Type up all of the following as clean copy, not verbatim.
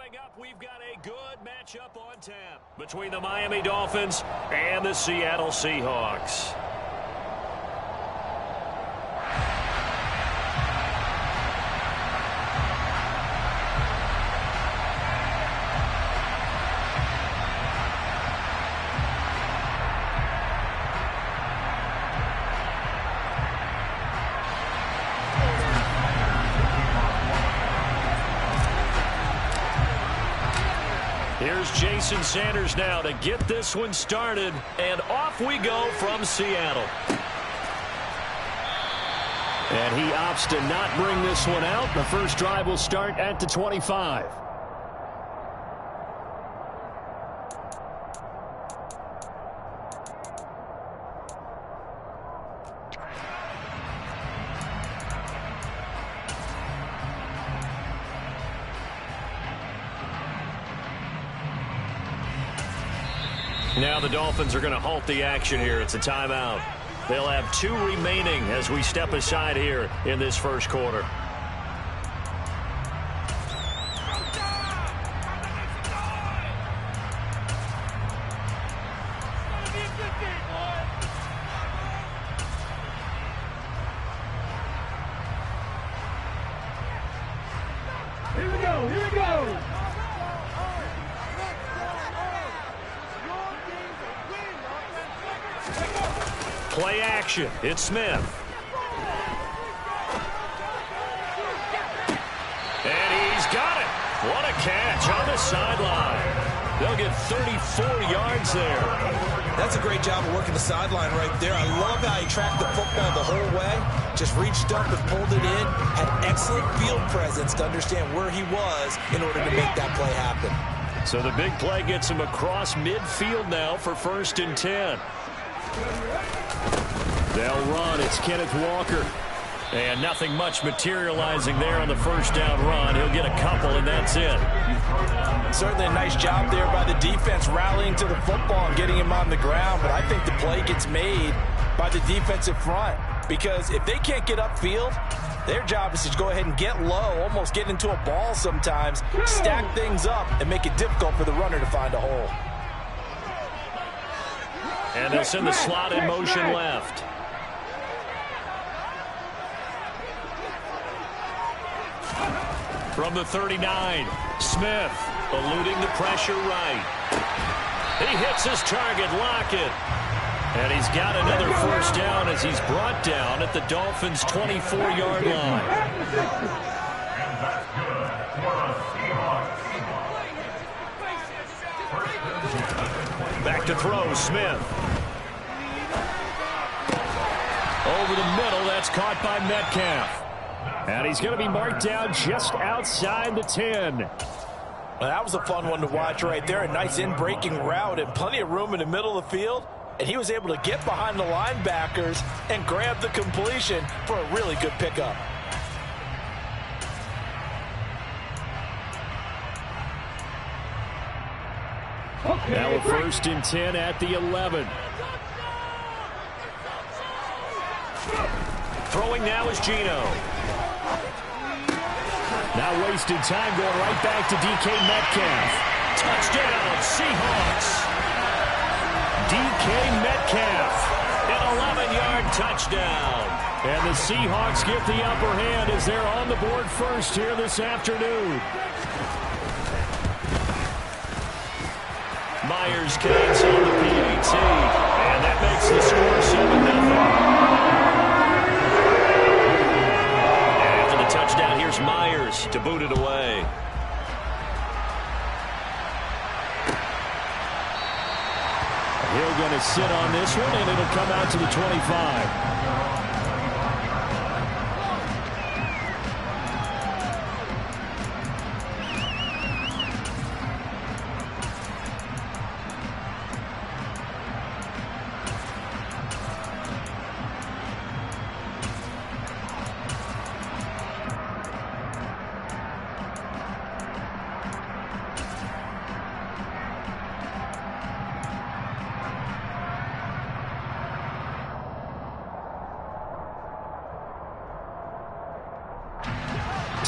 Coming up, we've got a good matchup on tap between the Miami Dolphins and the Seattle Seahawks. Here's Jason Sanders now to get this one started, and off we go from Seattle. And he opts to not bring this one out. The first drive will start at the 25. Now the Dolphins are going to halt the action here. It's a timeout. They'll have 2 remaining as we step aside here in this first quarter. Here we go, here we go. Play action. It's Smith. And he's got it. What a catch on the sideline. They'll get 34 yards there. That's a great job of working the sideline right there. I love how he tracked the football the whole way. Just reached up and pulled it in. Had excellent field presence to understand where he was in order to make that play happen. So the big play gets him across midfield now for 1st and 10. They'll run. It's Kenneth Walker. And nothing much materializing there on the first down run. He'll get a couple, and that's it. Certainly a nice job there by the defense rallying to the football and getting him on the ground. But I think the play gets made by the defensive front. Because if they can't get upfield, their job is to go ahead and get low, almost get into a ball sometimes, stack things up, and make it difficult for the runner to find a hole. And they'll send the slot in motion left. From the 39, Smith eluding the pressure right. He hits his target, Lockett. And he's got another first down as he's brought down at the Dolphins' 24-yard line. Back to throw, Smith. Over the middle, that's caught by Metcalf. And he's going to be marked down just outside the 10. Well, that was a fun one to watch right there. A nice in-breaking route and plenty of room in the middle of the field. And he was able to get behind the linebackers and grab the completion for a really good pickup. Now a 1st and 10 at the 11. Throwing now is Geno. Now wasted time going right back to DK Metcalf. Touchdown, Seahawks. DK Metcalf, an 11-yard touchdown. And the Seahawks get the upper hand as they're on the board first here this afternoon. Myers connects on the PAT, and that makes the score 7-0. Touchdown, here's Myers to boot it away. Hill going to sit on this one, and it'll come out to the 25.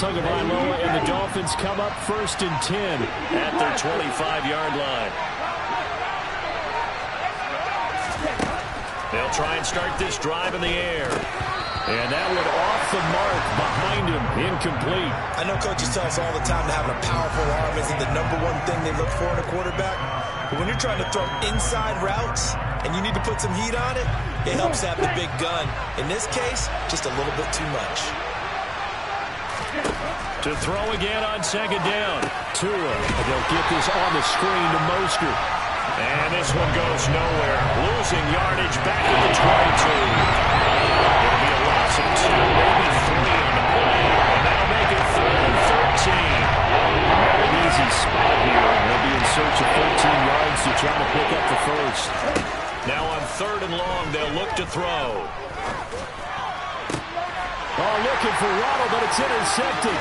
hung a line low, and the Dolphins come up 1st and 10 at their 25-yard line. They'll try and start this drive in the air. And that one off the mark behind him, incomplete. I know coaches tell us all the time that having a powerful arm isn't the #1 thing they look for in a quarterback. But when you're trying to throw inside routes and you need to put some heat on it, it helps to have the big gun. In this case, just a little bit too much. To throw again on 2nd down. Tua, they'll get this on the screen to Mostert. And this one goes nowhere. Losing yardage back at the 22. It'll be a loss of 2, maybe 3 on the play. And that'll make it 3rd and 13. Not an easy spot here. They'll be in search of 13 yards to try to pick up the first. Now on 3rd and long, they'll look to throw. Oh, looking for Waddle, but it's intercepted.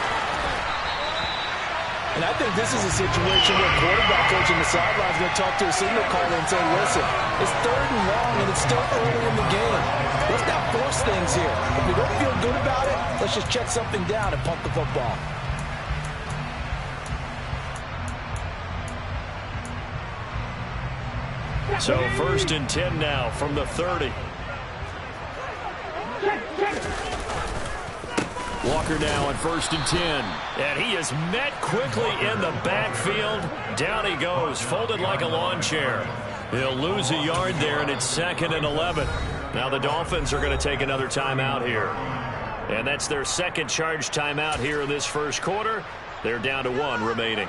And I think this is a situation where quarterback coach on the sideline is going to talk to a signal caller and say, listen, it's 3rd and long and it's still early in the game. Let's not force things here. If we don't feel good about it, let's just check something down and punt the football. So 1st and 10 now from the 30. Walker now on 1st and 10. And he is met quickly in the backfield. Down he goes, folded like a lawn chair. He'll lose a yard there, and it's 2nd and 11. Now the Dolphins are going to take another timeout here. And that's their second charge timeout here in this first quarter. They're down to 1 remaining.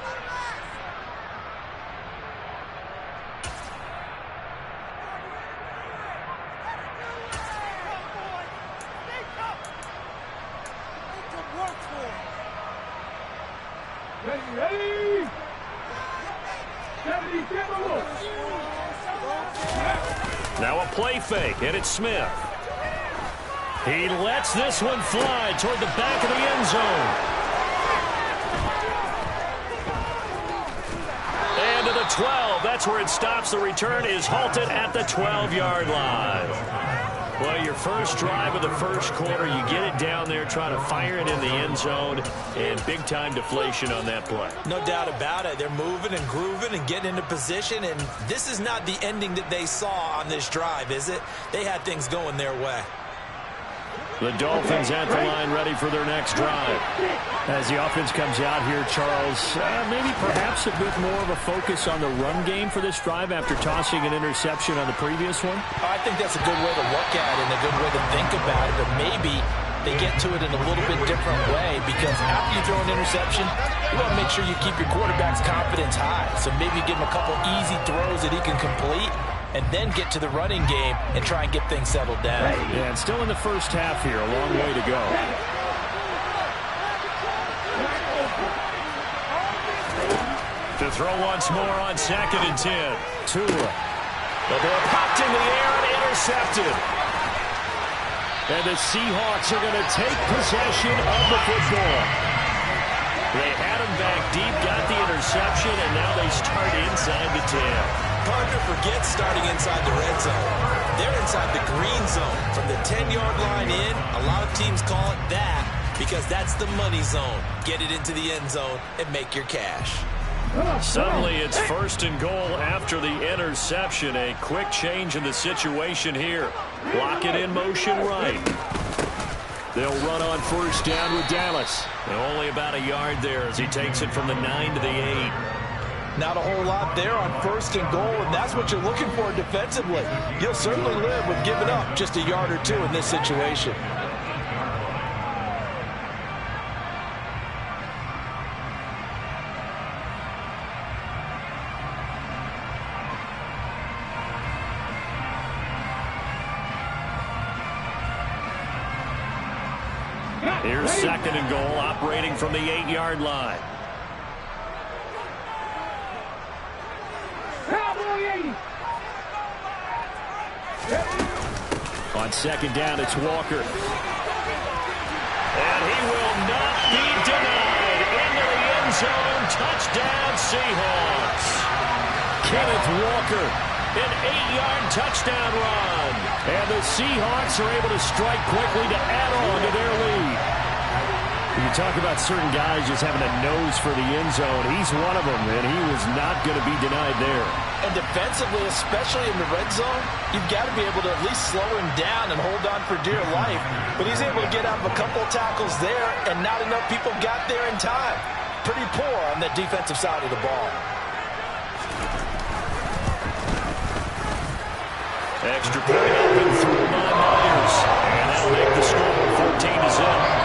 Ready? 77. Now a play fake, and it's Smith. He lets this one fly toward the back of the end zone. And to the 12. That's where it stops. The return is halted at the 12-yard line. Well, your first drive of the first quarter, you get it down there, try to fire it in the end zone, and big-time deflation on that play. No doubt about it. They're moving and grooving and getting into position, and this is not the ending that they saw on this drive, is it? They had things going their way. The Dolphins at the line ready for their next drive. As the offense comes out here, Charles, maybe perhaps a bit more of a focus on the run game for this drive after tossing an interception on the previous one? I think that's a good way to look at it and a good way to think about it, but maybe they get to it in a little bit different way because after you throw an interception, you want to make sure you keep your quarterback's confidence high. So maybe give him a couple easy throws that he can complete and then get to the running game and try and get things settled down. Yeah, and still in the first half here, a long way to go. To throw once more on 2nd and 10. Tua. The ball popped in the air and intercepted. And the Seahawks are going to take possession of the football. They had him back deep, got the interception, and now they start inside the 10. Partner forgets starting inside the red zone. They're inside the green zone. From the 10-yard line in, a lot of teams call it that because that's the money zone. Get it into the end zone and make your cash. Suddenly it's 1st and goal after the interception. A quick change in the situation here. Block it in motion right. They'll run on 1st down with Dallas. And only about a yard there as he takes it from the 9 to the 8. Not a whole lot there on 1st and goal, and that's what you're looking for defensively. You'll certainly live with giving up just a yard or 2 in this situation. Here's 2nd and goal, operating from the 8-yard line. On 2nd down, it's Walker. And he will not be denied. Into the end zone. Touchdown, Seahawks. Kenneth Walker, an 8-yard touchdown run. And the Seahawks are able to strike quickly to add on to their lead. You talk about certain guys just having a nose for the end zone. He's one of them, and he was not going to be denied there. And defensively, especially in the red zone, you've got to be able to at least slow him down and hold on for dear life. But he's able to get out of a couple of tackles there, and not enough people got there in time. Pretty poor on the defensive side of the ball. Extra point up and through by Myers. And that'll make the score 14-0.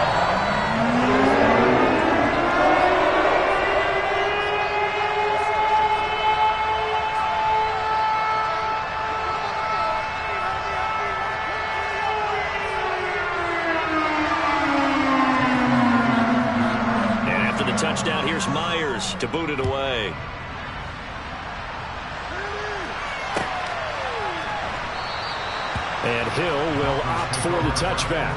Touchdown, here's Myers to boot it away. And Hill will opt for the touchback.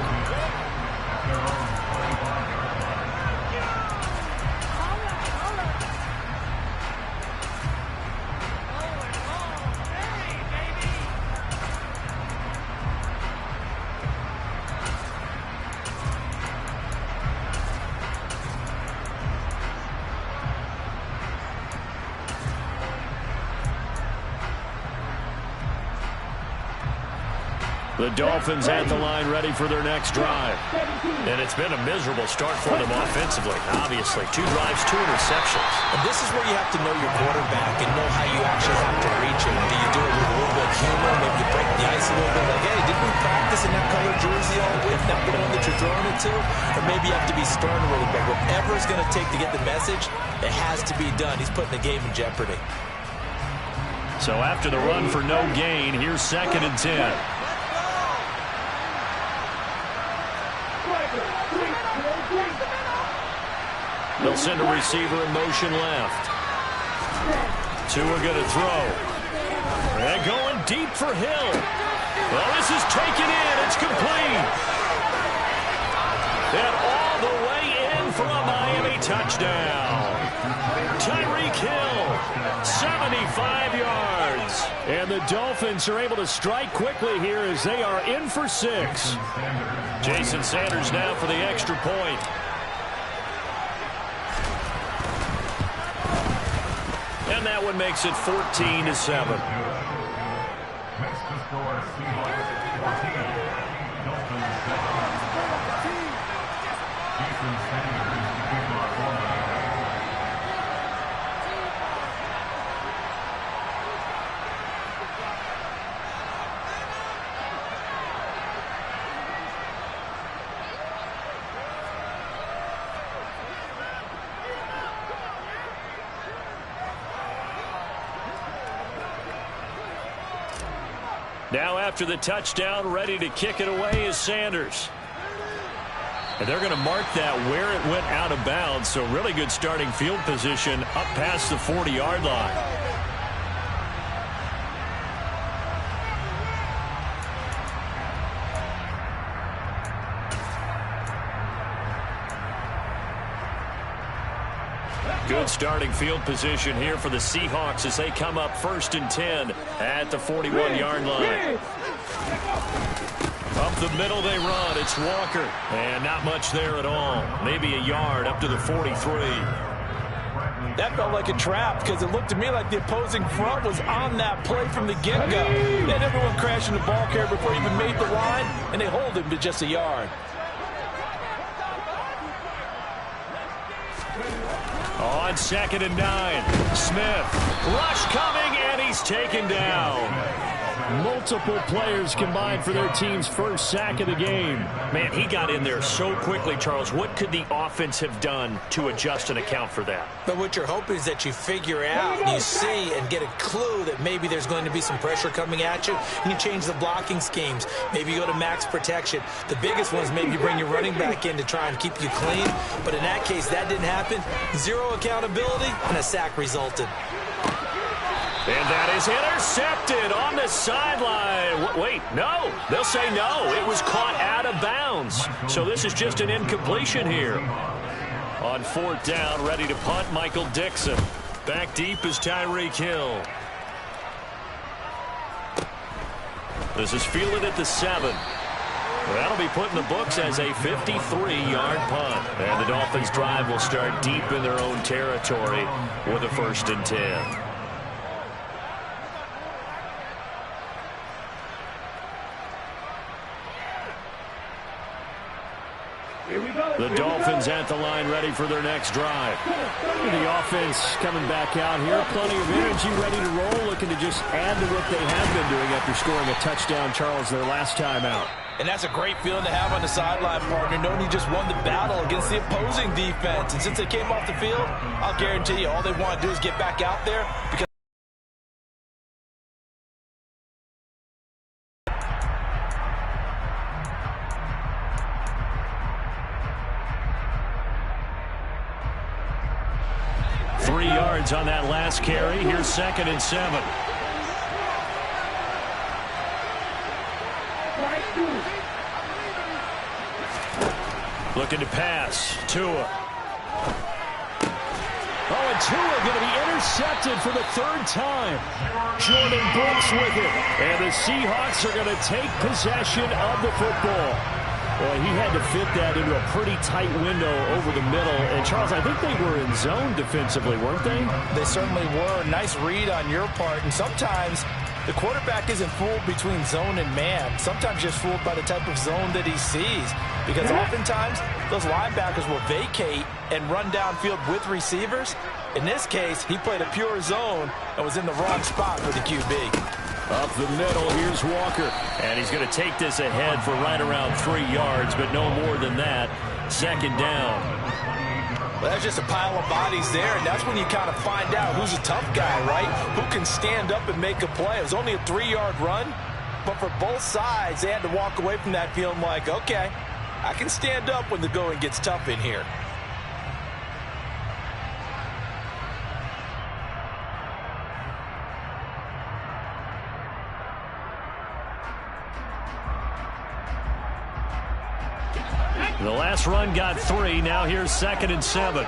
The Dolphins at the line ready for their next drive. And it's been a miserable start for them offensively, obviously. 2 drives, 2 interceptions. And this is where you have to know your quarterback and know how you actually have to reach him. Do you do it with a little bit of humor? Maybe you break the ice a little bit like, hey, didn't we practice in that color jersey all week, not the one that you're throwing it to? Or maybe you have to be stern with him. But whatever it's going to take to get the message, it has to be done. He's putting the game in jeopardy. So after the run for no gain, here's 2nd and 10. They'll send a receiver in motion left. Tua going to throw. And going deep for Hill. Well, this is taken in. It's complete. And all the way in for a Miami touchdown. Tyreek Hill, 75 yards. And the Dolphins are able to strike quickly here as they are in for 6. Jason Sanders now for the extra point. And that one makes it 14-7. Now after the touchdown, ready to kick it away is Sanders. And they're going to mark that where it went out of bounds. So really good starting field position up past the 40-yard line. Good starting field position here for the Seahawks as they come up 1st and 10 at the 41-yard line. Up the middle they run. It's Walker. And not much there at all. Maybe a yard up to the 43. That felt like a trap because it looked to me like the opposing front was on that play from the get-go. They had everyone crashing the ball carrier before he even made the line, and they hold him to just a yard. On 2nd and 9, Smith. Rush coming, and he's taken down. Multiple players combined for their team's first sack of the game. Man, he got in there so quickly, Charles. What could the offense have done to adjust and account for that? But what you're hoping is that you figure out and you see and get a clue that maybe there's going to be some pressure coming at you, and you change the blocking schemes. Maybe you go to max protection. The biggest one is maybe you bring your running back in to try and keep you clean. But in that case, that didn't happen. 0 accountability, and a sack resulted. And that is intercepted on the sideline. Wait, no. They'll say no. It was caught out of bounds. So this is just an incompletion here. On 4th down, ready to punt, Michael Dixon. Back deep is Tyreek Hill. This is fielded at the 7. That'll be put in the books as a 53-yard punt. And the Dolphins' drive will start deep in their own territory with a 1st and 10. The Dolphins at the line ready for their next drive. The offense coming back out here. Plenty of energy, ready to roll, looking to just add to what they have been doing after scoring a touchdown, Charles, their last time out. And that's a great feeling to have on the sideline, partner, knowing you just won the battle against the opposing defense. And since they came off the field, I'll guarantee you all they want to do is get back out there because on that last carry. Here's 2nd and 7. Looking to pass. Tua. Oh, and Tua going to be intercepted for the 3rd time. Jordan Brooks with it. And the Seahawks are going to take possession of the football. Well, he had to fit that into a pretty tight window over the middle. And, Charles, I think they were in zone defensively, weren't they? They certainly were. Nice read on your part. And sometimes the quarterback isn't fooled between zone and man. Sometimes just fooled by the type of zone that he sees. Because oftentimes those linebackers will vacate and run downfield with receivers. In this case, he played a pure zone and was in the wrong spot for the QB. Up the middle, here's Walker. And he's going to take this ahead for right around 3 yards, but no more than that. 2nd down. Well, that's just a pile of bodies there, and that's when you kind of find out who's a tough guy, right? Who can stand up and make a play. It was only a 3-yard run, but for both sides, they had to walk away from that feeling like, okay, I can stand up when the going gets tough in here. The last run got 3. Now here's 2nd and 7.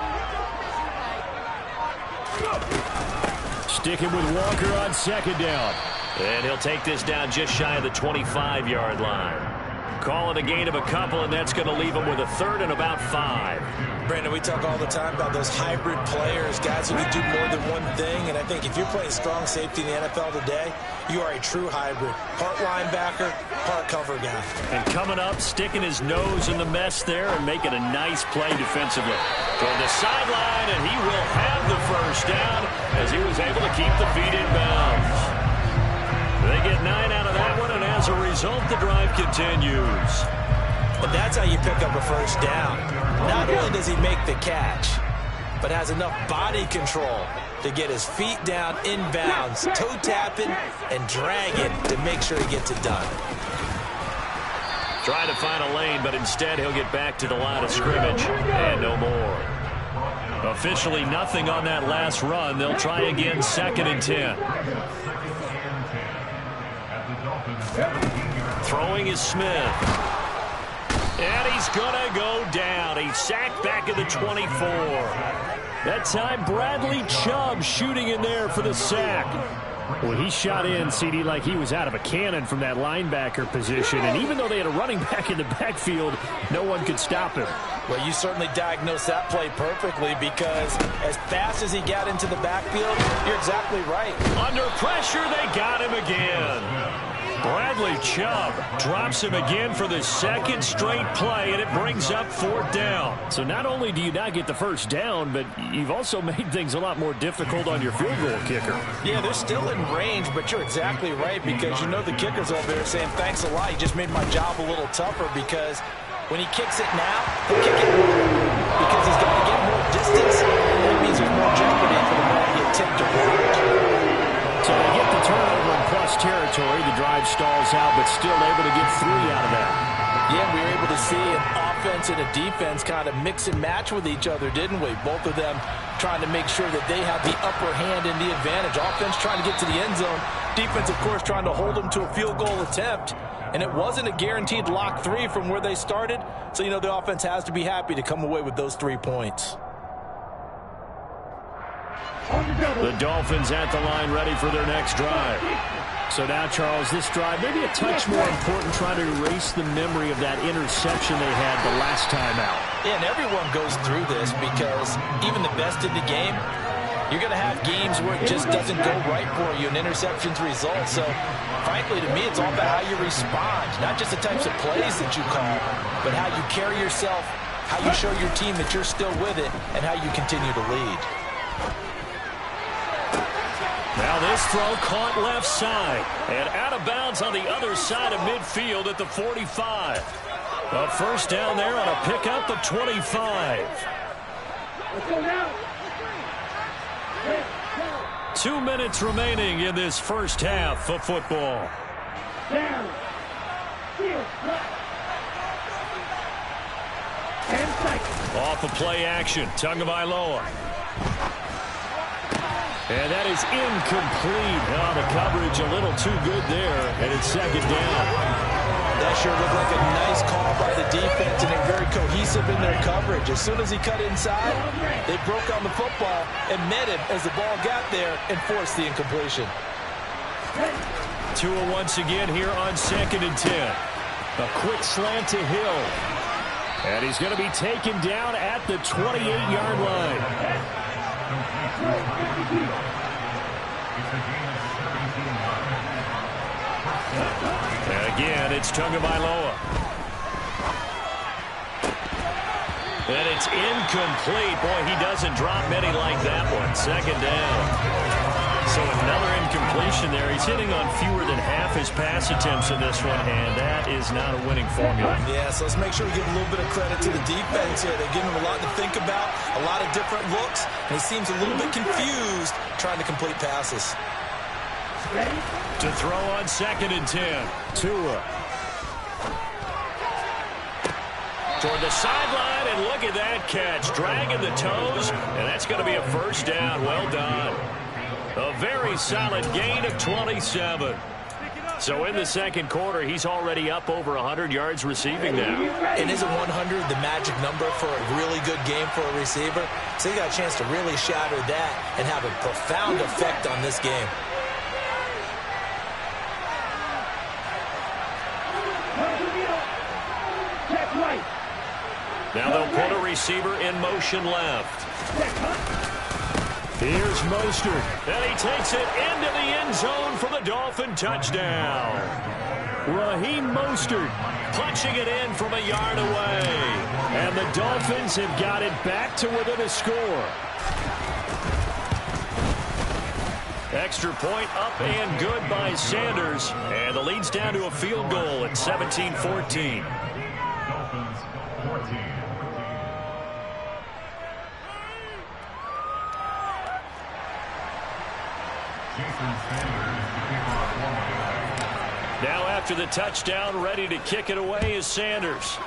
Sticking with Walker on 2nd down. And he'll take this down just shy of the 25-yard line. Call it a gain of a couple, and that's going to leave him with a 3rd and about 5. Brandon, we talk all the time about those hybrid players, guys who can do more than one thing. And I think if you're playing strong safety in the NFL today, you are a true hybrid. Part linebacker, part cover guy. And coming up, sticking his nose in the mess there and making a nice play defensively. Toward the sideline, and he will have the 1st down as he was able to keep the feet in bounds. They get 9 out of that one, and as a result, the drive continues. And that's how you pick up a 1st down. Not only does he make the catch, but has enough body control to get his feet down inbounds, toe tapping and dragging to make sure he gets it done. Trying to find a lane, but instead he'll get back to the line of scrimmage and no more. Officially nothing on that last run. They'll try again, 2nd and 10. Throwing is Smith. And he's going to go down. He's sacked back at the 24. That time, Bradley Chubb shooting in there for the sack. Well, he shot in, CD, like he was out of a cannon from that linebacker position. And even though they had a running back in the backfield, no one could stop him. Well, you certainly diagnosed that play perfectly because as fast as he got into the backfield, you're exactly right. Under pressure, they got him again. Bradley Chubb drops him again for the 2nd straight play, and it brings up 4th down. So not only do you not get the 1st down, but you've also made things a lot more difficult on your field goal kicker. Yeah, they're still in range, but you're exactly right because you know the kicker's over there saying, thanks a lot, you just made my job a little tougher because when he kicks it now, he'll kick it because he's got to get more distance. That means there's more jeopardy for the ball to get tipped around. So they get the turnover in plus territory. The drive stalls out, but still able to get 3 out of that. Yeah, we were able to see an offense and a defense kind of mix and match with each other, didn't we? Both of them trying to make sure that they have the upper hand and the advantage. Offense trying to get to the end zone. Defense, of course, trying to hold them to a field goal attempt. And it wasn't a guaranteed lock 3 from where they started. So, you know, the offense has to be happy to come away with those 3 points. The Dolphins at the line ready for their next drive. So now, Charles, this drive maybe a touch more important, trying to erase the memory of that interception they had the last time out. Yeah, and everyone goes through this because even the best in the game, you're going to have games where it just doesn't go right for you, and interceptions result. So, frankly, to me, it's all about how you respond, not just the types of plays that you call, but how you carry yourself, how you show your team that you're still with it, and how you continue to lead. Now this throw caught left side and out of bounds on the other side of midfield at the 45. A first down there on a pickup at 25. Let's go now. 2 minutes remaining in this first half of football. Down. Field. 10 seconds. Off of play action, Tagovailoa. And that is incomplete. Oh, the coverage a little too good there, and it's second down. That sure looked like a nice call by the defense, and they're very cohesive in their coverage. As soon as he cut inside, they broke on the football and met him as the ball got there and forced the incompletion. Tua once again here on 2nd and 10. A quick slant to Hill. And he's going to be taken down at the 28-yard line. And again, it's Tagovailoa. And it's incomplete. Boy, he doesn't drop many like that one. Second down. So another incompletion there. He's hitting on fewer than half his pass attempts in this one, and that is not a winning formula. Yeah, so let's make sure we give a little bit of credit to the defense here. They're giving him a lot to think about, a lot of different looks, and he seems a little bit confused trying to complete passes. To throw on 2nd and 10. Tua. Toward the sideline, and look at that catch. Dragging the toes, and that's going to be a first down. Well done. A very solid gain of 27. So in the second quarter, he's already up over 100 yards receiving now. And isn't 100 the magic number for a really good game for a receiver? So he got a chance to really shatter that and have a profound effect on this game. Now they'll put a receiver in motion left. Here's Mostert. And he takes it into the end zone for the Dolphin touchdown. Raheem Mostert Punching it in from a yard away. And the Dolphins have got it back to within a score. Extra point up and good by Sanders. And the lead's down to a field goal at 17-14. Now after the touchdown, ready to kick it away is Sanders.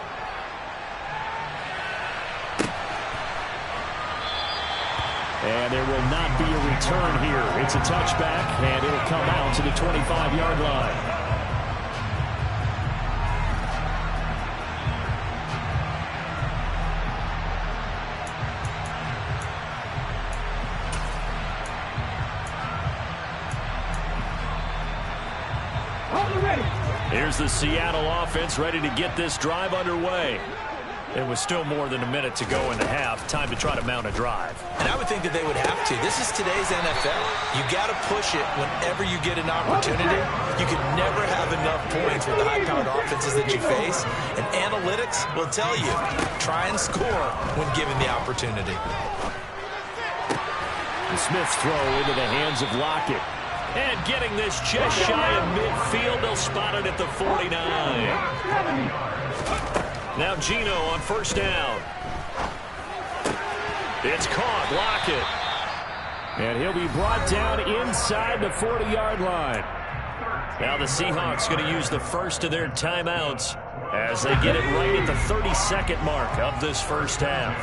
And there will not be a return here. It's a touchback, and it'll come out to the 25-yard line. Here's the Seattle offense ready to get this drive underway. It was still more than a minute to go in the half. Time to try to mount a drive. And I would think that they would have to. This is today's NFL. You got to push it whenever you get an opportunity. You can never have enough points with the high-powered offenses that you face. And analytics will tell you, try and score when given the opportunity. The Smith's throw into the hands of Lockett. And getting this just shy of midfield, they'll spot it at the 49. Now Gino on first down. It's caught, Lockett. And he'll be brought down inside the 40-yard line. Now the Seahawks going to use the first of their timeouts as they get it right at the 32nd mark of this first half.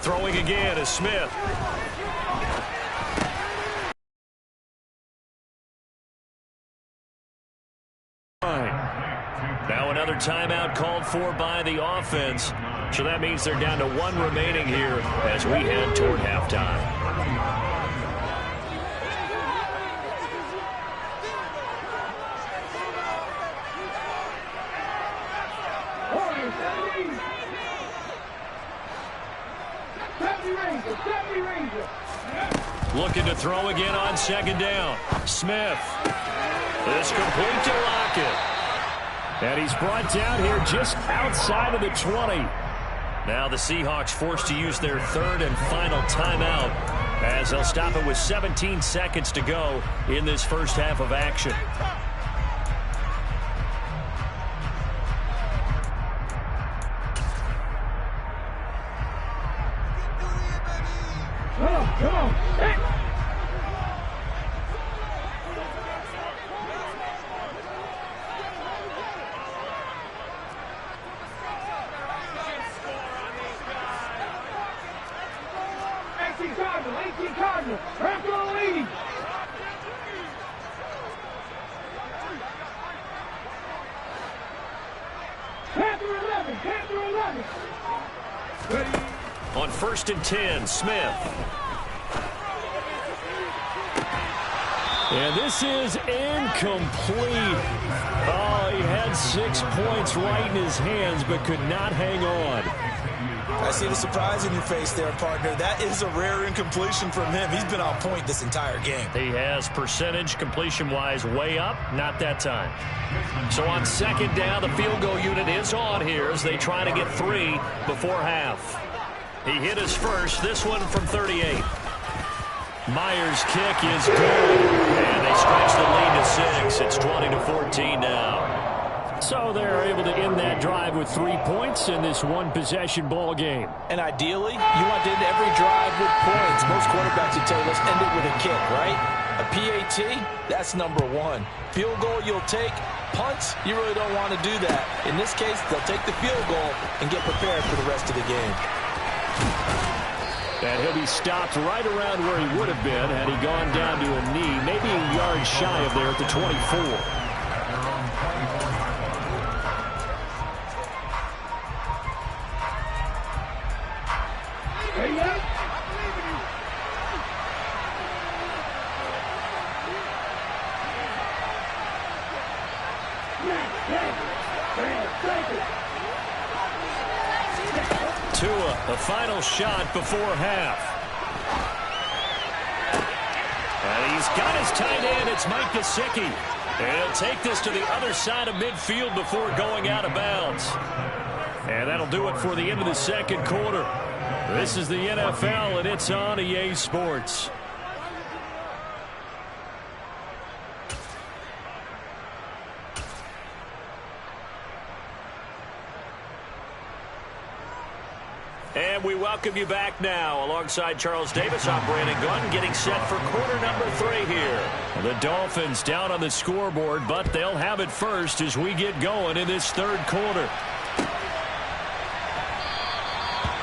Throwing again is Smith. Now another timeout called for by the offense. So that means they're down to 1 remaining here as we head toward halftime. Looking to throw again on second down. Smith. This complete to Lockett. And he's brought down here just outside of the 20. Now the Seahawks forced to use their third and final timeout as they'll stop it with 17 seconds to go in this first half of action. Come on. Hey. Cardinal. Panther lead. Panther 11. Panther 11. Ready. On 1st and 10, Smith. And this is incomplete. Oh, he had 6 points right in his hands, but could not hang on. I see the surprise in your face there, partner. That is a rare incompletion from him. He's been on point this entire game. He has percentage completion-wise way up, not that time. So on second down, the field goal unit is on here as they try to get 3 before half. He hit his first, this one from 38. Myers' kick is good, and they stretch the lead to 6. It's 20-14 now. So they're able to end that drive with 3 points in this one-possession ball game. And ideally, you want to end every drive with points. Most quarterbacks would tell you, let's end it with a kick, right? A PAT, that's number 1. Field goal you'll take. Punts, you really don't want to do that. In this case, they'll take the field goal and get prepared for the rest of the game. And he'll be stopped right around where he would have been had he gone down to a knee, maybe a yard shy of there at the 24. The final shot before half. And he's got his tight end. It's Mike Gesicki. And he'll take this to the other side of midfield before going out of bounds. And that'll do it for the end of the second quarter. This is the NFL, and it's on EA Sports. And we welcome you back now. Alongside Charles Davis, I'm Brandon Gunn, getting set for quarter number 3 here. The Dolphins down on the scoreboard, but they'll have it first as we get going in this third quarter.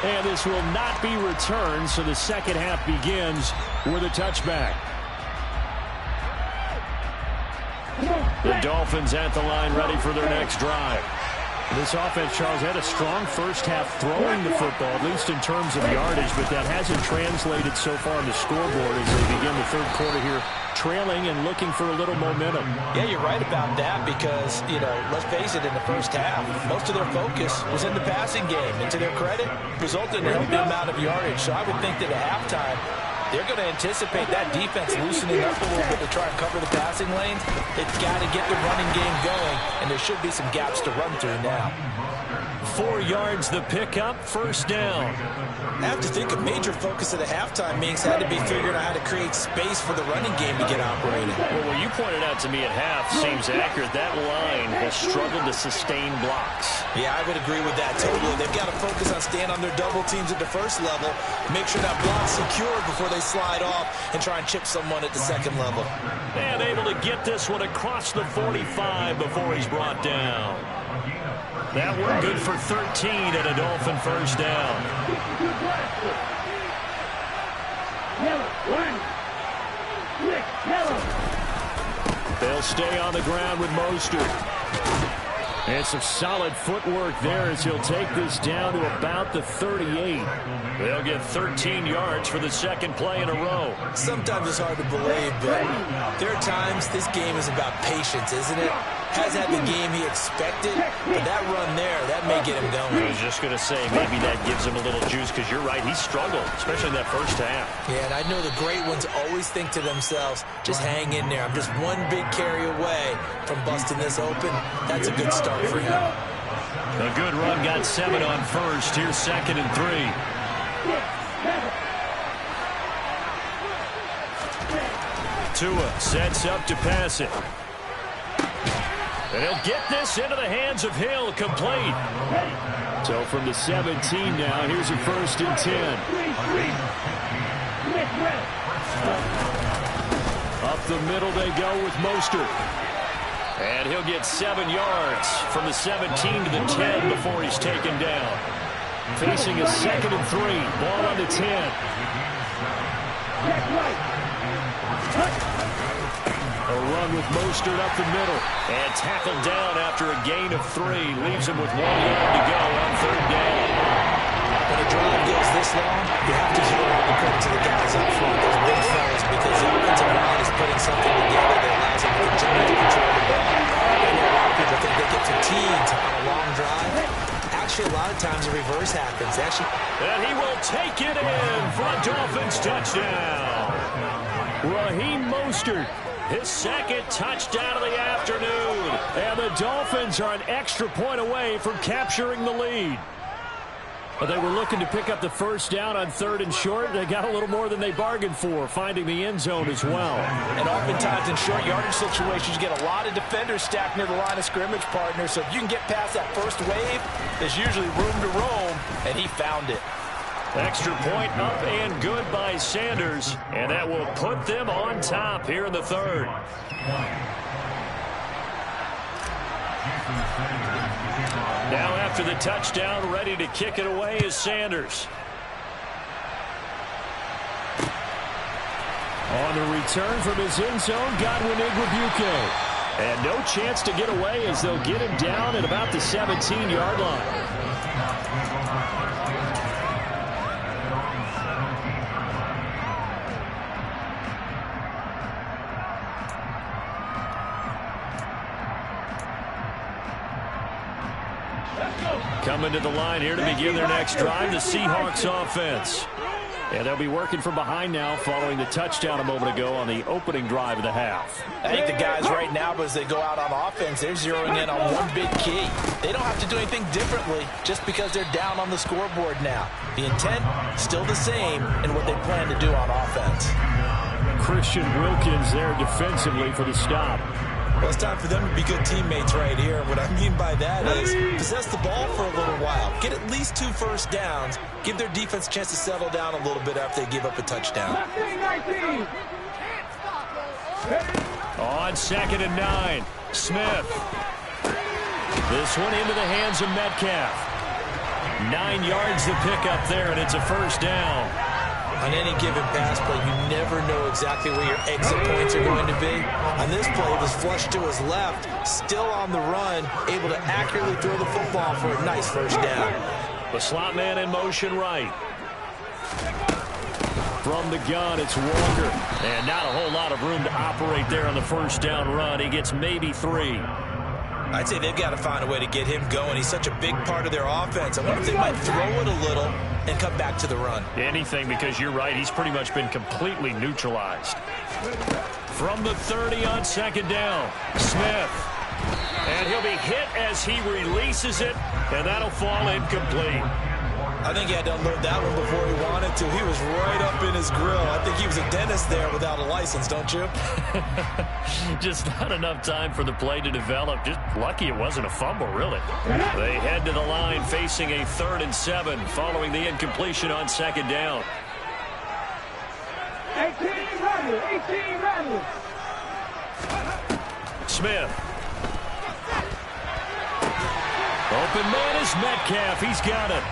And this will not be returned, so the second half begins with a touchback. The Dolphins at the line, ready for their next drive. This offense, Charles, had a strong first half throwing the football, at least in terms of yardage, but that hasn't translated so far on the scoreboard as they begin the third quarter here, trailing and looking for a little momentum. Yeah, you're right about that because, let's face it, in the first half, most of their focus was in the passing game. And to their credit, resulted in a healthy amount of yardage. So I would think that at halftime, they're going to anticipate that defense loosening up a little bit to try and cover the passing lanes. They've got to get the running game going, and there should be some gaps to run through now. 4 yards the pickup, first down. I have to think a major focus at the halftime meetings had to be figuring out how to create space for the running game to get operating. Well, what you pointed out to me at half seems accurate. That line has struggled to sustain blocks. Yeah, I would agree with that totally. They've got to focus on staying on their double teams at the first level, make sure that block's secured before they slide off and try and chip someone at the second level. And able to get this one across the 45 before he's brought down. That one good for 13 at a Dolphin first down. They'll stay on the ground with Mostert. And some solid footwork there as he'll take this down to about the 38. They'll get 13 yards for the second play in a row. Sometimes it's hard to believe, but there are times this game is about patience, isn't it? Hasn't had the game he expected, but that run there, that may get him going. I was just going to say, maybe that gives him a little juice, because you're right, he struggled, especially in that first half. Yeah, and I know the great ones always think to themselves, just hang in there. I'm just one big carry away from busting this open. That's a good start for him. A good run, got 7 on first. Here's 2nd and 3. Tua sets up to pass it. And he'll get this into the hands of Hill, complete. So from the 17 now, here's a 1st and 10. Up the middle they go with Mostert. And he'll get 7 yards from the 17 to the 10 before he's taken down. Facing a 2nd and 3. Ball on the 10. A run with Mostert up the middle. And tackled down after a gain of 3. Leaves him with 1 yard to go on 3rd down. When a drive goes this long, you have to zero out the credit to the guys up front, those big fellas, because the offensive line is putting something together that allows them to continue to control the ball. I know a lot of people think they get fatigued on a long drive. Actually, a lot of times the reverse happens. And he will take it in for a Dolphins touchdown. Raheem Mostert. His 2nd touchdown of the afternoon. And the Dolphins are an extra point away from capturing the lead. But they were looking to pick up the 1st down on 3rd and short. They got a little more than they bargained for, finding the end zone as well. And oftentimes in short yardage situations, you get a lot of defenders stacked near the line of scrimmage, partner. So if you can get past that first wave, there's usually room to roam, and he found it. Extra point up and good by Sanders, and that will put them on top here in the 3rd. Now after the touchdown, ready to kick it away is Sanders. On the return from his end zone, Godwin Igwebuike. And no chance to get away as they'll get him down at about the 17-yard line. Coming to the line here to begin their next drive, the Seahawks offense. And they'll be working from behind now following the touchdown a moment ago on the opening drive of the half. I think the guys right now, as they go out on offense, they're zeroing in on one big key. They don't have to do anything differently just because they're down on the scoreboard now. The intent, still the same in what they plan to do on offense. Christian Wilkins there defensively for the stop. Well, it's time for them to be good teammates right here. What I mean by that is possess the ball for a little while. Get at least 2 first downs. Give their defense a chance to settle down a little bit after they give up a touchdown. On 2nd and 9, Smith. This one into the hands of Metcalf. 9 yards the pickup there, and it's a 1st down. On any given pass play, you never know exactly where your exit points are going to be. On this play, it was flushed to his left, still on the run, able to accurately throw the football for a nice 1st down. The slot man in motion right. From the gun, it's Walker. And not a whole lot of room to operate there on the 1st down run. He gets maybe 3. I'd say they've got to find a way to get him going. He's such a big part of their offense. I wonder if they might throw it a little and come back to the run. Anything, because you're right. He's pretty much been completely neutralized. From the 30 on 2nd down, Smith. And he'll be hit as he releases it, and that'll fall incomplete. I think he had to unload that one before he wanted to. He was right up in his grill. I think he was a dentist there without a license, don't you? Just not enough time for the play to develop. Just lucky it wasn't a fumble, really. They head to the line facing a 3rd and 7 following the incompletion on 2nd down. 18 runners. Smith. Open man is Metcalf. He's got it.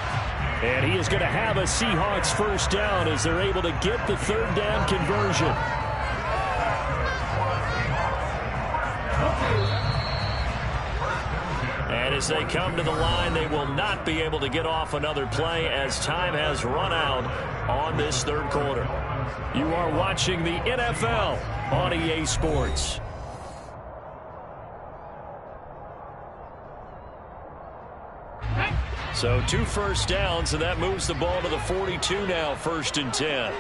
And he is going to have a Seahawks 1st down as they're able to get the 3rd down conversion. And And as they come to the line, they will not be able to get off another play as time has run out on this third quarter. You are watching the NFL on EA Sports. So 2 first downs, and that moves the ball to the 42 now, 1st and 10.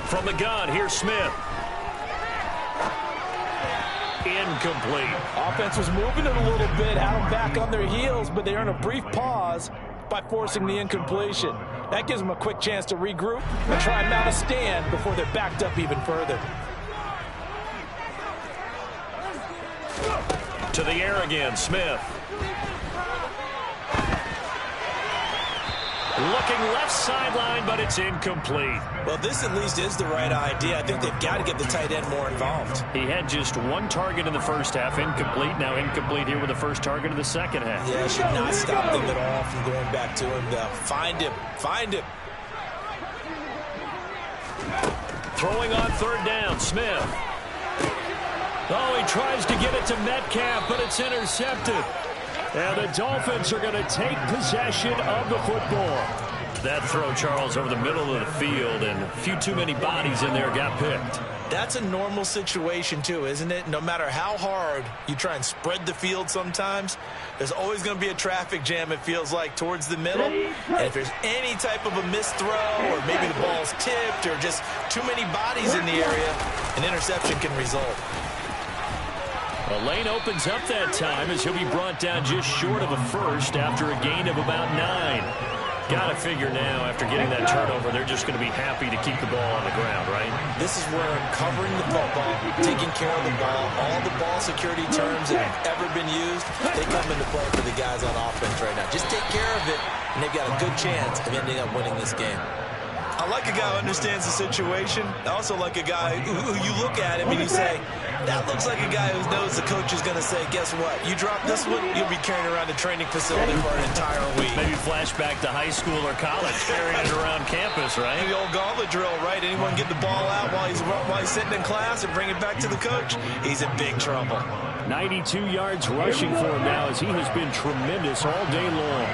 From the gun, here's Smith. Incomplete. Offense was moving it a little bit, had them back on their heels, but they earn a brief pause by forcing the incompletion. That gives them a quick chance to regroup and try and mount a stand before they're backed up even further. To the air again, Smith. Looking left sideline, but it's incomplete. Well, this at least is the right idea. I think they've got to get the tight end more involved. He had just 1 target in the first half, incomplete. Now incomplete here with the first target of the second half. Yeah, should not stop them at all from going back to him. Find him. Find him. Throwing on 3rd down, Smith. Oh, he tries to get it to Metcalf, but it's intercepted. And the Dolphins are going to take possession of the football. That throw, Charles, over the middle of the field, and a few too many bodies in there got picked. That's a normal situation, too, isn't it? No matter how hard you try and spread the field sometimes, there's always going to be a traffic jam, it feels like, towards the middle. And if there's any type of a missed throw, or maybe the ball's tipped, or just too many bodies in the area, an interception can result. A lane opens up that time as he'll be brought down just short of a first after a gain of about 9. Got to figure now, after getting that turnover, they're just going to be happy to keep the ball on the ground, right? This is where covering the football, taking care of the ball, all the ball security terms that have ever been used, they come into play for the guys on offense right now. Just take care of it, and they've got a good chance of ending up winning this game. I like a guy who understands the situation. I also like a guy who you look at him and you say, that looks like a guy who knows the coach is going to say, guess what? You drop this one, you'll be carrying around the training facility for an entire week. Maybe flashback to high school or college, carrying it around campus, right? The old gauntlet drill, right? Anyone get the ball out while he's sitting in class and bring it back to the coach? He's in big trouble. 92 yards rushing for him now as he has been tremendous all day long.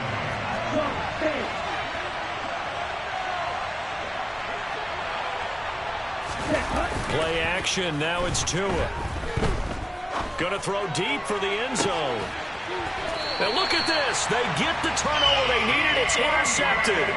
Play action, now it's Tua. Gonna throw deep for the end zone. And look at this, they get the turnover they needed, it's intercepted.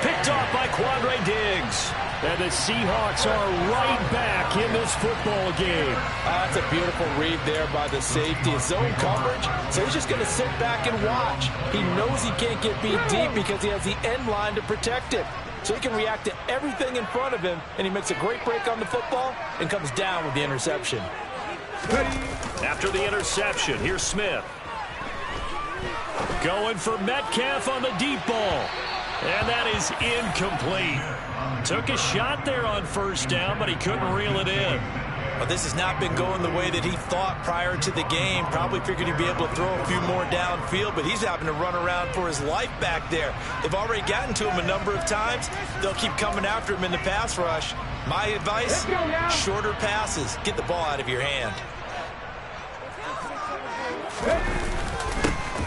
Picked off by Quandre Diggs. And the Seahawks are right back in this football game. That's a beautiful read there by the safety. It's zone coverage, so he's just going to sit back and watch. He knows he can't get beat deep because he has the end line to protect it. So he can react to everything in front of him, and he makes a great break on the football and comes down with the interception. After the interception, here's Smith. Going for Metcalf on the deep ball. And that is incomplete. Took a shot there on 1st down, but he couldn't reel it in. Well, this has not been going the way that he thought prior to the game. Probably figured he'd be able to throw a few more downfield, but he's having to run around for his life back there. They've already gotten to him a number of times. They'll keep coming after him in the pass rush. My advice, shorter passes. Get the ball out of your hand.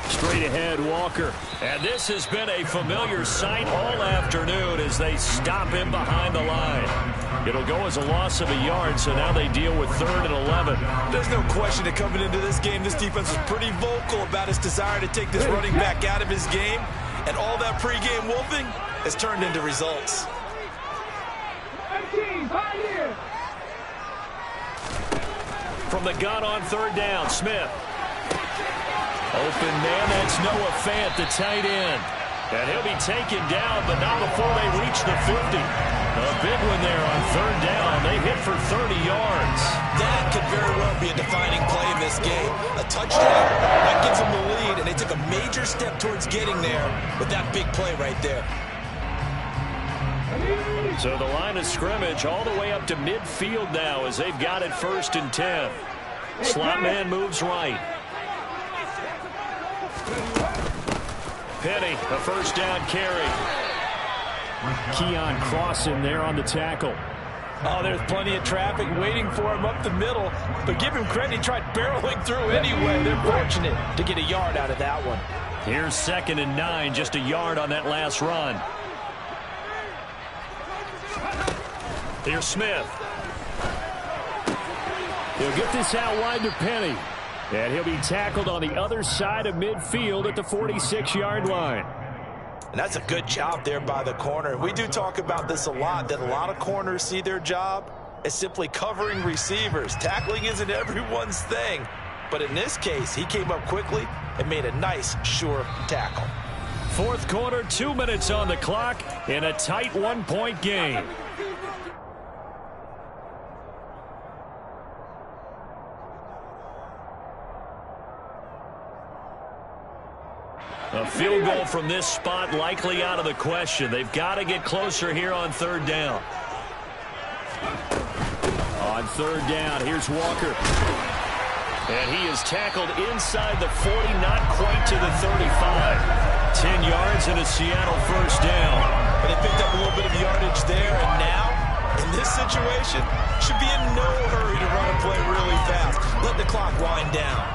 Straight ahead, Walker. And this has been a familiar sight all afternoon as they stop him behind the line. It'll go as a loss of a yard, so now they deal with 3rd and 11. There's no question that coming into this game, this defense was pretty vocal about its desire to take this running back out of his game. And all that pregame wolfing has turned into results. From the gun on 3rd down, Smith. Open man, that's Noah Fant, the tight end. And he'll be taken down, but not before they reach the 50. A big one there on 3rd down. They hit for 30 yards. That could very well be a defining play in this game. A touchdown, that gives them the lead, and they took a major step towards getting there with that big play right there. So the line of scrimmage all the way up to midfield now as they've got it 1st and 10. Slot man moves right. Penny, a 1st down carry. Keon Cross in there on the tackle. Oh, there's plenty of traffic waiting for him up the middle. But give him credit, he tried barreling through anyway. They're fortunate to get a yard out of that one. Here's 2nd and 9, just a yard on that last run. Here's Smith. He'll get this out wide to Penny. And he'll be tackled on the other side of midfield at the 46-yard line. And that's a good job there by the corner. We do talk about this a lot, that a lot of corners see their job as simply covering receivers. Tackling isn't everyone's thing. But in this case, he came up quickly and made a nice, sure tackle. 4th quarter, 2 minutes on the clock in a tight 1-point game. A field goal from this spot likely out of the question. They've got to get closer here on 3rd down. On 3rd down, here's Walker. And he is tackled inside the 40, not quite to the 35. 10 yards and a Seattle 1st down. But they picked up a little bit of yardage there, and now, in this situation, should be in no hurry to run a play really fast. Let the clock wind down.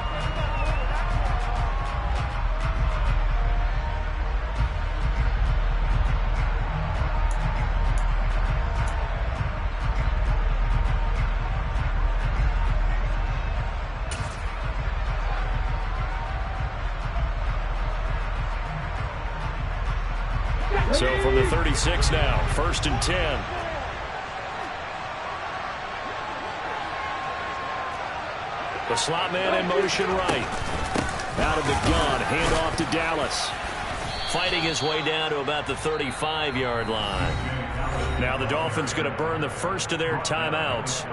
So from the 36 now, 1st and 10. The slot man in motion right. Out of the gun, handoff to Dallas. Fighting his way down to about the 35-yard line. Now the Dolphins going to burn the first of their timeouts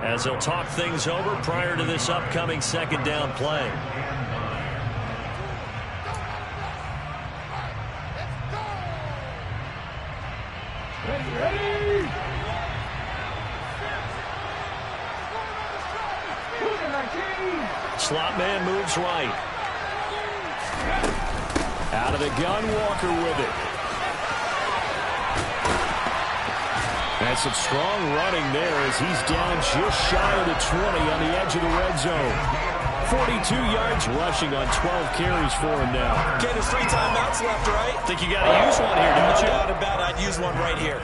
as they'll talk things over prior to this upcoming 2nd down play. Slot man moves right. Out of the gun, Walker with it. That's some strong running there as he's down just shy of the 20 on the edge of the red zone. 42 yards rushing on 12 carries for him now. Okay, there's 3 timeouts left, right? Think you got to use one here, don't you? No doubt about it. I'd use one right here.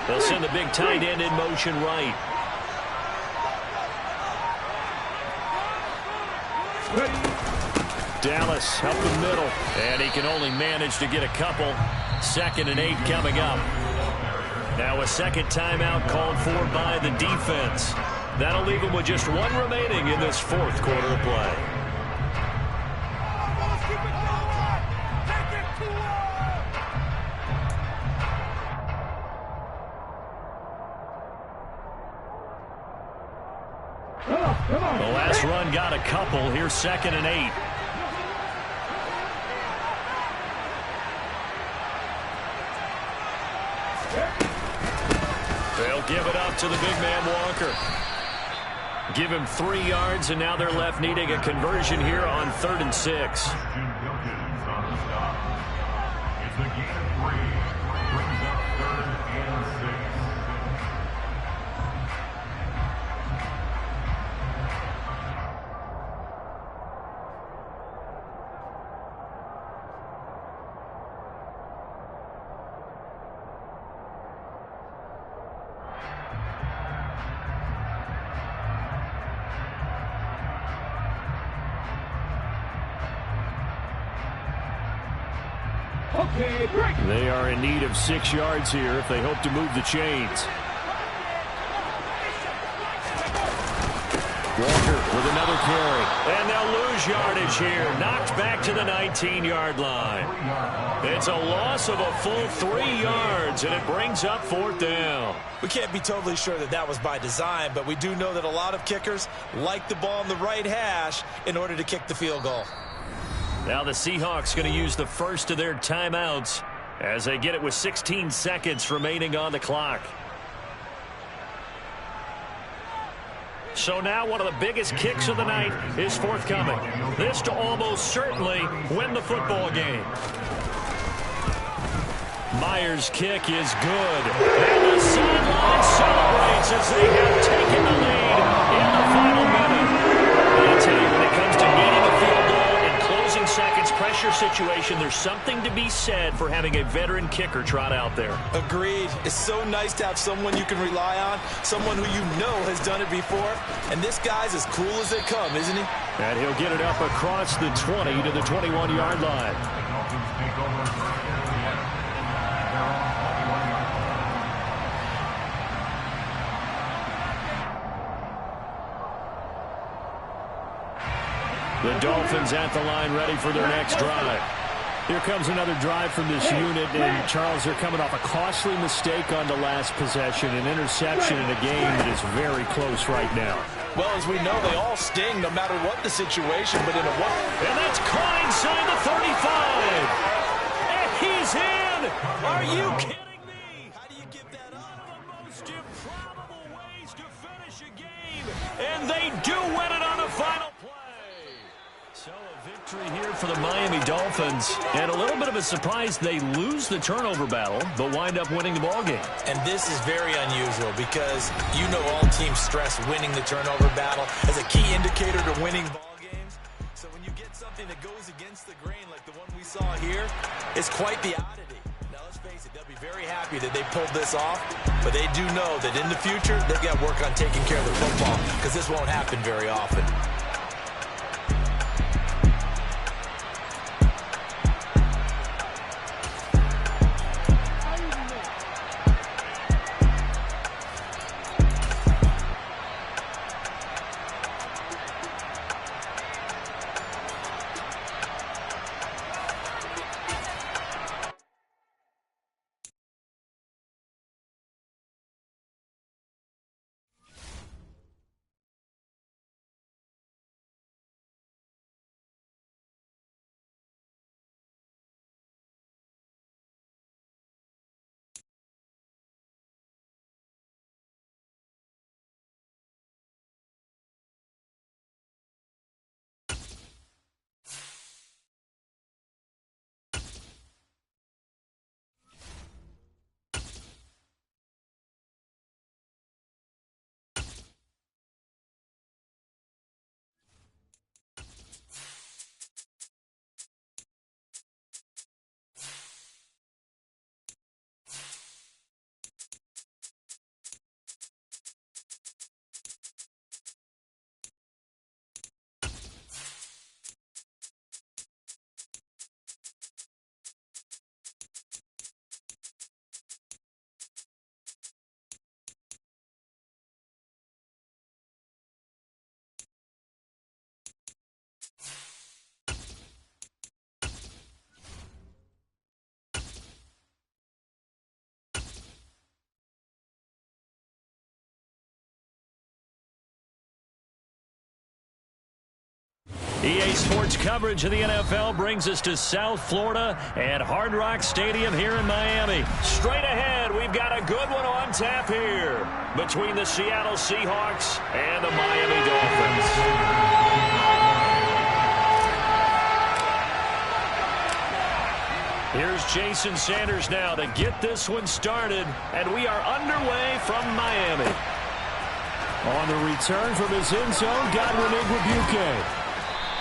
They'll send the big tight end in motion right. Dallas up the middle. And he can only manage to get a couple. 2nd and 8 coming up. Now a 2nd timeout called for by the defense. That'll leave him with just 1 remaining in this 4th quarter of play. The last run got a couple. Here's 2nd and 8. They'll give it up to the big man Walker. Give him 3 yards, and now they're left needing a conversion here on 3rd and 6. They are in need of 6 yards here if they hope to move the chains. Walker with another carry. And they'll lose yardage here. Knocked back to the 19-yard line. It's a loss of a full 3 yards, and it brings up 4th down. We can't be totally sure that that was by design, but we do know that a lot of kickers like the ball on the right hash in order to kick the field goal. Now the Seahawks going to use the first of their timeouts as they get it with 16 seconds remaining on the clock. So now one of the biggest kicks of the night is forthcoming. This to almost certainly win the football game. Myers' kick is good. And the sideline celebrates as they have taken the lead in the final minute. And I'll tell you, when it comes to needing a field goal in closing seconds pressure situation, there's something to be said for having a veteran kicker trot out there. Agreed. It's so nice to have someone you can rely on, someone who you know has done it before. And this guy's as cool as they come, isn't he? And he'll get it up across the 20 to the 21-yard line. The Dolphins at the line ready for their next drive. Here comes another drive from this unit, and Charles, they're coming off a costly mistake on the last possession, an interception in a game that is very close right now. Well, as we know, they all sting no matter what the situation, but in a one. And that's caught inside the 35. And he's in. Are you kidding me? How do you give that up? One of the most improbable ways to finish a game. And they do win it on the final play. So a victory here for the Miami Dolphins. And a little bit of a surprise, they lose the turnover battle, but wind up winning the ball game. And this is very unusual because you know all teams stress winning the turnover battle as a key indicator to winning ball games. So when you get something that goes against the grain like the one we saw here, it's quite the oddity. Now let's face it, they'll be very happy that they pulled this off, but they do know that in the future they've got to work on taking care of the football because this won't happen very often. EA Sports coverage of the NFL brings us to South Florida and Hard Rock Stadium here in Miami. Straight ahead, we've got a good one on tap here between the Seattle Seahawks and the Miami Dolphins. Here's Jason Sanders now to get this one started, and we are underway from Miami. On the return from his end zone, Godwin Igwebuike.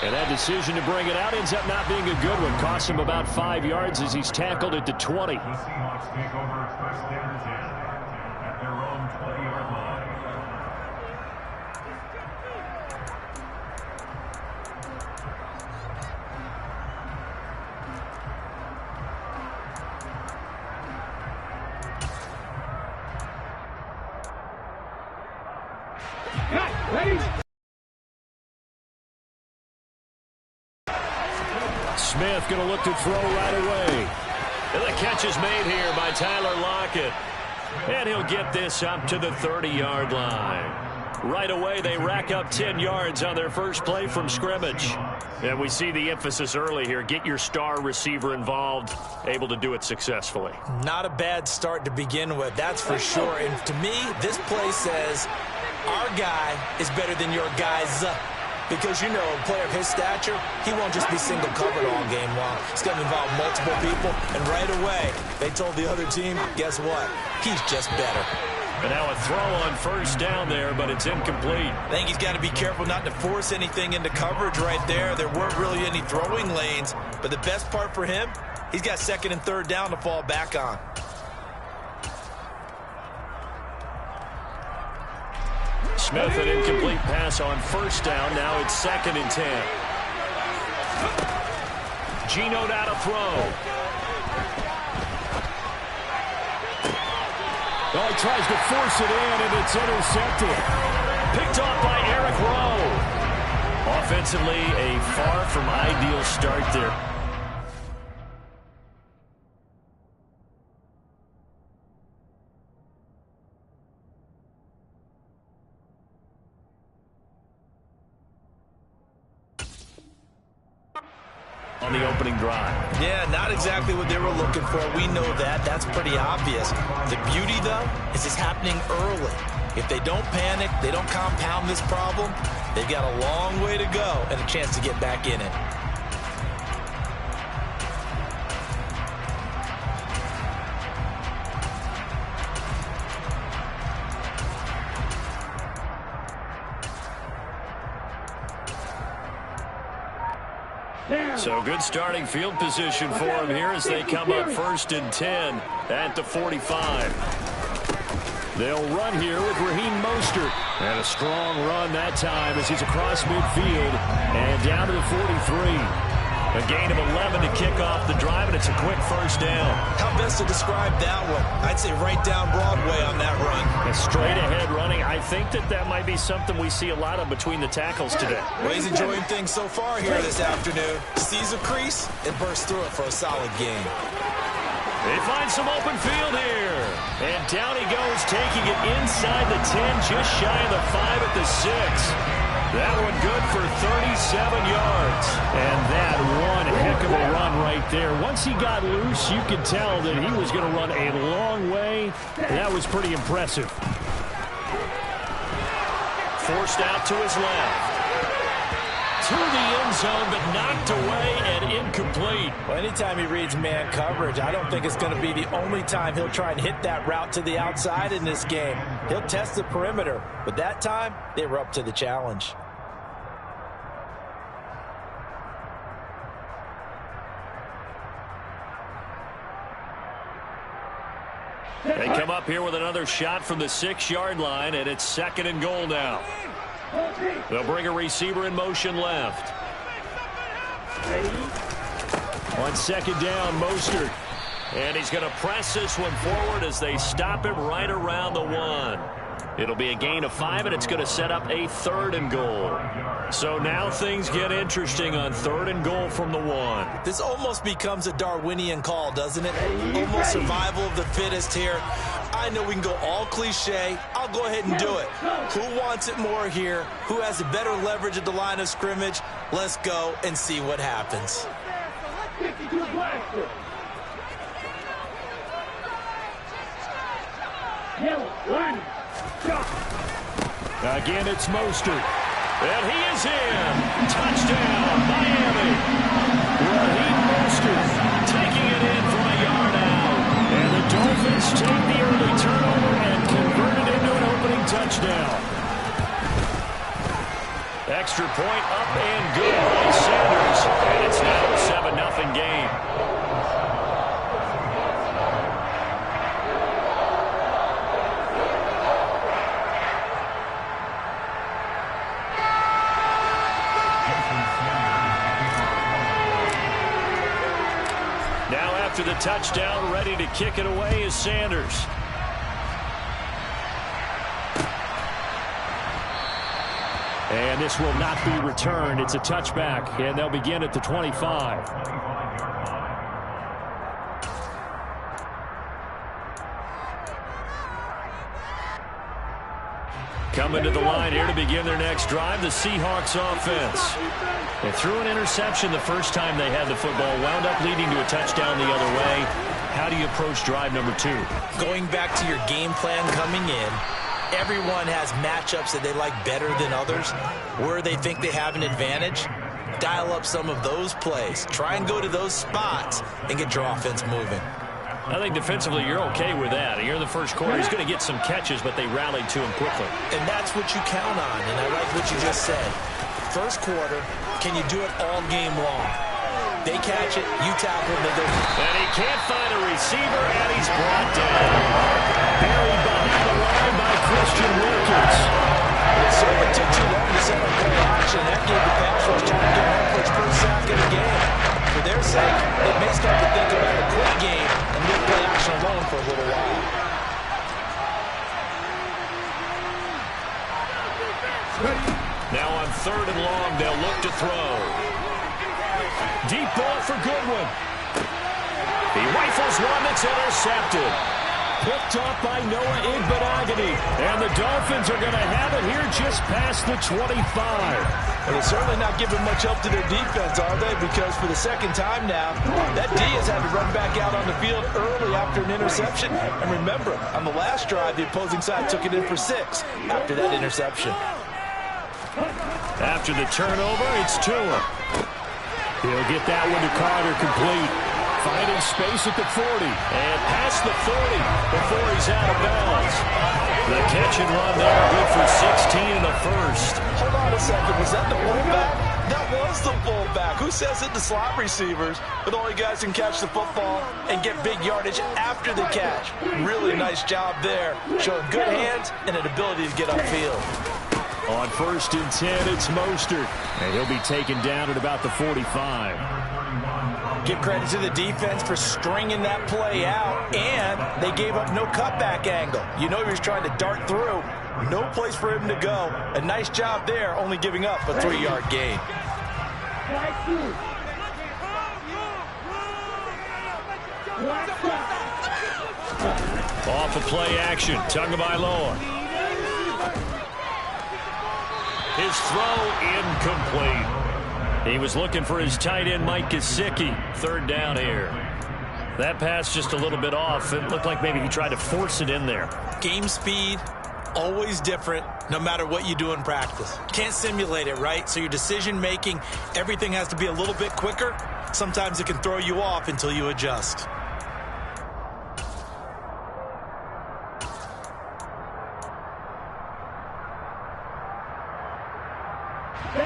And that decision to bring it out ends up not being a good one. Costs him about 5 yards as he's tackled at the 20. The Seahawks take over first and 10 at their own 20-yard line. Ready? Smith going to look to throw right away. And the catch is made here by Tyler Lockett. And he'll get this up to the 30-yard line. Right away, they rack up 10 yards on their first play from scrimmage. And we see the emphasis early here. Get your star receiver involved, able to do it successfully. Not a bad start to begin with, that's for sure. And to me, this play says our guy is better than your guys. Because, you know, a player of his stature, he won't just be single covered all game long. He's going to involve multiple people. And right away, they told the other team, guess what? He's just better. And now a throw on first down there, but it's incomplete. I think he's got to be careful not to force anything into coverage right there. There weren't really any throwing lanes. But the best part for him, he's got second and third down to fall back on. Smith, an incomplete pass on first down. Now it's 2nd and 10. Geno out to throw. Oh, he tries to force it in, and it's intercepted. Picked off by Eric Rowe. Offensively, a far from ideal start there. On the opening drive. Yeah, not exactly what they were looking for. We know that. That's pretty obvious. The beauty, though, is it's happening early. If they don't panic, they don't compound this problem, they've got a long way to go and a chance to get back in it. So good starting field position for him here as they come up 1st and 10 at the 45. They'll run here with Raheem Mostert. And a strong run that time as he's across midfield and down to the 43. A gain of 11 to kick off the drive, and it's a quick first down. How best to describe that one? I'd say right down Broadway on that run. A straight ahead running. I think that might be something we see a lot of between the tackles today. Well, he's enjoying things so far here this afternoon. Sees a crease and bursts through it for a solid gain. They find some open field here. And down he goes, taking it inside the 10, just shy of the 5 at the 6. That one good for 37 yards. And that one heck of a run right there. Once he got loose, you could tell that he was going to run a long way. That was pretty impressive. Forced out to his left. To the end zone, but knocked away and incomplete. Well, anytime he reads man coverage, I don't think it's going to be the only time he'll try and hit that route to the outside in this game. He'll test the perimeter, but that time, they were up to the challenge. They come up here with another shot from the 6-yard line, and it's 2nd and goal now. They'll bring a receiver in motion left. On 2nd down, Mostert. And he's going to press this one forward as they stop him right around the 1. It'll be a gain of 5, and it's going to set up a 3rd and goal. So now things get interesting on 3rd and goal from the 1. This almost becomes a Darwinian call, doesn't it? Almost survival of the fittest here. I know we can go all cliche. I'll go ahead and do it. Who wants it more here? Who has a better leverage at the line of scrimmage? Let's go and see what happens. Again, it's Mostert. And he is in. Touchdown, Miami. Raheem Mostert taking it in from a yard out. And the Dolphins take the early turnover and convert it into an opening touchdown. Extra point up and good by Sanders. And it's now a 7-0 game. After the touchdown, ready to kick it away is Sanders. And this will not be returned. It's a touchback, and they'll begin at the 25. Coming to the line here to begin their next drive, the Seahawks offense. They threw an interception the first time they had the football, wound up leading to a touchdown the other way. How do you approach drive number 2? Going back to your game plan coming in, everyone has matchups that they like better than others. Where they think they have an advantage, dial up some of those plays. Try and go to those spots and get your offense moving. I think defensively you're okay with that. Here in the first quarter, he's going to get some catches, but they rallied to him quickly. And that's what you count on, and I like what you just said. First quarter, can you do it all game long? They catch it, you tackle them, they go. And he can't find a receiver, and he's brought down. Buried behind the line by Christian Wilkins. It certainly took too long to set up play action. That gave the pass rush time to get home for its first sack of the game. For their sake, they may start to think about a quick game and leave play action alone for a little while. Now on 3rd and long, they'll look to throw. Deep ball for Goodwin. He rifles one that's intercepted. Picked off by Noah Igbenogany. And the Dolphins are going to have it here just past the 25. Well, they're certainly not giving much help to their defense, are they? Because for the second time now, that D has had to run back out on the field early after an interception. And remember, on the last drive, the opposing side took it in for 6 after that interception. After the turnover, it's Tua. He'll get that one to Carter complete. Finding space at the 40. And past the 40 before he's out of bounds. The catch and run there, good for 16 in the first. Hold on a second. Was that the fullback? That was the fullback. Who says it to slot receivers? But only guys can catch the football and get big yardage after the catch. Really nice job there. Showing good hands and an ability to get upfield. On 1st and 10, it's Mostert. And he'll be taken down at about the 45. Give credit to the defense for stringing that play out, and they gave up no cutback angle. You know he was trying to dart through. No place for him to go. A nice job there, only giving up a 3-yard gain. Off of play action, Tagovailoa. His throw incomplete. He was looking for his tight end, Mike Gesicki. 3rd down here. That pass just a little bit off. It looked like maybe he tried to force it in there. Game speed, always different, no matter what you do in practice. Can't simulate it, right? So your decision-making, everything has to be a little bit quicker. Sometimes it can throw you off until you adjust.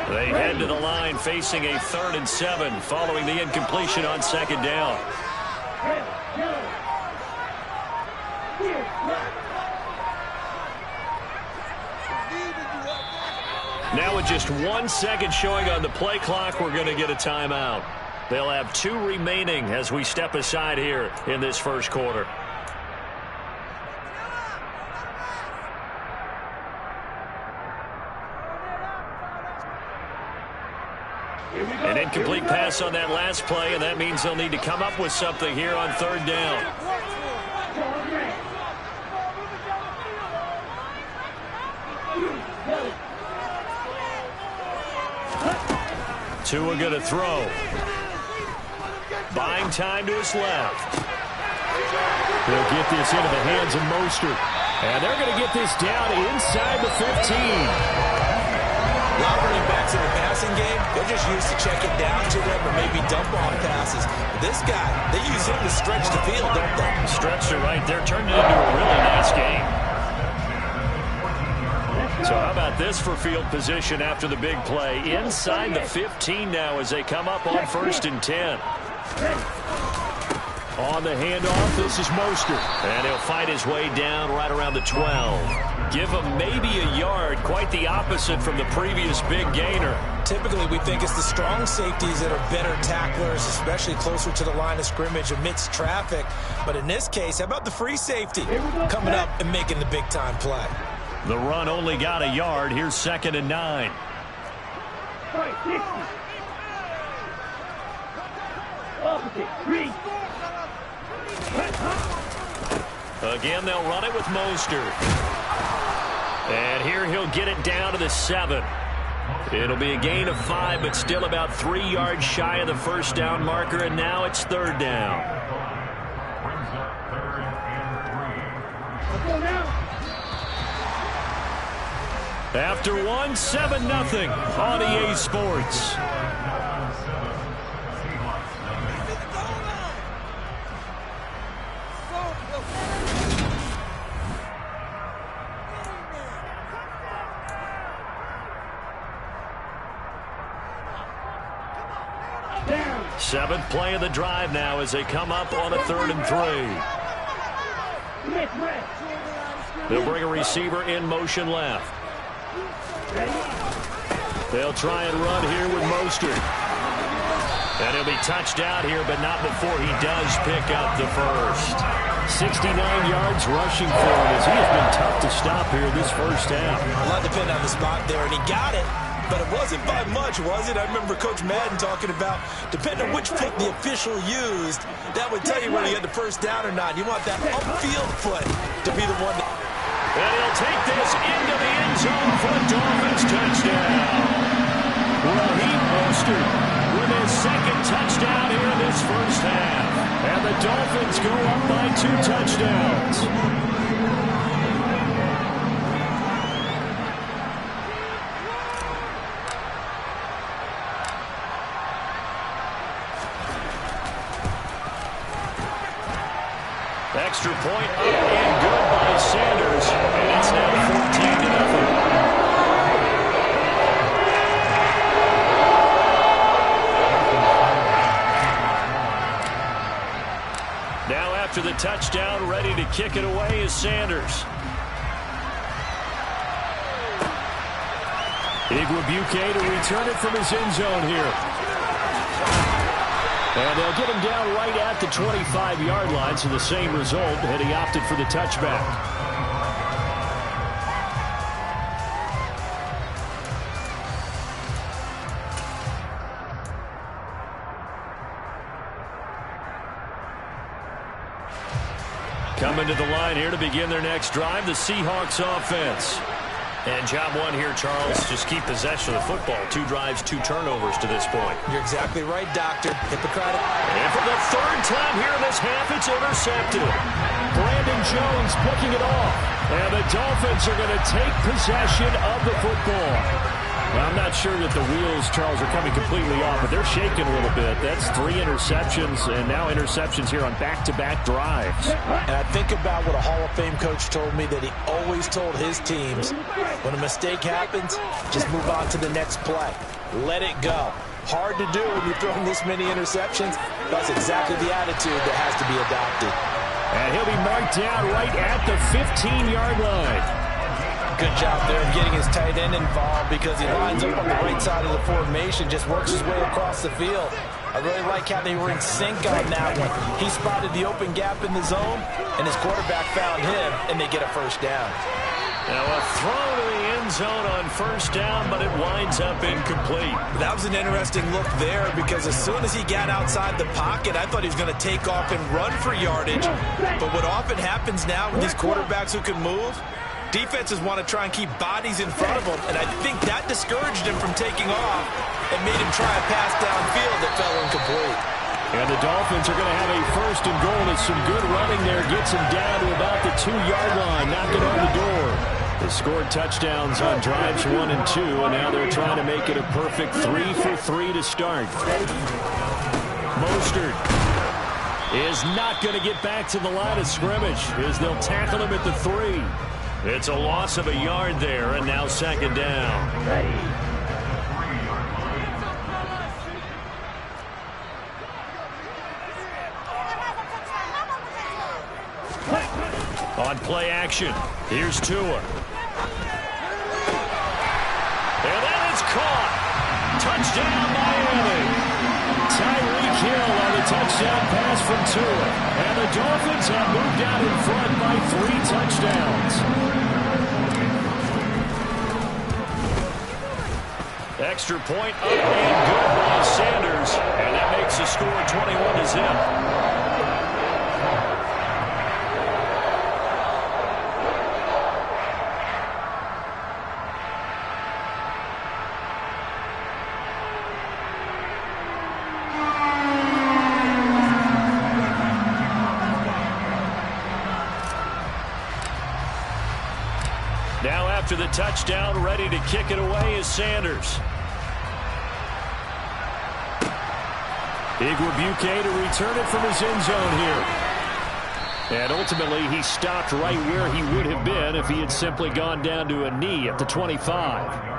They head to the line facing a 3rd and 7 following the incompletion on 2nd down. Now with just 1 second showing on the play clock, we're going to get a timeout. They'll have 2 remaining as we step aside here in this first quarter. An incomplete pass on that last play, and that means they'll need to come up with something here on 3rd down. Tua going to throw. Buying time to his left. They'll get this into the hands of Mostert. And they're going to get this down inside the 15. A lot of running backs in the passing game, they're just used to checking down to them or maybe dump off passes. This guy, they use him to stretch the field, don't they? Stretch it right there, turned it into a really nice game. So how about this for field position after the big play? Inside the 15 now as they come up on 1st and 10. On the handoff, this is Mostert. And he'll fight his way down right around the 12. Give him maybe a yard, quite the opposite from the previous big gainer. Typically, we think it's the strong safeties that are better tacklers, especially closer to the line of scrimmage amidst traffic. But in this case, how about the free safety coming up and making the big-time play? The run only got a yard. Here's 2nd and 9. Again, they'll run it with Mostert. And here he'll get it down to the 7. It'll be a gain of 5, but still about 3 yards shy of the first down marker, and now it's 3rd down. Brings up 3rd and 3. After 1, 7-0 on EA Sports. Seventh play of the drive now as they come up on a 3rd and 3. They'll bring a receiver in motion left. They'll try and run here with Mostert. And he'll be touched out here, but not before he does pick up the first. 69 yards rushing for him as he has been tough to stop here this first half. A lot depended on the spot there, and he got it. But it wasn't by much, was it? I remember Coach Madden talking about, depending on which foot the official used, that would tell you whether you had the first down or not. You want that upfield foot to be the one. And he'll take this into the end zone for the Dolphins touchdown. Raheem Mostert with his 2nd touchdown here in this first half. And the Dolphins go up by 2 touchdowns. Extra point up and good by Sanders, and it's now 14-0. Now after the touchdown, ready to kick it away is Sanders. Igwebuike to return it from his end zone here. And they'll get him down right at the 25-yard line, so the same result, had he opted for the touchback. Coming to the line here to begin their next drive, the Seahawks offense. And job 1 here, Charles, just keep possession of the football. 2 drives, 2 turnovers to this point. You're exactly right, Doctor. Hippocratic. And for the 3rd time here in this half, it's intercepted. Brandon Jones picking it off. And the Dolphins are going to take possession of the football. Well, I'm not sure that the wheels, Charles, are coming completely off, but they're shaking a little bit. That's 3 interceptions, and now interceptions here on back-to-back drives. And I think about what a Hall of Fame coach told me, that he always told his teams, when a mistake happens, just move on to the next play. Let it go. Hard to do when you're throwing this many interceptions. That's exactly the attitude that has to be adopted. And he'll be marked down right at the 15-yard line. Good job there of getting his tight end involved, because he lines up on the right side of the formation, just works his way across the field. I really like how they were in sync on that one. He spotted the open gap in the zone, and his quarterback found him, and they get a first down. Now a throw to the end zone on first down, but it winds up incomplete. That was an interesting look there, because as soon as he got outside the pocket, I thought he was going to take off and run for yardage. But what often happens now with these quarterbacks who can move, defenses want to try and keep bodies in front of them, and I think that discouraged him from taking off and made him try a pass downfield that fell incomplete. And the Dolphins are going to have a 1st and goal as some good running there gets him down to about the 2-yard line, knocking on the door. They scored touchdowns on drives 1 and 2, and now they're trying to make it a perfect 3 for 3 to start. Mostert is not going to get back to the line of scrimmage as they'll tackle him at the 3. It's a loss of a yard there, and now 2nd down. On play action, here's Tua. And that is caught. Touchdown, Miami. Tyreek Hill on the touchdown pass from Tua. And the Dolphins have moved out in front by 3 touchdowns. Extra point up and good by Sanders. And that makes the score 21-0. Now after the touchdown, ready to kick it away is Sanders. Igwebuike to return it from his end zone here. And ultimately, he stopped right where he would have been if he had simply gone down to a knee at the 25.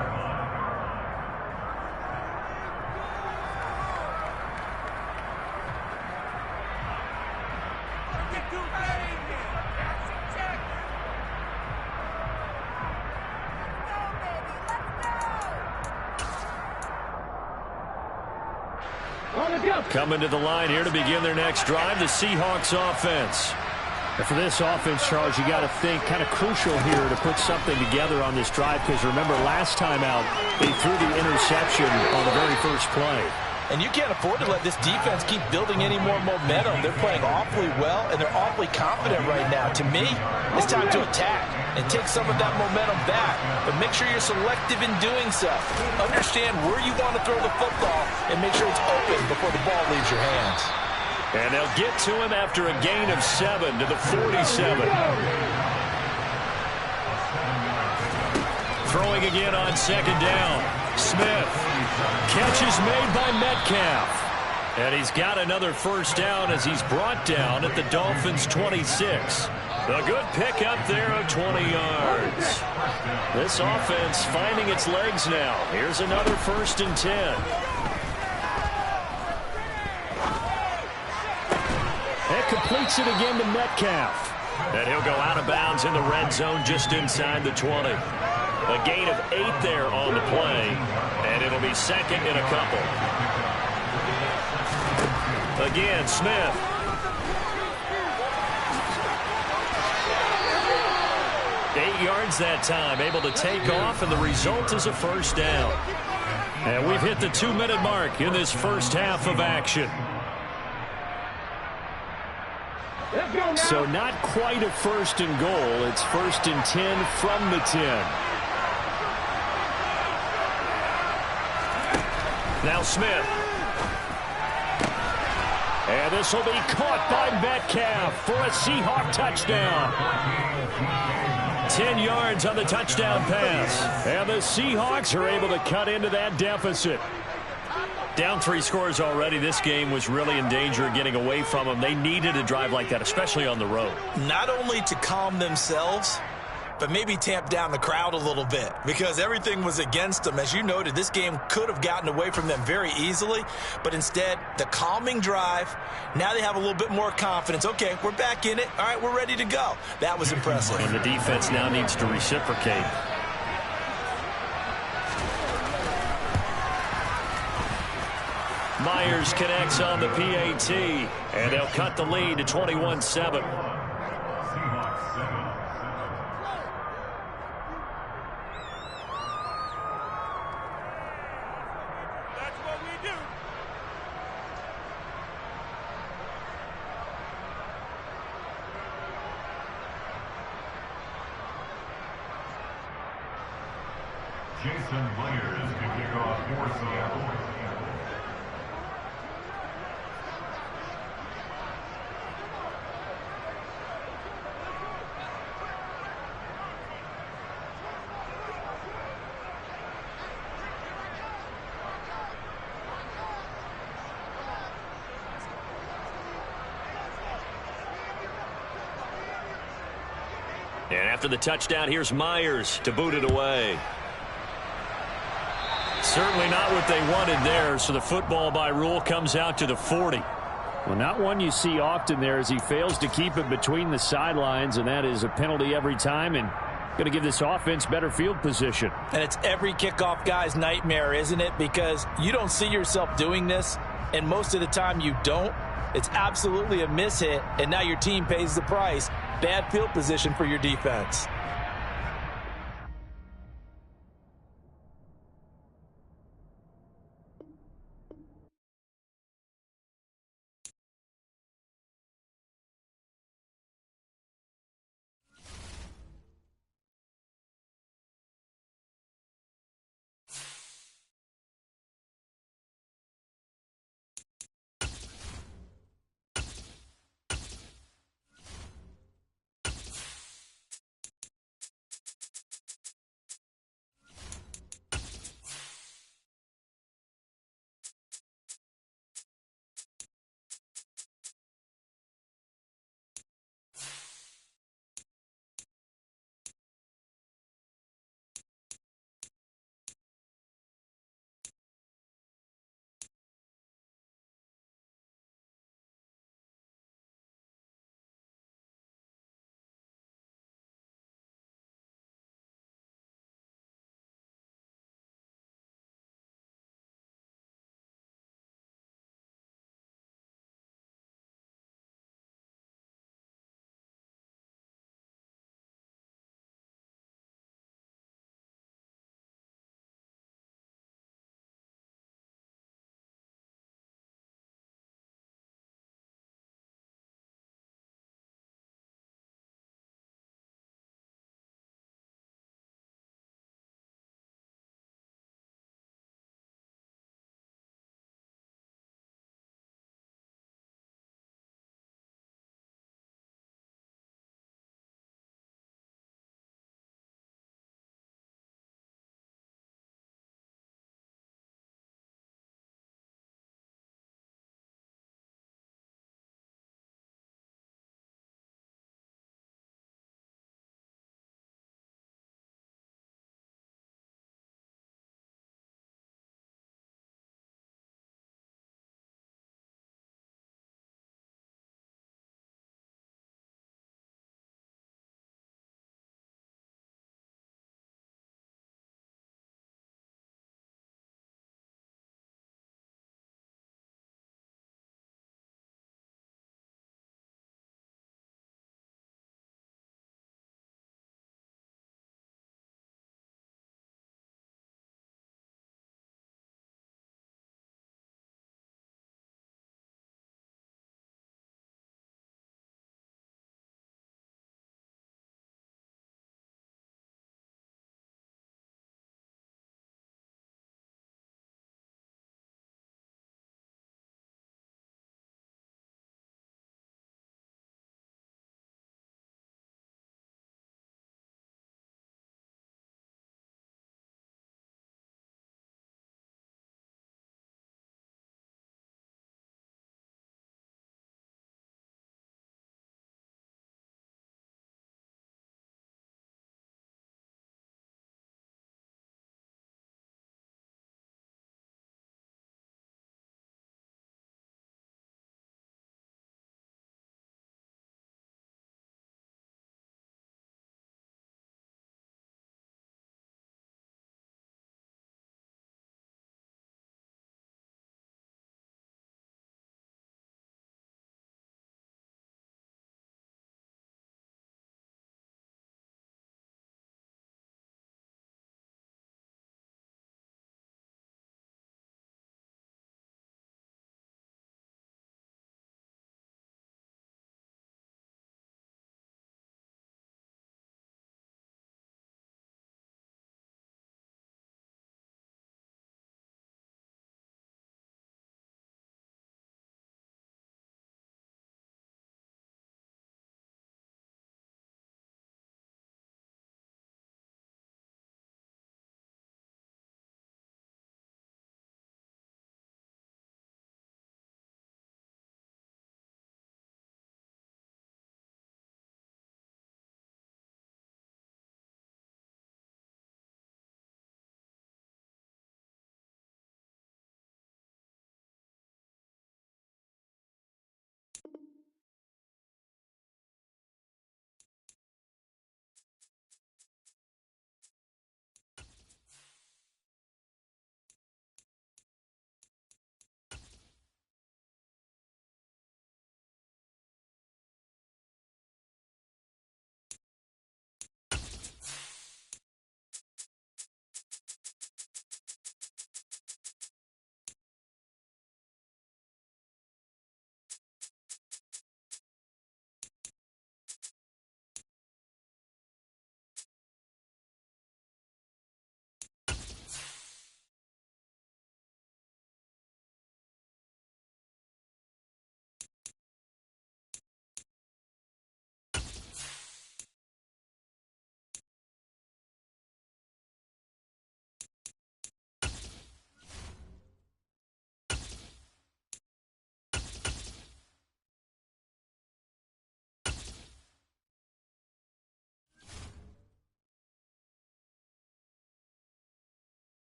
Coming to the line here to begin their next drive, the Seahawks offense. And for this offense, Charles, you got to think kind of crucial here to put something together on this drive, because remember last time out, they threw the interception on the very first play. And you can't afford to let this defense keep building any more momentum. They're playing awfully well, and they're awfully confident right now. To me, it's time to attack and take some of that momentum back. But make sure you're selective in doing so. Understand where you want to throw the football and make sure it's open before the ball leaves your hands. And they'll get to him after a gain of 7 to the 47. Throwing again on second down. Smith. Catch is made by Metcalf. And he's got another first down as he's brought down at the Dolphins' 26. A good pickup there of 20 yards. This offense finding its legs now. Here's another 1st and 10. That completes it again to Metcalf. And he'll go out of bounds in the red zone just inside the 20. A gain of 8 there on the play, and it'll be second in a couple. Again, Smith. Eight yards that time, able to take off, and the result is a first down. And we've hit the 2-minute mark in this first half of action. So not quite a 1st and goal. It's 1st and 10 from the 10. Now Smith. And this will be caught by Metcalf for a Seahawk touchdown. 10 yards on the touchdown pass. And the Seahawks are able to cut into that deficit. Down 3 scores already. This game was really in danger of getting away from them. They needed a drive like that, especially on the road. Not only to calm themselves, but maybe tamp down the crowd a little bit, because everything was against them. As you noted, this game could have gotten away from them very easily, but instead, the calming drive, now they have a little bit more confidence. Okay, we're back in it. All right, we're ready to go. That was impressive. And the defense now needs to reciprocate. Myers connects on the PAT, and they'll cut the lead to 21-7. Jason Myers to kick off for Seattle. And after the touchdown, here's Myers to boot it away. Certainly not what they wanted there, so the football by rule comes out to the 40. Well, not one you see often there, as he fails to keep it between the sidelines, and that is a penalty every time, and going to give this offense better field position. And it's every kickoff guy's nightmare, isn't it? Because you don't see yourself doing this, and most of the time you don't. It's absolutely a mishit, and now your team pays the price. Bad field position for your defense.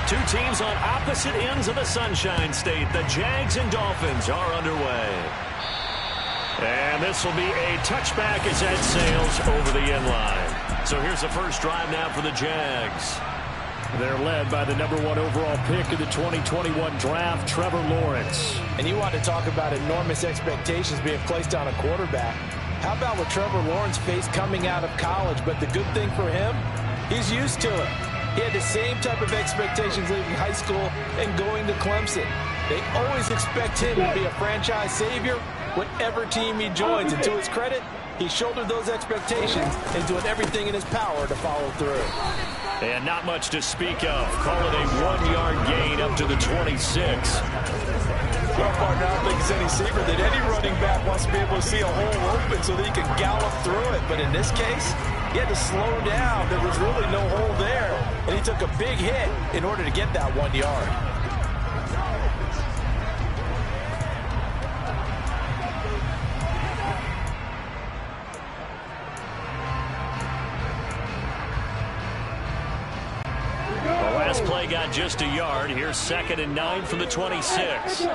Two teams on opposite ends of the Sunshine State. The Jags and Dolphins are underway. And this will be a touchback as that sails over the end line. So here's the first drive now for the Jags. They're led by the #1 overall pick of the 2021 draft, Trevor Lawrence. And you want to talk about enormous expectations being placed on a quarterback. How about what Trevor Lawrence faced coming out of college? But the good thing for him, he's used to it. He had the same type of expectations leaving high school and going to Clemson. They always expect him to be a franchise savior, whatever team he joins. And to his credit, he shouldered those expectations and doing everything in his power to follow through. And not much to speak of. Call it a 1-yard gain up to the 26. Well, partner, I don't think it's any secret that any running back wants to be able to see a hole open so that he can gallop through it. But in this case, he had to slow down. There was really no hole there. And he took a big hit in order to get that 1 yard. The last play got just a yard. Here's 2nd and 9 from the 26.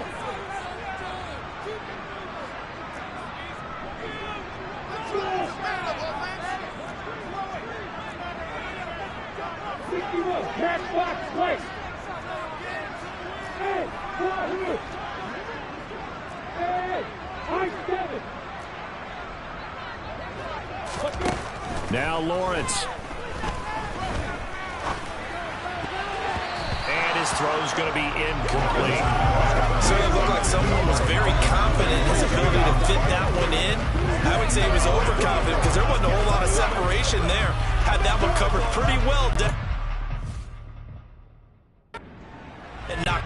Now Lawrence. And his throw's going to be incomplete. Certainly looked like someone was very confident in his ability to fit that one in. I would say he was overconfident because there wasn't a whole lot of separation there. Had that one covered pretty well. And knocked.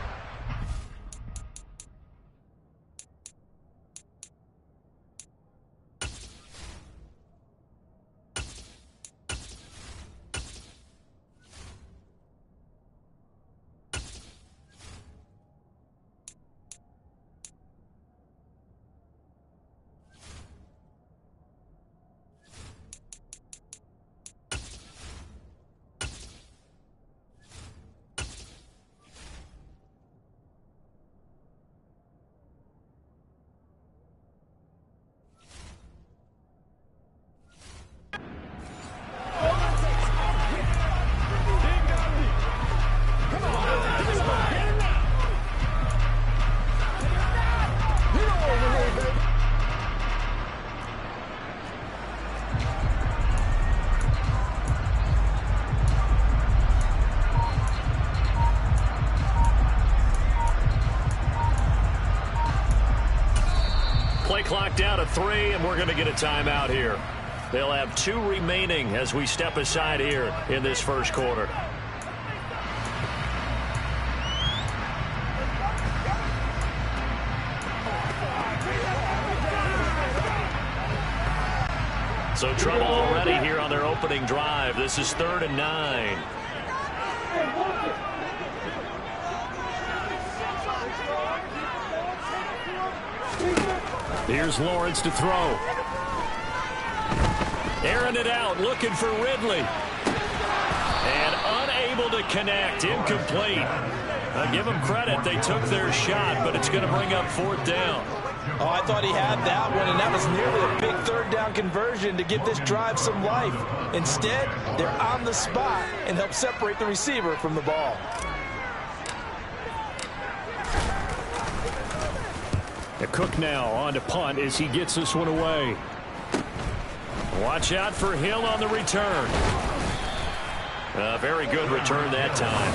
Play clock down to 3, and we're going to get a timeout here. They'll have 2 remaining as we step aside here in this first quarter. So trouble already here on their opening drive. This is 3rd and 9. Here's Lawrence to throw. Airing it out, looking for Ridley. And unable to connect, incomplete. Give them credit, they took their shot, but it's going to bring up 4th down. Oh, I thought he had that one, and that was nearly a big 3rd down conversion to give this drive some life. Instead, they're on the spot and help separate the receiver from the ball. Cook now on to punt as he gets this one away. Watch out for Hill on the return. A very good return that time.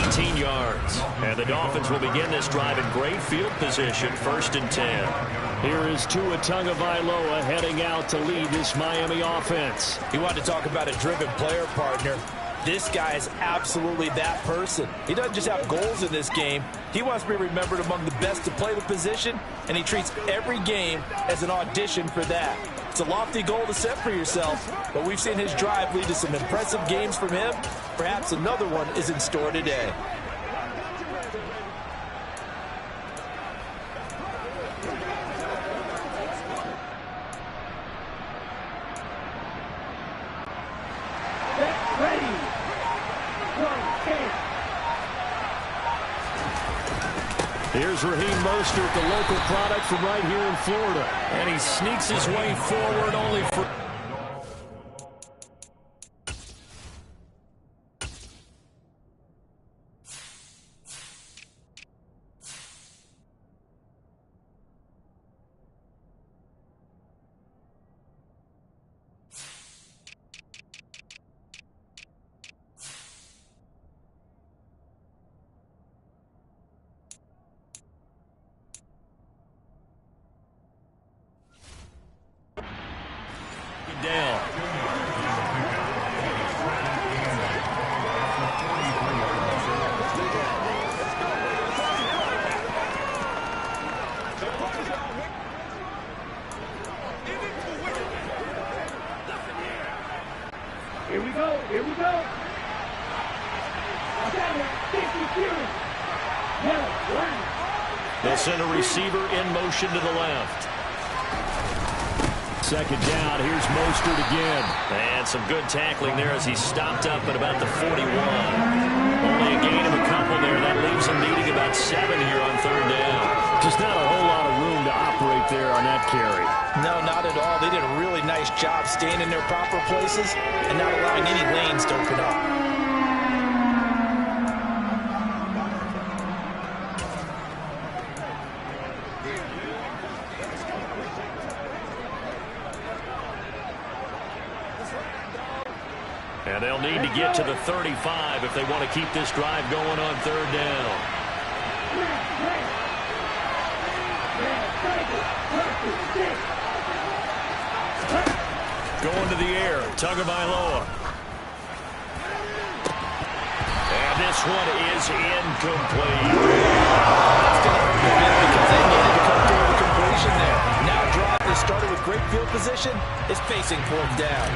18 yards. And the Dolphins will begin this drive in great field position, 1st and 10. Here is Tua Tagovailoa heading out to lead this Miami offense. You want to talk about a driven player, partner. This guy is absolutely that person. He doesn't just have goals in this game. He wants to be remembered among the best to play the position, and he treats every game as an audition for that. It's a lofty goal to set for yourself, but we've seen his drive lead to some impressive games from him. Perhaps another one is in store today. Here's Raheem Mostert, the local product from right here in Florida. And he sneaks his way forward only for... down. Here we go. Here we go. They'll send a receiver in motion to the left. Second down, here's Mostert again. And some good tackling there as he stopped up at about the 41. Only a gain of a couple there. That leaves him needing about 7 here on third down. Just not a whole lot of room to operate there on that carry. No, not at all. They did a really nice job staying in their proper places and not allowing any lanes to open up. And they'll need to get to the 35 if they want to keep this drive going on third down. Going to the air, Tagovailoa. And this one is incomplete. That's going to hurt a bit because they needed to come through with a completion there. Now a drive that started with great field position is facing fourth down.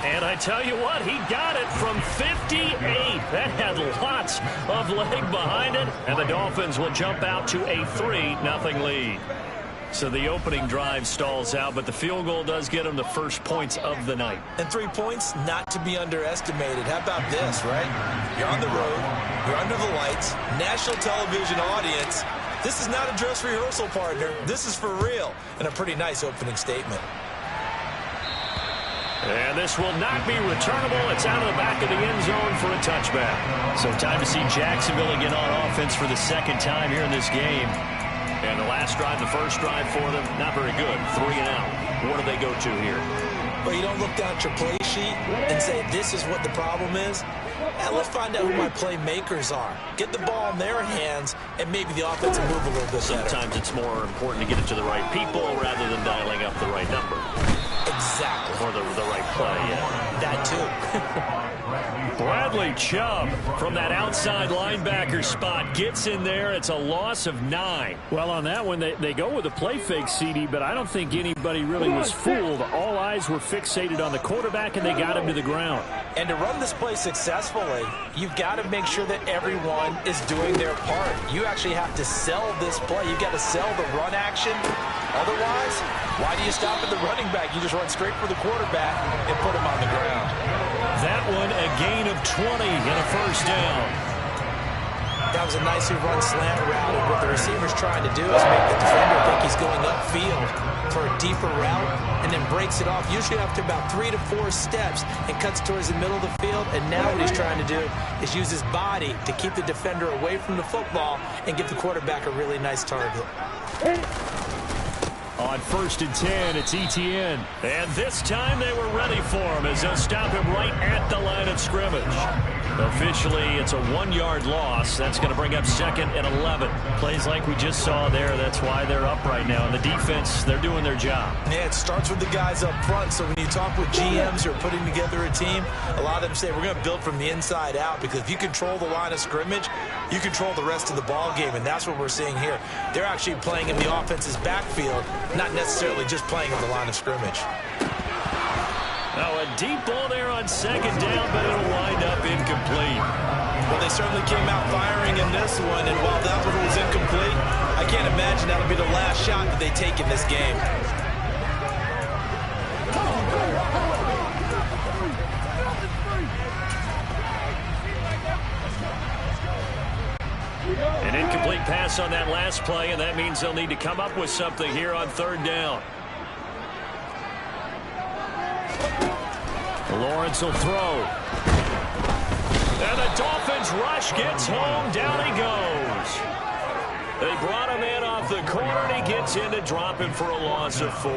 And I tell you what, he got it from 58. That had lots of leg behind it. And the Dolphins will jump out to a 3-0 lead. So the opening drive stalls out, but the field goal does get them the first points of the night. And 3 points, not to be underestimated. How about this, right? You're on the road. You're under the lights. National television audience. This is not a dress rehearsal, partner. This is for real. And a pretty nice opening statement. And this will not be returnable. It's out of the back of the end zone for a touchback. So time to see Jacksonville again on offense for the second time here in this game. And the last drive, the first drive for them, not very good. 3 and out. What do they go to here? But you don't look down at your play sheet and say, this is what the problem is. Let's find out who my playmakers are. Get the ball in their hands, and maybe the offense will move a little bit better. Sometimes it's more important to get it to the right people rather than dialing up the right number. Exactly. Or the right play, yeah. That too. Bradley Chubb from that outside linebacker spot gets in there. It's a loss of 9. Well, on that one, they go with a play fake, CD, but I don't think anybody really was fooled. All eyes were fixated on the quarterback, and they got him to the ground. And to run this play successfully, you've got to make sure that everyone is doing their part. You actually have to sell this play. You've got to sell the run action. Otherwise, why do you stop at the running back? You just run straight for the quarterback and put him on the ground. That one, a gain of 20 and a first down. That was a nicely run slant route, and what the receiver's trying to do is make the defender think he's going upfield for a deeper route and then breaks it off, usually after about 3 to 4 steps, and cuts towards the middle of the field. And now what he's trying to do is use his body to keep the defender away from the football and give the quarterback a really nice target. On 1st and 10, it's Etienne. And this time they were ready for him as they'll stop him right at the line of scrimmage. Officially, it's a 1-yard loss. That's going to bring up 2nd and 11. Plays like we just saw there. That's why they're up right now. And the defense, they're doing their job. Yeah, it starts with the guys up front. So when you talk with GMs who are putting together a team, a lot of them say we're going to build from the inside out, because if you control the line of scrimmage, you control the rest of the ball game. And that's what we're seeing here. They're actually playing in the offense's backfield, not necessarily just playing in the line of scrimmage. Now a deep ball there on 2nd down, but it'll wind up incomplete. Well, they certainly came out firing in this one, and while that one was incomplete, I can't imagine that'll be the last shot that they take in this game. An incomplete pass on that last play, and that means they'll need to come up with something here on third down. Lawrence will throw. And the Dolphins rush gets home. Down he goes. They brought him in off the corner, and he gets in to drop him for a loss of 4.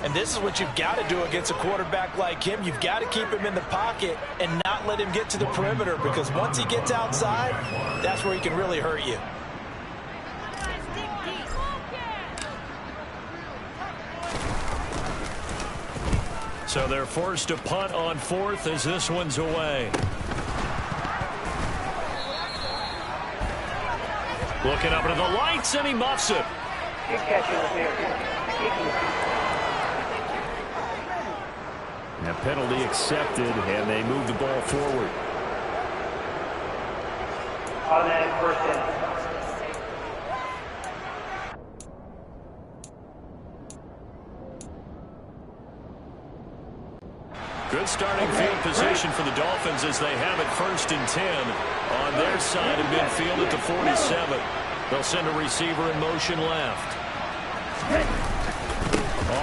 And this is what you've got to do against a quarterback like him. You've got to keep him in the pocket and not let him get to the perimeter, because once he gets outside, that's where he can really hurt you. So they're forced to punt on 4th as this one's away. Looking up into the lights, and he muffs it. A penalty accepted, and they move the ball forward. Automatic first down. Good starting field position for the Dolphins as they have it 1st and 10 on their side of midfield at the 47. They'll send a receiver in motion left.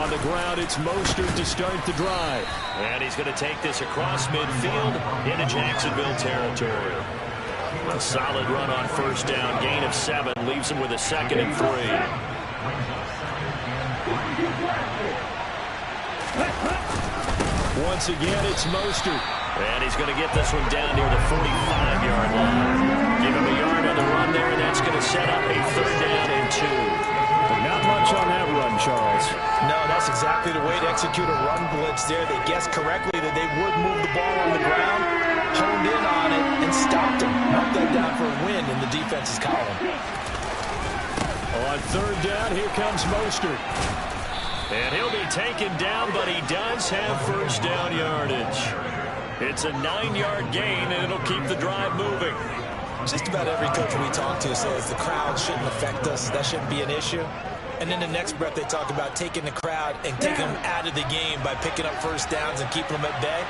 On the ground, it's Mostert to start the drive. And he's going to take this across midfield into Jacksonville territory. A solid run on 1st down, gain of 7, leaves him with a 2nd and 3. Once again, it's Mostert. And he's going to get this one down near the 45-yard line. Give him a yard on the run there, and that's going to set up a 3rd down and 2. But not much on that run, Charles. No, that's exactly the way to execute a run blitz there. They guessed correctly that they would move the ball on the ground, honed in on it, and stopped him. Knocked that down for a win in the defense's column. On 3rd down, here comes Mostert. And he'll be taken down, but he does have 1st down yardage. It's a 9-yard gain, and it'll keep the drive moving. Just about every coach we talk to says the crowd shouldn't affect us. That shouldn't be an issue. And then the next breath they talk about taking the crowd and taking them out of the game by picking up 1st downs and keeping them at bay.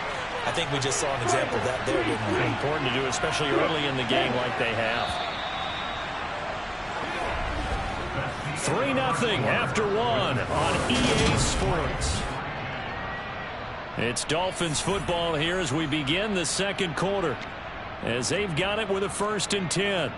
I think we just saw an example of that there, didn't we? Important to do, especially early in the game like they have. 3-0 after 1 on EA Sports. It's Dolphins football here as we begin the 2nd quarter, as they've got it with a 1st and 10.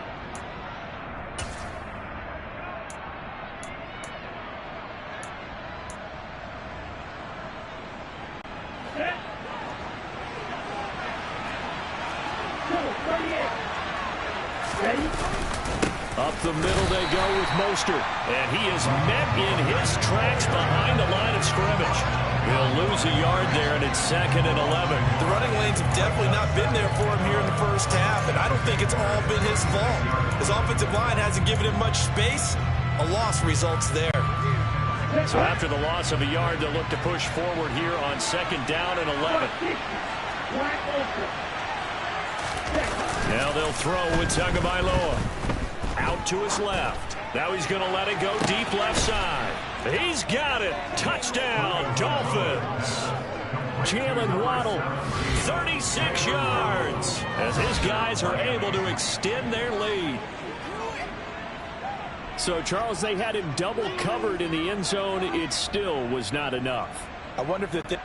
Up the middle they go with Mostert, and he is met in his tracks behind the line of scrimmage. He'll lose a yard there, and it's 2nd and 11. The running lanes have definitely not been there for him here in the 1st half, and I don't think it's all been his fault. His offensive line hasn't given him much space. A loss results there. So after the loss of a yard, they'll look to push forward here on 2nd down and 11. Now they'll throw with Tagovailoa. Out to his left. Now he's going to let it go deep left side. He's got it. Touchdown, Dolphins. Jalen Waddle, 36 yards, as his guys are able to extend their lead. So, Charles, they had him double covered in the end zone. It still was not enough. I wonder if the...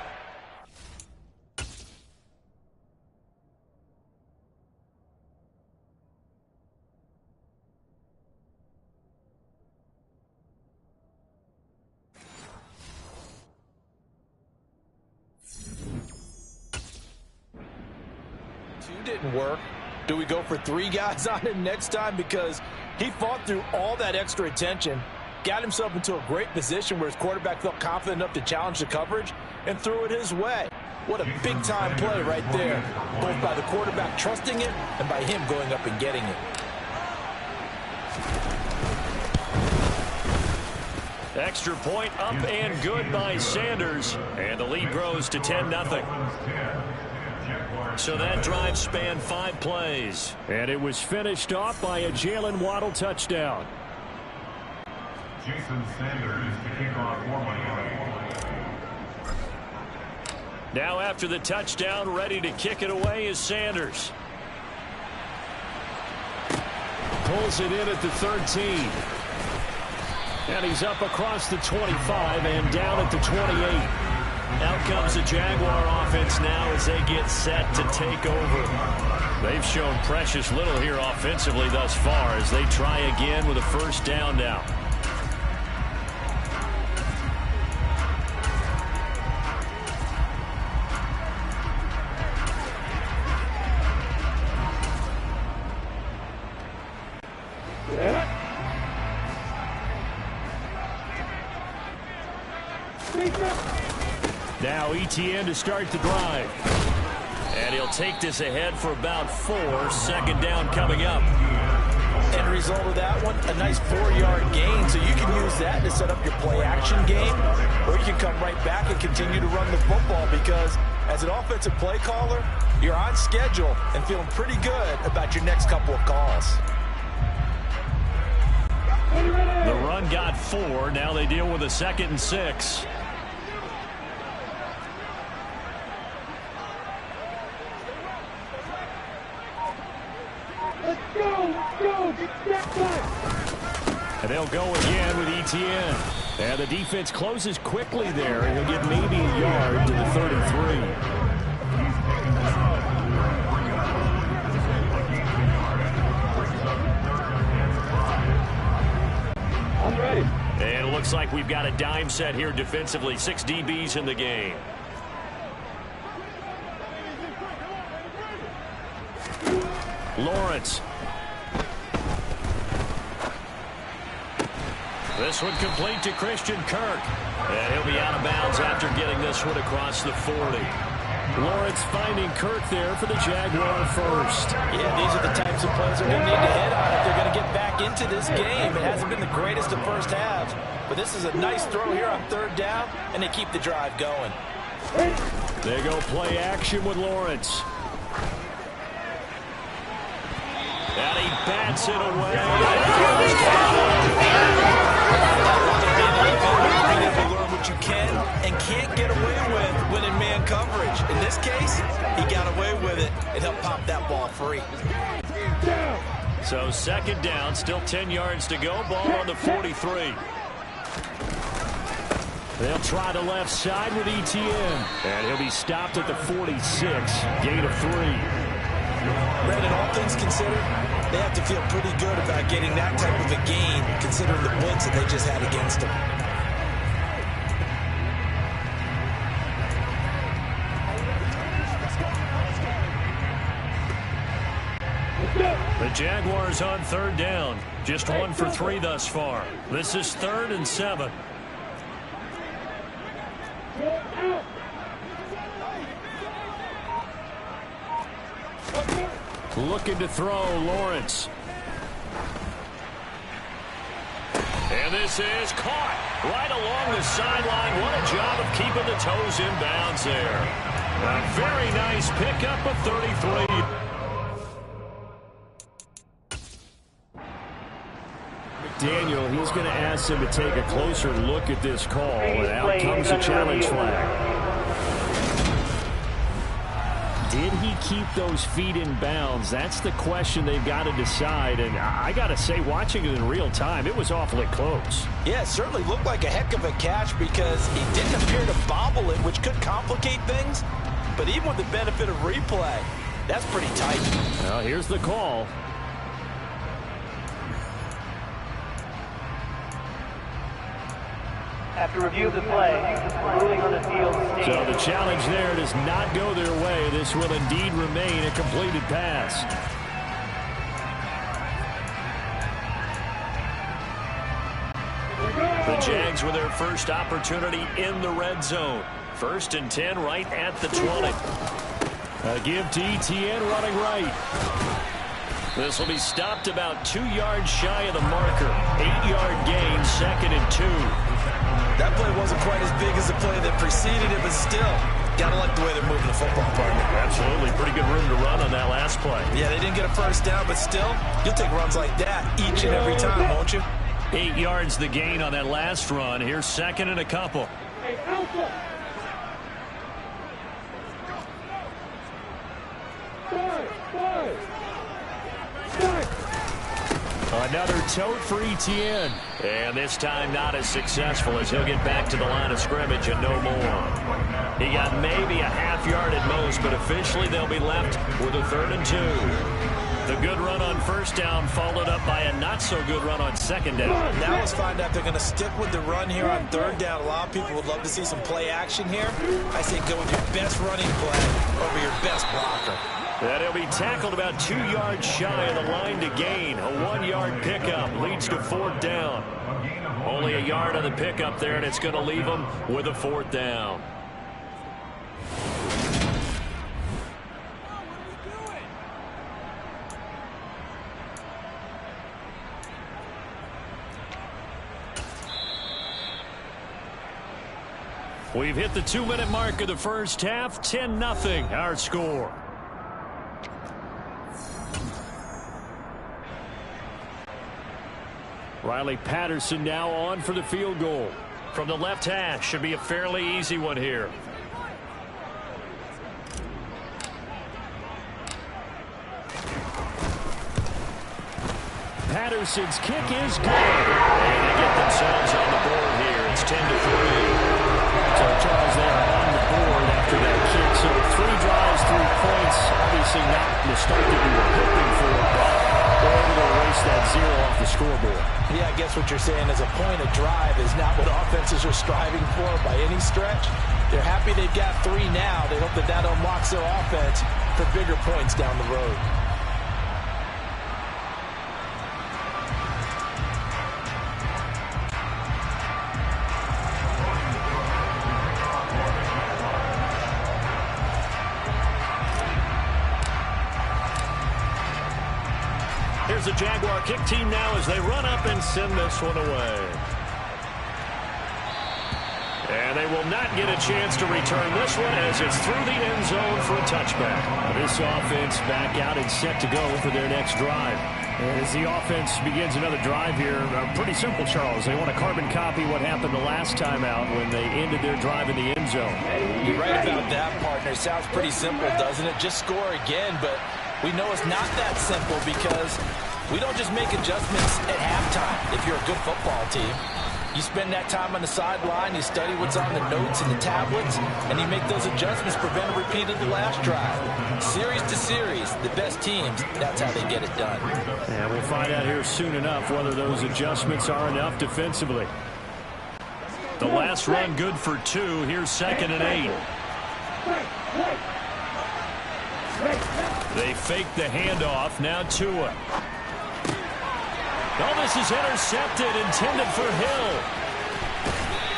didn't work. Do we go for 3 guys on him next time? Because he fought through all that extra attention, got himself into a great position where his quarterback felt confident enough to challenge the coverage and threw it his way. What a big-time play right there, both by the quarterback trusting it and by him going up and getting it. Extra point up and good by Sanders, and the lead grows to 10-0. So that drive spanned 5 plays. And it was finished off by a Jalen Waddle touchdown. Jason Sanders to kick off for Miami. Now after the touchdown, ready to kick it away is Sanders. pulls it in at the 13. And he's up across the 25 and down at the 28. Out comes the Jaguar offense now as they get set to take over. They've shown precious little here offensively thus far as they try again with a first down now. Now ETN to start the drive. And he'll take this ahead for about 4. Second down coming up. End result of that one, a nice 4-yard gain. So you can use that to set up your play-action game, or you can come right back and continue to run the football because as an offensive play caller, you're on schedule and feeling pretty good about your next couple of calls. The run got 4. Now they deal with a 2nd and 6. And they'll go again with ETN. And the defense closes quickly there. And he'll get maybe a yard to the 33. And it looks like we've got a dime set here defensively. 6 DBs in the game. Lawrence. This one complete to Christian Kirk. And he'll be out of bounds after getting this one across the 40. Lawrence finding Kirk there for the Jaguar first. Yeah, these are the types of plays they're going to need to hit on if they're going to get back into this game. It hasn't been the greatest of first halves, but this is a nice throw here on 3rd down, and they keep the drive going. They go play action with Lawrence. And he bats it away. Being able to learn what you can and can't get away with when in man coverage. In this case, he got away with it. It helped pop that ball free. So 2nd down, still 10 yards to go. Ball on the 43. They'll try the left side with ETN. And he'll be stopped at the 46. Gain of 3. Brandon, all things considered, they have to feel pretty good about getting that type of a gain, considering the blitz that they just had against them. The Jaguars on 3rd down. Just 1 for 3 thus far. This is 3rd and 7. Looking to throw, Lawrence. And this is caught right along the sideline. What a job of keeping the toes in bounds there. A very nice pickup of 33. Daniel, he's going to ask him to take a closer look at this call. And out comes the challenge flag. Did he keep those feet in bounds? That's the question they've got to decide. And I got to say, watching it in real time, it was awfully close. Yeah, it certainly looked like a heck of a catch because he didn't appear to bobble it, which could complicate things. But even with the benefit of replay, that's pretty tight. Well, here's the call. After review of the play, ruling on the field stands. So the challenge there does not go their way. This will indeed remain a completed pass. The Jags with their first opportunity in the red zone. 1st and 10 right at the 20. A give to ETN running right. This will be stopped about 2 yards shy of the marker. 8-yard gain, 2nd and 2. That play wasn't quite as big as the play that preceded it, but still, gotta like the way they're moving the football, partner. Absolutely. Pretty good room to run on that last play. Yeah, they didn't get a first down, but still, you'll take runs like that each and every time, won't you? 8 yards the gain on that last run. Here's 2nd and a couple. Another tote for Etienne. And this time not as successful as he'll get back to the line of scrimmage and no more. He got maybe a half yard at most, but officially they'll be left with a 3rd and 2. The good run on first down followed up by a not-so-good run on second down. Now let's find out if they're going to stick with the run here on 3rd down. A lot of people would love to see some play action here. I say go with your best running play over your best blocker. And he'll be tackled about 2 yards shy of the line to gain. A 1-yard pickup leads to 4th down. Only a yard on the pickup there, and it's going to leave them with a 4th down. We've hit the 2-minute mark of the first half. 10-0 our score. Riley Patterson now on for the field goal. From the left hash, should be a fairly easy one here. Patterson's kick is good. And they get themselves on the board here. It's 10-3. So Charles, they are on the board after that kick. So 3 drives, 3 points. Obviously not the start that we were hoping for, but they're able to erase that 0 off the scoreboard. Yeah, I guess what you're saying is a point of drive is not what offenses are striving for by any stretch. They're happy they've got 3 now. They hope that that unlocks their offense for bigger points down the road. Here's the Jaguar kick team now as they run up and send this one away. And they will not get a chance to return this one as it's through the end zone for a touchback. This offense back out and set to go for their next drive. As the offense begins another drive here, pretty simple, Charles. They want to carbon copy what happened the last time out when they ended their drive in the end zone. You're right about that, partner. Sounds pretty simple, doesn't it? Just score again, but we know it's not that simple because we don't just make adjustments at halftime if you're a good football team. You spend that time on the sideline, you study what's on the notes and the tablets, and you make those adjustments, prevent a repeat of the last drive. Series to series, the best teams, that's how they get it done. And we'll find out here soon enough whether those adjustments are enough defensively. The last run good for 2. Here's 2nd and 8. They fake the handoff. Now Tua. Oh, this is intercepted, intended for Hill.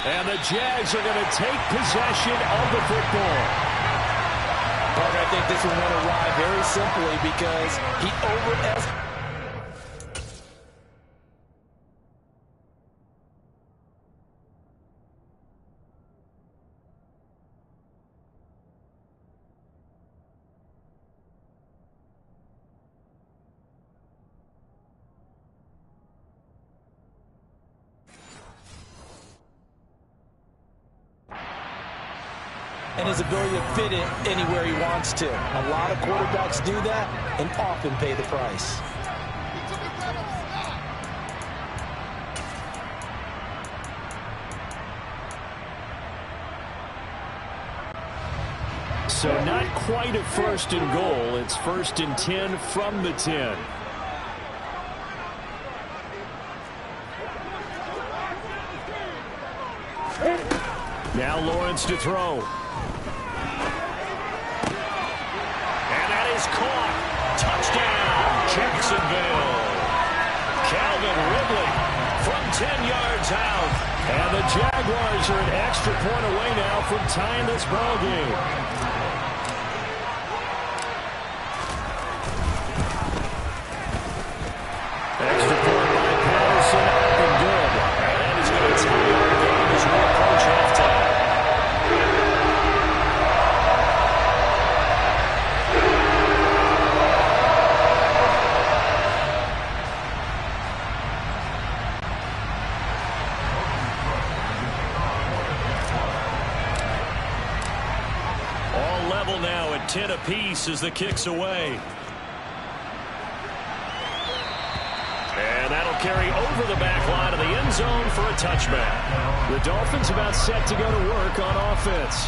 And the Jags are going to take possession of the football. Parker, I think this one went awry very simply because he overestimated. And his ability to fit it anywhere he wants to. A lot of quarterbacks do that and often pay the price. So not quite a 1st and goal. It's 1st and 10 from the 10. Now Lawrence to throw. Caught. Touchdown, Jacksonville. Calvin Ridley from 10 yards out. And the Jaguars are an extra point away now from tying this ball game. Extra point by Patterson, up and good. And that is going to tie our game as we approach halftime. Now at 10 apiece as the kick's away. And carry over the back line of the end zone for a touchback. The Dolphins about set to go to work on offense.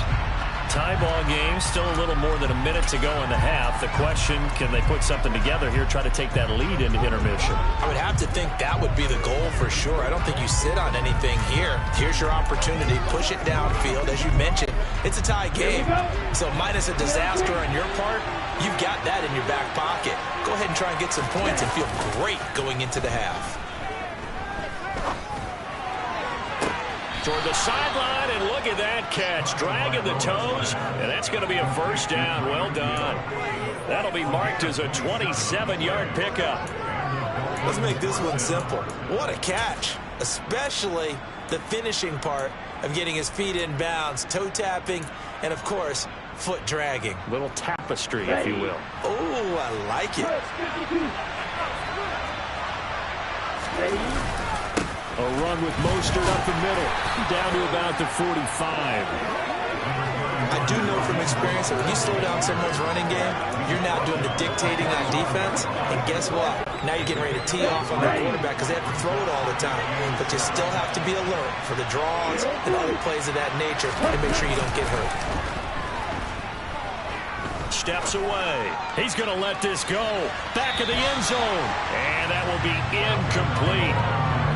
Tie ball game, still a little more than a minute to go in the half. The question, can they put something together here, try to take that lead into intermission? I would have to think that would be the goal for sure. I don't think you sit on anything here. Here's your opportunity. Push it downfield. As you mentioned, it's a tie game. So minus a disaster on your part, you've got that in your back pocket. Go ahead and try and get some points and feel great going into the half. Toward the sideline, and look at that catch. Dragging the toes, and that's going to be a first down. Well done. That'll be marked as a 27-yard pickup. Let's make this one simple. What a catch, especially the finishing part of getting his feet in bounds, toe tapping, and, of course, foot dragging. Little tapestry, if you will. Oh, I like it. A run with Mostert up the middle, down to about the 45. I do know from experience that when you slow down someone's running game, you're now doing the dictating on defense. And guess what? Now you're getting ready to tee off on the quarterback because they have to throw it all the time. But you still have to be alert for the draws and other plays of that nature and make sure you don't get hurt. Steps away. He's going to let this go. Back of the end zone. And that will be incomplete.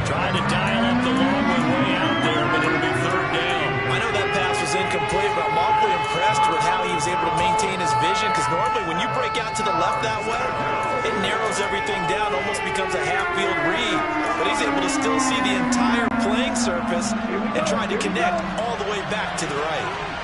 Trying to dial up the long one way out there, but it'll be third down. I know that pass was incomplete, but I'm awfully impressed with how he was able to maintain his vision, because normally when you break out to the left that way, it narrows everything down, almost becomes a half-field read. But he's able to still see the entire playing surface and try to connect all the way back to the right.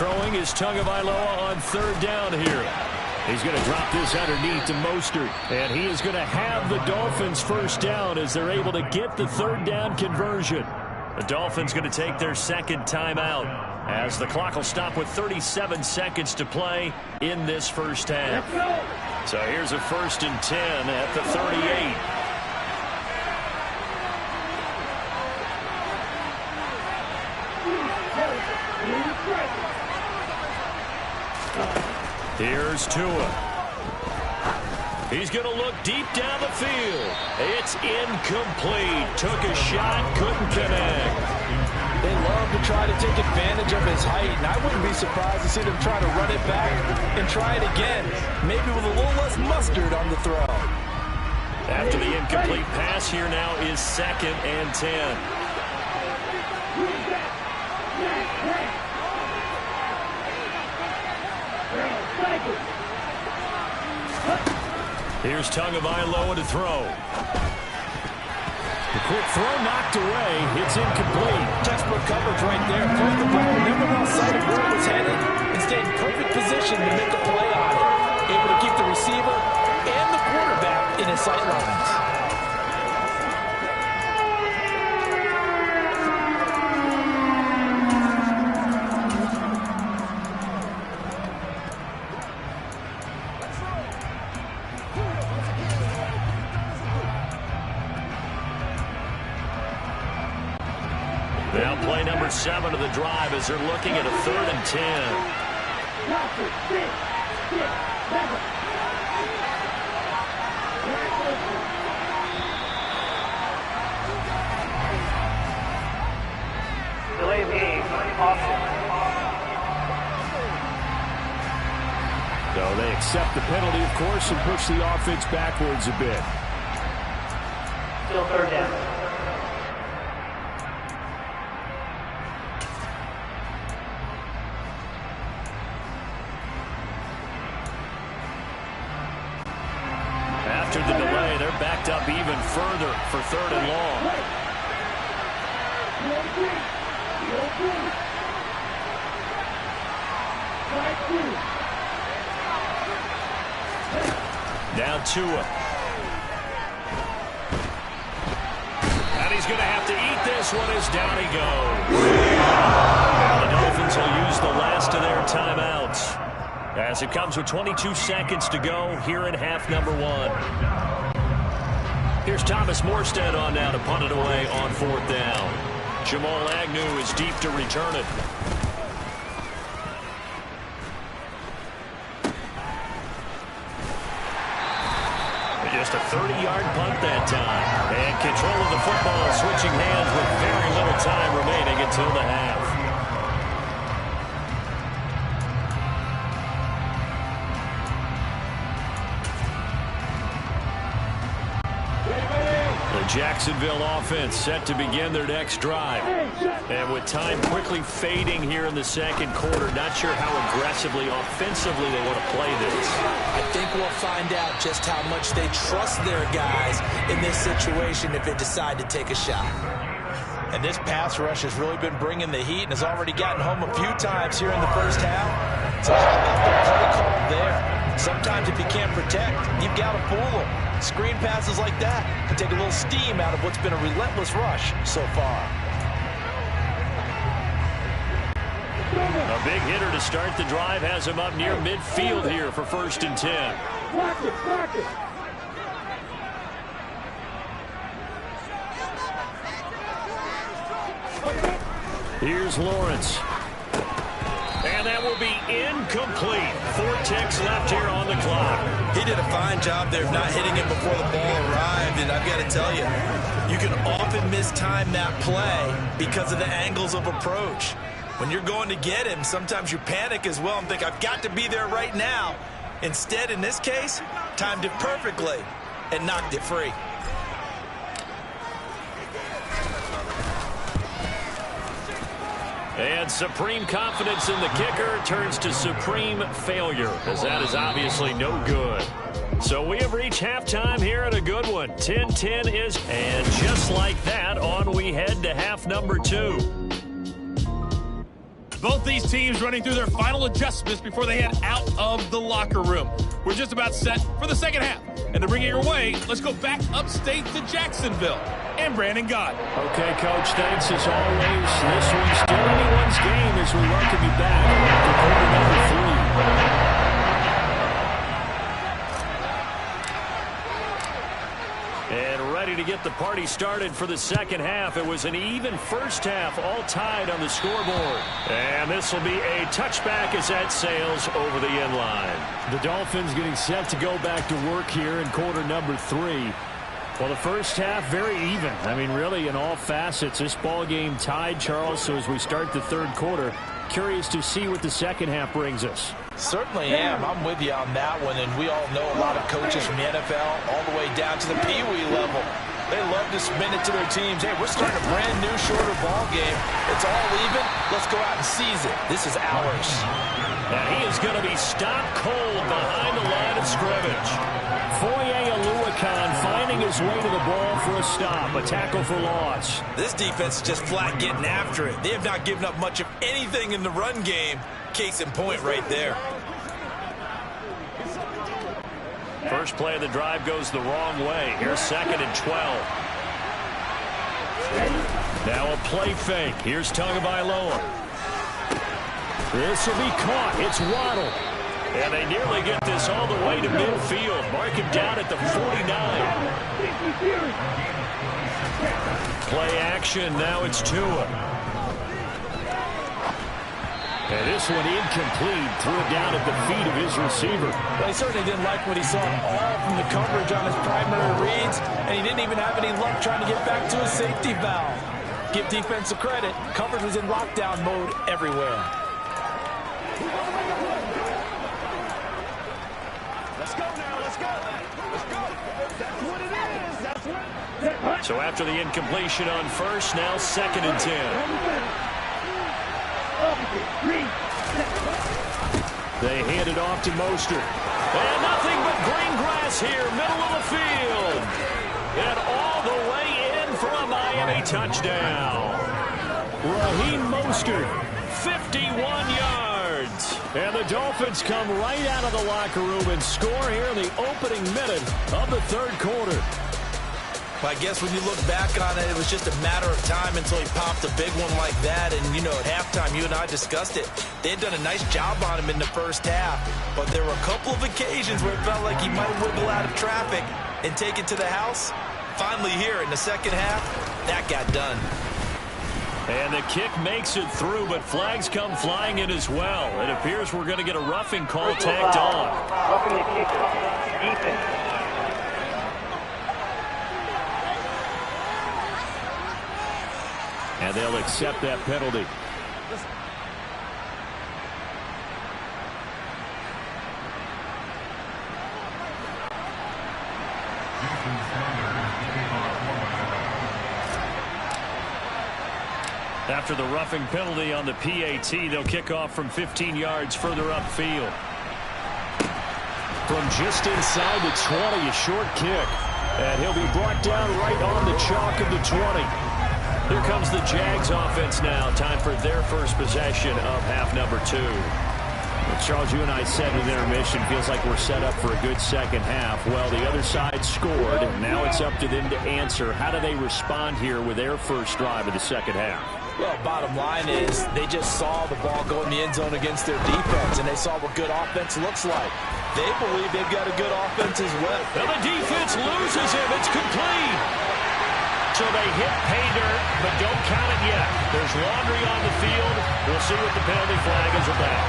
Throwing is Tagovailoa on third down here. He's going to drop this underneath to Mostert. And he is going to have the Dolphins first down as they're able to get the third down conversion. The Dolphins going to take their second timeout as the clock will stop with 37 seconds to play in this first half. So here's a 1st and 10 at the 38. Here's Tua. He's going to look deep down the field. It's incomplete. Took a shot, couldn't connect. They love to try to take advantage of his height, and I wouldn't be surprised to see them try to run it back and try it again, maybe with a little less mustard on the throw. After the incomplete pass, here now is 2nd and 10. Here's Tagovailoa to throw. The quick throw knocked away. It's incomplete. Textbook coverage right there. Throw the ball, never lost sight of where it was headed, and stayed in perfect position to make a play on it. Able to keep the receiver and the quarterback in his sight lines. Now play number 7 of the drive as they're looking at a 3rd and 10. Delay of game, Austin. So they accept the penalty, of course, and push the offense backwards a bit. Still third down. After the delay, they're backed up even further for 3rd and long. Now Tua. And he's going to have to eat this one as down he goes. Now the Dolphins will use the last of their timeouts, as it comes with 22 seconds to go here in half number 1. Here's Thomas Morstead on now to punt it away on 4th down. Jamal Agnew is deep to return it. Just a 30-yard punt that time. And control of the football switching hands with very little time remaining until the half. The Jacksonville offense set to begin their next drive. And with time quickly fading here in the second quarter, not sure how aggressively, offensively they want to play this. I think we'll find out just how much they trust their guys in this situation if they decide to take a shot. And this pass rush has really been bringing the heat and has already gotten home a few times here in the first half. So how about the play call there? Sometimes if you can't protect, you've got to fool them. Screen passes like that can take a little steam out of what's been a relentless rush so far. A big hitter to start the drive has him up near midfield here for 1st and 10. Here's Lawrence. And that will be incomplete. 4 ticks left here on the clock. He did a fine job there of not hitting him before the ball arrived, and I've got to tell you, you can often mistime that play because of the angles of approach. When you're going to get him, sometimes you panic as well and think, I've got to be there right now. Instead, in this case, timed it perfectly and knocked it free. And supreme confidence in the kicker turns to supreme failure, as that is obviously no good. So we have reached halftime here at a good one. 10-10 is, and just like that, on we head to half number 2. Both these teams running through their final adjustments before they head out of the locker room. We're just about set for the second half. And to bring it your way, let's go back upstate to Jacksonville. And Brandon Gott. Okay, Coach, thanks as always. This one's still anyone's game as we welcome you back to quarter number 3. And ready to get the party started for the second half. It was an even first half, all tied on the scoreboard. And this will be a touchback as that sails over the end line. The Dolphins getting set to go back to work here in quarter number 3. Well, the first half, very even. I mean, really, in all facets, this ball game tied, Charles. So as we start the third quarter, curious to see what the second half brings us. Certainly am. I'm with you on that one. And we all know a lot of coaches from the NFL all the way down to the Pee-wee level. They love to spin it to their teams. Hey, we're starting a brand new, shorter ball game. It's all even. Let's go out and seize it. This is ours. And he is going to be stopped cold behind the line of scrimmage. Finding his way to the ball for a stop, a tackle for loss. This defense is just flat getting after it. They have not given up much of anything in the run game. Case in point right there. First play of the drive goes the wrong way. Here's 2nd and 12. Now a play fake. Here's Tagovailoa. This will be caught. It's Waddle. And they nearly get this all the way to midfield. Mark him down at the 49. Play action. Now it's Tua. And this one incomplete. Threw it down at the feet of his receiver. Well, he certainly didn't like what he saw all from the coverage on his primary reads. And he didn't even have any luck trying to get back to his safety valve. Give defense a credit. Coverage was in lockdown mode everywhere. Let's go now, let's go. Let's go. That's what it is. That's what. So after the incompletion on first, now 2nd and 10. They hand it off to Mostert. And nothing but green grass here, middle of the field. And all the way in for a Miami touchdown. Raheem Mostert, 51 yards. And the Dolphins come right out of the locker room and score here in the opening minute of the third quarter. Well, I guess when you look back on it, it was just a matter of time until he popped a big one like that. And, you know, at halftime, you and I discussed it. They had done a nice job on him in the first half. But there were a couple of occasions where it felt like he might wiggle out of traffic and take it to the house. Finally here in the second half, that got done. And the kick makes it through, but flags come flying in as well. It appears we're going to get a roughing call tacked on. Roughing the kicker. Defense. And they'll accept that penalty. After the roughing penalty on the PAT, they'll kick off from 15 yards further upfield. From just inside the 20, a short kick. And he'll be brought down right on the chalk of the 20. Here comes the Jags offense now. Time for their first possession of half number 2. Well, Charles, you and I said in intermission, feels like we're set up for a good second half. Well, the other side scored, and now it's up to them to answer. How do they respond here with their first drive of the second half? Well, bottom line is they just saw the ball go in the end zone against their defense, and they saw what good offense looks like. They believe they've got a good offense as well. Now the defense loses him. It's complete. So they hit pay dirt, but don't count it yet. There's laundry on the field. We'll see what the penalty flag is about.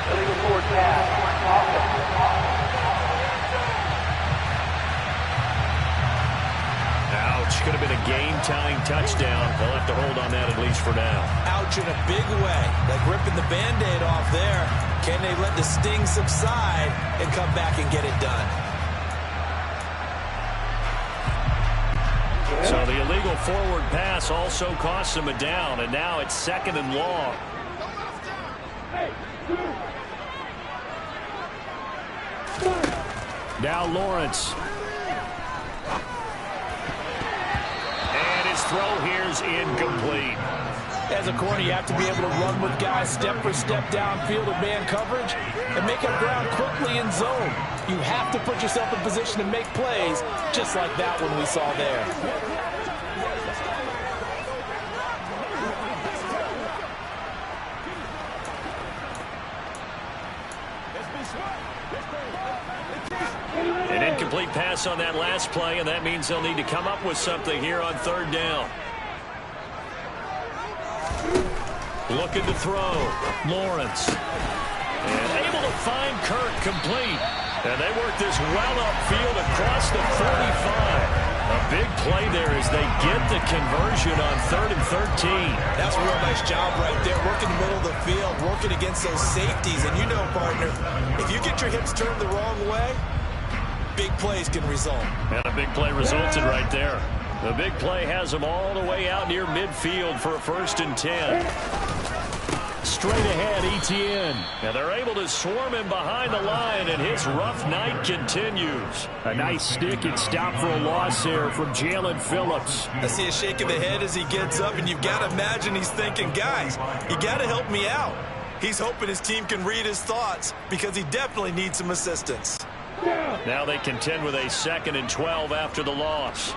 Illegal forward pass. Ouch. Could have been a game-tying touchdown. They'll have to hold on that at least for now. Ouch in a big way. Like ripping the Band-Aid off there. Can they let the sting subside and come back and get it done? So the illegal forward pass also costs them a down, and now it's 2nd and long. Now Lawrence. And his throw here's incomplete. As a corner, you have to be able to run with guys step for step downfield of man coverage and make up ground quickly in zone. You have to put yourself in position to make plays, just like that one we saw there. An incomplete pass on that last play, and that means they'll need to come up with something here on 3rd down. Looking to throw. Lawrence. And able to find Kirk complete. And they work this well upfield across the 35. A big play there as they get the conversion on 3rd and 13. That's a real nice job right there, working the middle of the field, working against those safeties. And you know, partner, if you get your hips turned the wrong way, big plays can result. And a big play resulted right there. The big play has them all the way out near midfield for a 1st and 10. Straight ahead, Etienne. Now they're able to swarm him behind the line, and his rough night continues. A nice stick and stop for a loss there from Jalen Phillips. I see a shake of the head as he gets up, and you've got to imagine he's thinking, guys, you got to help me out. He's hoping his team can read his thoughts because he definitely needs some assistance. Now they contend with a 2nd and 12 after the loss.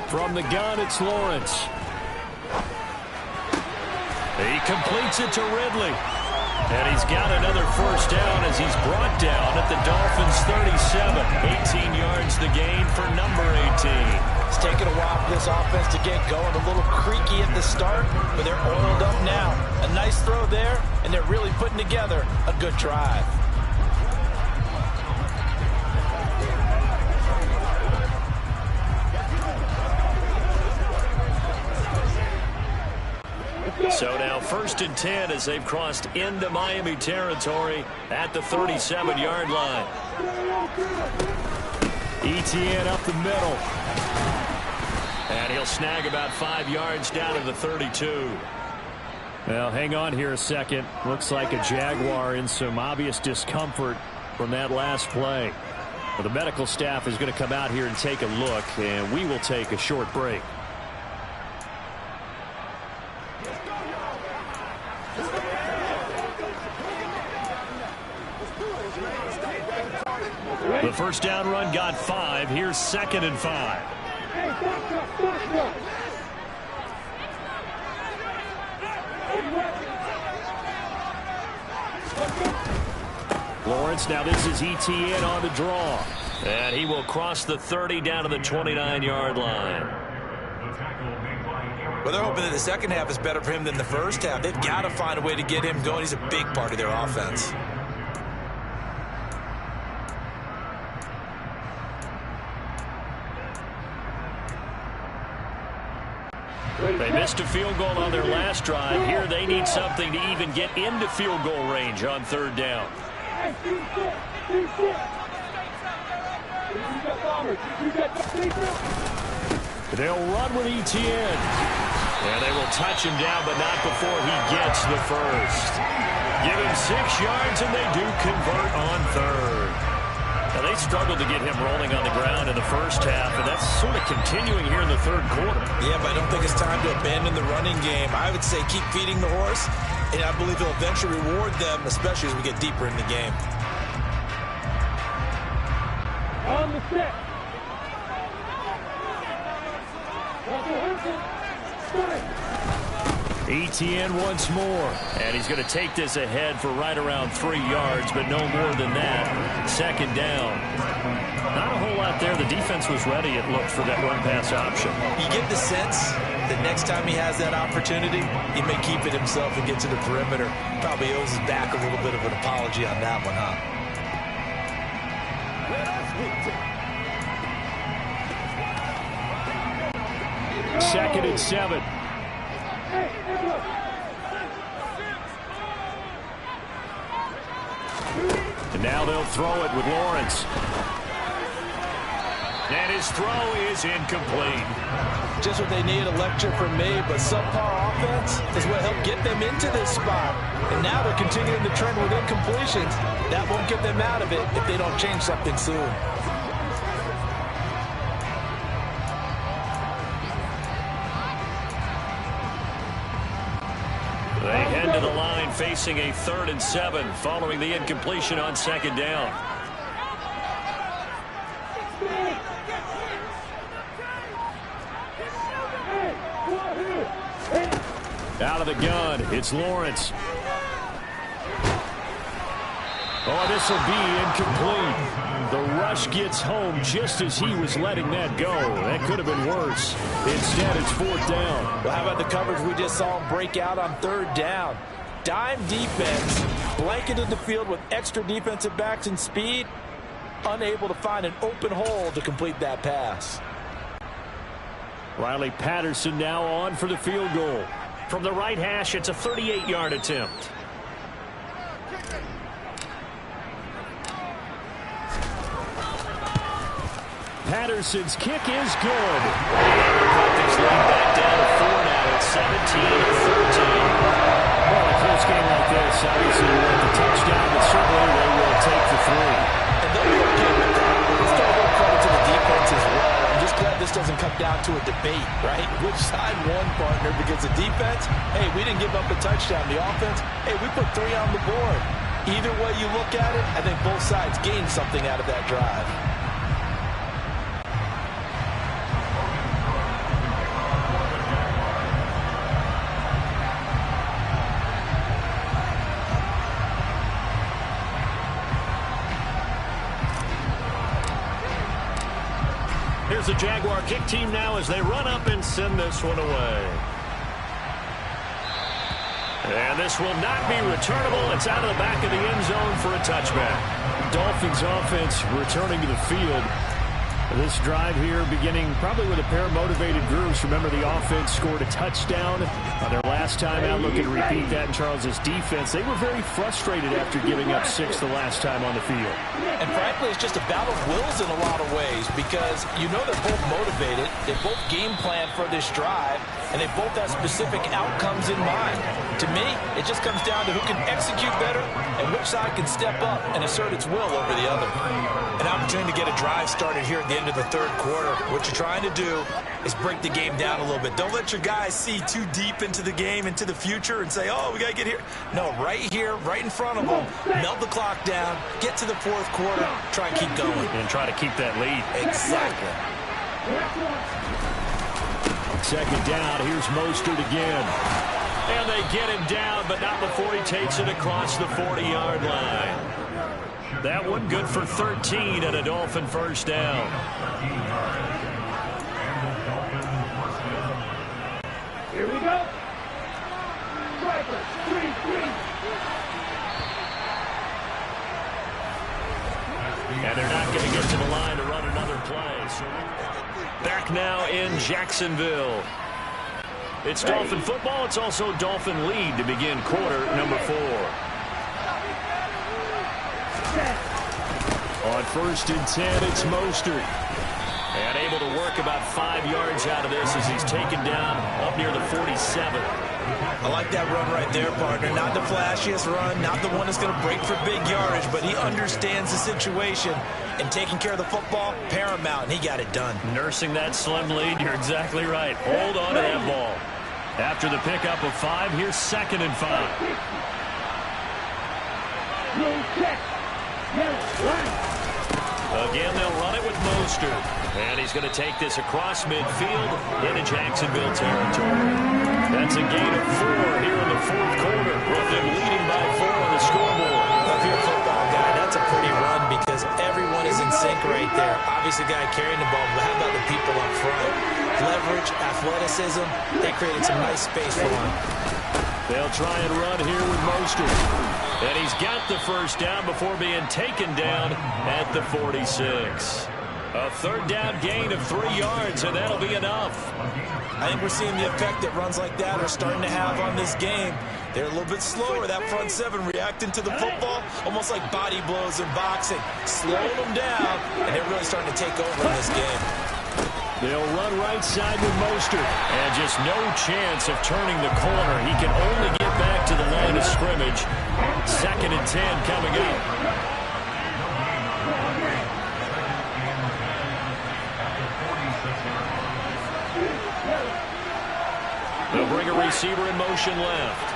From the gun, it's Lawrence. He completes it to Ridley. And he's got another 1st down as he's brought down at the Dolphins' 37. 18 yards the gain for number 18. It's taken a while for this offense to get going. A little creaky at the start, but they're oiled up now. A nice throw there, and they're really putting together a good drive. So now 1st and 10 as they've crossed into Miami territory at the 37-yard line. Etienne up the middle. And he'll snag about 5 yards down to the 32. Well, hang on here a second. Looks like a Jaguar in some obvious discomfort from that last play. Well, the medical staff is going to come out here and take a look, and we will take a short break. The 1st down run got 5. Here's 2nd and 5. Lawrence, now this is ETN on the draw. And he will cross the 30 down to the 29-yard line. Well, they're hoping that the second half is better for him than the first half. They've got to find a way to get him going. He's a big part of their offense. They missed a field goal on their last drive. Here they need something to even get into field goal range on third down. They'll run with ETN. And they will touch him down, but not before he gets the first. Give him 6 yards, and they do convert on third. Now, they struggled to get him rolling on the ground in the first half, and that's sort of continuing here in the third quarter. Yeah, but I don't think it's time to abandon the running game. I would say keep feeding the horse, and I believe he'll eventually reward them, especially as we get deeper in the game. On the set. ETN once more. And he's going to take this ahead for right around 3 yards, but no more than that. Second down. Not a whole lot there. The defense was ready, it looked, for that run-pass option. You get the sense that next time he has that opportunity, he may keep it himself and get to the perimeter. Probably owes his back a little bit of an apology on that one, huh? Second and 7. And now they'll throw it with Lawrence. And his throw is incomplete. Just what they need, a lecture from me, but subpar offense is what helped get them into this spot. And now they're continuing the trend with incompletions. That won't get them out of it if they don't change something soon. They head to the line facing a 3rd and 7 following the incompletion on second down. Out of the gun, it's Lawrence. Oh, this will be incomplete. The rush gets home just as he was letting that go. That could have been worse. Instead, it's 4th down. Well, how about the coverage we just saw him break out on 3rd down? Dime defense, blanketed the field with extra defensive backs and speed, unable to find an open hole to complete that pass. Riley Patterson now on for the field goal. From the right hash, it's a 38-yard attempt. Patterson's kick is good. Celtics lead back down to 4 now. It's 17-13. Well, a close game like this, obviously you want the touchdown, but certainly they will take the 3. And they'll be okay with that. Let's throw a little credit to the defense as well. I'm just glad this doesn't come down to a debate, right? Which side won, partner? Because the defense, hey, we didn't give up a touchdown. The offense, hey, we put 3 on the board. Either way you look at it, I think both sides gained something out of that drive. Here's the Jaguar kick team now as they run up and send this one away. And this will not be returnable. It's out of the back of the end zone for a touchback. Dolphins offense returning to the field. This drive here beginning probably with a pair of motivated groups. Remember, the offense scored a touchdown on their last time out. Looking to repeat that in Charles's defense. They were very frustrated after giving up 6 the last time on the field. And frankly, it's just a battle of wills in a lot of ways because you know they're both motivated. They both game plan for this drive, and they both have specific outcomes in mind. To me, it just comes down to who can execute better and which side can step up and assert its will over the other. An opportunity to get a drive started here at the end of the third quarter. What you're trying to do is break the game down a little bit. Don't let your guys see too deep into the game, into the future, and say, oh, we got to get here. No, right here, right in front of them, melt the clock down, get to the fourth quarter, try and keep going. And try to keep that lead. Exactly. Second down, here's Mostert again. And they get him down, but not before he takes it across the 40-yard line. That one good for 13 and a Dolphin first down. Here we go. Strikers, 3-3. And they're not going to get to the line to run another play. So back now in Jacksonville. It's Dolphin football. It's also Dolphin lead to begin quarter number 4. On 1st and 10, it's Mostert. And able to work about 5 yards out of this as he's taken down up near the 47. I like that run right there, partner. Not the flashiest run, not the one that's going to break for big yardage, but he understands the situation, and taking care of the football, paramount, and he got it done. Nursing that slim lead, you're exactly right. Hold on to that ball. After the pickup of 5, here's 2nd and 5. Again, they'll run it with Mostert. And he's going to take this across midfield into Jacksonville territory. That's a gain of 4 here in the 4th quarter, with them leading by 4 on the scoreboard. If you're a football guy, that's a pretty run because everyone is in sync right there. Obviously, the guy carrying the ball, but how about the people up front? Leverage, athleticism, they created some nice space for him. They'll try and run here with Mostert. And he's got the first down before being taken down at the 46. A 3rd down gain of 3 yards, and that'll be enough. I think we're seeing the effect that runs like that are starting to have on this game. They're a little bit slower, that front 7 reacting to the football, almost like body blows in boxing, slowing them down, and they're really starting to take over in this game. They'll run right side with Mostert, and just no chance of turning the corner. He can only get back to the line of scrimmage. 2nd and 10 coming up. They'll bring a receiver in motion left.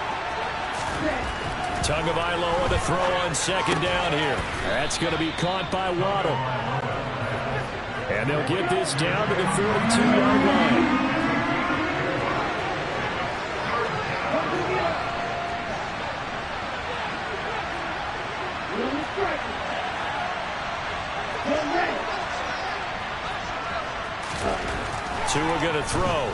Tagovailoa to throw on 2nd down here. That's going to be caught by Waddle. And they'll get this down to the 42-yard line. Tua going to throw.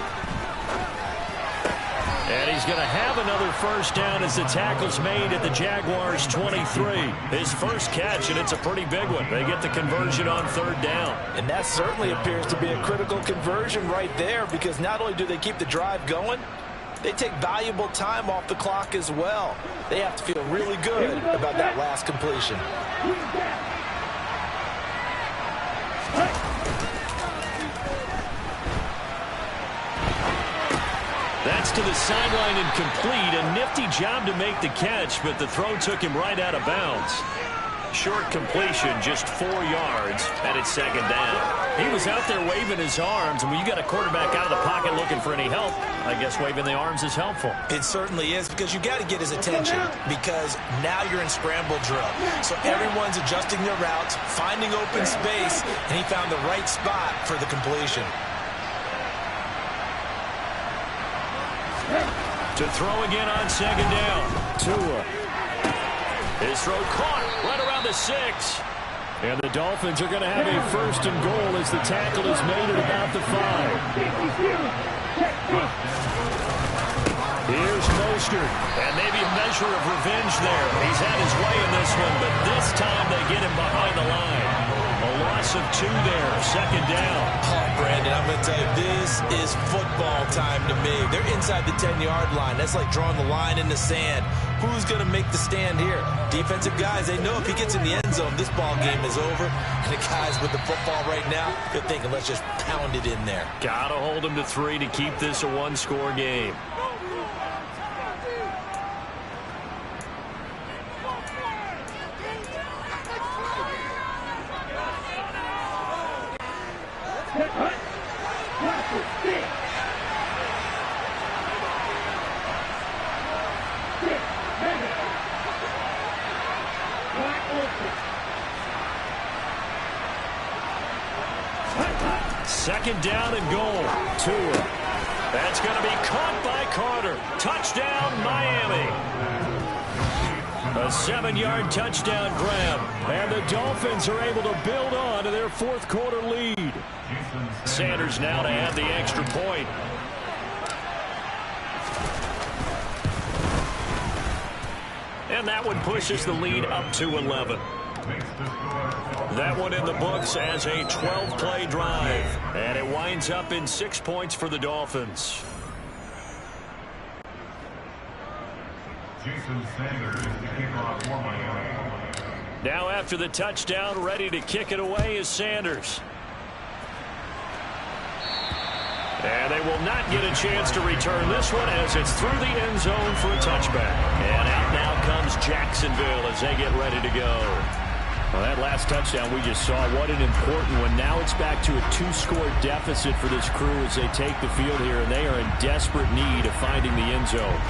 And he's going to have another first down as the tackle's made at the Jaguars' 23. His first catch, and it's a pretty big one. They get the conversion on 3rd down. And that certainly appears to be a critical conversion right there, because not only do they keep the drive going, they take valuable time off the clock as well. They have to feel really good about that last completion. That's to the sideline and complete. A nifty job to make the catch, but the throw took him right out of bounds. Short completion, just 4 yards, and it's 2nd down. He was out there waving his arms, and when you got a quarterback out of the pocket looking for any help, I guess waving the arms is helpful. It certainly is, because you got to get his attention, because now you're in scramble drill. So everyone's adjusting their routes, finding open space, and he found the right spot for the completion. To throw again on 2nd down. Tua. His throw caught right around the 6. And the Dolphins are going to have a 1st and goal as the tackle is made at about the 5. Here's Mostert. And maybe a measure of revenge there. He's had his way in this one, but this time they get him behind the line. A loss of 2 there, 2nd down. Oh, Brandon, I'm going to tell you, this is football time to me. They're inside the 10-yard line. That's like drawing the line in the sand. Who's going to make the stand here? Defensive guys, they know if he gets in the end zone, this ball game is over. And the guys with the football right now, they're thinking, let's just pound it in there. Got to hold him to 3 to keep this a 1-score game. Second down and goal. Tua. That's going to be caught by Carter. Touchdown, Miami. A 7-yard touchdown grab. And the Dolphins are able to build on to their fourth quarter lead. Sanders now to add the extra point. And that one pushes the lead up to 11. That one in the books as a 12-play drive. And it winds up in 6 points for the Dolphins. Jason Sanders is the kickoff for Miami. Now after the touchdown, ready to kick it away is Sanders. And they will not get a chance to return this one as it's through the end zone for a touchback. And out now comes Jacksonville as they get ready to go. Well, that last touchdown we just saw, what an important one. Now it's back to a 2-score deficit for this crew as they take the field here, and they are in desperate need of finding the end zone.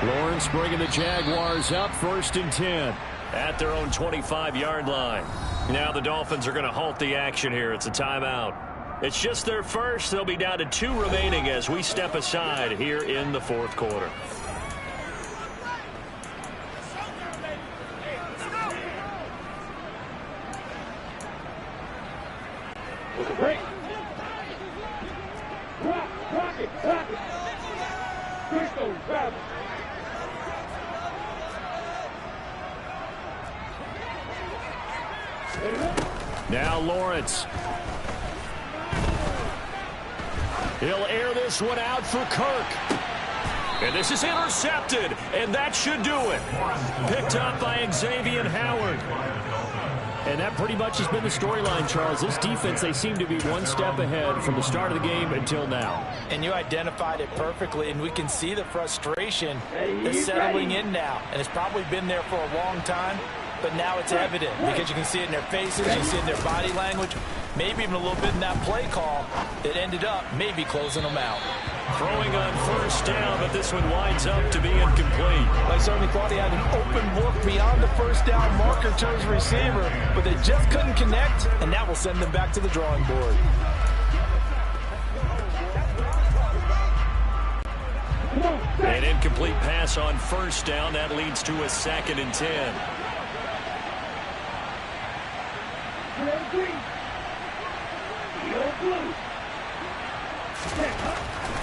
Lawrence bringing the Jaguars up, 1st and 10. At their own 25-yard line. Now the Dolphins are going to halt the action here. It's a timeout. It's just their first. They'll be down to 2 remaining as we step aside here in the fourth quarter. Now Lawrence. He'll air this one out for Kirk. And this is intercepted, and that should do it. Picked up by Xavier Howard. And that pretty much has been the storyline, Charles. This defense, they seem to be one step ahead from the start of the game until now. And you identified it perfectly, and we can see the frustration is settling in now. And it's probably been there for a long time, but now it's evident because you can see it in their faces, you can see it in their body language, maybe even a little bit in that play call that ended up maybe closing them out. Throwing on 1st down, but this one winds up to be incomplete. I certainly thought he had an open look beyond the 1st down marker to his receiver, but they just couldn't connect, and that will send them back to the drawing board. An incomplete pass on 1st down. That leads to a 2nd and 10.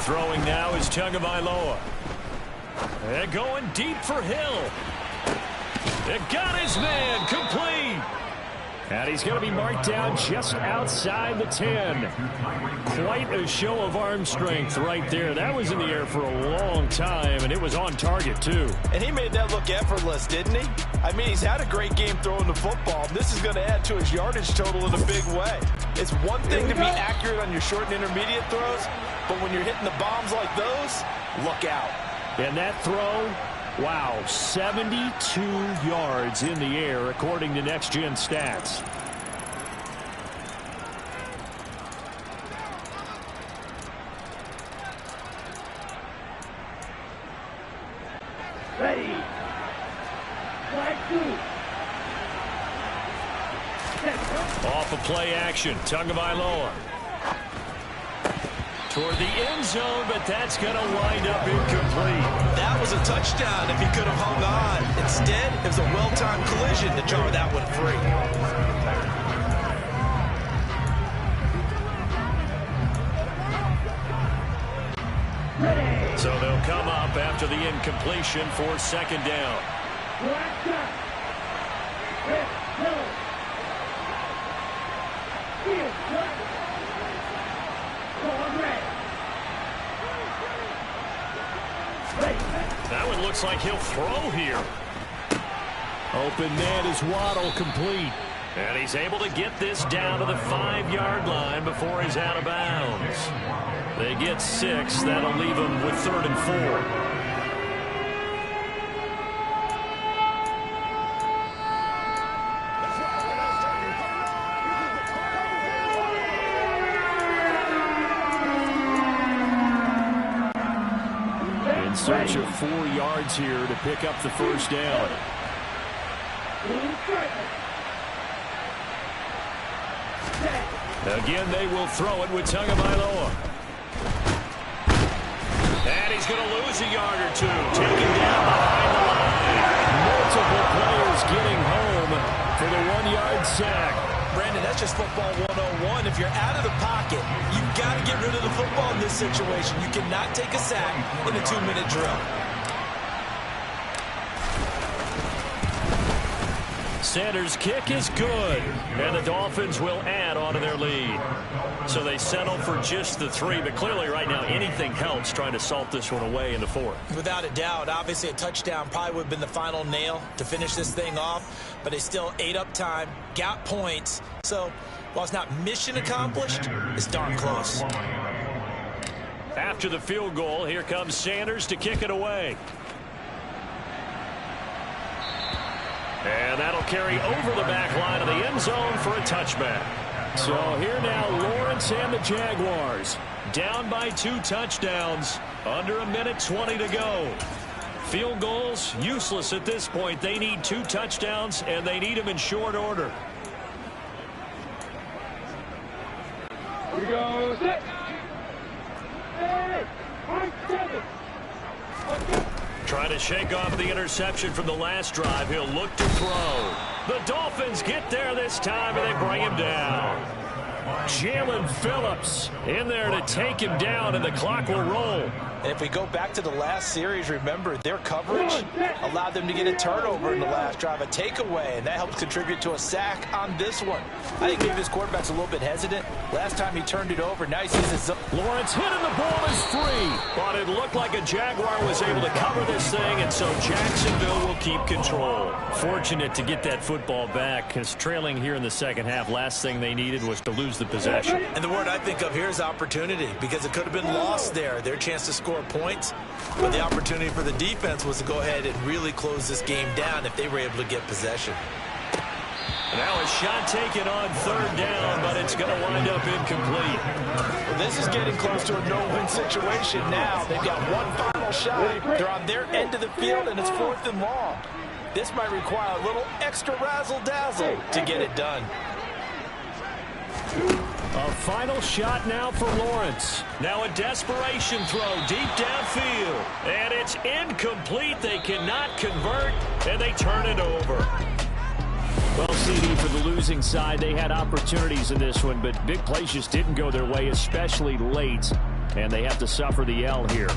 Throwing now is Tagovailoa. And going deep for Hill. It got his man complete. And he's going to be marked down just outside the 10. Quite a show of arm strength right there. That was in the air for a long time, and it was on target, too. And he made that look effortless, didn't he? I mean, he's had a great game throwing the football. This is going to add to his yardage total in a big way. It's one thing to be accurate on your short and intermediate throws, but when you're hitting the bombs like those, look out. And that throw, wow, 72 yards in the air, according to Next Gen Stats. Ready. Flag 2. Off of play action, Tagovailoa. Toward the end zone, but that's going to wind up incomplete. That was a touchdown if he could have hung on. Instead, it was a well-timed collision to jar that one free. So they'll come up after the incompletion for 2nd down. That one looks like he'll throw here. Open man is Waddle, complete. And he's able to get this down to the 5-yard line before he's out of bounds. They get 6. That'll leave him with 3rd and 4. search of 4 yards here to pick up the first down. Again, they will throw it with Tagovailoa. And he's going to lose a yard or two. Taken down behind the line. Multiple players getting home for the 1-yard sack. Brandon, that's just football 101. If you're out of the pocket, you've got to get rid of the football in this situation. You cannot take a sack in a 2-minute drill. Sanders' kick is good, and the Dolphins will add on to their lead. So they settle for just the 3, but clearly right now anything helps trying to salt this one away in the 4th. Without a doubt, obviously a touchdown probably would have been the final nail to finish this thing off, but they still ate up time, got points. So while it's not mission accomplished, it's darn close. After the field goal, here comes Sanders to kick it away. And that'll carry over the back line of the end zone for a touchback. So here now, Lawrence and the Jaguars down by 2 touchdowns. Under 1:20 to go. Field goals useless at this point. They need 2 touchdowns, and they need them in short order. Here we go. Set. Hey, 7. Trying to shake off the interception from the last drive. He'll look to throw. The Dolphins get there this time, and they bring him down. Jalen Phillips in there to take him down, and the clock will roll. And if we go back to the last series, remember, their coverage allowed them to get a turnover in the last drive, a takeaway, and that helps contribute to a sack on this one. I think maybe this quarterback's a little bit hesitant. Last time he turned it over, now he sees his zone. Lawrence hit and the ball is free. But it looked like a Jaguar was able to cover this thing, and so Jacksonville will keep control. Fortunate to get that football back, because trailing here in the second half, last thing they needed was to lose the possession. And the word I think of here is opportunity, because it could have been lost there. Their chance to score points, but the opportunity for the defense was to go ahead and really close this game down if they were able to get possession. Now a shot taken on 3rd down, but it's going to wind up incomplete. Well, this is getting close to a no-win situation now. They've got one final shot. They're on their end of the field, and it's 4th and long. This might require a little extra razzle-dazzle to get it done. A final shot now for Lawrence. Now a desperation throw deep downfield. And it's incomplete. They cannot convert, and they turn it over. Well, CD, for the losing side, they had opportunities in this one, but big plays just didn't go their way, especially late, and they have to suffer the L here.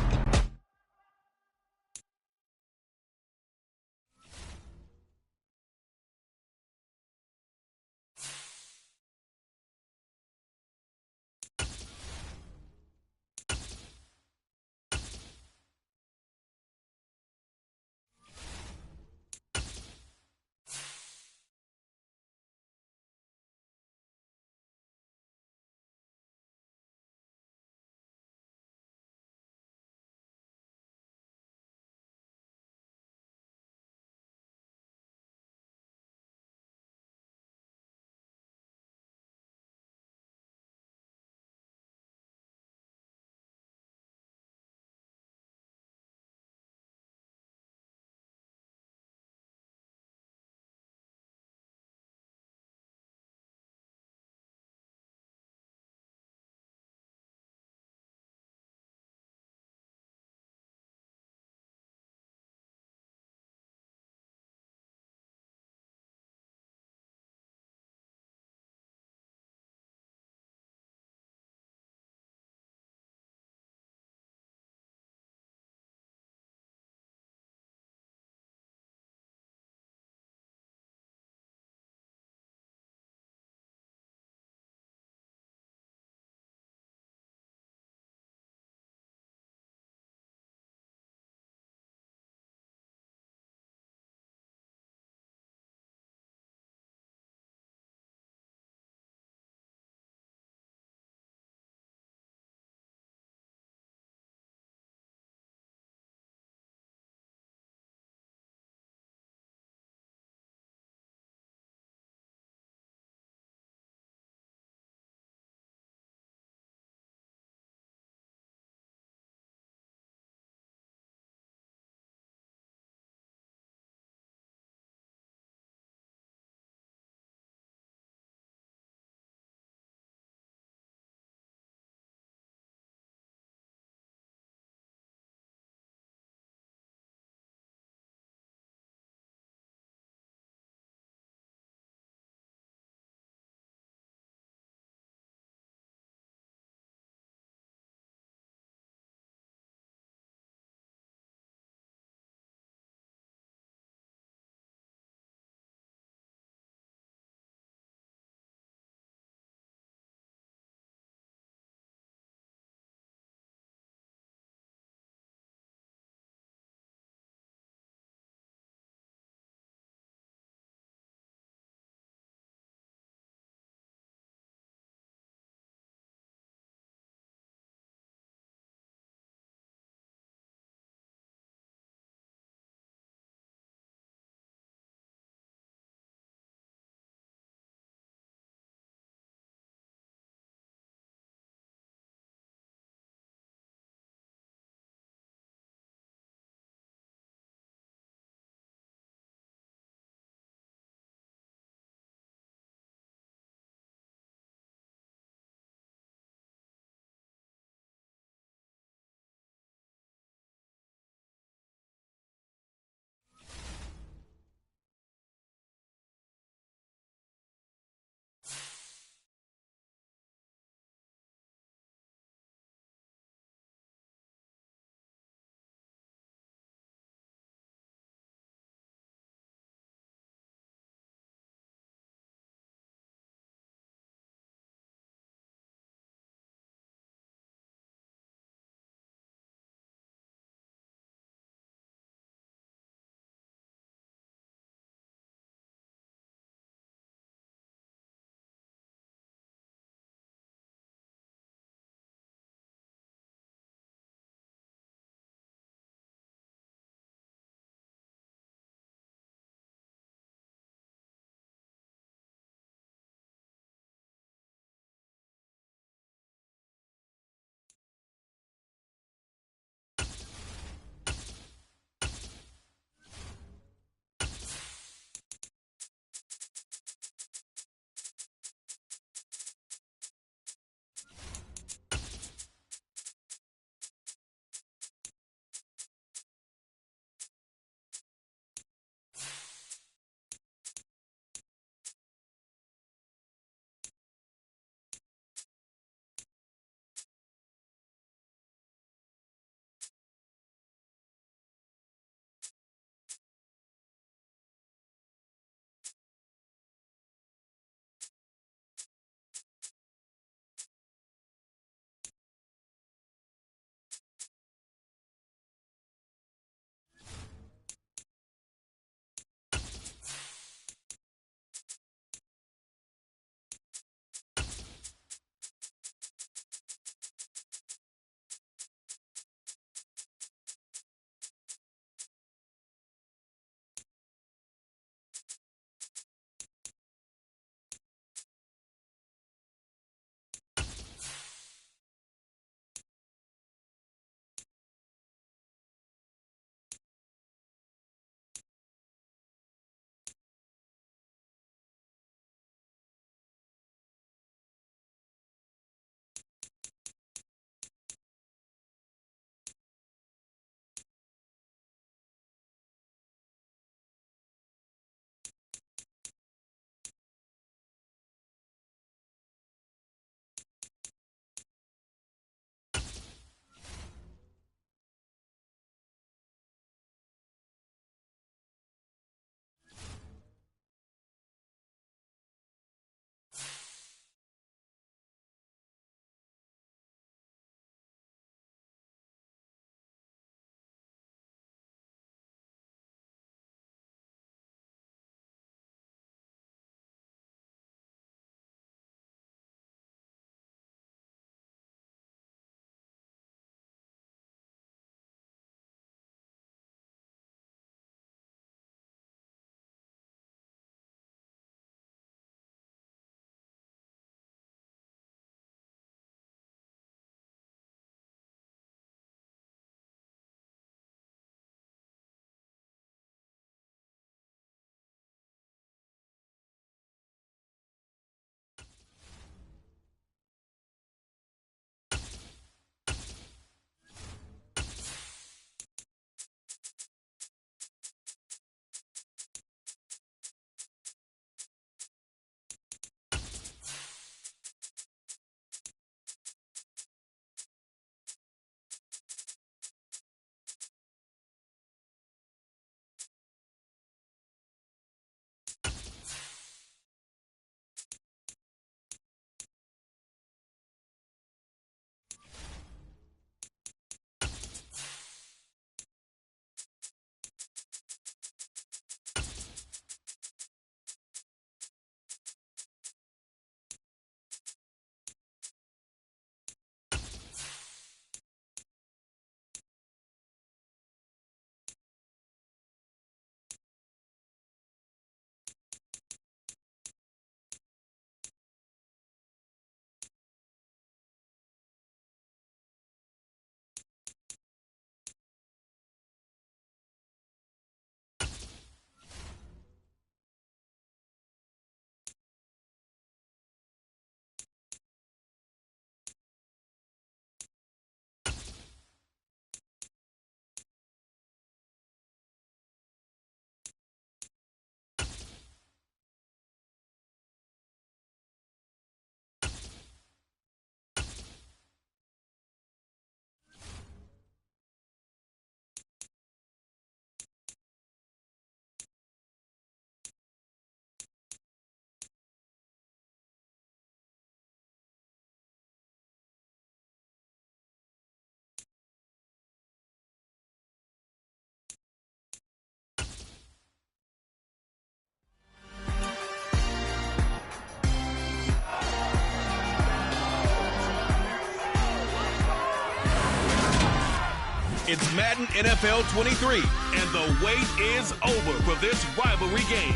It's Madden NFL 23, and the wait is over for this rivalry game.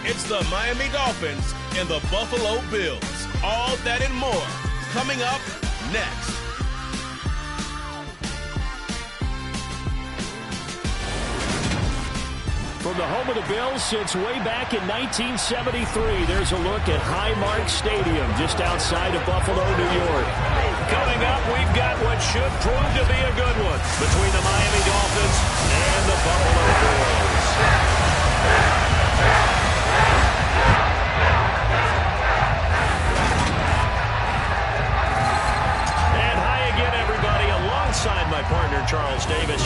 It's the Miami Dolphins and the Buffalo Bills. All that and more coming up next. From the home of the Bills since way back in 1973, there's a look at Highmark Stadium just outside of Buffalo, New York. Coming up, we've got what should prove to be a good one between the Miami Dolphins and the Buffalo Bills. And hi again, everybody, alongside my partner, Charles Davis.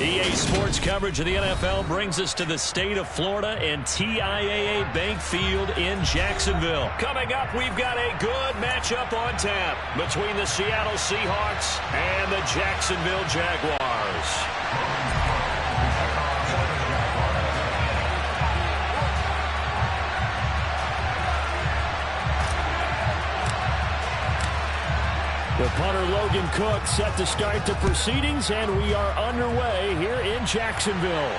EA Sports coverage of the NFL brings us to the state of Florida and TIAA Bank Field in Jacksonville. Coming up, we've got a good matchup on tap between the Seattle Seahawks and the Jacksonville Jaguars. The punter Logan Cook set to start the proceedings, and we are underway here in Jacksonville.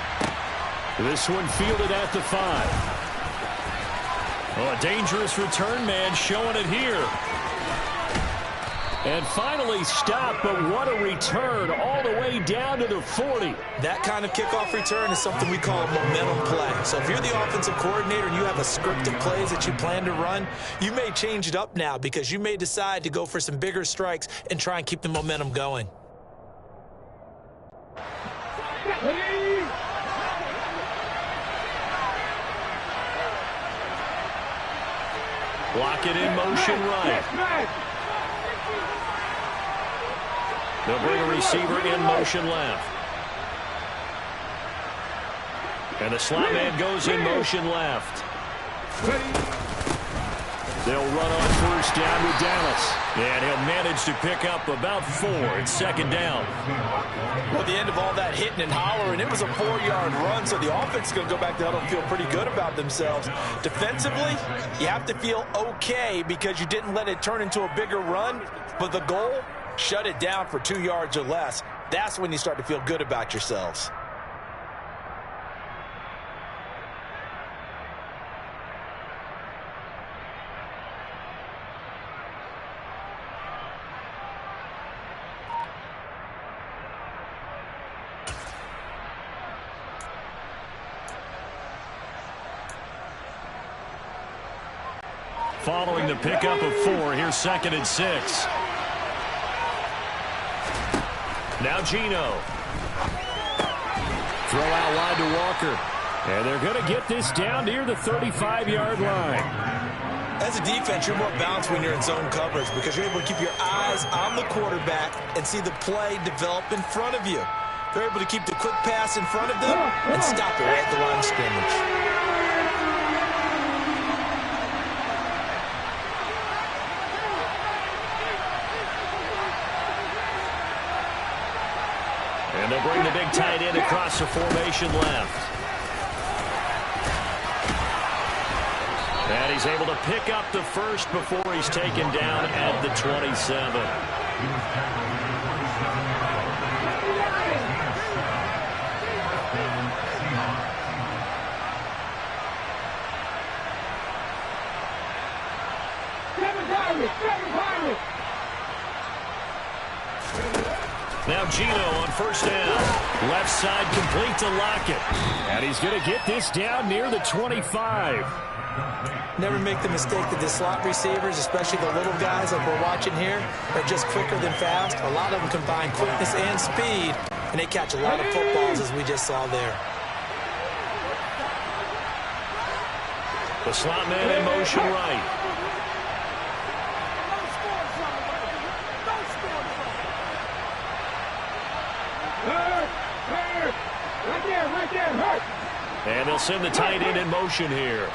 This one fielded at the 5. Oh, a dangerous return man showing it here. And finally stopped, but what a return all the way down to the 40. That kind of kickoff return is something we call a momentum play. So if you're the offensive coordinator and you have a script of plays that you plan to run, you may change it up now because you may decide to go for some bigger strikes and try and keep the momentum going. Block it in motion right. They'll bring a receiver in motion left. And the slot man goes in motion left. They'll run on first down with Dallas. And he'll manage to pick up about 4 at second down. Well, at the end of all that hitting and hollering, it was a 4-yard run, so the offense is going to go back to huddle and feel pretty good about themselves. Defensively, you have to feel okay because you didn't let it turn into a bigger run, but the goal, shut it down for 2 yards or less. That's when you start to feel good about yourselves. Following the pickup of 4, here's 2nd and 6. Now Gino. Throw out wide to Walker. And they're going to get this down near the 35-yard line. As a defense, you're more balanced when you're in zone coverage because you're able to keep your eyes on the quarterback and see the play develop in front of you. They're able to keep the quick pass in front of them and stop it right at the line of scrimmage. And they'll bring the big tight end across the formation left. And he's able to pick up the first before he's taken down at the 27. Now Gino on first down. Left side complete to Lockett. And he's going to get this down near the 25. Never make the mistake that the slot receivers, especially the little guys like we're watching here, are just quicker than fast. A lot of them combine quickness and speed, and they catch a lot of footballs as we just saw there. The slot man in motion right. And they'll send the tight end in motion here.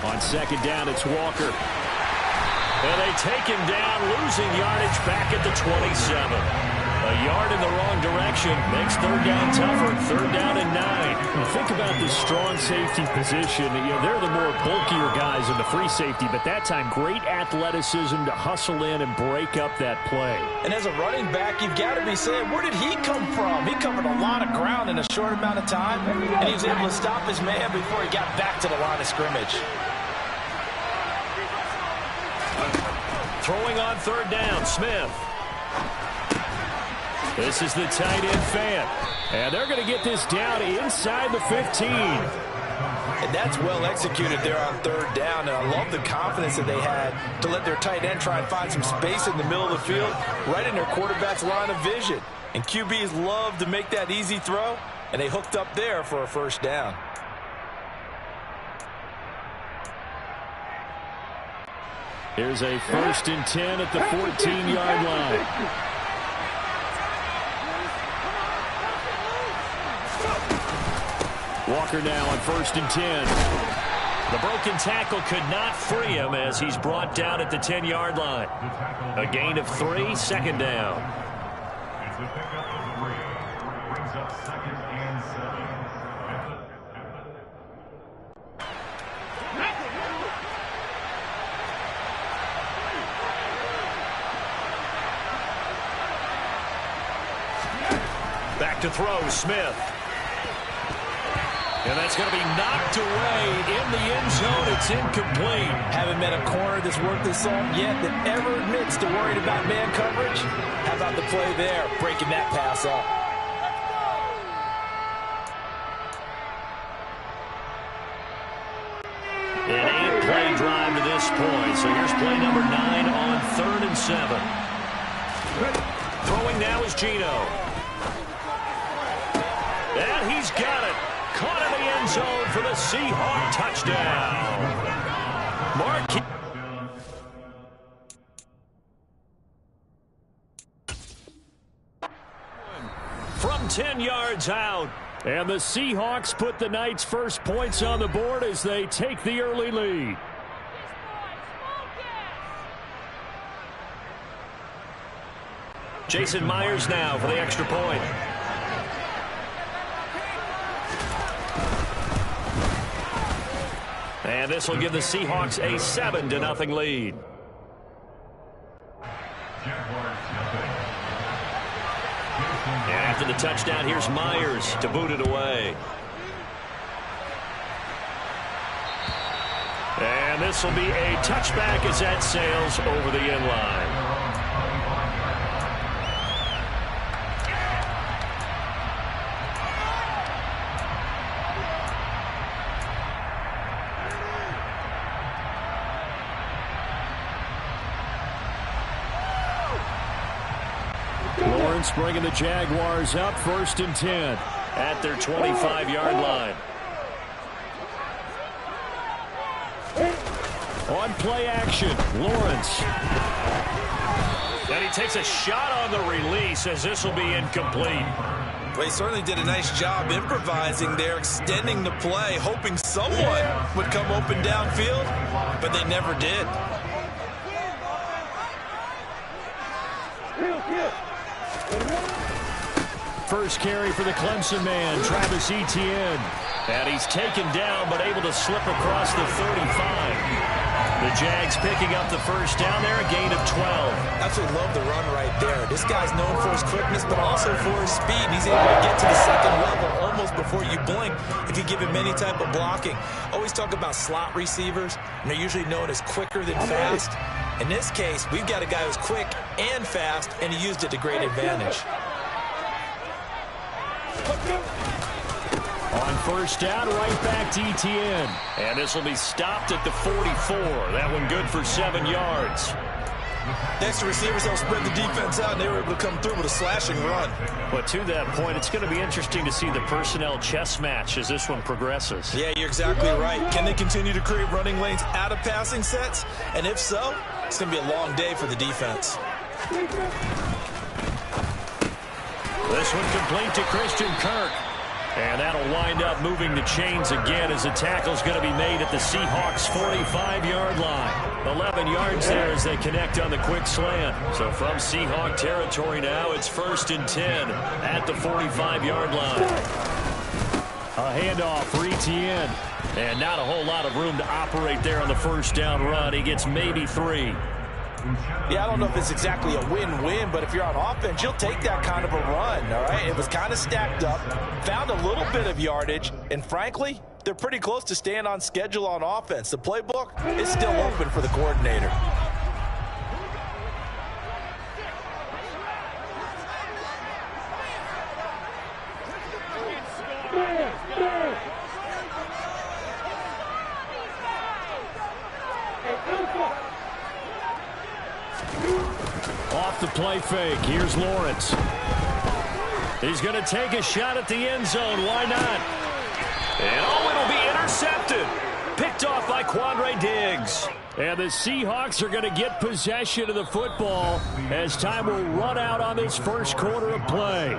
On second down, it's Walker. And they take him down, losing yardage back at the 27. A yard in the wrong direction makes third down tougher. Third down and 9. Think about this strong safety position. You know, they're the more bulkier guys in the free safety, but that time great athleticism to hustle in and break up that play. And as a running back, you've got to be saying, where did he come from? He covered a lot of ground in a short amount of time, and he was able to stop his man before he got back to the line of scrimmage. Throwing on third down, Smith. This is the tight end fan. And they're going to get this down inside the 15. And that's well executed there on third down. And I love the confidence that they had to let their tight end try and find some space in the middle of the field, right in their quarterback's line of vision. And QBs love to make that easy throw, and they hooked up there for a first down. Here's a 1st and 10 at the 14-yard line. Walker now on 1st and 10. The broken tackle could not free him as he's brought down at the 10-yard line. A gain of 3, second down. It's a pickup of 3. Brings up 2nd and 7. Back to throw, Smith. And that's going to be knocked away in the end zone. It's incomplete. Haven't met a corner that's worth the salt yet that ever admits to worrying about man coverage. How about the play there, breaking that pass up? An 8-play drive to this point. So here's play number 9 on 3rd and 7. Throwing now is Geno. And he's got it. Caught in the end zone for the Seahawk touchdown. From 10 yards out. And the Seahawks put the Knights' first points on the board as they take the early lead. Jason Myers now for the extra point. And this will give the Seahawks a 7-0 lead. And after the touchdown, here's Myers to boot it away. And this will be a touchback as that sails over the end line. Bringing the Jaguars up 1st and 10 at their 25-yard line. On play action, Lawrence. And he takes a shot on the release as this will be incomplete. Well, he certainly did a nice job improvising there, extending the play, hoping someone would come open downfield, but they never did. First carry for the Clemson man, Travis Etienne. And he's taken down but able to slip across the 35. The Jags picking up the first down there, a gain of 12. Absolutely love the run right there. This guy's known for his quickness but also for his speed. And he's able to get to the second level almost before you blink if you give him any type of blocking. Always talk about slot receivers, and they're usually known as quicker than fast. In this case, we've got a guy who's quick and fast, and he used it to great advantage. On first down, right back to Etienne. And this will be stopped at the 44. That one good for 7 yards. Next, the receivers help spread the defense out, and they were able to come through with a slashing run. But to that point, it's going to be interesting to see the personnel chess match as this one progresses. Yeah, you're exactly right. Can they continue to create running lanes out of passing sets? And if so, it's going to be a long day for the defense. This one complete to Christian Kirk. And that'll wind up moving the chains again as the tackle's going to be made at the Seahawks' 45-yard line. 11 yards there as they connect on the quick slant. So from Seahawk territory now, it's 1st and 10 at the 45-yard line. A handoff for Etienne. And not a whole lot of room to operate there on the first down run. He gets maybe 3. Yeah, I don't know if it's exactly a win-win, but if you're on offense, you'll take that kind of a run, all right? It was kind of stacked up, found a little bit of yardage, and frankly, they're pretty close to staying on schedule on offense. The playbook is still open for the coordinator. Off the play fake, here's Lawrence. He's going to take a shot at the end zone. Why not? And oh, it'll be intercepted. Picked off by Quandre Diggs. And the Seahawks are going to get possession of the football as time will run out on this first quarter of play.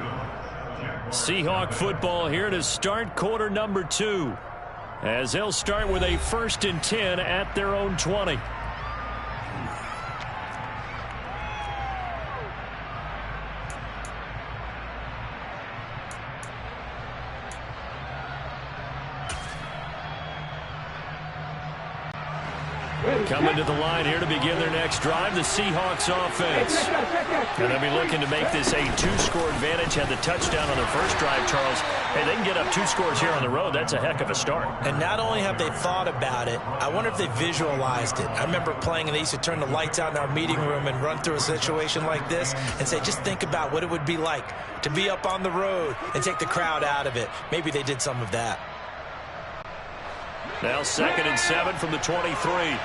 Seahawk football here to start quarter number 2. As they'll start with a 1st and 10 at their own 20. Coming to the line here to begin their next drive, the Seahawks offense. And they'll be looking to make this a 2-score advantage. Had the touchdown on their first drive, Charles. Hey, they can get up 2 scores here on the road. That's a heck of a start. And not only have they thought about it, I wonder if they visualized it. I remember playing and they used to turn the lights out in our meeting room and run through a situation like this and say, just think about what it would be like to be up on the road and take the crowd out of it. Maybe they did some of that. Now 2nd and 7 from the 23.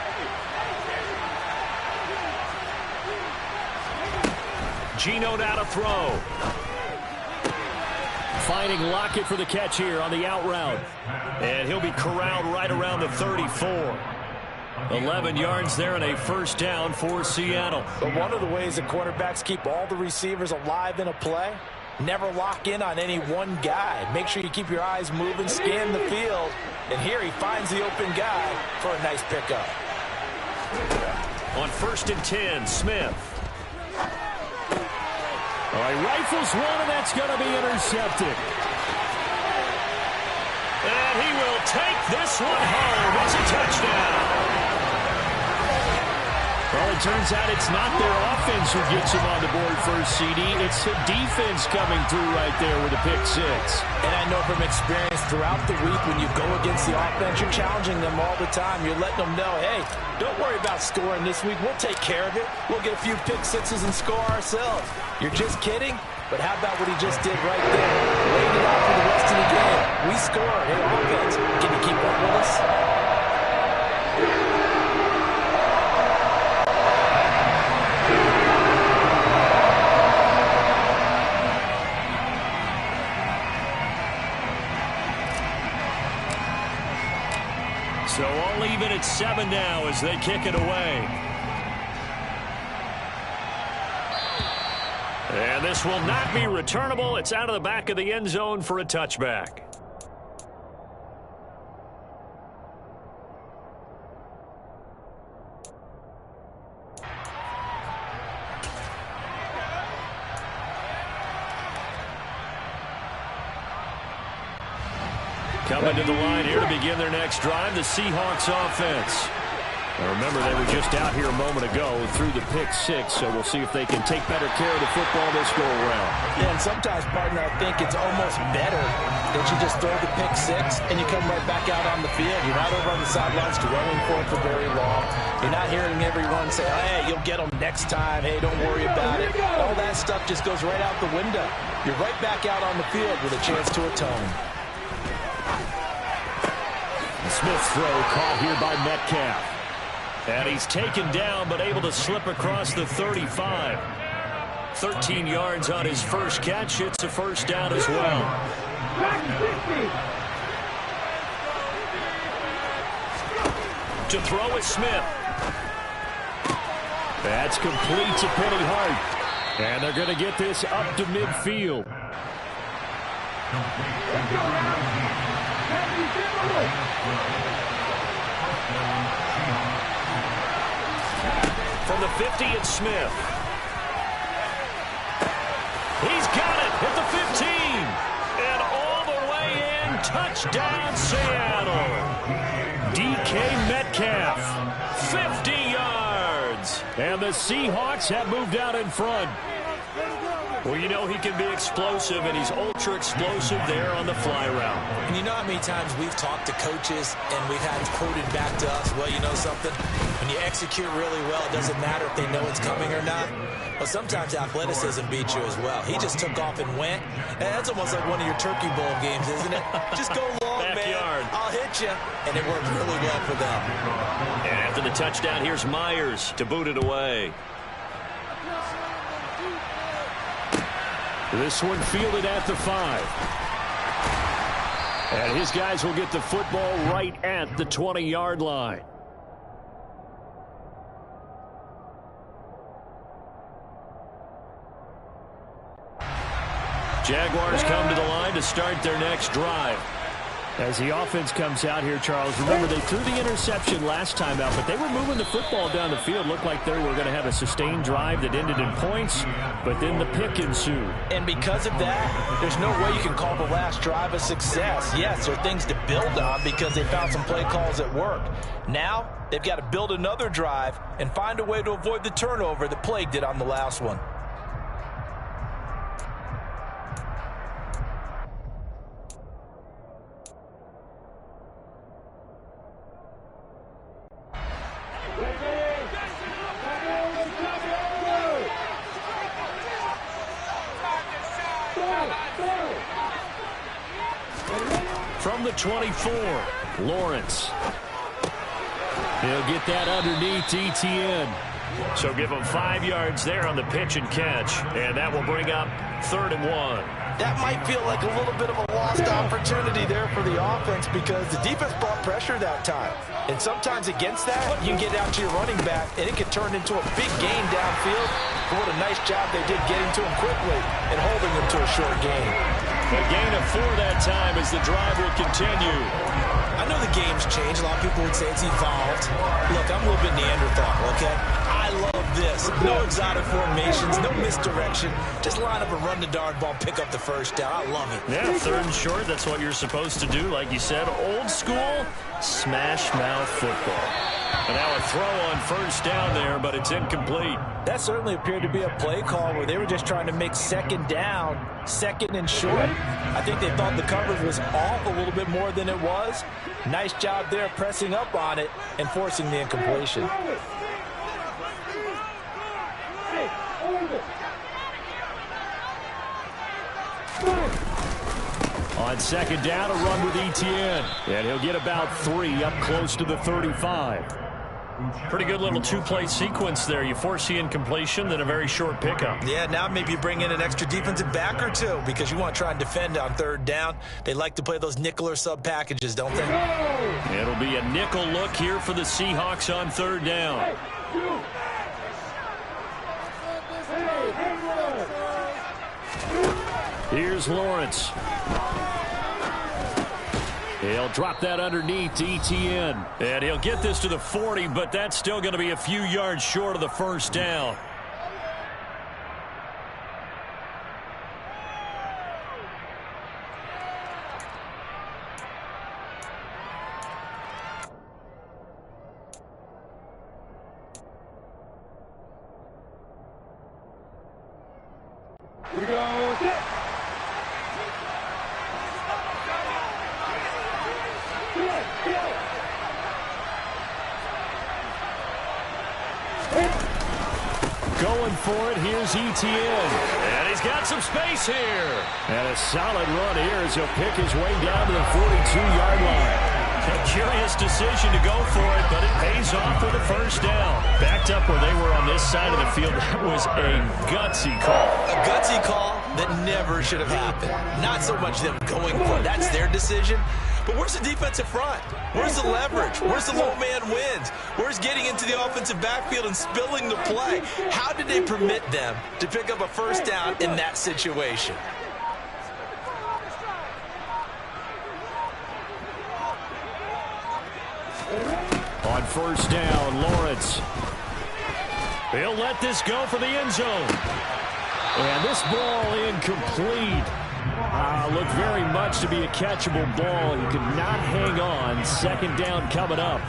Geno now to throw. Finding Lockett for the catch here on the out route. And he'll be corralled right around the 34. 11 yards there and a 1st down for Seattle. But one of the ways that quarterbacks keep all the receivers alive in a play, never lock in on any one guy. Make sure you keep your eyes moving, scan the field. And here he finds the open guy for a nice pickup. On 1st and 10, Smith. All right, rifles one, and that's going to be intercepted. And he will take this one home. It's a touchdown. Well, it turns out it's not their offense who gets them on the board first, CD. It's the defense coming through right there with a pick 6. And I know from experience throughout the week when you go against the offense, you're challenging them all the time. You're letting them know, hey, don't worry about scoring this week. We'll take care of it. We'll get a few pick 6s and score ourselves. You're just kidding? But how about what he just did right there? Laid it out for the rest of the game. We scored. Hey, offense, can you keep up with us? So all even at 7 now as they kick it away. And this will not be returnable. It's out of the back of the end zone for a touchback. Coming to the line here to begin their next drive, the Seahawks offense. Now remember, they were just out here a moment ago through the pick 6, so we'll see if they can take better care of the football this go around. Yeah, and sometimes, partner, I think it's almost better that you just throw the pick 6 and you come right back out on the field. You're not over on the sidelines dwelling for it for very long. You're not hearing everyone say, hey, you'll get them next time. Hey, don't worry about it. All that stuff just goes right out the window. You're right back out on the field with a chance to atone. Smith's throw caught here by Metcalf. And he's taken down but able to slip across the 35. 13 yards on his first catch. It's a 1st down as well. To throw is Smith. That's complete to Penny Hart. And they're going to get this up to midfield. From the 50, it's Smith. He's got it at the 15. And all the way in, touchdown Seattle. DK Metcalf, 50 yards. And the Seahawks have moved out in front. Well, you know he can be explosive, and he's ultra-explosive there on the fly route. And you know how many times we've talked to coaches and we've had it quoted back to us, well, you know something? When you execute really well, it doesn't matter if they know it's coming or not. But sometimes athleticism beats you as well. He just took off and went. And that's almost like one of your Turkey Bowl games, isn't it? Just go long, Backyard. man. I'll hit you. And it worked really well for them. And after the touchdown, here's Myers to boot it away. This one fielded at the 5. And his guys will get the football right at the 20-yard line. Jaguars come to the line. to start their next drive. As the offense comes out here, Charles, remember they threw the interception last time out, but they were moving the football down the field. Looked like they were going to have a sustained drive that ended in points, but then the pick ensued. And because of that, there's no way you can call the last drive a success. Yes, there are things to build on because they found some play calls at work. Now, they've got to build another drive and find a way to avoid the turnover that plagued it on the last one. From the 24, Lawrence. He'll get that underneath Etienne. So give him 5 yards there on the pitch and catch, and that will bring up 3rd and 1. That might feel like a little bit of a lost opportunity there for the offense because the defense brought pressure that time. And sometimes against that, you can get out to your running back, and it can turn into a big gain downfield. But what a nice job they did getting to him quickly and holding him to a short gain. A gain of 4 that time as the drive will continue. I know the game's changed. A lot of people would say it's evolved. Look, I'm a little bit Neanderthal, okay? I love this. No exotic formations, no misdirection. Just line up and run the darn ball, pick up the first down. I love it. Yeah, 3rd and short, that's what you're supposed to do. Like you said, old school, smash mouth football. And now a throw on 1st down there, but it's incomplete. That certainly appeared to be a play call where they were just trying to make 2nd down, 2nd and short. I think they thought the coverage was off a little bit more than it was. Nice job there pressing up on it and forcing the incompletion. On 2nd down, a run with Etienne. And he'll get about 3 up close to the 35. Pretty good little 2-play sequence there. You force the incompletion, then a very short pickup. Yeah, now maybe you bring in an extra defensive back or two because you want to try and defend on 3rd down. They like to play those nickel or sub packages, don't they? It'll be a nickel look here for the Seahawks on 3rd down. Here's Lawrence. He'll drop that underneath to Etienne. And he'll get this to the 40, but that's still going to be a few yards short of the 1st down. Here we go. Going for it, here's Etienne. And he's got some space here. And a solid run here as he'll pick his way down to the 42-yard line. A curious decision to go for it, but it pays off for the 1st down. Backed up where they were on this side of the field, that was a gutsy call. A gutsy call that never should have happened. Not so much them going for it. That's their decision. But where's the defensive front? Where's the leverage? Where's the low man wins? Where's getting into the offensive backfield and spilling the play? How did they permit them to pick up a 1st down in that situation? On 1st down, Lawrence. He'll let this go for the end zone. And this ball incomplete. Looked very much to be a catchable ball. He could not hang on. 2nd down coming up.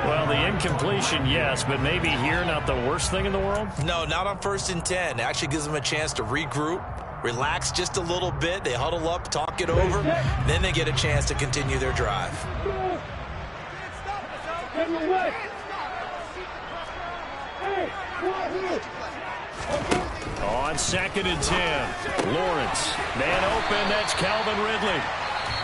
Well, the incompletion, yes, but maybe here not the worst thing in the world? No, not on 1st and 10. It actually gives them a chance to regroup, relax just a little bit. They huddle up, talk it over. Then they get a chance to continue their drive. On 2nd and 10, Lawrence. Man open, that's Calvin Ridley.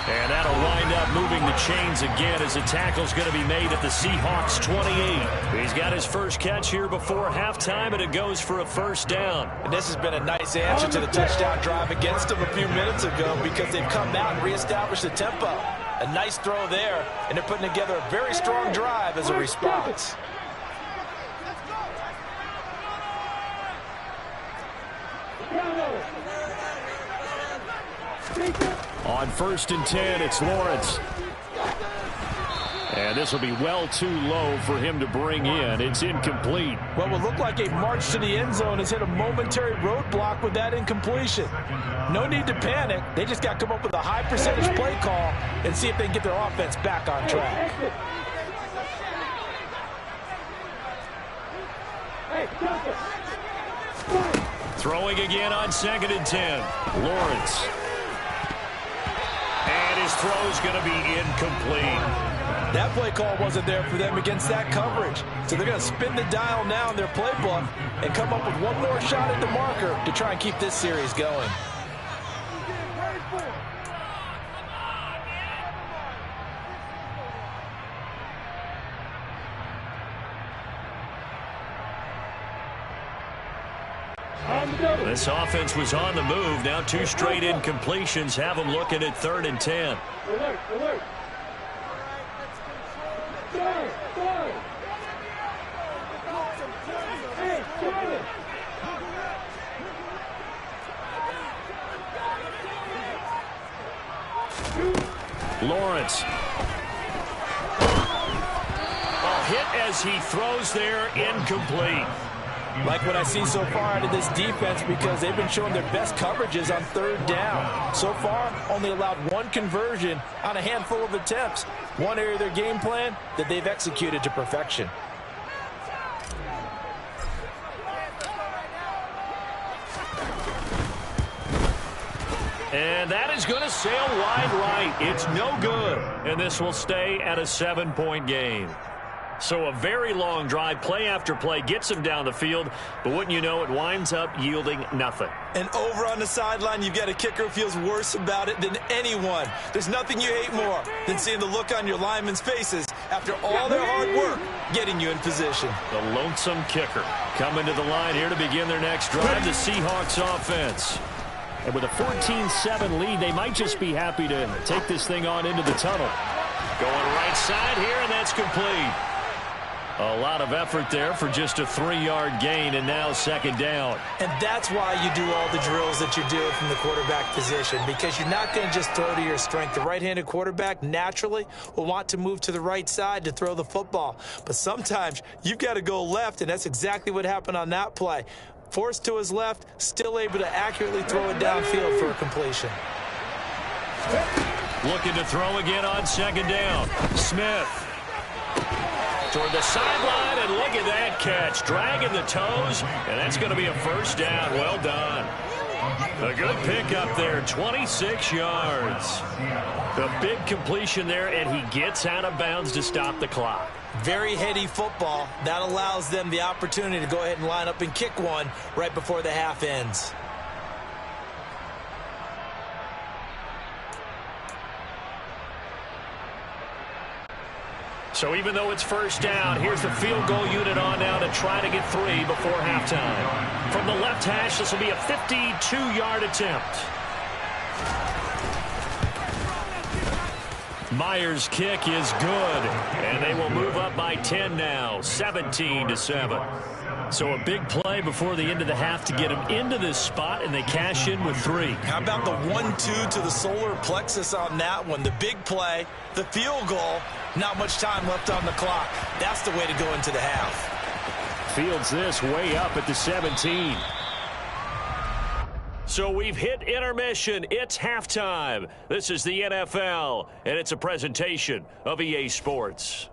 And that'll wind up moving the chains again as the tackle's going to be made at the Seahawks 28. He's got his first catch here before halftime, and it goes for a 1st down. And this has been a nice answer to the touchdown drive against them a few minutes ago because they've come out and reestablished the tempo. A nice throw there, and they're putting together a very strong drive as a response. On 1st and 10, it's Lawrence. And this will be well too low for him to bring in. It's incomplete. What will look like a march to the end zone has hit a momentary roadblock with that incompletion. No need to panic. They just got to come up with a high percentage play call and see if they can get their offense back on track. Throwing again on 2nd and 10. Lawrence. And his throw's going to be incomplete. That play call wasn't there for them against that coverage. So they're going to spin the dial now in their playbook and come up with one more shot at the marker to try and keep this series going. This offense was on the move. Now 2 straight incompletions have them looking at 3rd and 10. Lawrence. A hit as he throws there, incomplete. Like what I see so far out of this defense, because they've been showing their best coverages on 3rd down. So far, only allowed 1 conversion on a handful of attempts. One area of their game plan that they've executed to perfection. And that is going to sail wide right. It's no good. And this will stay at a 7-point game. So a very long drive, play after play, gets him down the field. But wouldn't you know, it winds up yielding nothing. And over on the sideline, you've got a kicker who feels worse about it than anyone. There's nothing you hate more than seeing the look on your linemen's faces after all their hard work getting you in position. The lonesome kicker coming to the line here to begin their next drive, the Seahawks offense. And with a 14-7 lead, they might just be happy to take this thing on into the tunnel. Going right side here, and that's complete. A lot of effort there for just a 3-yard gain, and now 2nd down. And that's why you do all the drills that you do from the quarterback position, because you're not going to just throw to your strength. The right-handed quarterback naturally will want to move to the right side to throw the football. But sometimes you've got to go left, and that's exactly what happened on that play. Forced to his left, still able to accurately throw it downfield for a completion. Looking to throw again on 2nd down. Smith. Toward the sideline, and look at that catch. Dragging the toes, and that's going to be a 1st down. Well done. A good pickup there, 26 yards. The big completion there, and he gets out of bounds to stop the clock. Very heady football. That allows them the opportunity to go ahead and line up and kick one right before the half ends. So even though it's 1st down, here's the field goal unit on now to try to get 3 before halftime. From the left hash, this will be a 52-yard attempt. Myers' kick is good, and they will move up by 10 now, 17-7. So a big play before the end of the half to get them into this spot, and they cash in with 3. How about the 1-2 to the solar plexus on that one? The big play, the field goal, not much time left on the clock. That's the way to go into the half. Fields this way up at the 17. So we've hit intermission. It's halftime. This is the NFL, and it's a presentation of EA Sports.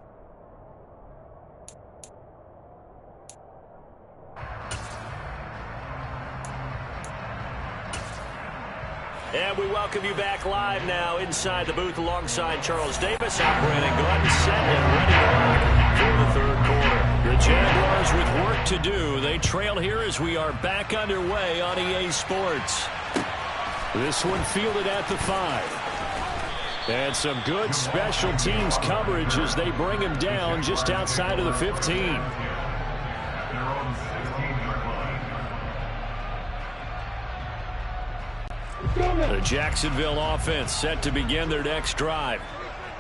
And we welcome you back live now inside the booth alongside Charles Davis. I'm Brandon Gordon, set and ready to rock for the 3rd quarter. The Jaguars with work to do. They trail here as we are back underway on EA Sports. This one fielded at the 5. And some good special teams coverage as they bring him down just outside of the 15. The Jacksonville offense set to begin their next drive.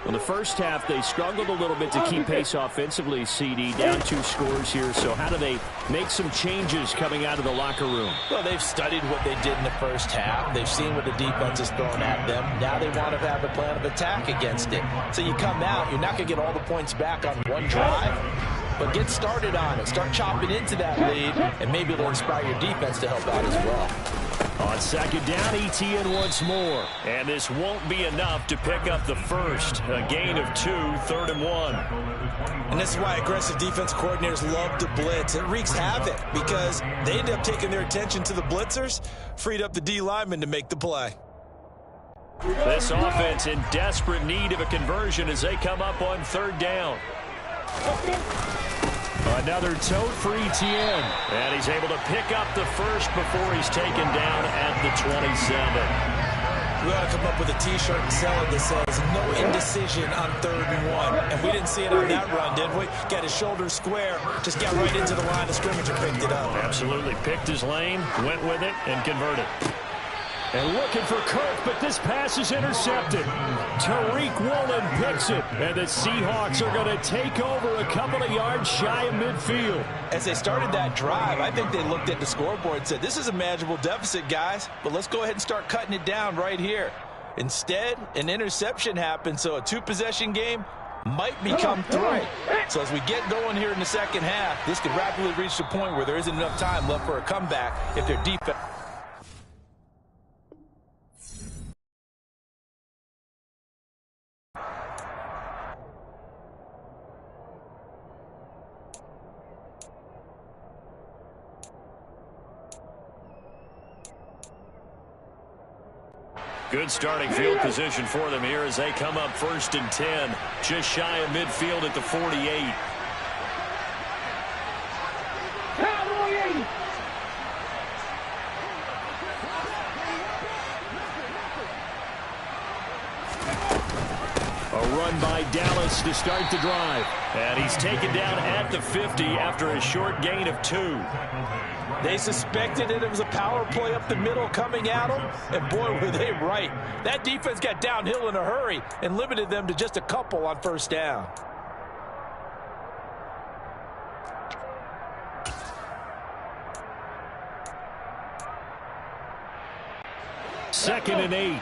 Well, the first half, they struggled a little bit to keep pace offensively, CD. Down 2 scores here. So how do they make some changes coming out of the locker room? Well, they've studied what they did in the first half. They've seen what the defense is throwing at them. Now they want to have a plan of attack against it. So you come out, you're not going to get all the points back on one drive, but get started on it. Start chopping into that lead, and maybe it'll inspire your defense to help out as well. On second down, ETN once more. And this won't be enough to pick up the first. A gain of 2, 3rd and 1. And this is why aggressive defense coordinators love to blitz. It wreaks havoc because they end up taking their attention to the blitzers, freed up the D lineman to make the play. This offense in desperate need of a conversion as they come up on 3rd down. Another tote for ETN. And he's able to pick up the first before he's taken down at the 27. We ought to come up with a T-shirt and sell it that says no indecision on 3rd and 1. And we didn't see it on that run, did we? Got his shoulders square, just got right into the line of scrimmage and picked it up. Absolutely. Picked his lane, went with it, and converted. And looking for Kirk, but this pass is intercepted. Tariq Woolen picks it, and the Seahawks are going to take over a couple of yards shy of midfield. As they started that drive, I think they looked at the scoreboard and said, this is a manageable deficit, guys, but let's go ahead and start cutting it down right here. Instead, an interception happened, so a 2-possession game might become 3. So as we get going here in the second half, this could rapidly reach the point where there isn't enough time left for a comeback if their defense... Good starting field position for them here as they come up 1st and 10. Just shy of midfield at the 48. A run by Dallas to start the drive. And he's taken down at the 50 after a short gain of 2. They suspected it was a power play up the middle coming at them, and boy, were they right. That defense got downhill in a hurry and limited them to just a couple on 1st down. Second and 8.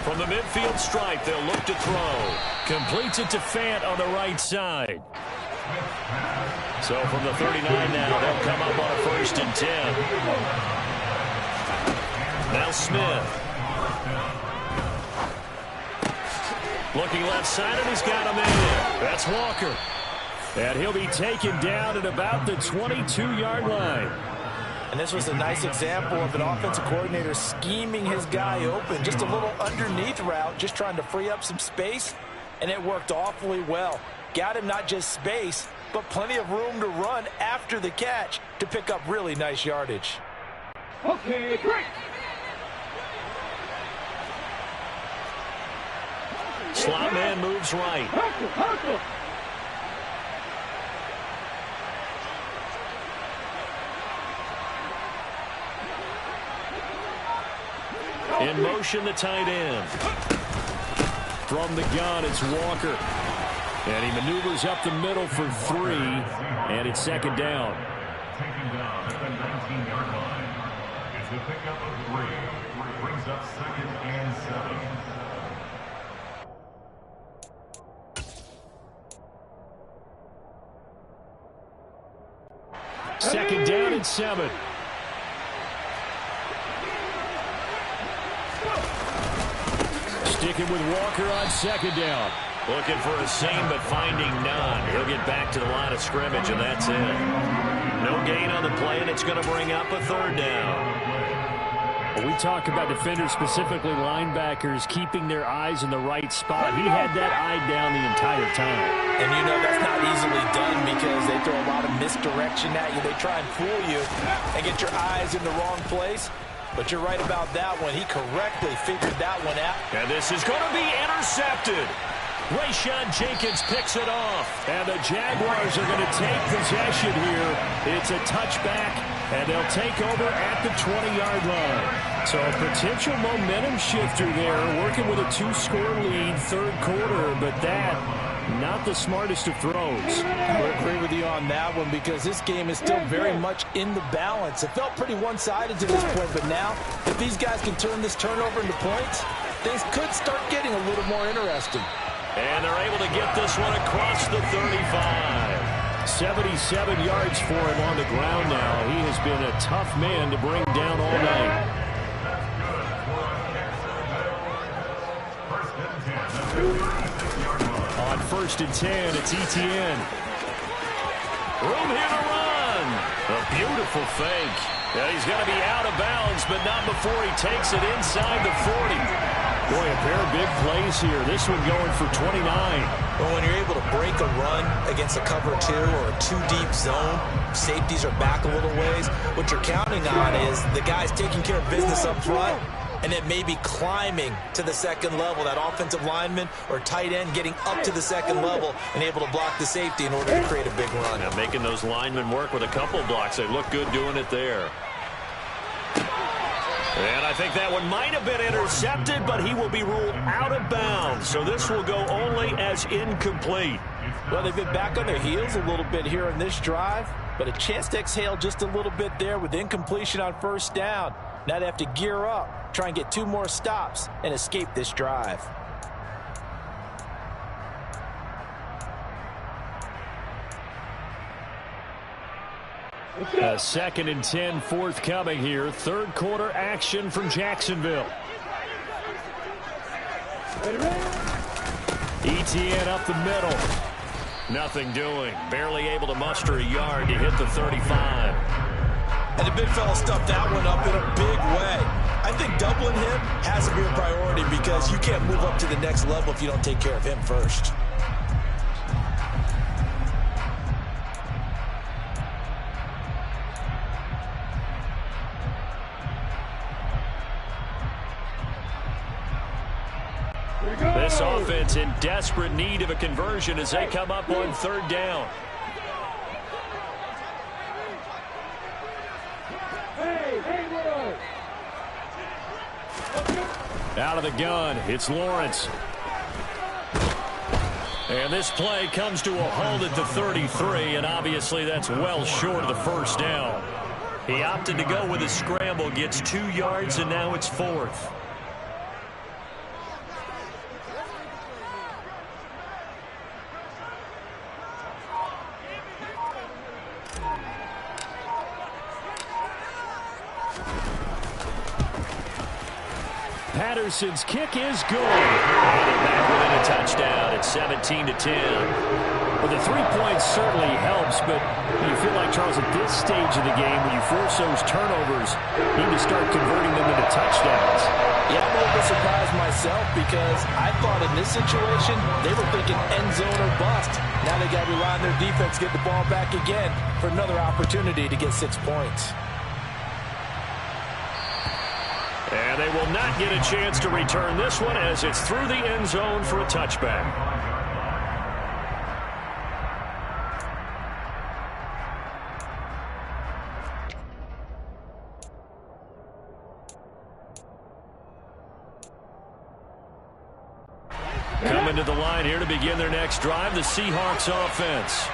From the midfield stripe, they'll look to throw. Completes it to Fant on the right side. So from the 39 now, they'll come up on a 1st and 10. Now Smith. Looking left side, and he's got him in. That's Walker. And he'll be taken down at about the 22-yard line. And this was a nice example of an offensive coordinator scheming his guy open. Just a little underneath route, just trying to free up some space, and it worked awfully well. Got him not just space, but plenty of room to run after the catch to pick up really nice yardage. Okay, great. Slot man moves right. In motion, the tight end. From the gun, it's Walker. And he maneuvers up the middle for 3, and it's 2nd down. Taken down at the 19-yard line. It's the pickup of 3. Brings up 2nd and 7. Second down and 7. Sticking with Walker on 2nd down. Looking for a seam, but finding none. He'll get back to the line of scrimmage, and that's it. No gain on the play, and it's going to bring up a 3rd down. Well, we talk about defenders, specifically linebackers, keeping their eyes in the right spot. He had that eye down the entire time. And you know that's not easily done because they throw a lot of misdirection at you. They try and fool you and get your eyes in the wrong place. But you're right about that one. He correctly figured that one out. And this is going to be intercepted. Rayshawn Jenkins picks it off. And the Jaguars are going to take possession here. It's a touchback And they'll take over at the 20-yard line. So a potential momentum shifter there, working with a 2-score lead, third quarter, but that, not the smartest of throws. I agree with you on that one because this game is still very much in the balance. It felt pretty one-sided to this point, but now, if these guys can turn this turnover into points, things could start getting a little more interesting. And they're able to get this one across the 35. 77 yards for him on the ground now. He has been a tough man to bring down all night. On 1st and 10, it's Etienne. Room here to run. A beautiful fake. Yeah, he's going to be out of bounds, but not before he takes it inside the 40. Boy, a pair of big plays here. This one going for 29. Well, when you're able to break a run against a cover 2 or a 2-deep zone, safeties are back a little ways. What you're counting on is the guys taking care of business up front and then maybe climbing to the second level. That offensive lineman or tight end getting up to the second level and able to block the safety in order to create a big run. Now making those linemen work with a couple blocks. They look good doing it there. And I think that one might have been intercepted, but he will be ruled out of bounds. So this will go only as incomplete. Well, they've been back on their heels a little bit here in this drive, but a chance to exhale just a little bit there with incompletion on 1st down. Now they have to gear up, try and get 2 more stops, and escape this drive. A 2nd and 10 forthcoming here. Third quarter action from Jacksonville. Etienne up the middle. Nothing doing. Barely able to muster a yard to hit the 35. And the big fella stuffed that one up in a big way. I think doubling him has to be a priority because you can't move up to the next level if you don't take care of him first. This offense in desperate need of a conversion as they come up on 3rd down. Out of the gun, it's Lawrence. And this play comes to a halt at the 33, and obviously that's well short of the 1st down. He opted to go with a scramble, gets 2 yards, and now it's 4th. Patterson's kick is good. Back within a touchdown. It's 17-10. Well, the 3 points certainly helps, but you feel like, Charles, at this stage of the game, when you force those turnovers, you need to start converting them into touchdowns. Yeah, I'm a little bit surprised myself because I thought in this situation, they were thinking end zone or bust. Now they got to rely on their defense, get the ball back again for another opportunity to get 6 points. And they will not get a chance to return this one as it's through the end zone for a touchback. Coming to the line here to begin their next drive, the Seahawks offense.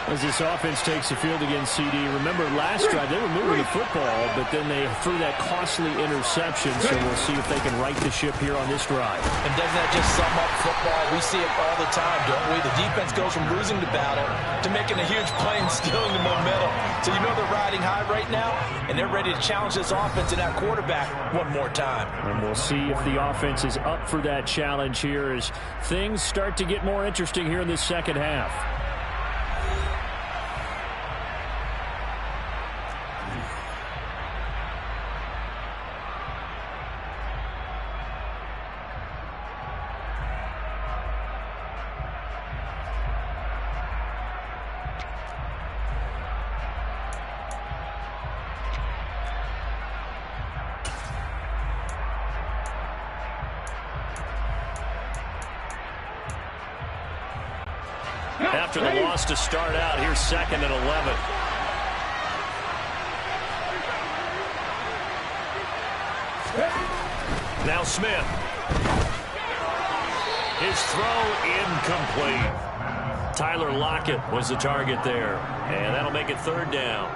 As this offense takes the field against CD, remember last drive they were moving the football, but then they threw that costly interception, so we'll see if they can right the ship here on this drive. And doesn't that just sum up football? We see it all the time, don't we? The defense goes from losing the battle to making a huge play and stealing the momentum. So you know they're riding high right now, and they're ready to challenge this offense and that quarterback one more time. And we'll see if the offense is up for that challenge here as things start to get more interesting here in this second half. After the loss to start out, here's 2nd and 11. Now Smith. His throw incomplete. Tyler Lockett was the target there, and that'll make it 3rd down.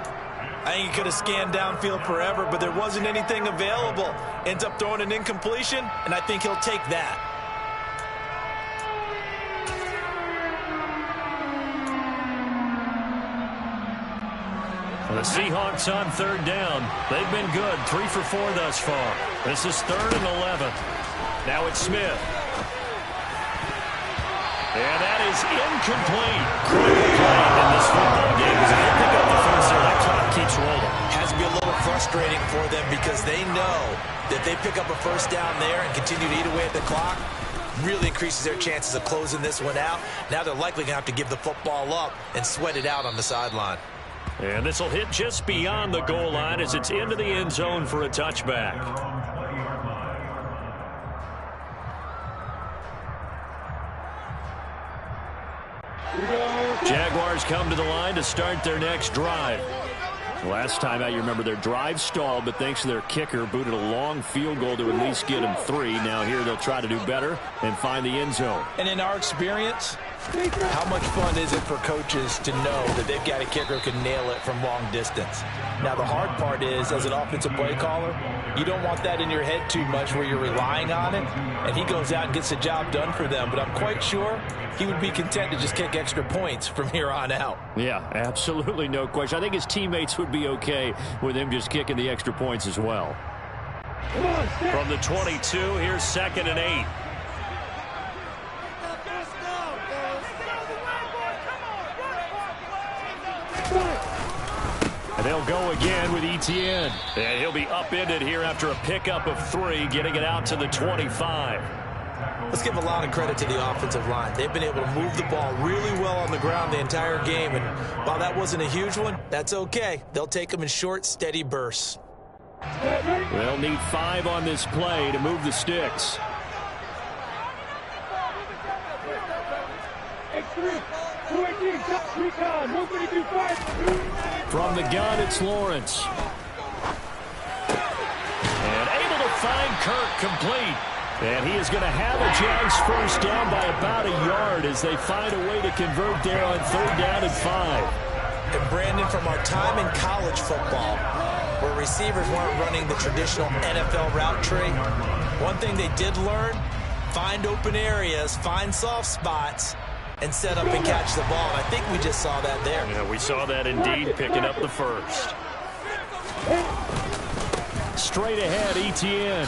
I think he could have scanned downfield forever, but there wasn't anything available. Ends up throwing an incompletion, and I think he'll take that. The Seahawks on 3rd down. They've been good, 3 for 4 thus far. This is 3rd and 11. Now it's Smith. And that is incomplete. Critical play in this football game. As they pick up the first there, that clock keeps rolling. Has to be a little frustrating for them because they know that they pick up a first down there and continue to eat away at the clock. Really increases their chances of closing this one out. Now they're likely going to have to give the football up and sweat it out on the sideline. And this will hit just beyond the goal line as it's into the end zone for a touchback. Jaguars come to the line to start their next drive. Last time out, you remember their drive stalled, but thanks to their kicker, booted a long field goal to at least get them 3. Now here they'll try to do better and find the end zone. And in our experience, how much fun is it for coaches to know that they've got a kicker who can nail it from long distance? Now, the hard part is, as an offensive play caller, you don't want that in your head too much where you're relying on it, and he goes out and gets the job done for them. But I'm quite sure he would be content to just kick extra points from here on out. Yeah, absolutely no question. I think his teammates would be okay with him just kicking the extra points as well. From the 22, here's 2nd and 8. And they'll go again with Etienne. And he'll be upended here after a pickup of 3, getting it out to the 25. Let's give a lot of credit to the offensive line. They've been able to move the ball really well on the ground the entire game. And while that wasn't a huge one, that's okay. They'll take them in short, steady bursts. They'll need 5 on this play to move the sticks. From the gun, it's Lawrence. And able to find Kirk complete. And he is going to have a Jags first down by about a yard as they find a way to convert there on 3rd down and 5. And Brandon, from our time in college football, where receivers weren't running the traditional NFL route tree, one thing they did learn, find open areas, find soft spots, and set up and catch the ball. And I think we just saw that there. Yeah, we saw that indeed, picking up the first. Straight ahead, Etienne.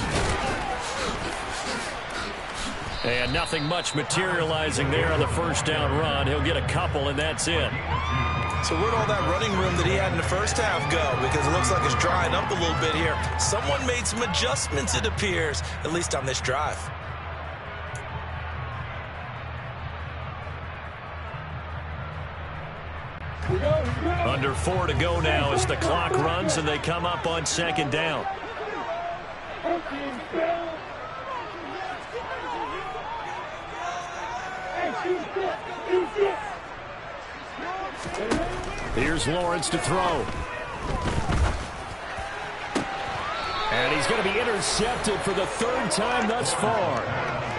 And nothing much materializing there on the first down run. He'll get a couple, and that's it. So where'd all that running room that he had in the first half go? Because it looks like it's drying up a little bit here. Someone made some adjustments, it appears, at least on this drive. Under 4 to go now as the clock runs and they come up on 2nd down. Here's Lawrence to throw. And he's going to be intercepted for the 3rd time thus far.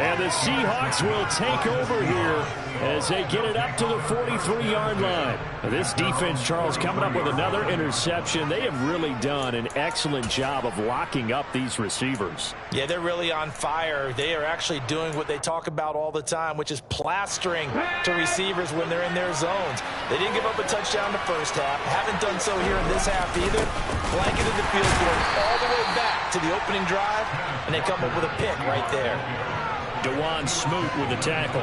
And the Seahawks will take over here as they get it up to the 43-yard line. This defense, Charles, coming up with another interception. They have really done an excellent job of locking up these receivers. Yeah, they're really on fire. They are actually doing what they talk about all the time, which is plastering to receivers when they're in their zones. They didn't give up a touchdown the first half. Haven't done so here in this half either. Blanketed the field, going all the way back to the opening drive, and they come up with a pick right there. DeJuan Smoot with the tackle.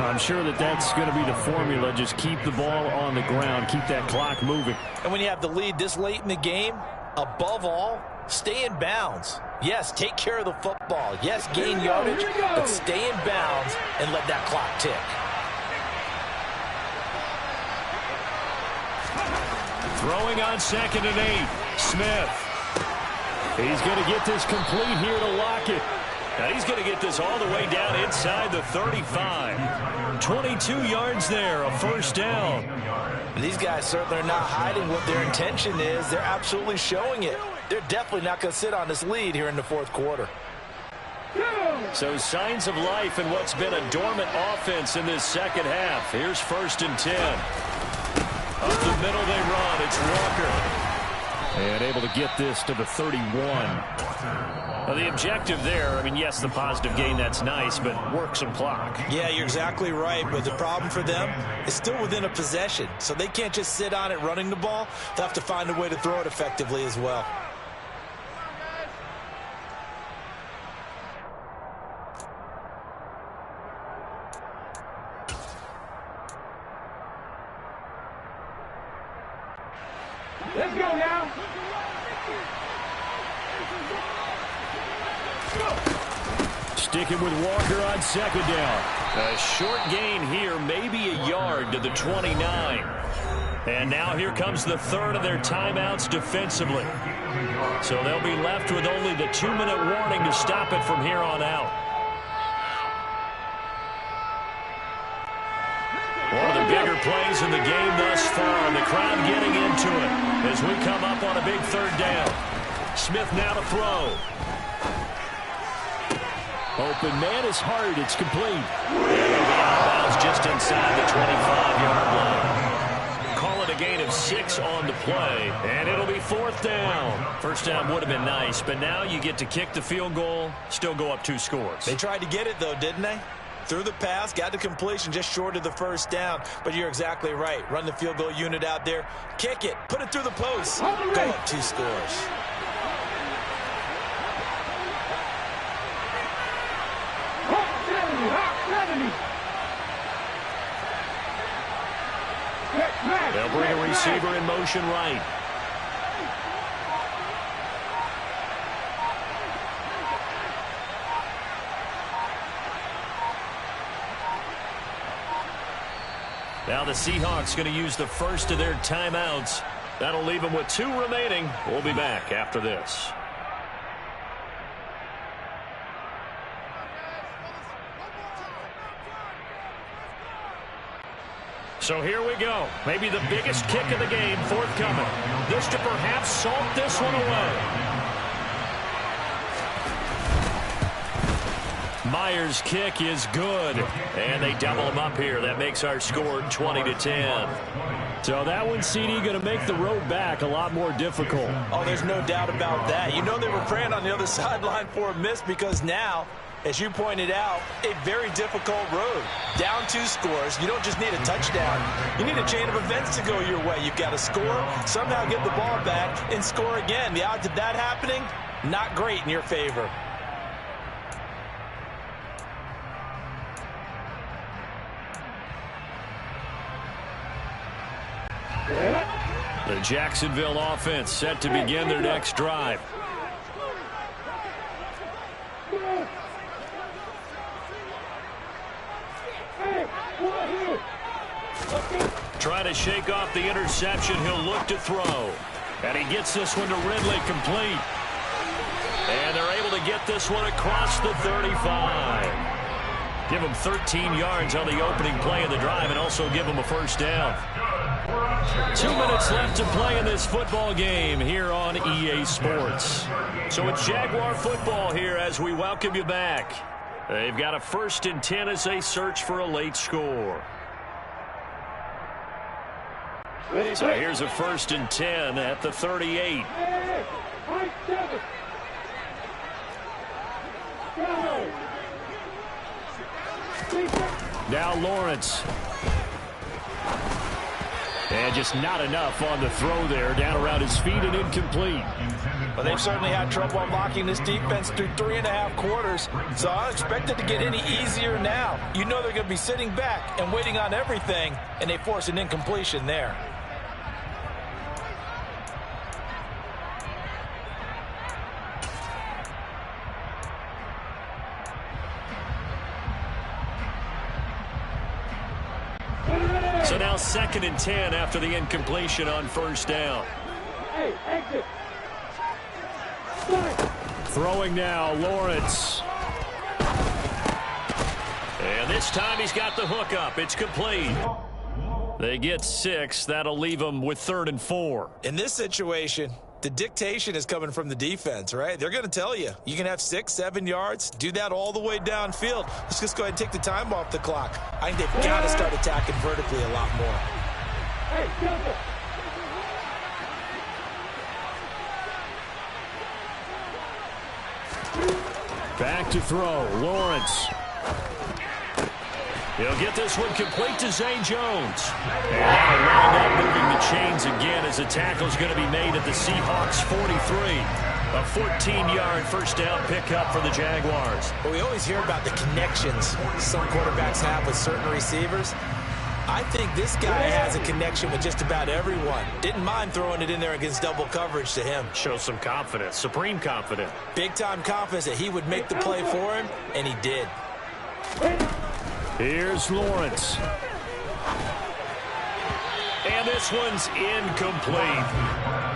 I'm sure that that's going to be the formula. Just keep the ball on the ground. Keep that clock moving. And when you have the lead this late in the game, above all, stay in bounds. Yes, take care of the football. Yes, gain yardage, but stay in bounds and let that clock tick. Throwing on 2nd and 8. Smith. He's going to get this complete here to Lockett. Now he's going to get this all the way down inside the 35. 22 yards there, a first down. These guys certainly are not hiding what their intention is. They're absolutely showing it. They're definitely not going to sit on this lead here in the 4th quarter. So signs of life in what's been a dormant offense in this second half. Here's 1st and 10. Up the middle they run. It's Walker. And able to get this to the 31. Well, the objective there, I mean, yes, the positive gain, that's nice, but work some clock. Yeah, you're exactly right, but the problem for them is still within a possession, so they can't just sit on it running the ball. They'll have to find a way to throw it effectively as well. Let's go now. Sticking with Walker on 2nd down. A short gain here, maybe a yard to the 29. And now here comes the 3rd of their timeouts defensively. So they'll be left with only the 2-minute warning to stop it from here on out. One of the bigger plays in the game thus far, and the crowd getting into it as we come up on a big 3rd down. Smith now to throw. Open man is hard. It's complete. And it'll be out of bounds just inside the 25-yard line. Call it a gain of 6 on the play, and it'll be 4th down. 1st down would have been nice, but now you get to kick the field goal, still go up 2 scores. They tried to get it, though, didn't they? Threw the pass, got the completion just short of the 1st down. But you're exactly right. Run the field goal unit out there. Kick it. Put it through the post. Go up 2 scores. They'll bring a receiver in motion right. Now the Seahawks going to use the 1st of their timeouts. That'll leave them with 2 remaining. We'll be back after this. So here we go. Maybe the biggest kick of the game forthcoming. This to perhaps salt this one away. Myers' kick is good. And they double him up here. That makes our score 20-10. So that one, CD, going to make the road back a lot more difficult. Oh, there's no doubt about that. You know they were praying on the other sideline for a miss because now, as you pointed out, a very difficult road. Down 2 scores. You don't just need a touchdown. You need a chain of events to go your way. You've got to score, somehow get the ball back, and score again. The odds of that happening, not great in your favor. The Jacksonville offense set to begin their next drive. Trying to shake off the interception. He'll look to throw. And he gets this one to Ridley complete. And they're able to get this one across the 35. Give him 13 yards on the opening play of the drive and also give him a 1st down. 2 minutes left to play in this football game here on EA Sports. So it's Jaguar football here as we welcome you back. They've got a 1st and 10 as they search for a late score. So here's a 1st and 10 at the 38. Now Lawrence. And just not enough on the throw there. Down around his feet and incomplete. Well, they've certainly had trouble unlocking this defense through 3.5 quarters. So I don't expect it to get any easier now. You know they're going to be sitting back and waiting on everything, and they force an incompletion there. So now 2nd and 10 after the incompletion on 1st down. Hey, exit. Throwing now, Lawrence. And this time he's got the hook up. It's complete. They get 6. That'll leave them with 3rd and 4. In this situation, The dictation is coming from the defense, right? They're going to tell you, you can have 6, 7 yards, do that all the way downfield. Let's just go ahead and take the time off the clock. I think they've got to start attacking vertically a lot more. Back to throw, Lawrence. He'll get this one complete to Zay Jones. And that'll wind up moving the chains again as the tackle's going to be made at the Seahawks 43. A 14-yard first down pickup for the Jaguars. Well, we always hear about the connections some quarterbacks have with certain receivers. I think this guy has a connection with just about everyone. Didn't mind throwing it in there against double coverage to him. Shows some confidence, supreme confidence. Big-time confidence that he would make the play for him, and he did. Here's Lawrence. And this one's incomplete.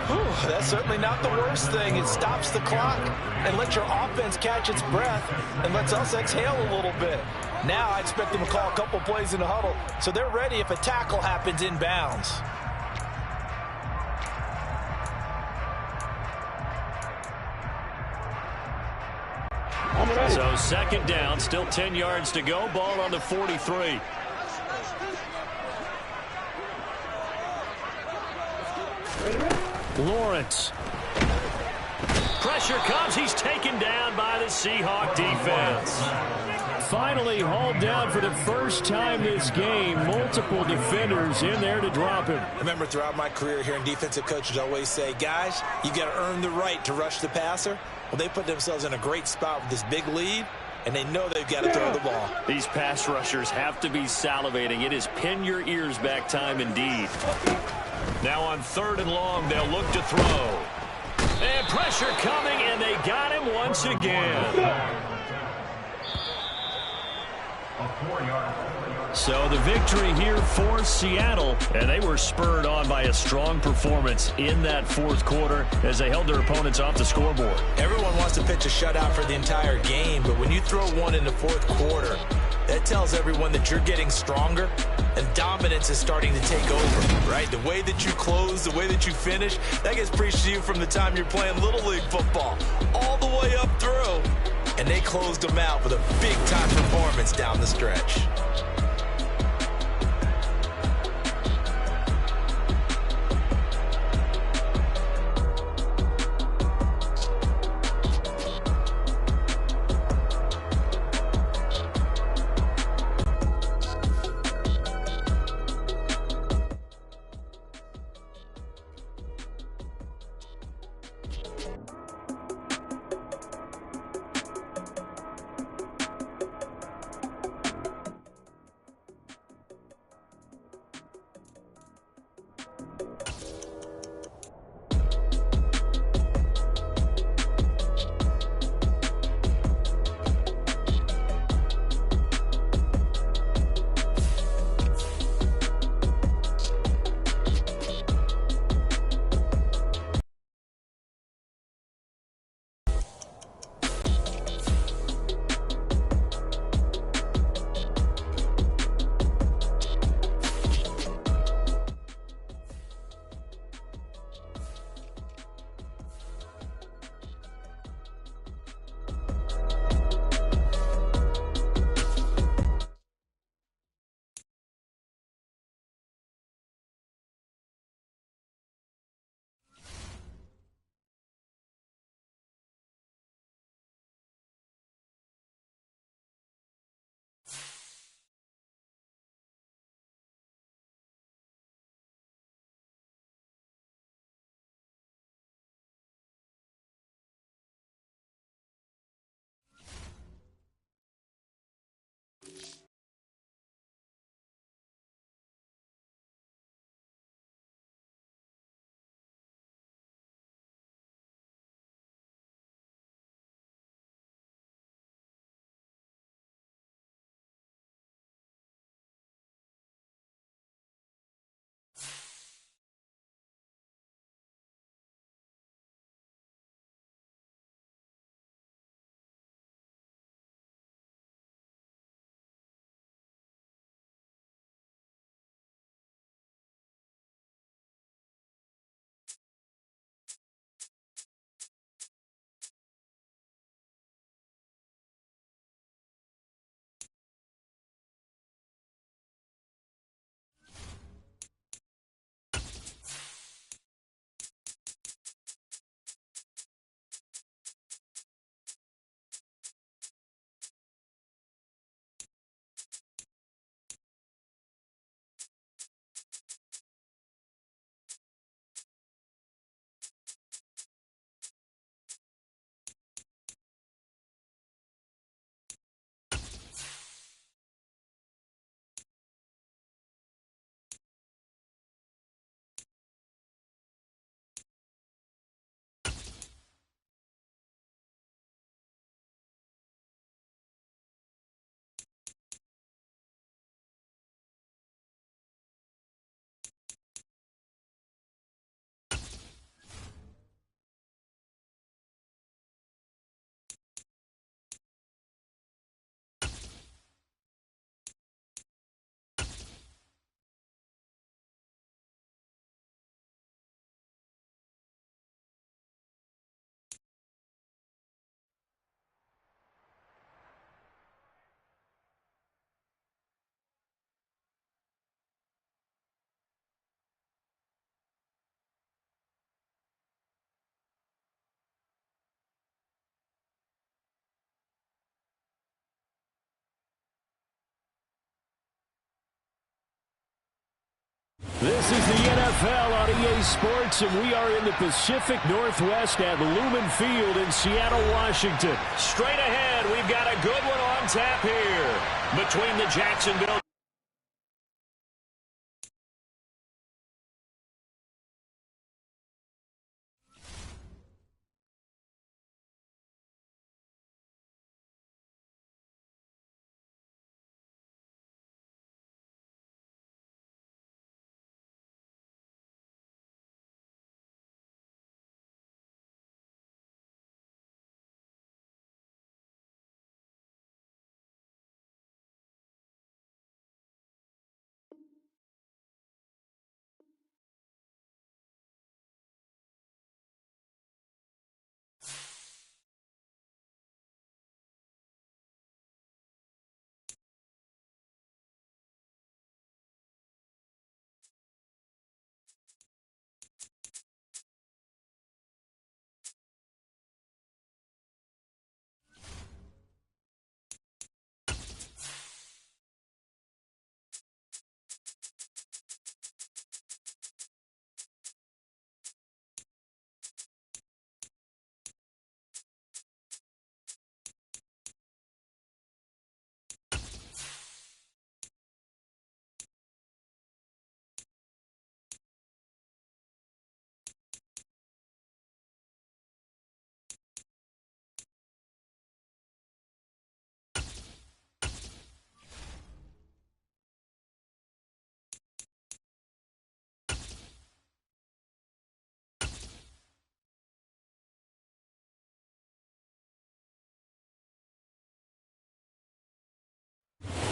Whew, that's certainly not the worst thing. It stops the clock and lets your offense catch its breath and lets us exhale a little bit. Now I expect them to call a couple plays in the huddle so they're ready if a tackle happens inbounds. So second down, still 10 yards to go. Ball on the 43. Lawrence. Pressure comes. He's taken down by the Seahawk defense. Finally hauled down for the first time this game. Multiple defenders in there to drop him. I remember throughout my career hearing defensive coaches always say, guys, you got to earn the right to rush the passer. Well, they put themselves in a great spot with this big lead, and they know they've got to throw the ball. These pass rushers have to be salivating. It is pin your ears back time indeed. Now on 3rd and long, they'll look to throw. And pressure coming, and they got him once again. So the victory here for Seattle, and they were spurred on by a strong performance in that 4th quarter as they held their opponents off the scoreboard. Everyone wants to pitch a shutout for the entire game, but when you throw one in the 4th quarter, that tells everyone that you're getting stronger and dominance is starting to take over, right? The way that you close, the way that you finish, that gets preached to you from the time you're playing Little League football all the way up through. And they closed them out with a big-time performance down the stretch. This is the NFL on EA Sports, and we are in the Pacific Northwest at Lumen Field in Seattle, Washington. Straight ahead, we've got a good one on tap here between the Jacksonville.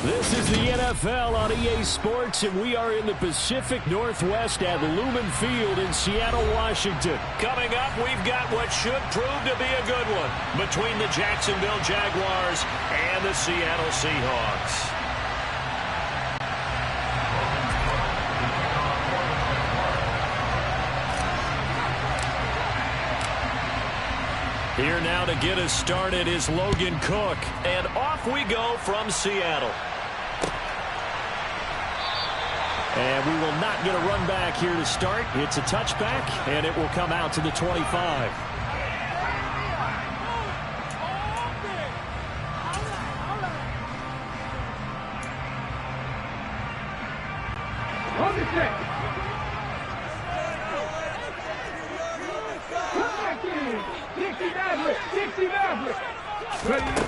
This is the NFL on EA Sports, and we are in the Pacific Northwest at Lumen Field in Seattle, Washington. Coming up, we've got what should prove to be a good one between the Jacksonville Jaguars and the Seattle Seahawks. Here now to get us started is Logan Cook, and off we go from Seattle. And we will not get a run back here to start. It's a touchback, and it will come out to the 25.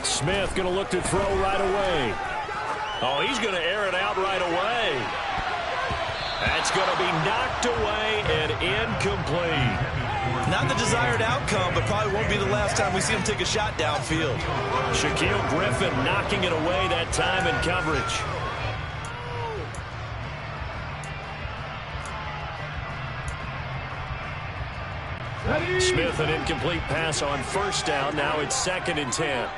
Smith going to look to throw right away. Oh, he's going to air it out right away. That's going to be knocked away and incomplete. Not the desired outcome, but probably won't be the last time we see him take a shot downfield. Shaquille Griffin knocking it away that time in coverage. Smith, an incomplete pass on first down. Now it's 2nd and 10.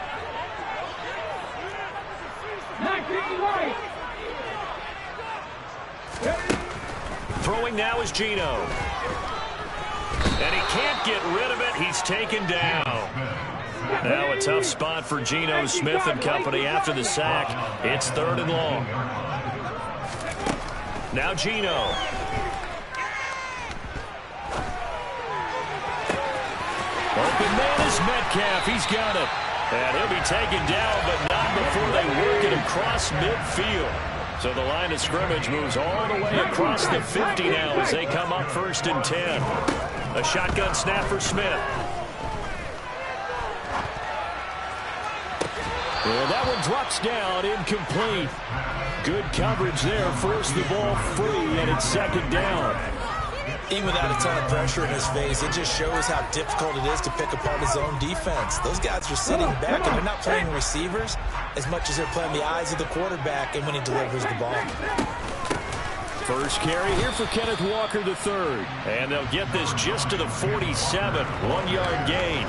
Throwing now is Geno. And he can't get rid of it. He's taken down. Now a tough spot for Geno Smith and company after the sack. It's 3rd and long. Now Geno. Open man is Metcalf. He's got it. And he'll be taken down, but not before they work it across midfield. So the line of scrimmage moves all the way across the 50 now as they come up 1st and 10. A shotgun snap for Smith. And that one drops down, incomplete. Good coverage there, forced the ball free, and it's 2nd down. Even without a ton of pressure in his face, it just shows how difficult it is to pick apart his own defense. Those guys are sitting back, and they're not playing receivers as much as they're playing the eyes of the quarterback and when he delivers the ball. First carry here for Kenneth Walker III. And they'll get this just to the 47, 1-yard gain.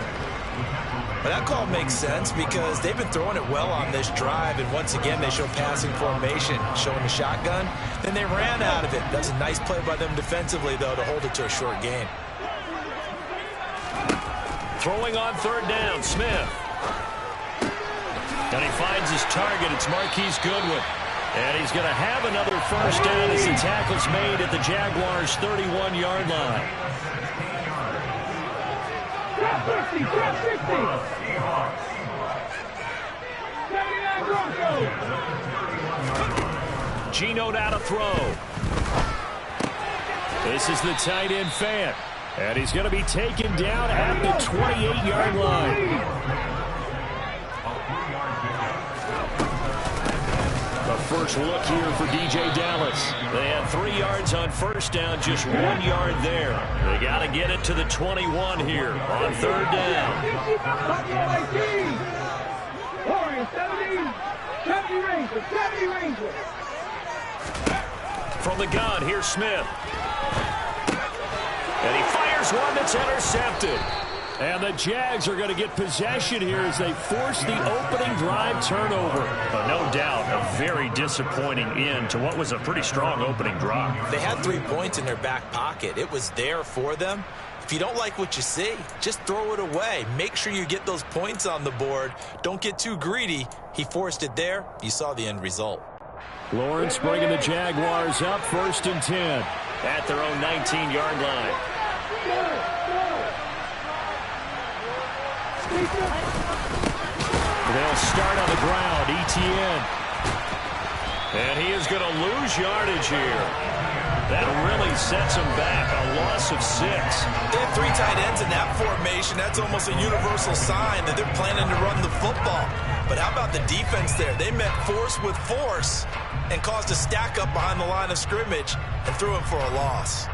But that call makes sense because they've been throwing it well on this drive, and once again they show passing formation, showing the shotgun. Then they ran out of it. That's a nice play by them defensively, though, to hold it to a short gain. Throwing on 3rd down, Smith. And he finds his target. It's Marquise Goodwin. And he's going to have another first down as the tackle's made at the Jaguars' 31-yard line. Geno now to throw. This is the tight end Fant. And he's going to be taken down at the 28-yard line. The first look here for DJ Dallas. They had 3 yards on first down, just 1 yard there. They got to get it to the 21 here on third down. From the gun, here's Smith. And he fires one that's intercepted. And the Jags are going to get possession here as they force the opening drive turnover. But no doubt, a very disappointing end to what was a pretty strong opening drive. They had 3 points in their back pocket. It was there for them. If you don't like what you see, just throw it away. Make sure you get those points on the board. Don't get too greedy. He forced it there. You saw the end result. Lawrence bringing the Jaguars up 1st and 10 at their own 19-yard line. They'll start on the ground. Etienne. And he is going to lose yardage here. That really sets him back. A loss of 6. They have 3 tight ends in that formation. That's almost a universal sign that they're planning to run the football. But how about the defense there? They met force with force and caused a stack up behind the line of scrimmage and threw him for a loss.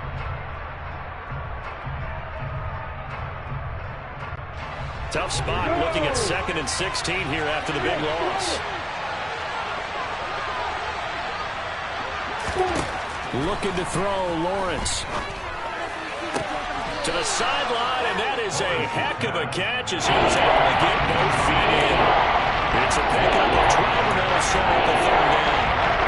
Tough spot looking at 2nd and 16 here after the big loss. Looking to throw, Lawrence. To the sideline, and that is a heck of a catch as he was able to get both feet in. It's a pickup of 12 and that'll set up the third down.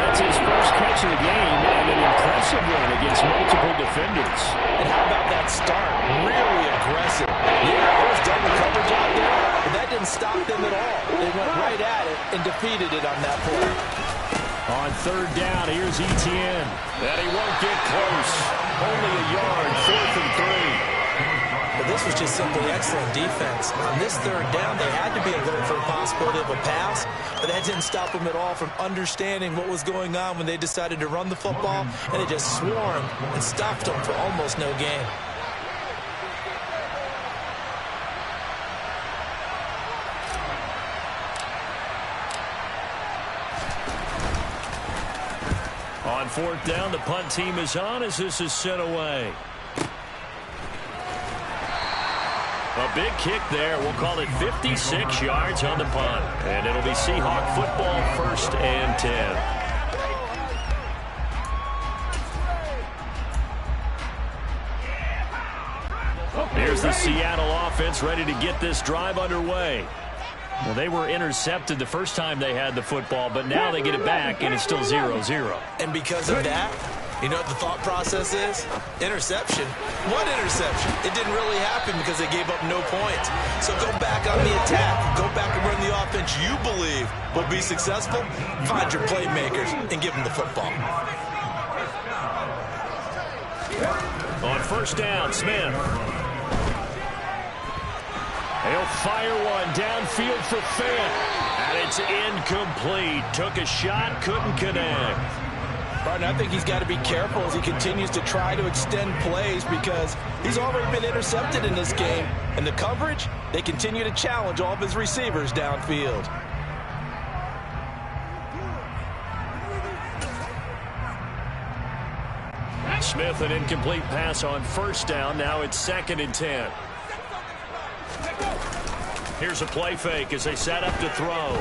That's his first catch of the game and an impressive one against multiple defenders. And how about that start? Really aggressive. Yeah, there was double coverage out there, but that didn't stop them at all. They went right at it and defeated it on that play. On third down, here's Etienne. And he won't get close. Only a yard, 4th and 3. But this was just simply excellent defense. On this third down, they had to be alert for the possibility of a pass, but that didn't stop them at all from understanding what was going on when they decided to run the football, and they just swarmed and stopped them for almost no gain. On 4th down, the punt team is on as this is sent away. A big kick there. We'll call it 56 yards on the punt. And it'll be Seahawk football, 1st and 10. Here's the Seattle offense ready to get this drive underway. Well, they were intercepted the first time they had the football, but now they get it back, and it's still 0-0. And because of that, you know what the thought process is? Interception. What interception? It didn't really happen because they gave up no points. So go back on the attack. Go back and run the offense you believe will be successful. Find your playmakers and give them the football. On 1st down, Smith. He'll fire one downfield for Fant. And it's incomplete. Took a shot, couldn't connect. Barton, I think he's got to be careful as he continues to try to extend plays because he's already been intercepted in this game. And the coverage, they continue to challenge all of his receivers downfield. Smith, an incomplete pass on 1st down. Now it's 2nd and 10. Here's a play fake as they set up to throw.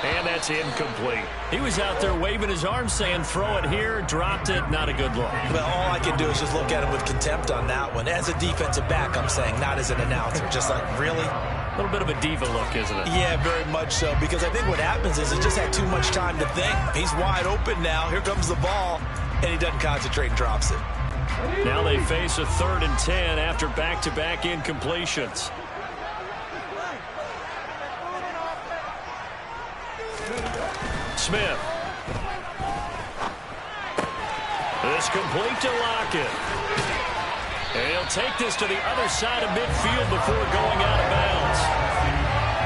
And that's incomplete. He was out there waving his arms saying, throw it here, dropped it, not a good look. Well, all I can do is just look at him with contempt on that one. As a defensive back, I'm saying, not as an announcer. Just like, really? A little bit of a diva look, isn't it? Yeah, very much so. Because I think what happens is he just had too much time to think. He's wide open now. Here comes the ball. And he doesn't concentrate and drops it. Now they face a 3rd and 10 after back-to-back incompletions. Smith. This complete to Lockett. And he'll take this to the other side of midfield before going out of bounds.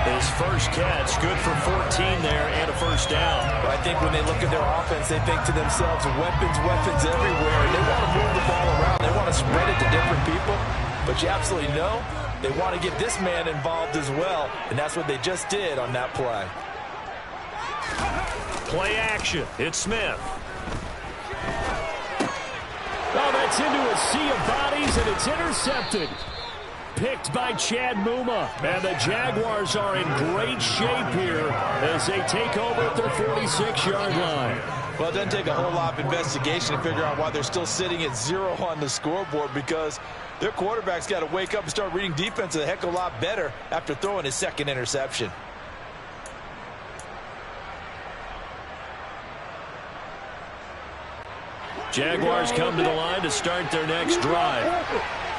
His first catch, good for 14 there and a first down. But I think when they look at their offense, they think to themselves, weapons everywhere. And they want to move the ball around. They want to spread it to different people. But you absolutely know they want to get this man involved as well. And that's what they just did on that play. Play action. It's Smith. Oh, that's into a sea of bodies, and it's intercepted. Picked by Chad Muma. And the Jaguars are in great shape here as they take over at their 46-yard line. Well, it doesn't take a whole lot of investigation to figure out why they're still sitting at 0 on the scoreboard, because their quarterback's got to wake up and start reading defense a heck of a lot better after throwing his second interception. Jaguars come to the line to start their next drive.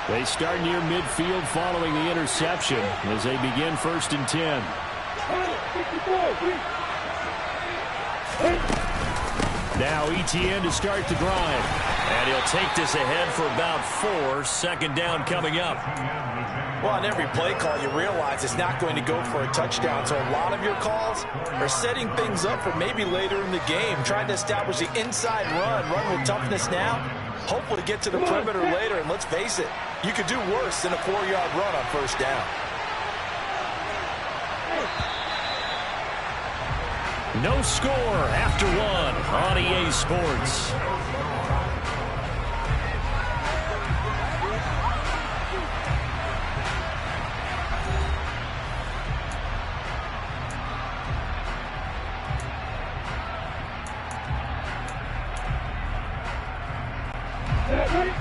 They start near midfield following the interception as they begin 1st and 10. Now ETN to start the drive. And he'll take this ahead for about 4. Second down coming up. Well, on every play call, you realize it's not going to go for a touchdown. So a lot of your calls are setting things up for maybe later in the game, trying to establish the inside run with toughness now, hopeful to get to the perimeter later. And let's face it, you could do worse than a 4-yard run on first down. No score after 1 on EA Sports.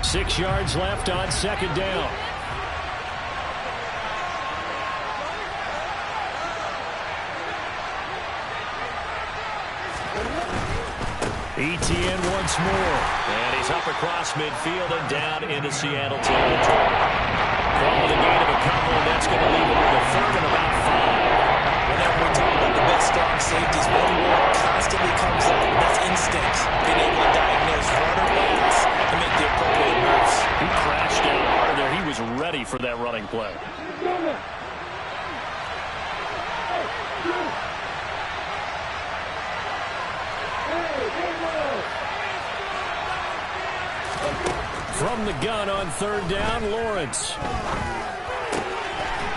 Six yards left on second down. ETN once more. And he's up across midfield and down into Seattle territory. Call with a gain of a couple, and that's going to leave him with a 3rd and about 5. Whenever we talk about the best strong safeties, one word constantly comes up, and that's instincts. Being able to diagnose run or pass and make the appropriate moves. He crashed down hard there. He was ready for that running play. From the gun on 3rd down, Lawrence.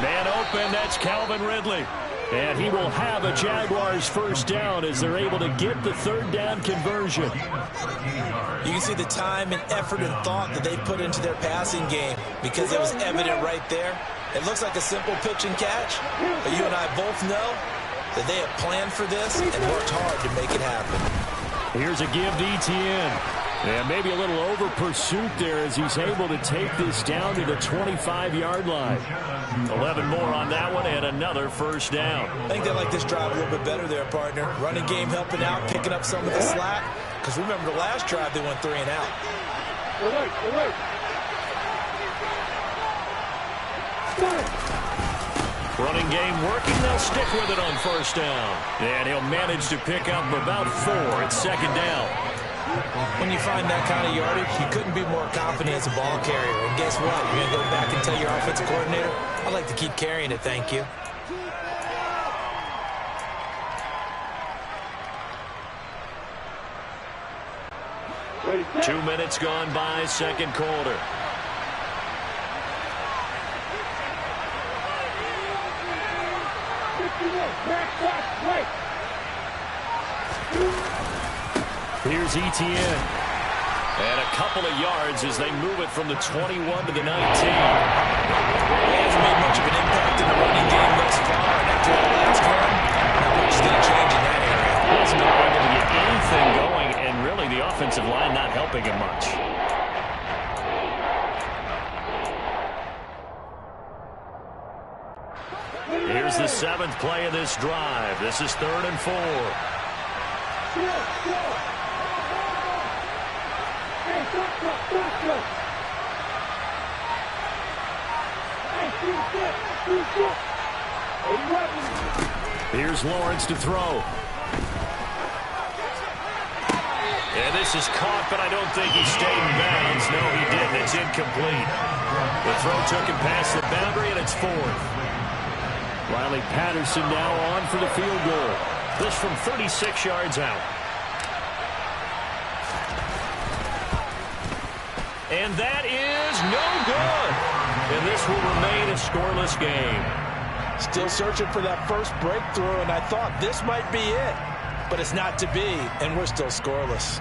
Man open, that's Calvin Ridley. And he will have a Jaguars first down as they're able to get the 3rd down conversion. You can see the time and effort and thought that they put into their passing game because it was evident right there. It looks like a simple pitch and catch, but you and I both know that they have planned for this and worked hard to make it happen. Here's a give to ETN. And maybe a little over pursuit there as he's able to take this down to the 25-yard line. 11 more on that one and another first down. I think they like this drive a little bit better there, partner. Running game helping out, picking up some of the slack. Because remember the last drive, they went 3 and out. Running game working. They'll stick with it on first down. And he'll manage to pick up about 4. It's second down. When you find that kind of yardage, you couldn't be more confident as a ball carrier. And guess what? You're going to go back and tell your offensive coordinator, I'd like to keep carrying it, thank you. Ready, 2 minutes gone by, second quarter. Here's ETN. And a couple of yards as they move it from the 21 to the 19. He hasn't made much of an impact in the running game thus far. And after that last run, not much is going to change in that area. He hasn't been able to get anything going, and really the offensive line not helping him much. Here's the 7th play of this drive. This is 3rd and 4. Here's Lawrence to throw. And this is caught, but I don't think he stayed in bounds. No, he didn't. It's incomplete. The throw took him past the boundary, and it's fourth. Riley Patterson now on for the field goal. This from 36 yards out. And that is no good. And this will remain a scoreless game. Still searching for that first breakthrough, and I thought this might be it. But it's not to be, and we're still scoreless.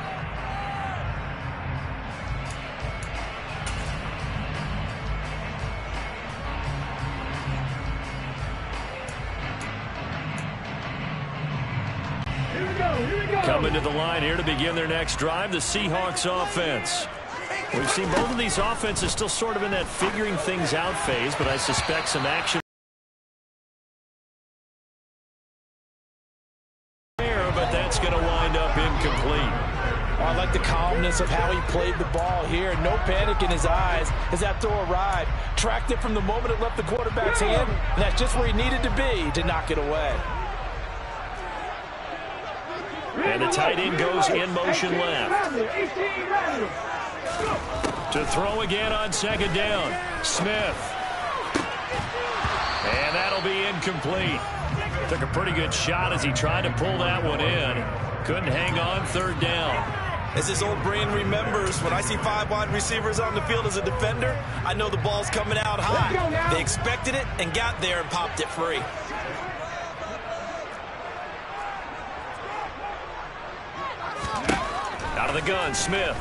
Coming to the line here to begin their next drive, the Seahawks offense. We've seen both of these offenses still sort of in that figuring things out phase, but I suspect some action there, but that's going to wind up incomplete. I like the calmness of how he played the ball here. No panic in his eyes as that throw arrived. Tracked it from the moment it left the quarterback's hand, and that's just where he needed to be to knock it away. And the tight end goes in motion left. To throw again on second down. Smith. And that'll be incomplete. Took a pretty good shot as he tried to pull that one in. Couldn't hang on third down. As his old brain remembers, when I see 5 wide receivers on the field as a defender, I know the ball's coming out high. They expected it and got there and popped it free. Out of the gun, Smith.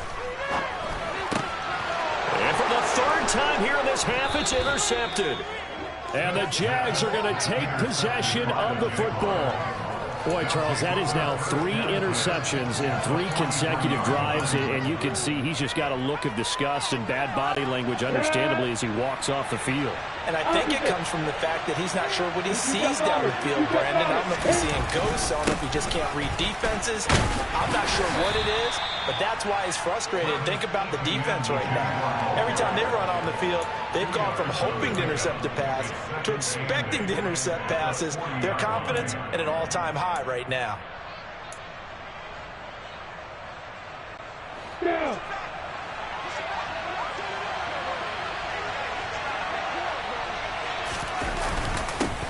And for the third time here in this half, it's intercepted. And the Jags are going to take possession of the football. Boy, Charles, that is now 3 interceptions in 3 consecutive drives, and you can see he's just got a look of disgust and bad body language, understandably, as he walks off the field. And I think it comes from the fact that he's not sure what he sees down the field, Brandon. I don't know if he's seeing ghosts. I don't know if he just can't read defenses. I'm not sure what it is, but that's why he's frustrated. Think about the defense right now. Every time they run on the field, they've gone from hoping to intercept a pass to expecting to intercept passes. Their confidence at an all-time high right now.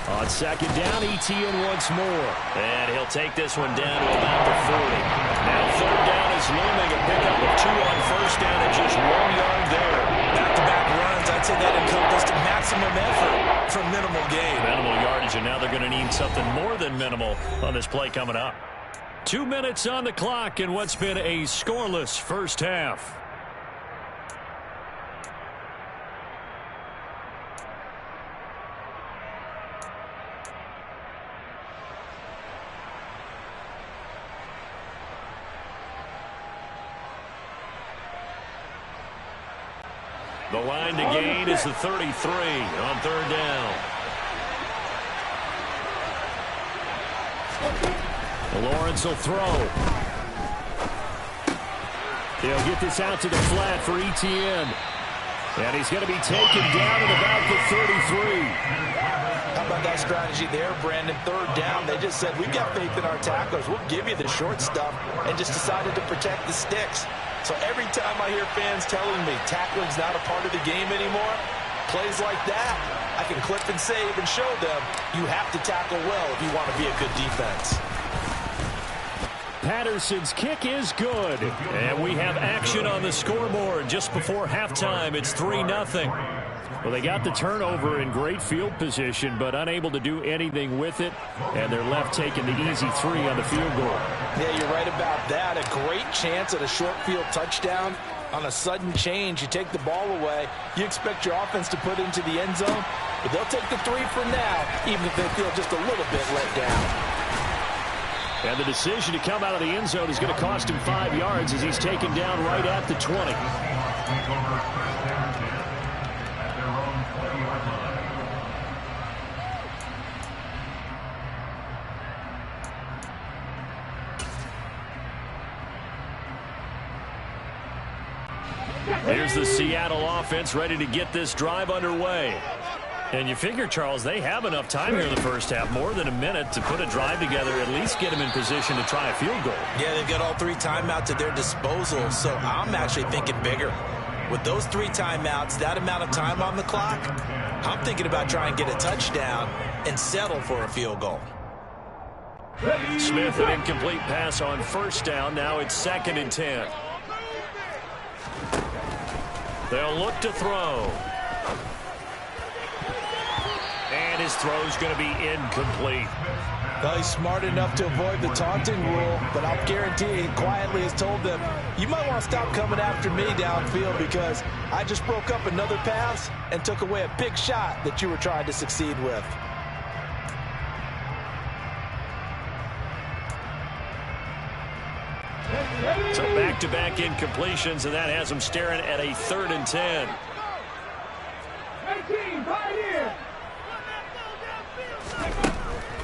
On second down, ETN once more. And he'll take this one down to about the 40. Now third down is looming. A pickup of 2 on first down and just 1 yard there. Back-to-back runs, I'd say that encompassed maximum effort for minimal gain. Minimal yardage, and now they're going to need something more than minimal on this play coming up. 2 minutes on the clock in what's been a scoreless first half. The line to gain is the 33 on third down. Lawrence will throw. He'll get this out to the flat for ETN. And he's going to be taken down at about the 33. How about that strategy there, Brandon? Third down, they just said, we've got faith in our tacklers. We'll give you the short stuff, and just decided to protect the sticks. So every time I hear fans telling me tackling's not a part of the game anymore, plays like that, I can clip and save and show them you have to tackle well if you want to be a good defense. Patterson's kick is good. And we have action on the scoreboard just before halftime. It's 3-0. Well, they got the turnover in great field position, but unable to do anything with it. And they're left taking the easy 3 on the field goal. Yeah, you're right about that. A great chance at a short field touchdown. On a sudden change, you take the ball away. You expect your offense to put into the end zone, but they'll take the 3 for now, even if they feel just a little bit let down. And the decision to come out of the end zone is going to cost him 5 yards as he's taken down right at the 20. Here's the Seattle offense ready to get this drive underway. And you figure, Charles, they have enough time here in the first half, more than a minute, to put a drive together, at least get them in position to try a field goal. Yeah, they've got all 3 timeouts at their disposal, so I'm actually thinking bigger. With those 3 timeouts, that amount of time on the clock, I'm thinking about trying to get a touchdown and settle for a field goal. Smith, an incomplete pass on first down. Now it's 2nd and 10. They'll look to throw. And his throw's going to be incomplete. Well, he's smart enough to avoid the taunting rule, but I'll guarantee he quietly has told them, you might want to stop coming after me downfield because I just broke up another pass and took away a big shot that you were trying to succeed with. So back-to-back incompletions, and that has them staring at a 3rd and 10.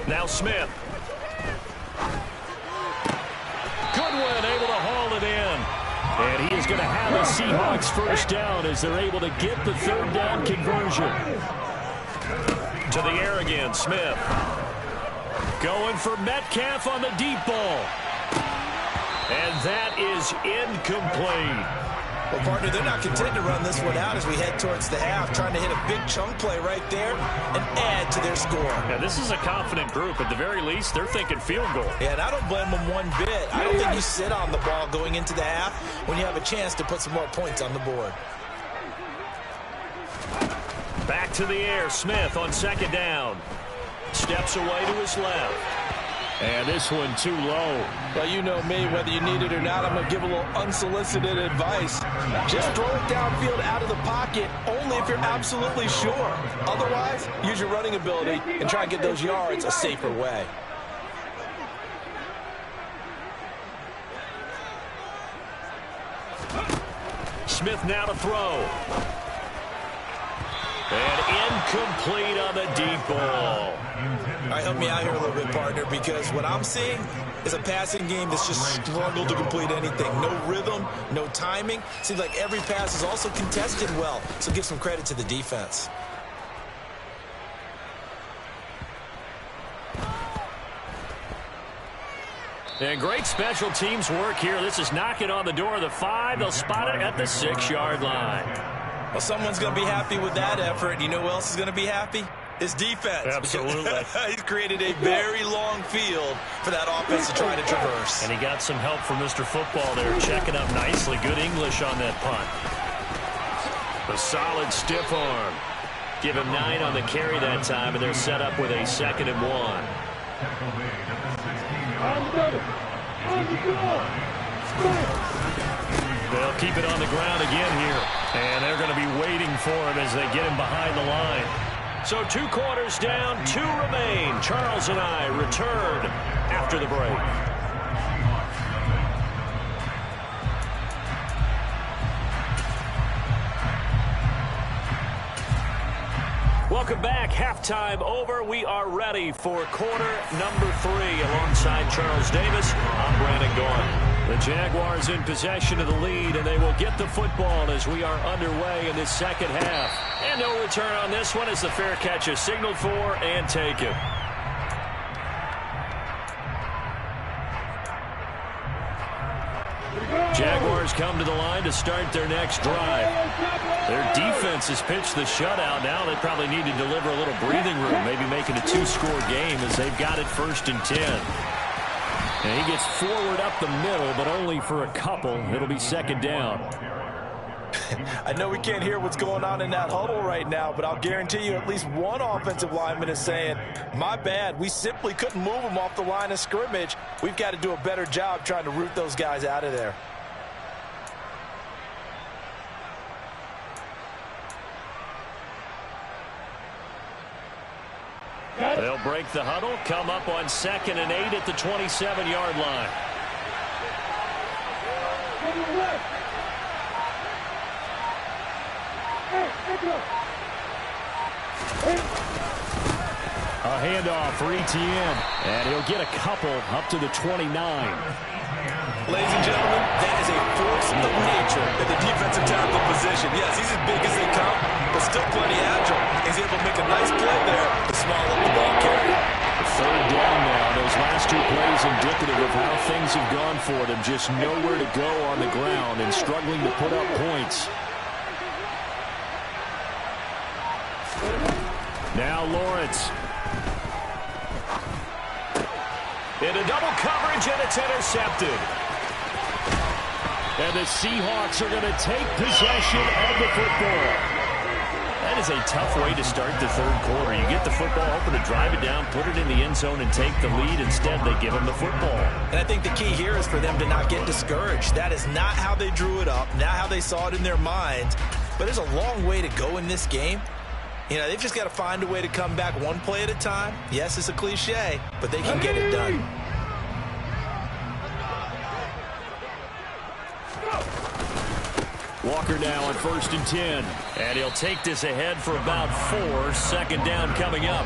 Now Smith. Goodwin able to haul it in. And he is going to have a Seahawks first down as they're able to get the 3rd down conversion. To the air again, Smith. Going for Metcalf on the deep ball. And that is incomplete. Well, partner, they're not content to run this one out as we head towards the half, trying to hit a big chunk play right there and add to their score. Yeah, this is a confident group. At the very least, they're thinking field goal. Yeah, and I don't blame them one bit. I don't think you sit on the ball going into the half when you have a chance to put some more points on the board. Back to the air. Smith on 2nd down. Steps away to his left. And this one too low. Well, you know me, whether you need it or not, I'm going to give a little unsolicited advice. Just throw it downfield out of the pocket only if you're absolutely sure. Otherwise, use your running ability and try and get those yards a safer way. Smith now to throw. And incomplete on the deep ball. All right, help me out here a little bit, partner, because what I'm seeing is a passing game that's just struggled to complete anything. No rhythm, no timing. Seems like every pass is also contested well, so give some credit to the defense. And great special teams work here. This is knocking on the door of the 5. They'll spot it at the 6-yard line. Well, someone's going to be happy with that effort. You know who else is going to be happy? His defense. Absolutely. He's created a very long field for that offense to try to traverse. And he got some help from Mr. Football there, checking up nicely. Good English on that punt. A solid stiff arm. Give him 9 on the carry that time, and they're set up with a 2nd and 1. They'll keep it on the ground again here. And they're going to be waiting for him as they get him behind the line. So 2 quarters down, 2 remain. Charles and I return after the break. Welcome back. Halftime over. We are ready for quarter number 3. Alongside Charles Davis, I'm Brandon Gaudin. The Jaguars in possession of the lead, and they will get the football as we are underway in this second half. And no return on this one as the fair catch is signaled for and taken. Jaguars come to the line to start their next drive. Their defense has pitched the shutout. Now they probably need to deliver a little breathing room, maybe making a 2-score game as they've got it 1st and 10. And he gets forward up the middle, but only for a couple. It'll be 2nd down. I know we can't hear what's going on in that huddle right now, but I'll guarantee you at least one offensive lineman is saying, my bad, we simply couldn't move them off the line of scrimmage. We've got to do a better job trying to root those guys out of there. They'll break the huddle, come up on 2nd and 8 at the 27-yard line. A handoff for Etienne. And he'll get a couple up to the 29. Ladies and gentlemen, that is a force of nature at the defensive tackle position. Yes, he's as big as they come, but still plenty agile. He's able to make a nice play there to small up the ball carrier. Third down now. Those last two plays indicative of how things have gone for them. Just nowhere to go on the ground and struggling to put up points. Now Lawrence. Into double coverage, and it's intercepted. And the Seahawks are going to take possession of the football. That is a tough way to start the third quarter. You get the football, hoping to drive it down, put it in the end zone, and take the lead. Instead, they give them the football. And I think the key here is for them to not get discouraged. That is not how they drew it up, not how they saw it in their minds. But there's a long way to go in this game. You know, they've just got to find a way to come back one play at a time. Yes, it's a cliche, but they can get it done. Walker now on 1st and 10. And he'll take this ahead for about 4. Second down coming up.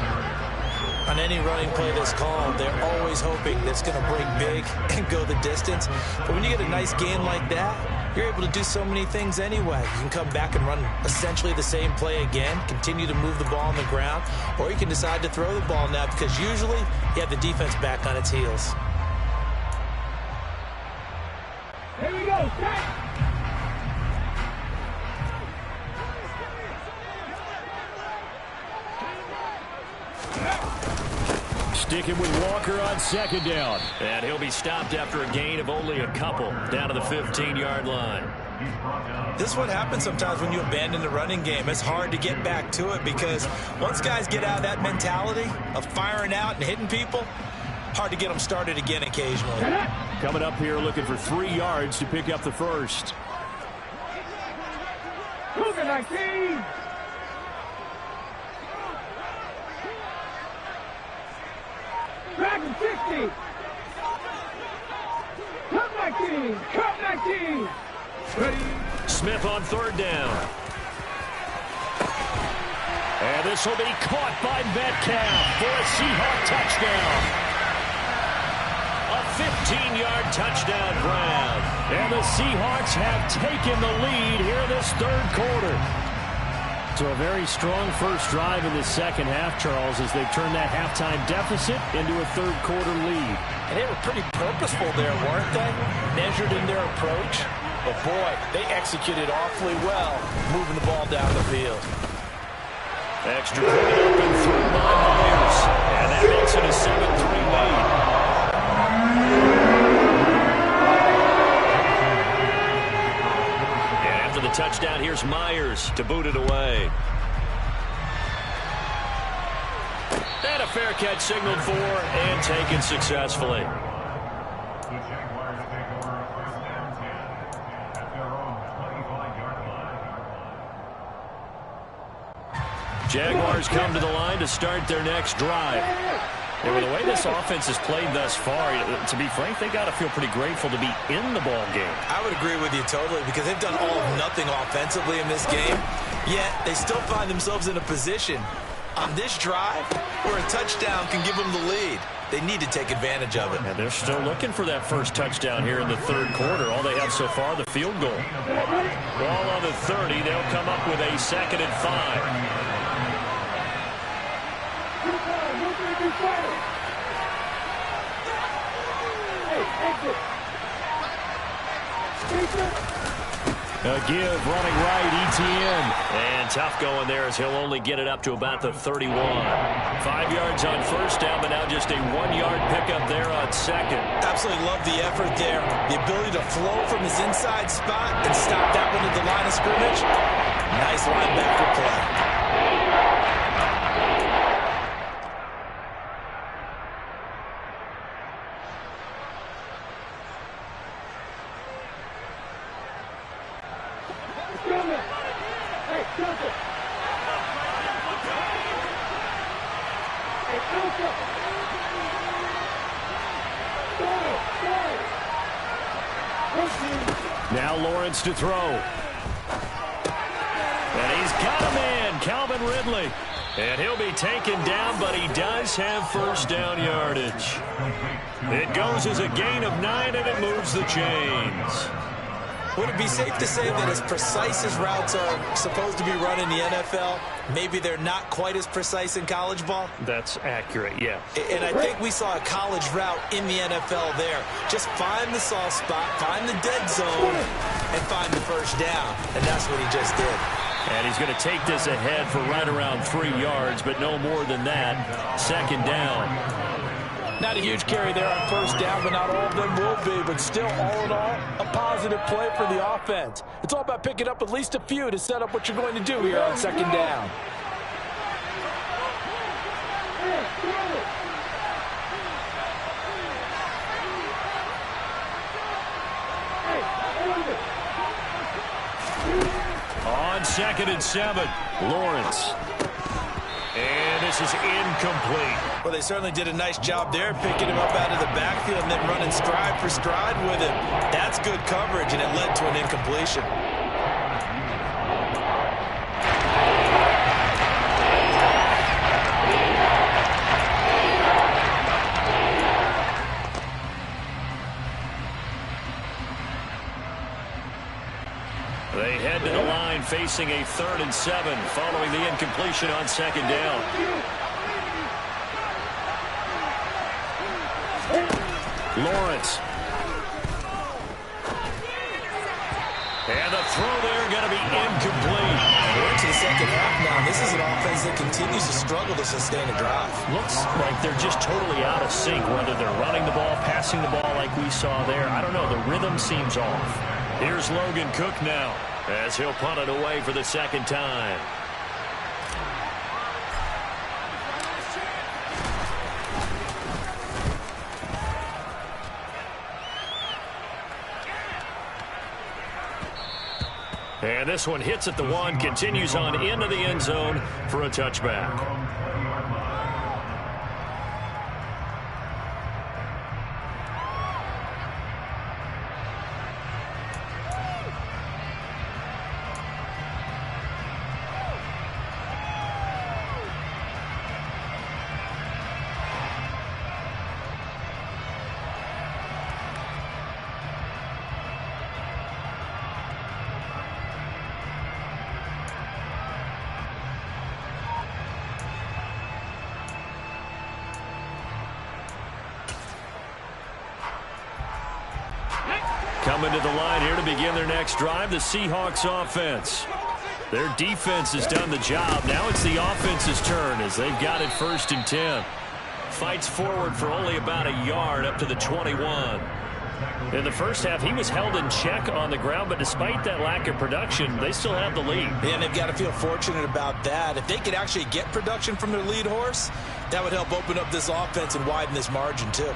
On any running play that's called, they're always hoping that's going to break big and go the distance. But when you get a nice gain like that, you're able to do so many things anyway. You can come back and run essentially the same play again, continue to move the ball on the ground, or you can decide to throw the ball now because usually you have the defense back on its heels. Here we go. Sticking with Walker on 2nd down. And he'll be stopped after a gain of only a couple down to the 15-yard line. This is what happens sometimes when you abandon the running game. It's hard to get back to it because once guys get out of that mentality of firing out and hitting people, hard to get them started again occasionally. Coming up here looking for 3 yards to pick up the first. Cougar 19. Dragon 60. Cup 19. Cup 19. Ready. Smith on 3rd down. And this will be caught by Metcalf for a Seahawk touchdown. A 15-yard touchdown grab. And the Seahawks have taken the lead here in this 3rd quarter. So a very strong first drive in the second half, Charles, as they've turned that halftime deficit into a 3rd quarter lead. And they were pretty purposeful there, weren't they? Measured in their approach. But boy, they executed awfully well, moving the ball down the field. Extra point up and through by Myers. And that makes it a 7-3 lead. And after the touchdown, here's Myers to boot it away. And a fair catch signaled for and taken successfully. The Jaguars take over 1st and 10 at their own 25-yard line. Jaguars come to the line to start their next drive. And with the way this offense has played thus far, to be frank, they got to feel pretty grateful to be in the ball game. I would agree with you totally because they've done all or nothing offensively in this game, yet they still find themselves in a position on this drive where a touchdown can give them the lead. They need to take advantage of it. And they're still looking for that first touchdown here in the 3rd quarter. All they have so far, the field goal. Ball on the 30. They'll come up with a 2nd and 5. A give running right, Etienne. And tough going there as he'll only get it up to about the 31. 5 yards on 1st down, but now just a 1-yard pickup there on 2nd. Absolutely love the effort there. The ability to flow from his inside spot and stop that one at the line of scrimmage. Nice linebacker play. Now Lawrence to throw. And he's got him in. Calvin Ridley. And he'll be taken down, but he does have first down yardage. It goes as a gain of 9, and it moves the chains. Would it be safe to say that as precise as routes are supposed to be run in the NFL, maybe they're not quite as precise in college ball? That's accurate, yeah. And I think we saw a college route in the NFL there. Just find the soft spot, find the dead zone, and find the first down. And that's what he just did. And he's going to take this ahead for right around 3 yards, but no more than that. Second down. Not a huge carry there on first down, but not all of them will be. But still, all in all, a positive play for the offense. It's all about picking up at least a few to set up what you're going to do here on second down. On 2nd and 7, Lawrence. And this is incomplete. Well, they certainly did a nice job there, picking him up out of the backfield and then running stride for stride with him. That's good coverage, and it led to an incompletion. They head to the line facing a 3rd and 7 following the incompletion on second down. Lawrence. And the throw there going to be incomplete. We're into the second half now. This is an offense that continues to struggle to sustain a drive. Looks like they're just totally out of sync, whether they're running the ball, passing the ball like we saw there. I don't know. The rhythm seems off. Here's Logan Cook now as he'll punt it away for the second time. And this one hits at the 1, continues on into the end zone for a touchback. Coming to the line here to begin their next drive, the Seahawks offense. Their defense has done the job. Now it's the offense's turn as they've got it 1st and 10. Fights forward for only about a yard up to the 21. In the first half, he was held in check on the ground, but despite that lack of production, they still have the lead. And they've got to feel fortunate about that. If they could actually get production from their lead horse, that would help open up this offense and widen this margin too.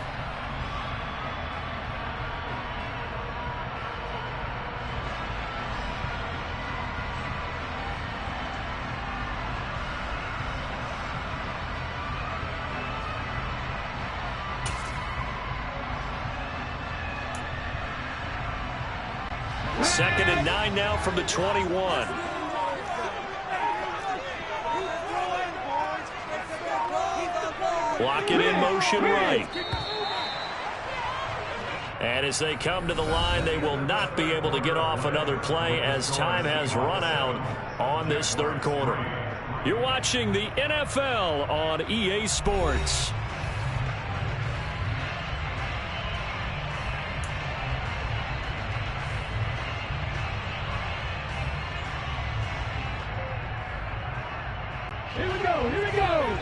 Second and 9 now from the 21. Block it in motion right. And as they come to the line, they will not be able to get off another play as time has run out on this 3rd quarter. You're watching the NFL on EA Sports. Here we go, here we go.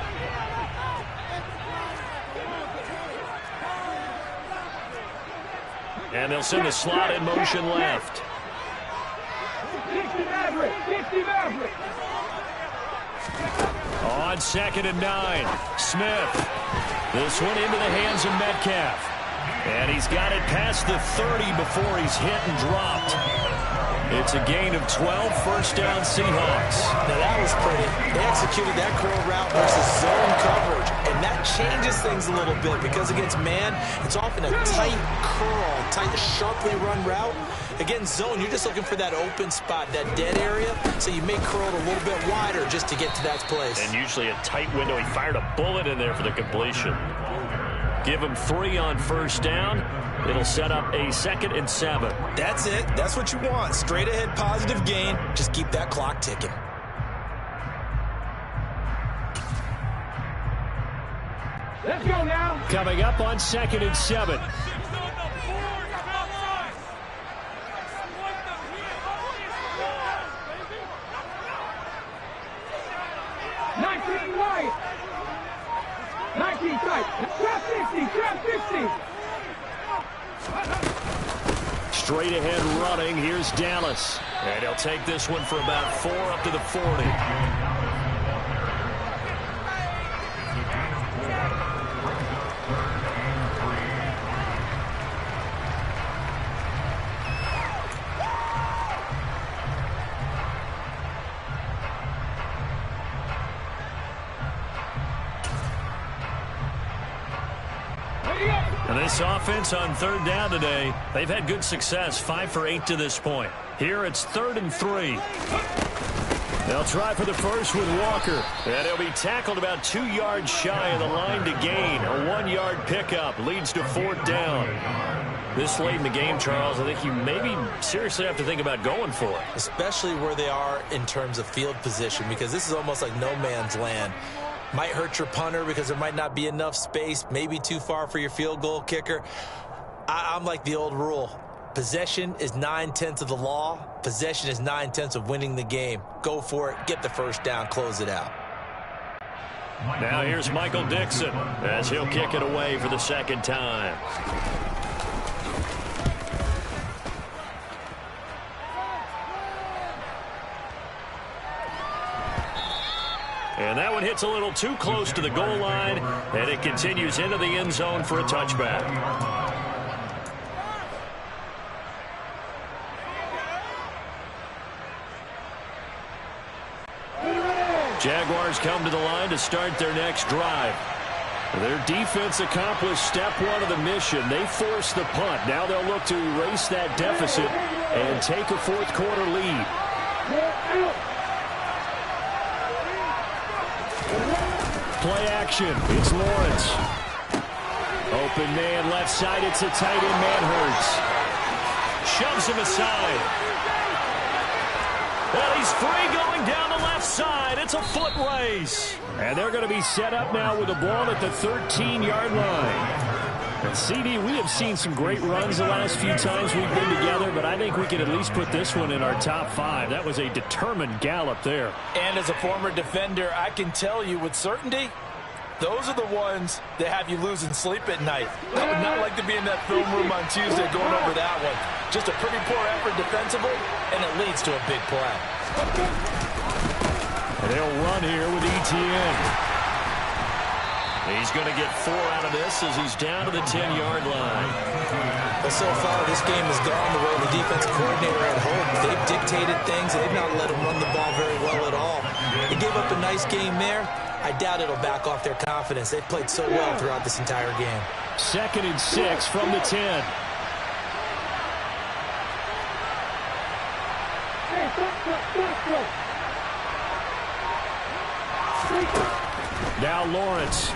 And they'll send the slot in motion left. 60 Maverick, 60 Maverick. On 2nd and 9, Smith. This one into the hands of Metcalf. And he's got it past the 30 before he's hit and dropped. It's a gain of 12, first down Seahawks. Now that was pretty. They executed that curl route versus zone coverage, and And that changes things a little bit because against man, it's often a tight curl, tight, sharply run route. Against zone, you're just looking for that open spot, that dead area, so you may curl it a little bit wider just to get to that place. And usually a tight window. He fired a bullet in there for the completion. Give him 3 on first down. It'll set up a 2nd and 7. That's it. That's what you want. Straight ahead positive gain. Just keep that clock ticking. Let's go now. Coming up on 2nd and 7. Straight ahead running. Here's Dallas. And he'll take this one for about 4 up to the 40. And this offense on 3rd down today, they've had good success, 5 for 8 to this point. Here it's 3rd and 3. They'll try for the first with Walker. And he'll be tackled about 2 yards shy of the line to gain. A 1-yard pickup leads to 4th down. This late in the game, Charles, I think you maybe seriously have to think about going for it. Especially where they are in terms of field position, because this is almost like no man's land. Might hurt your punter because there might not be enough space, maybe too far for your field goal kicker. I'm like the old rule. Possession is 9/10 of the law. Possession is 9/10 of winning the game. Go for it, get the first down, close it out. Now here's Michael Dixon as he'll kick it away for the 2nd time. And that one hits a little too close to the goal line, and it continues into the end zone for a touchback. Jaguars come to the line to start their next drive. Their defense accomplished step 1 of the mission. They forced the punt. Now they'll look to erase that deficit and take a 4th quarter lead. Play action. It's Lawrence. Open man left side. It's a tight end. Manhurts shoves him aside. Well, he's free going down the left side. It's a foot race. And they're going to be set up now with the ball at the 13-yard line. And CD, we have seen some great runs the last few times we've been together, but I think we can at least put this one in our top 5. That was a determined gallop there. And as a former defender, I can tell you with certainty, those are the ones that have you losing sleep at night. I would not like to be in that film room on Tuesday going over that one. Just a pretty poor effort defensively, and it leads to a big play. And they'll run here with Etienne. He's going to get 4 out of this as he's down to the 10-yard line. Well, so far, this game has gone the way the defensive coordinator had hoped. They've dictated things. They've not let him run the ball very well at all. They gave up a nice game there. I doubt it'll back off their confidence. They've played so well throughout this entire game. 2nd and 6 from the 10. Now Lawrence.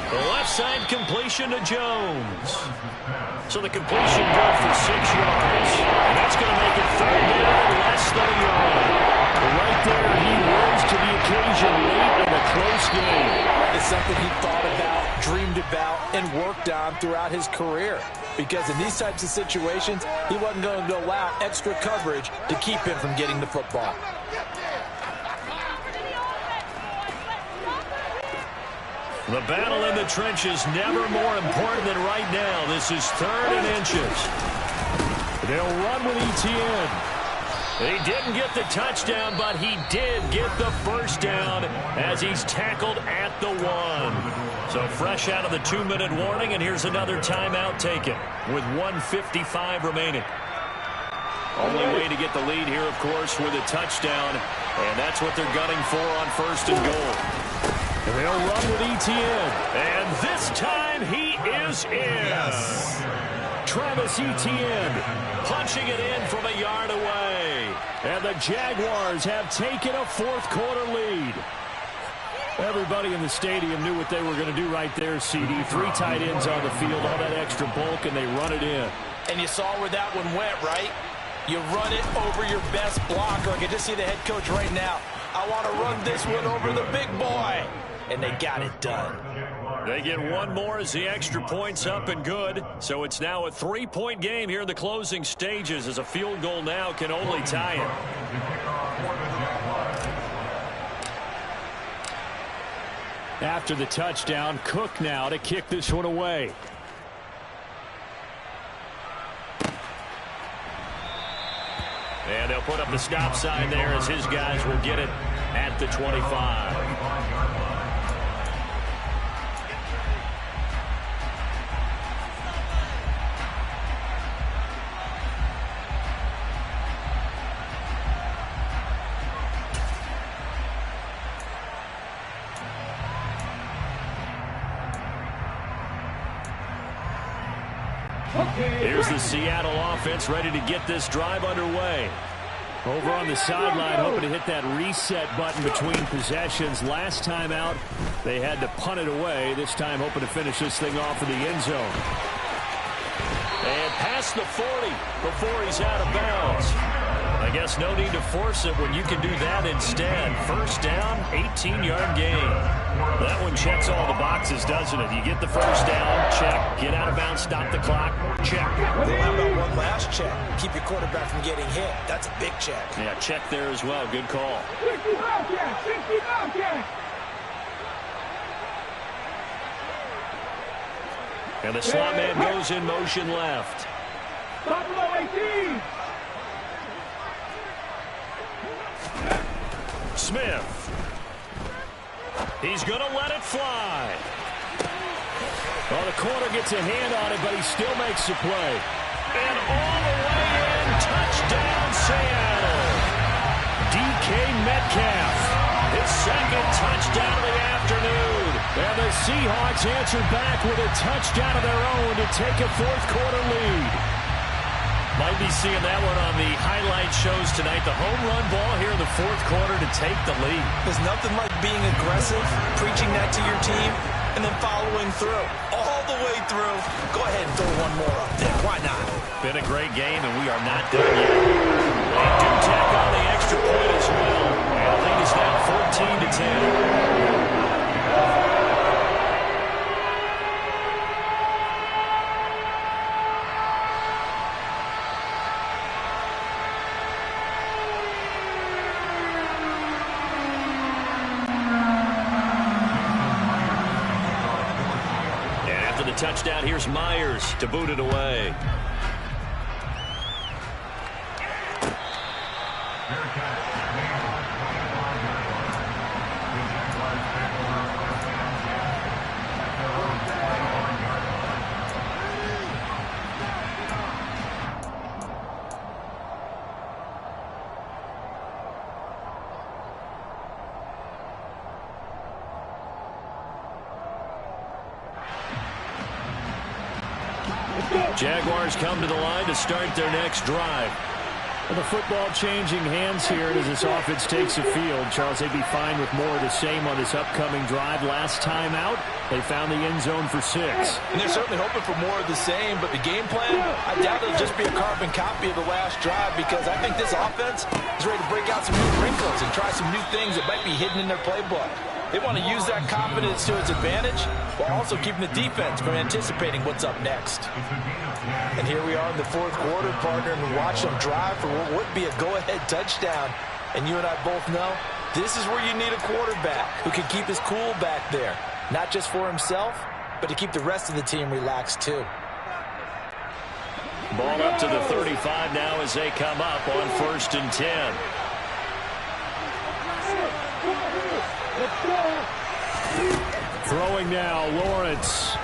The left side completion to Jones. So the completion good for 6 yards. And that's going to make it 3rd down, less than a yard. Right there, he rose to the occasion late in a close game. It's something he thought about, dreamed about, and worked on throughout his career. Because in these types of situations, he wasn't going to allow extra coverage to keep him from getting the football. The battle in the trenches never more important than right now. This is 3rd and inches. They'll run with Etienne. He didn't get the touchdown, but he did get the first down as he's tackled at the 1. So fresh out of the 2-minute warning, and here's another timeout taken with 1:55 remaining. Only way to get the lead here, of course, with a touchdown, and that's what they're gunning for on 1st and goal. They'll run with Etienne. And this time he is in. Yes. Travis Etienne punching it in from a yard away. And the Jaguars have taken a fourth-quarter lead. Everybody in the stadium knew what they were going to do right there, CD. 3 tight ends on the field, all that extra bulk, and they run it in. And you saw where that one went, right? You run it over your best blocker. I can just see the head coach right now. I want to run this one over the big boy. And they got it done. They get one more as the extra point's up and good. So it's now a 3-point game here in the closing stages, as a field goal now can only tie it. After the touchdown, Cook now to kick this one away. And they'll put up the stop sign there as his guys will get it at the 25. Here's the Seattle offense ready to get this drive underway. Over on the sideline, hoping to hit that reset button between possessions. Last time out, they had to punt it away. This time, hoping to finish this thing off in the end zone. And past the 40 before he's out of bounds. I guess no need to force it when you can do that instead. First down, 18-yard gain. That one checks all the boxes, doesn't it? You get the first down, check. Get out of bounds, stop the clock, check. Well, how about one last check? Keep your quarterback from getting hit. That's a big check. Yeah, check there as well. Good call. 60 Bobcats! 60 Bobcats! And the slot man goes in motion left. Buffalo 18! Smith. He's going to let it fly. Well, the corner gets a hand on it, but he still makes the play. And all the way in, touchdown Seattle. DK Metcalf, his second touchdown of the afternoon. And the Seahawks answer back with a touchdown of their own to take a fourth-quarter lead. Might be seeing that one on the highlight shows tonight. The home run ball here in the fourth quarter to take the lead. There's nothing like being aggressive, preaching that to your team, and then following through. All the way through. Go ahead and throw one more up there. Why not? Been a great game, and we are not done yet. They do tack on the extra point as well. And the lead is now 14-10. Touchdown. Here's Myers to boot it away. Jaguars come to the line to start their next drive. Well, the football changing hands here as this offense takes the field. Charles, they'd be fine with more of the same on this upcoming drive. Last time out, they found the end zone for 6. And they're certainly hoping for more of the same, but the game plan, I doubt it'll just be a carbon copy of the last drive, because I think this offense is ready to break out some new wrinkles and try some new things that might be hidden in their playbook. They want to use that confidence to its advantage while also keeping the defense from anticipating what's up next. And here we are in the fourth quarter, partner, and we watch them drive for what would be a go-ahead touchdown. And you and I both know this is where you need a quarterback who can keep his cool back there, not just for himself, but to keep the rest of the team relaxed too. Ball up to the 35 now as they come up on 1st and 10. Throwing now, Lawrence.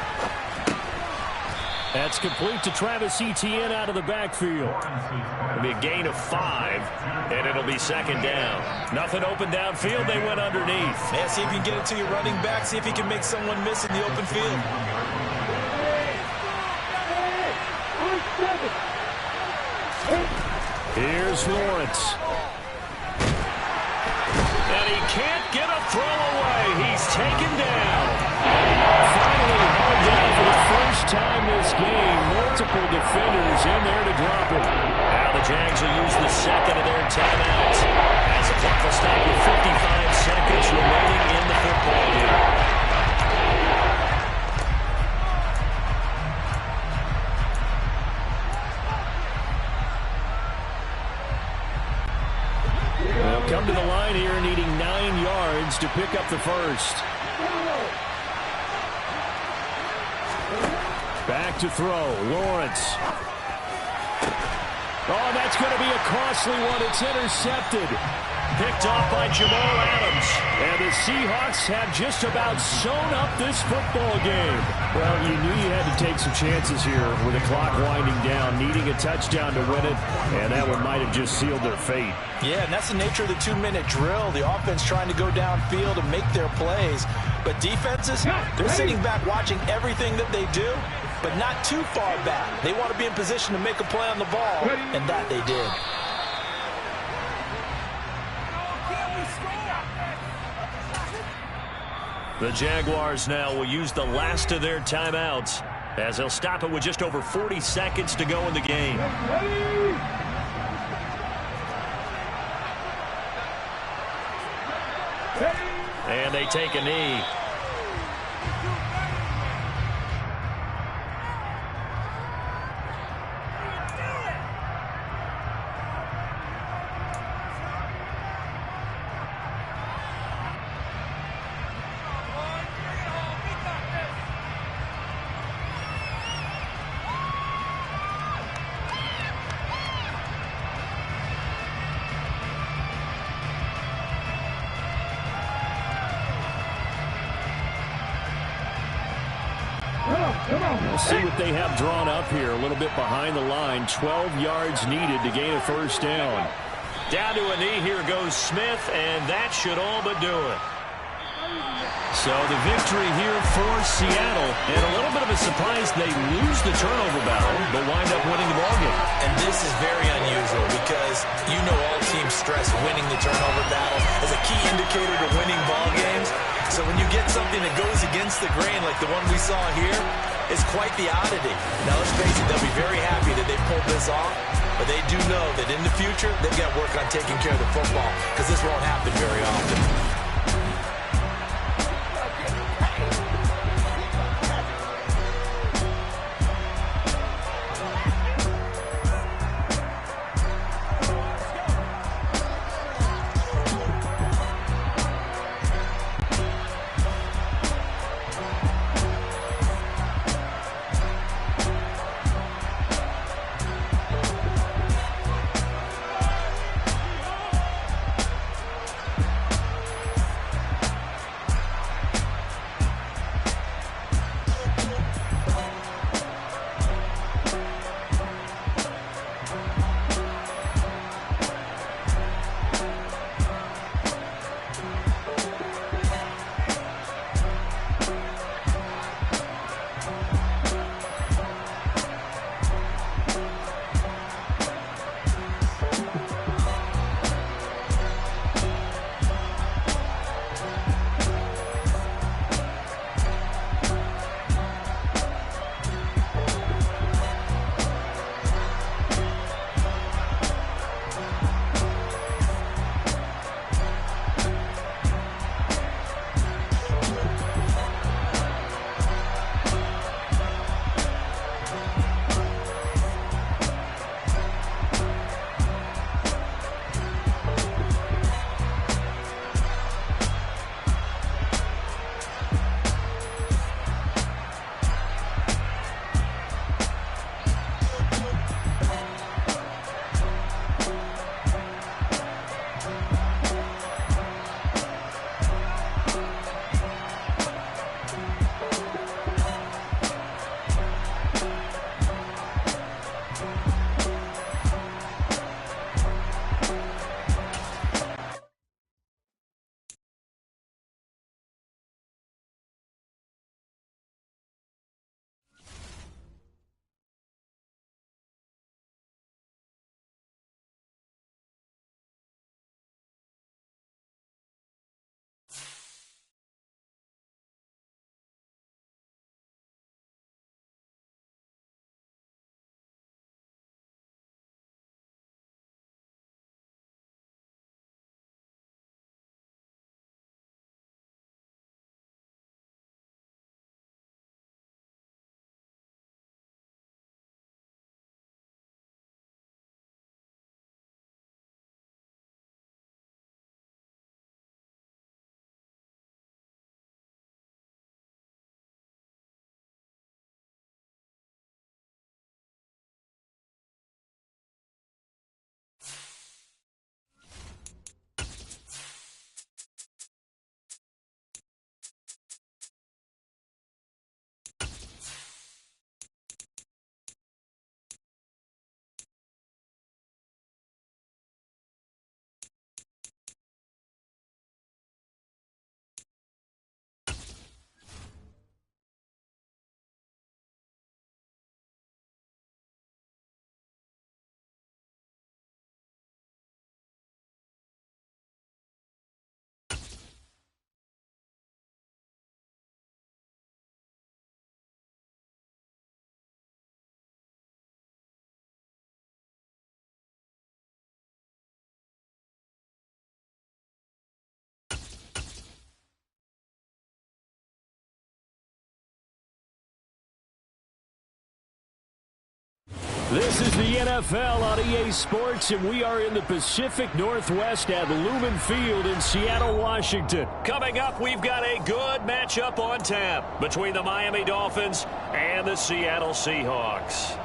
That's complete to Travis Etienne out of the backfield. It'll be a gain of 5, and it'll be second down. Nothing open downfield. They went underneath. Yeah, see if you can get it to your running back. See if he can make someone miss in the open field. Here's Lawrence. And he can't get a throw away. He's taken down. Finally hauled down for the first time this game. Multiple defenders in there to drop it. Now the Jags will use the second of their timeouts as the clock will stop with 55 seconds remaining in the football game. They'll come to the line here needing 9 yards to pick up the first. Back to throw. Lawrence. Oh, that's going to be a costly one. It's intercepted. Picked off by Jamal Adams. And the Seahawks have just about sewn up this football game. Well, you knew you had to take some chances here with the clock winding down, needing a touchdown to win it, and that one might have just sealed their fate. Yeah, and that's the nature of the 2-minute drill. The offense trying to go downfield and make their plays. But defenses, they're sitting back watching everything that they do, but not too far back. They want to be in position to make a play on the ball, and that they did. The Jaguars now will use the last of their timeouts as they'll stop it with just over 40 seconds to go in the game. And they take a knee. We'll see what they have drawn up here. A little bit behind the line. 12 yards needed to gain a first down. Down to a knee. Here goes Smith, and that should all but do it. So the victory here for Seattle. And a little bit of a surprise, they lose the turnover battle, but wind up winning the ballgame. And this is very unusual because you know all teams stress winning the turnover battle as a key indicator to winning ball games. So when you get something that goes against the grain like the one we saw here, it's quite the oddity. Now let's face it, they'll be very happy that they pulled this off, but they do know that in the future, they've got to work on taking care of the football because this won't happen very often. This is the NFL on EA Sports, and we are in the Pacific Northwest at Lumen Field in Seattle, Washington. Coming up, we've got a good matchup on tap between the Miami Dolphins and the Seattle Seahawks.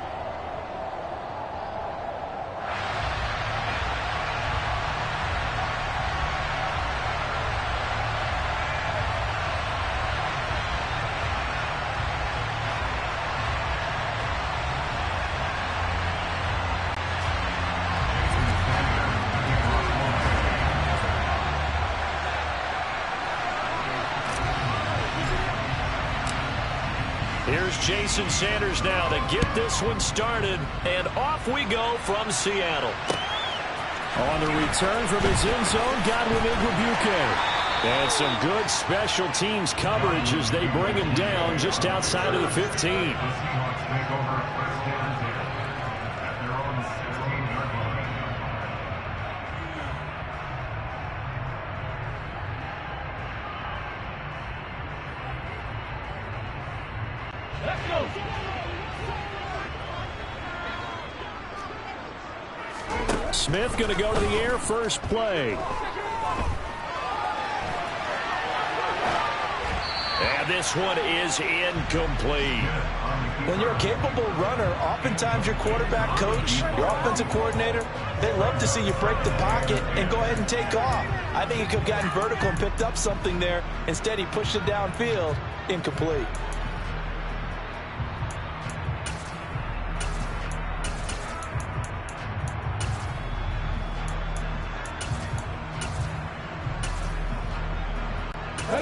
Here's Jason Sanders now to get this one started, and off we go from Seattle. On the return from his end zone, Godwin Igwebuike. And some good special teams coverage as they bring him down just outside of the 15. The Seahawks take over first down 10 at their own 16-yard line. Smith going to go to the air first play. And this one is incomplete. When you're a capable runner, oftentimes your quarterback coach, your offensive coordinator, they love to see you break the pocket and go ahead and take off. I think he could have gotten vertical and picked up something there. Instead, he pushed it downfield, incomplete.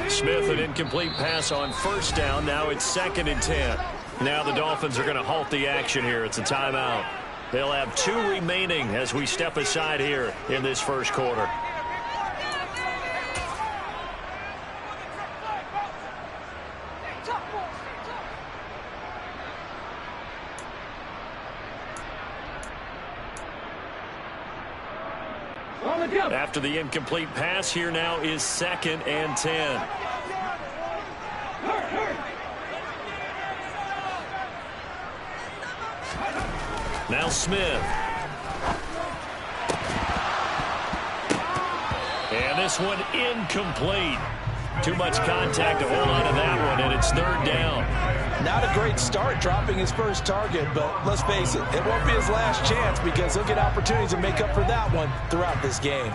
Smith, an incomplete pass on first down. Now it's 2nd and 10. Now the Dolphins are going to halt the action here. It's a timeout. They'll have 2 remaining as we step aside here in this first quarter. After the incomplete pass, here now is 2nd and 10. Now Smith. And this one incomplete. Too much contact to hold on to that one, and it's 3rd down. Not a great start dropping his first target, but let's face it, it won't be his last chance because he'll get opportunities to make up for that one throughout this game.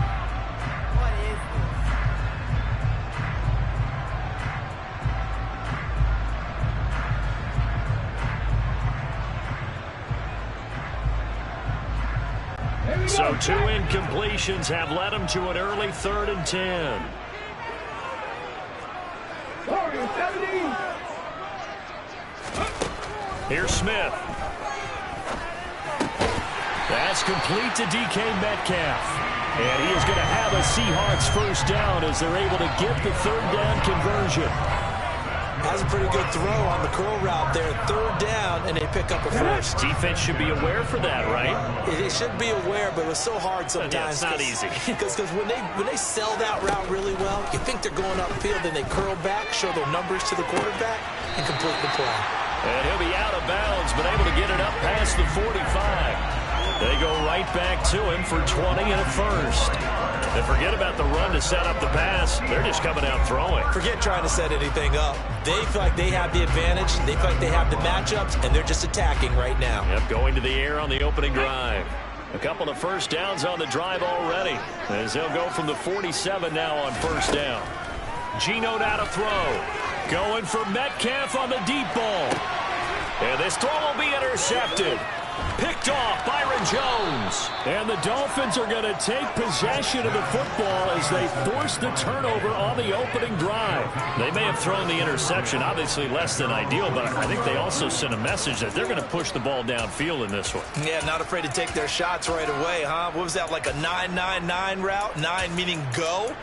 So 2 incompletions have led him to an early 3rd and 10. Here's Smith. That's complete to DK Metcalf. And he is going to have a Seahawks first down as they're able to get the 3rd down conversion. Has a pretty good throw on the curl route there. 3rd down, and they pick up a first. Defense should be aware for that, right? They should be aware, but it was so hard sometimes. Yeah, it's not easy. Because when they sell that route really well, you think they're going upfield, then they curl back, show their numbers to the quarterback, and complete the play. And he'll be out of bounds, but able to get it up past the 45. They go right back to him for 20 and a first. And forget about the run to set up the pass. They're just coming out throwing. Forget trying to set anything up. They feel like they have the advantage. They feel like they have the matchups, and they're just attacking right now. Yep, going to the air on the opening drive. A couple of first downs on the drive already, as they'll go from the 47 now on first down. Geno now to throw. Going for Metcalf on the deep ball. And this throw will be intercepted. Picked off Byron Jones. And the Dolphins are going to take possession of the football as they force the turnover on the opening drive. They may have thrown the interception, obviously less than ideal, but I think they also sent a message that they're going to push the ball downfield in this one. Yeah, not afraid to take their shots right away, huh? What was that, like a 9-9-9 route? 9 meaning go?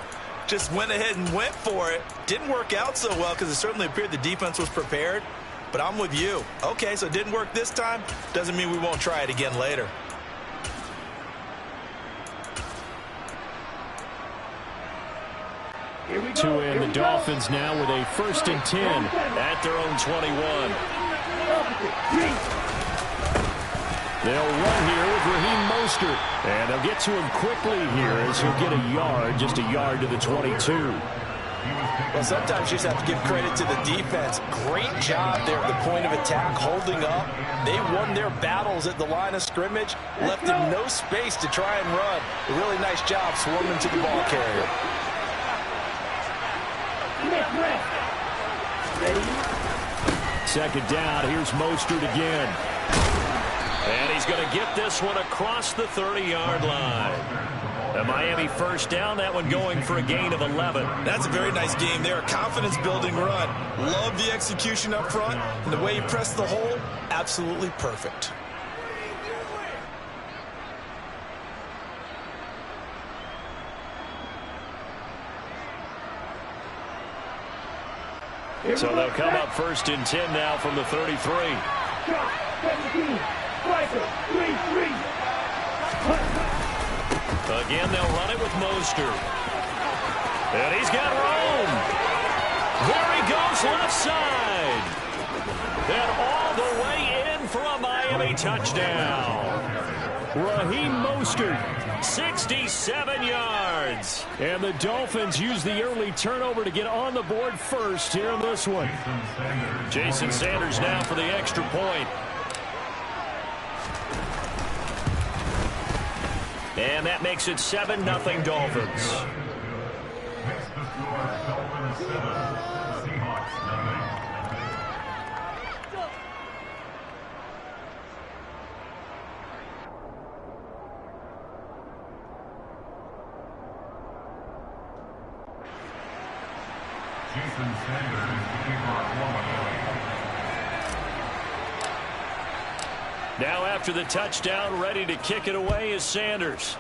Just went ahead and went for it. Didn't work out so well because it certainly appeared the defense was prepared. But I'm with you. Okay, so it didn't work this time. Doesn't mean we won't try it again later. To end the Dolphins now with a 1st and 10 at their own 21. They'll run here with Raheem Mostert. And they'll get to him quickly here as he'll get a yard, just a yard to the 22. Well, sometimes you just have to give credit to the defense. Great job there at the point of attack, holding up. They won their battles at the line of scrimmage, left him no space to try and run. A really nice job swarming to the ball carrier. Second down, here's Mostert again. And he's going to get this one across the 30-yard line. A Miami first down, that one going for a gain of 11. That's a very nice game there. A confidence-building run. Love the execution up front. And the way he pressed the hole, absolutely perfect. So they'll come up first and 10 now from the 33. Again, they'll run it with Mostert. And he's got room. There he goes, left side. And all the way in for a Miami touchdown. Raheem Mostert, 67 yards. and the Dolphins use the early turnover to get on the board first here in this one. Jason Sanders now for the extra point. And that makes it 7-0 Dolphins. Jason Sanders, Now after the touchdown, ready to kick it away is Sanders.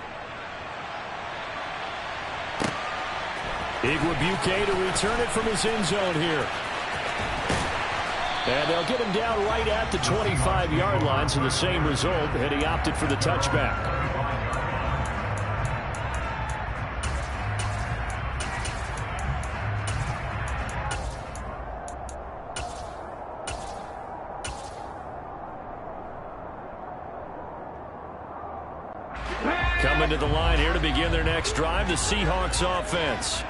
Igwebuike to return it from his end zone here. And they'll get him down right at the 25-yard line, so the same result had he opted for the touchback. Coming to the line here to begin their next drive, the Seahawks offense.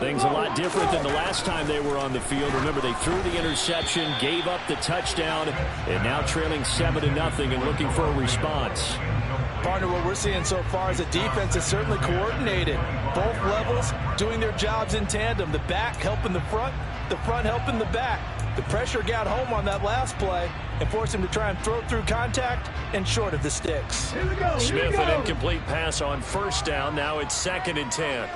Things a lot different than the last time they were on the field. Remember, they threw the interception, gave up the touchdown, and now trailing 7-0 and looking for a response. Partner, what we're seeing so far is the defense is certainly coordinated. Both levels doing their jobs in tandem. The back helping the front helping the back. The pressure got home on that last play and forced him to try and throw through contact and short of the sticks. Smith, an incomplete pass on first down. Now it's 2nd and 10.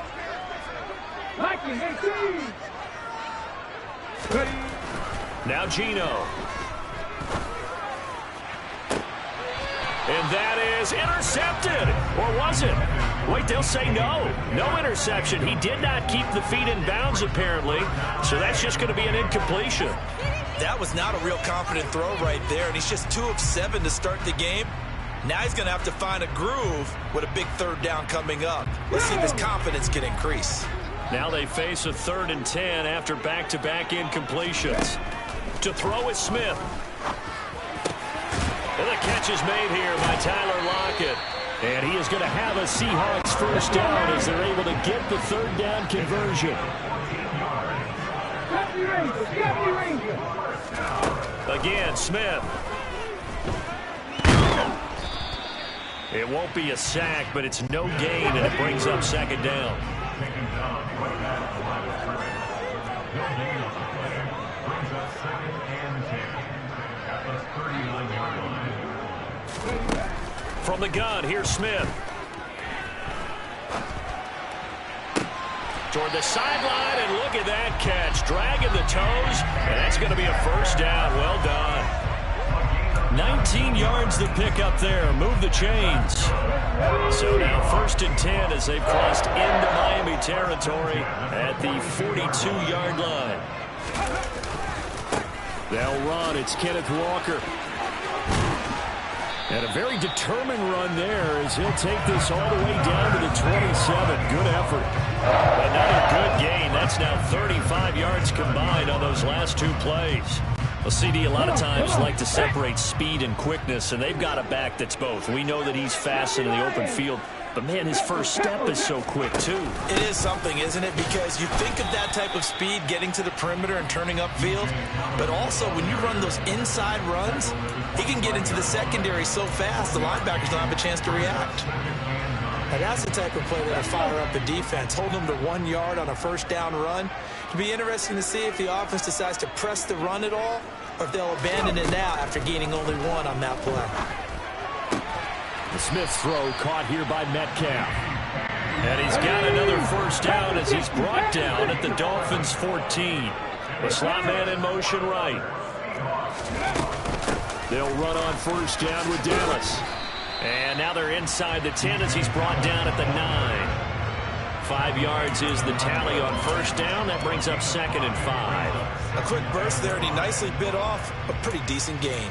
Now Geno. And that is intercepted. Or was it? Wait, they'll say no. No interception. He did not keep the feet in bounds, apparently. So that's just going to be an incompletion. That was not a real confident throw right there, and he's just 2 of 7 to start the game. Now he's going to have to find a groove with a big 3rd down coming up. Let's see if his confidence can increase. Now they face a 3rd and 10 after back-to-back incompletions. To throw is Smith. And the catch is made here by Tyler Lockett. And he is going to have a Seahawks first down as they're able to get the 3rd down conversion. Again, Smith. It won't be a sack, but it's no gain, and it brings up 2nd down. From the gun, here's Smith. Toward the sideline, and look at that catch. Dragging the toes, and that's going to be a first down. Well done. 19 yards to pick up there. Move the chains. So now 1st and 10 as they've crossed into Miami territory at the 42-yard line. They'll run. It's Kenneth Walker. And a very determined run there as he'll take this all the way down to the 27. Good effort. Another good gain. That's now 35 yards combined on those last 2 plays. Well, CD, a lot of times like to separate speed and quickness, and they've got a back that's both. We know that he's fast in the open field, but, man, his first step is so quick, too. It is something, isn't it? Because you think of that type of speed getting to the perimeter and turning upfield, but also when you run those inside runs, he can get into the secondary so fast the linebackers don't have a chance to react. And that's the type of play that I fire up the defense, hold them to 1 yard on a first down run. It'll be interesting to see if the offense decides to press the run at all, or if they'll abandon it now after gaining only 1 on that play. The Smith throw caught here by Metcalf. And he's got another first down as he's brought down at the Dolphins' 14. The slot man in motion right. They'll run on first down with Dallas. And now they're inside the 10 as he's brought down at the 9. 5 yards is the tally on first down. That brings up 2nd and 5. A quick burst there, and he nicely bit off a pretty decent gain.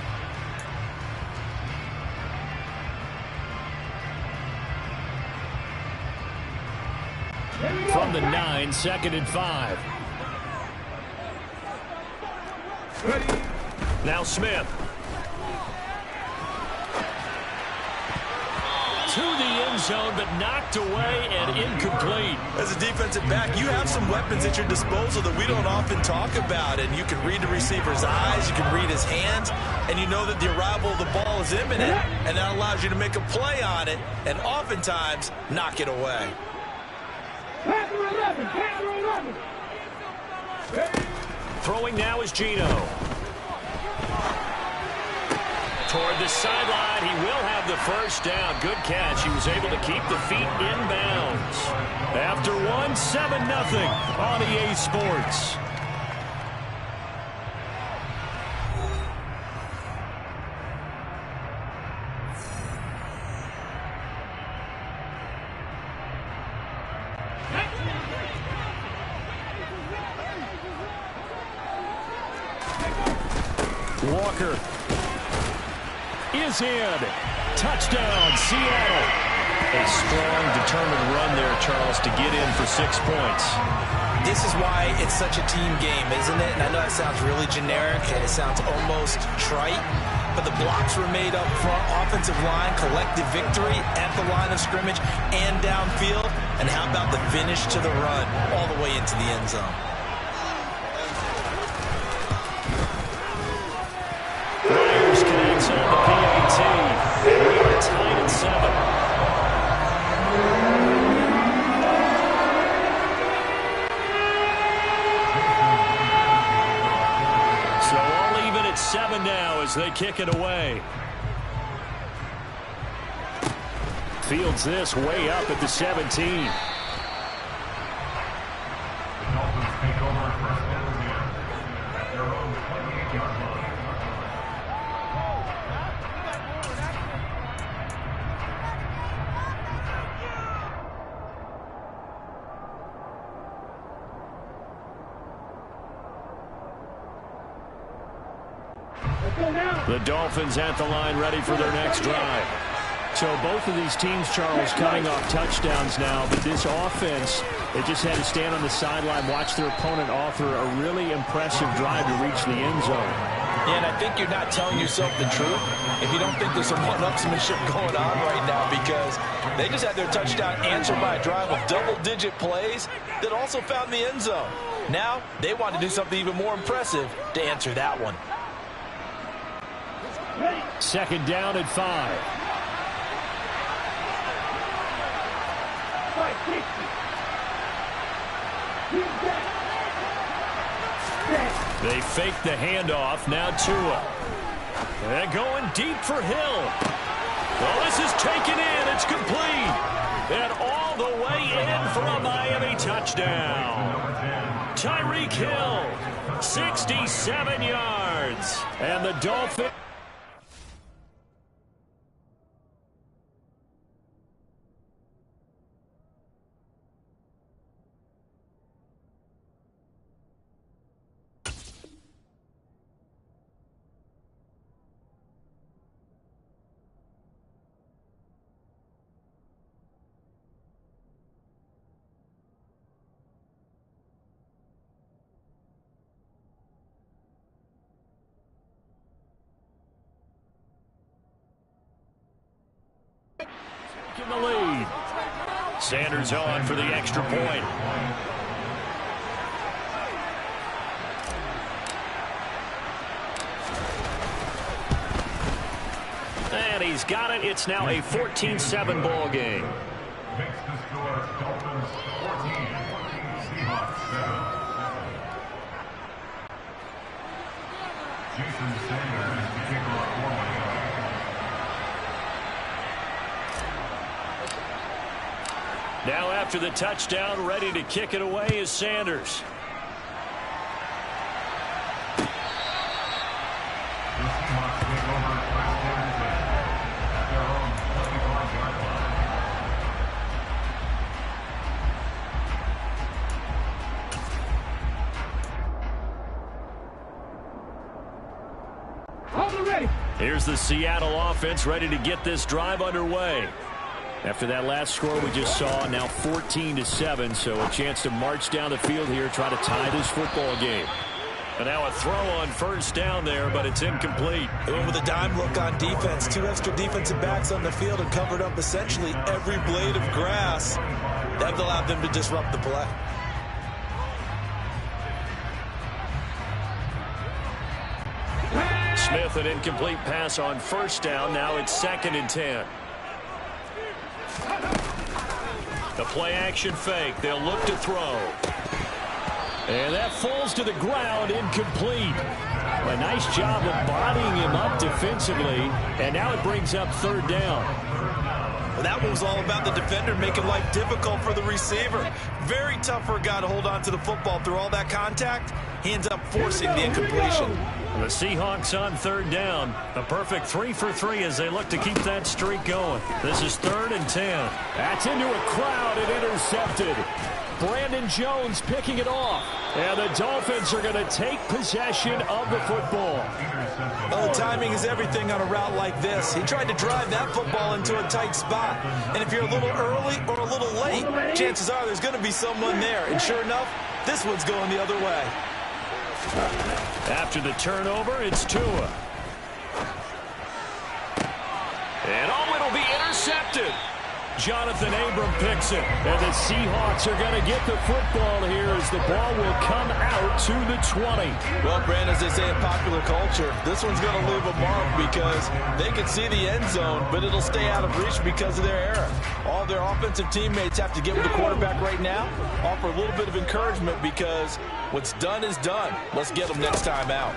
From the 9, 2nd and 5. Now Smith. To the end zone, but knocked away and incomplete. As a defensive back, you have some weapons at your disposal that we don't often talk about, and you can read the receiver's eyes, you can read his hands, and you know that the arrival of the ball is imminent, and that allows you to make a play on it, and oftentimes knock it away. Throwing now is Gino. Toward the sideline, he will have the first down. Good catch. He was able to keep the feet in bounds. After 1, 7-0 on EA Sports. Walker is in. Touchdown, Seattle. A strong, determined run there, Charles, to get in for 6 points. This is why it's such a team game, isn't it? And I know that sounds really generic and it sounds almost trite, but the blocks were made up front, offensive line, collective victory at the line of scrimmage and downfield. And how about the finish to the run all the way into the end zone? Myers connects on the PAT. And we are tied at 7. So all even at 7 now as they kick it away. Fields this way up at the 17. The Dolphins take over first and 10 at their own 28-yard line. The Dolphins at the line, ready for their next drive. So both of these teams, Charles, cutting off touchdowns now, but this offense, they just had to stand on the sideline, watch their opponent offer a really impressive drive to reach the end zone. Yeah, and I think you're not telling yourself the truth if you don't think there's some one-upsmanship going on right now, because they just had their touchdown answered by a drive of double-digit plays that also found the end zone. Now, they want to do something even more impressive to answer that one. Second down at 5. They fake the handoff. Now Tua. They're going deep for Hill. Well, this is taken in. It's complete. And all the way in for a Miami touchdown. Tyreek Hill, 67 yards. And the Dolphins. in the lead. Sanders on for the extra point. And he's got it. It's now a 14-7 ball game. Makes the score Dolphins 14, Seahawks 7. Jason Sanders is the kicker of 4 minutes. Now after the touchdown, ready to kick it away is Sanders. The Seahawks take over first and 10 at their own 25-yard line. Here's the Seattle offense ready to get this drive underway. After that last score we just saw, now 14-7, so a chance to march down the field here, try to tie this football game. And now a throw on first down there, but it's incomplete. They went with a dime look on defense. 2 extra defensive backs on the field and covered up essentially every blade of grass. That allowed them to disrupt the play. Smith, an incomplete pass on first down. Now it's 2nd and 10. The play action fake. They'll look to throw. And that falls to the ground, incomplete. A nice job of bodying him up defensively. And now it brings up 3rd down. Well, that one was all about the defender making life difficult for the receiver. Very tough for a guy to hold on to the football through all that contact. He ends up forcing the incompletion. The Seahawks on 3rd down. A perfect 3 for 3 as they look to keep that streak going. This is 3rd and 10. That's into a crowd and intercepted. Brandon Jones picking it off. And the Dolphins are going to take possession of the football. Well, the timing is everything on a route like this. He tried to drive that football into a tight spot. And if you're a little early or a little late, chances are there's going to be someone there. And sure enough, this one's going the other way. After the turnover, it's Tua. And it'll be intercepted. Jonathan Abram picks it. And the Seahawks are going to get the football here as the ball will come out to the 20. Well, Brand, as they say in popular culture, this one's going to leave a mark because they can see the end zone, but it'll stay out of reach because of their error. All their offensive teammates have to get with the quarterback right now, offer a little bit of encouragement because what's done is done. Let's get them next time out.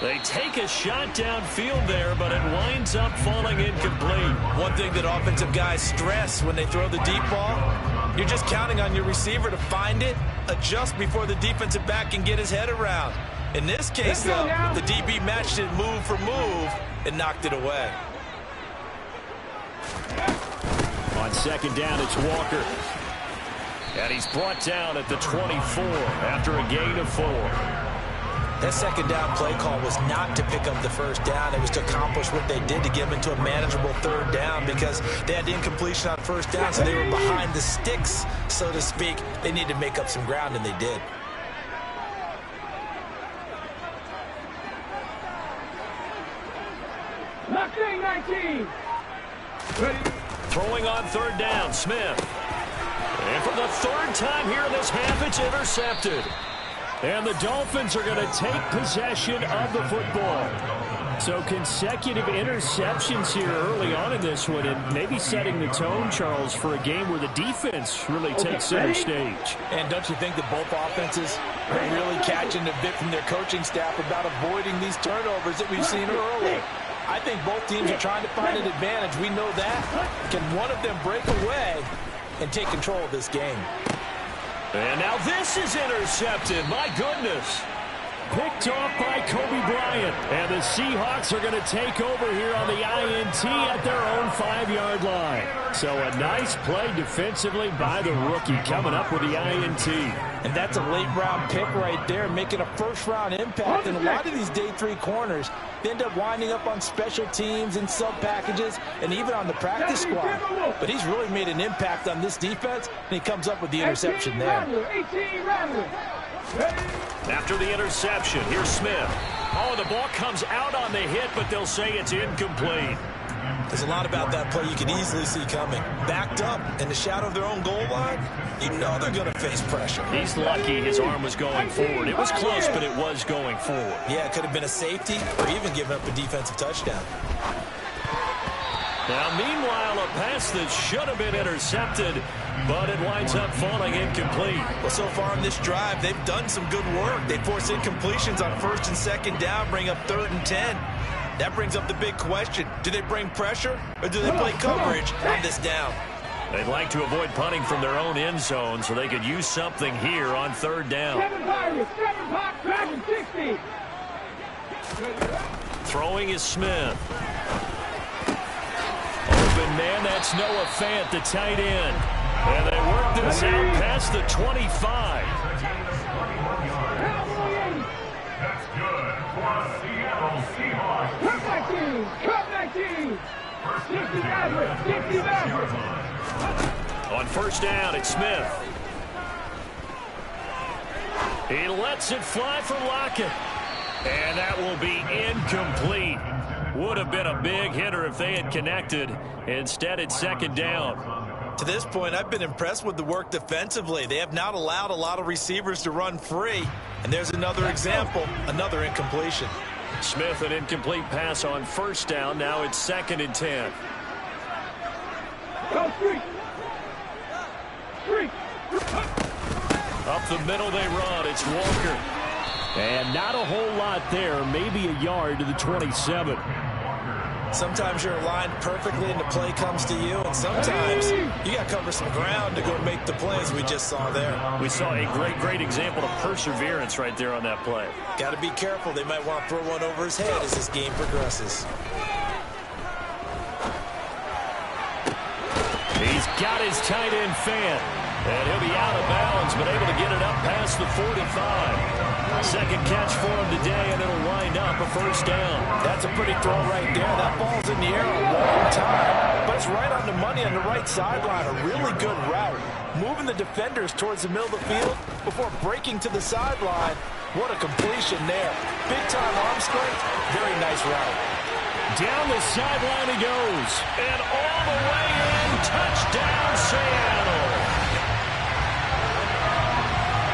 They take a shot downfield there, but it winds up falling incomplete. One thing that offensive guys stress when they throw the deep ball, you're just counting on your receiver to find it, adjust before the defensive back can get his head around. In this case, though, the DB matched it move for move and knocked it away. On 2nd down, it's Walker. And he's brought down at the 24 after a gain of 4. That 2nd down play call was not to pick up the 1st down. It was to accomplish what they did to get them into a manageable 3rd down because they had incompletion on 1st down, so they were behind the sticks, so to speak. They needed to make up some ground, and they did. Locked in 19. Ready. Throwing on 3rd down, Smith. And for the 3rd time here in this half, it's intercepted. And the Dolphins are going to take possession of the football. So consecutive interceptions here early on in this one, and maybe setting the tone, Charles, for a game where the defense really takes center stage. And don't you think that both offenses are really catching a bit from their coaching staff about avoiding these turnovers that we've seen early? I think both teams are trying to find an advantage. We know that. Can one of them break away and take control of this game? And now this is intercepted. My goodness. Picked off by Kobe Bryant. And the Seahawks are going to take over here on the INT at their own 5-yard line. So a nice play defensively by the rookie coming up with the INT. And that's a late-round pick right there, making a first-round impact. And a lot of these day 3 corners, they end up winding up on special teams and sub-packages and even on the practice squad. But he's really made an impact on this defense, and he comes up with the interception there. After the interception, here's Smith. Oh, the ball comes out on the hit, but they'll say it's incomplete. There's a lot about that play you could easily see coming. Backed up in the shadow of their own goal line, you know they're going to face pressure. He's lucky his arm was going forward. It was close, but it was going forward. Yeah, it could have been a safety or even given up a defensive touchdown. Now, meanwhile, a pass that should have been intercepted, but it winds up falling incomplete. Well, so far in this drive, they've done some good work. They force incompletions on 1st and 2nd down, bring up 3rd and 10. That brings up the big question. Do they bring pressure or do they play coverage on this down? They'd like to avoid punting from their own end zone so they could use something here on 3rd down. Throwing is Smith. Open man, that's Noah Fant, the tight end. And they work this out past the 25. That's good for Seattle Seahawks. Cut back team. 60 average. On 1st down, it's Smith. He lets it fly for Lockett. And that will be incomplete. Would have been a big hitter if they had connected. Instead, it's 2nd down. To this point, I've been impressed with the work defensively. They have not allowed a lot of receivers to run free. And there's another example, another incompletion. Smith, an incomplete pass on 1st down. Now it's 2nd and 10. Go street. Up the middle they run. It's Walker. And not a whole lot there. Maybe a yard to the 27. Sometimes you're aligned perfectly and the play comes to you, and sometimes you got to cover some ground to go make the plays we just saw there. We saw a great example of perseverance right there on that play. Got to be careful. They might want to throw one over his head as this game progresses. He's got his tight end Fant. And he'll be out of bounds, but able to get it up past the 45. 2nd catch for him today, and it'll wind up a 1st down. That's a pretty throw right there. That ball's in the air a long time, but it's right on the money on the right sideline. A really good route. Moving the defenders towards the middle of the field before breaking to the sideline. What a completion there. Big-time arm strength. Very nice route. Down the sideline he goes. And all the way in. Touchdown, Seattle.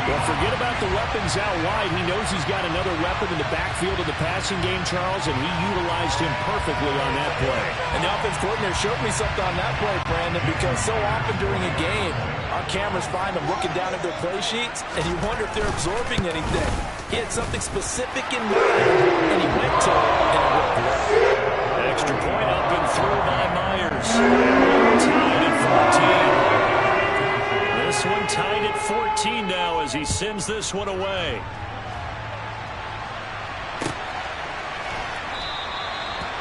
Well, forget about the weapons out wide. He knows he's got another weapon in the backfield of the passing game, Charles, and he utilized him perfectly on that play. And the offense coordinator showed me something on that play, Brandon, because so often during a game, our cameras find them looking down at their play sheets, and you wonder if they're absorbing anything. He had something specific in mind, and he went to it, and it worked well. Extra point up and through by Myers. Tied at 14. This one tied at 14 now as he sends this one away.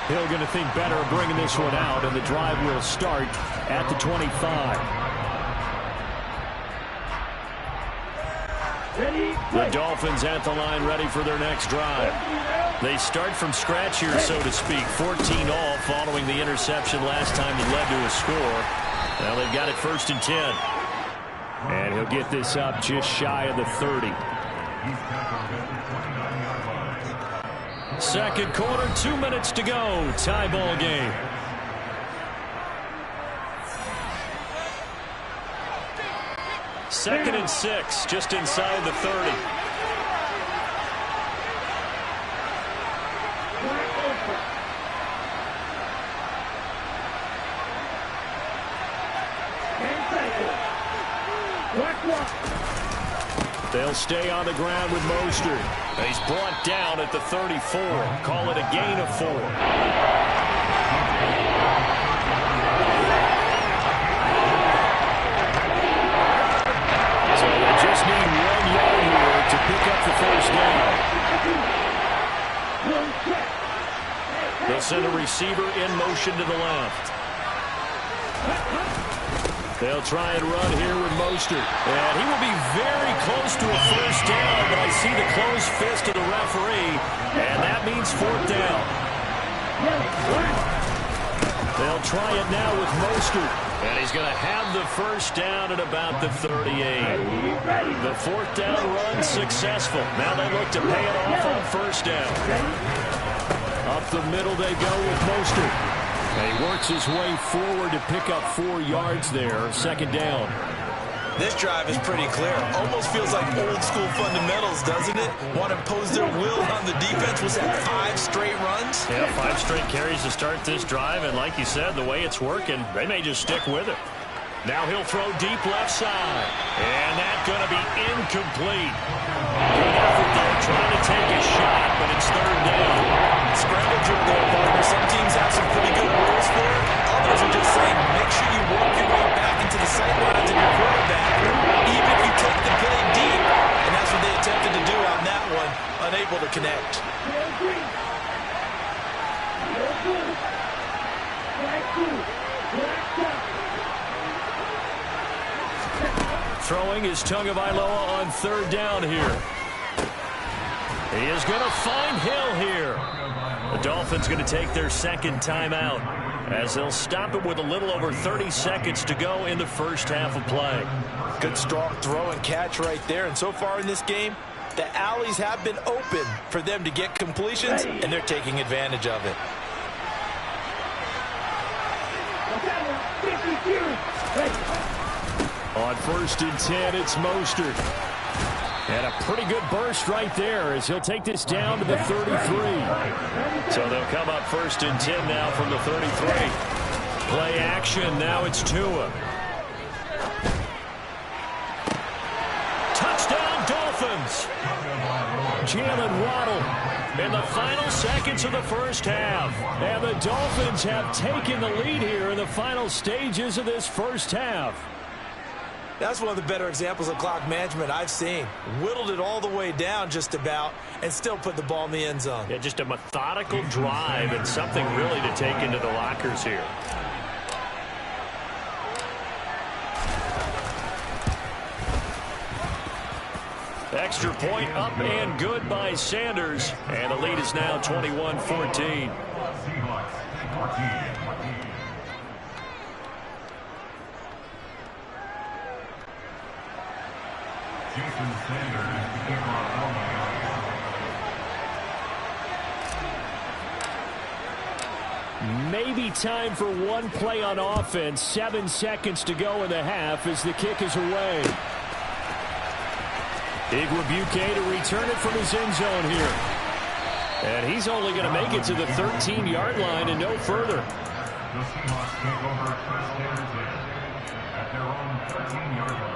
Hill going to think better of bringing this one out, and the drive will start at the 25. The Dolphins at the line ready for their next drive. They start from scratch here, so to speak. 14 all following the interception last time that led to a score. Now they've got it 1st and 10. And he'll get this up just shy of the 30. 2nd quarter, 2 minutes to go. Tie ball game. Second and 6, just inside the 30. They'll stay on the ground with Mostert. He's brought down at the 34. Call it a gain of 4. So they just need 1 yard here to pick up the 1st down. They'll send a receiver in motion to the left. They'll try and run here with Mostert. And he will be very close to a 1st down, but I see the closed fist of the referee, and that means 4th down. They'll try it now with Mostert. And he's going to have the first down at about the 38. The fourth down run successful. Now they look to pay it off on first down. Up the middle they go with Mostert. And he works his way forward to pick up 4 yards there. Second down. This drive is pretty clear. Almost feels like old school fundamentals, doesn't it? Want to impose their will on the defense. Was that 5 straight runs? Yeah, 5 straight carries to start this drive. And like you said, the way it's working, they may just stick with it. Now he'll throw deep left side. And that's going to be incomplete. Good effort there, trying to take a shot, but it's third down. Scramble drill there, partner. Some teams have some pretty good rules for it. Others are just saying, make sure you work your way back into the sight lines of your quarterback, even if you take the play deep. And that's what they attempted to do on that one, unable to connect. Throwing is Tagovailoa on third down here. He is going to find Hill here. The Dolphins going to take their second timeout as they'll stop it with a little over 30 seconds to go in the first half of play. Good strong throw and catch right there. And so far in this game, the alleys have been open for them to get completions, and they're taking advantage of it. On 1st and 10, it's Mostert. And a pretty good burst right there as he'll take this down to the 33. So they'll come up 1st and 10 now from the 33. Play action, now it's Tua. Touchdown, Dolphins. Jalen Waddle in the final seconds of the first half. And the Dolphins have taken the lead here in the final stages of this first half. That's one of the better examples of clock management I've seen. Whittled it all the way down just about and still put the ball in the end zone. Yeah, just a methodical drive and something really to take into the lockers here. Extra point up and good by Sanders. And the lead is now 21-14. Maybe time for one play on offense. 7 seconds to go in the half as the kick is away. Igwebuike to return it from his end zone here. And he's only going to make it to the 13-yard line and no further. The Seahawks take over Chris Sanders at their own 13-yard line.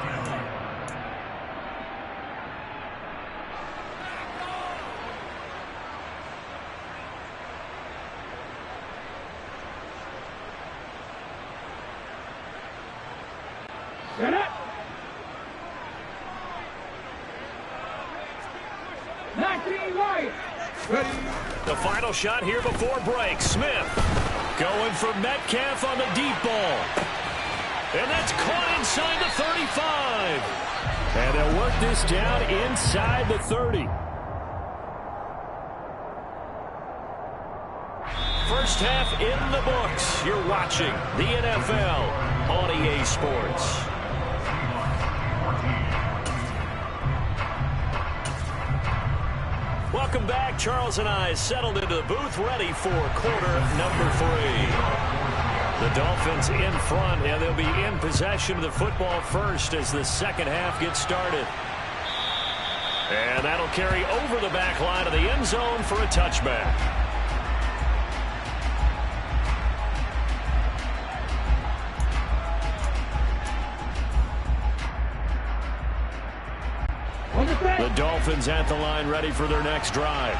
Get it! 19 right. Ready. The final shot here before break. Smith going for Metcalf on the deep ball. And that's caught inside the 35. And they'll work this down inside the 30. First half in the books. You're watching the NFL on EA Sports. Welcome back. Charles and I settled into the booth, ready for quarter number 3. The Dolphins in front, and they'll be in possession of the football first as the second half gets started. And that'll carry over the back line of the end zone for a touchback. The Dolphins at the line ready for their next drive.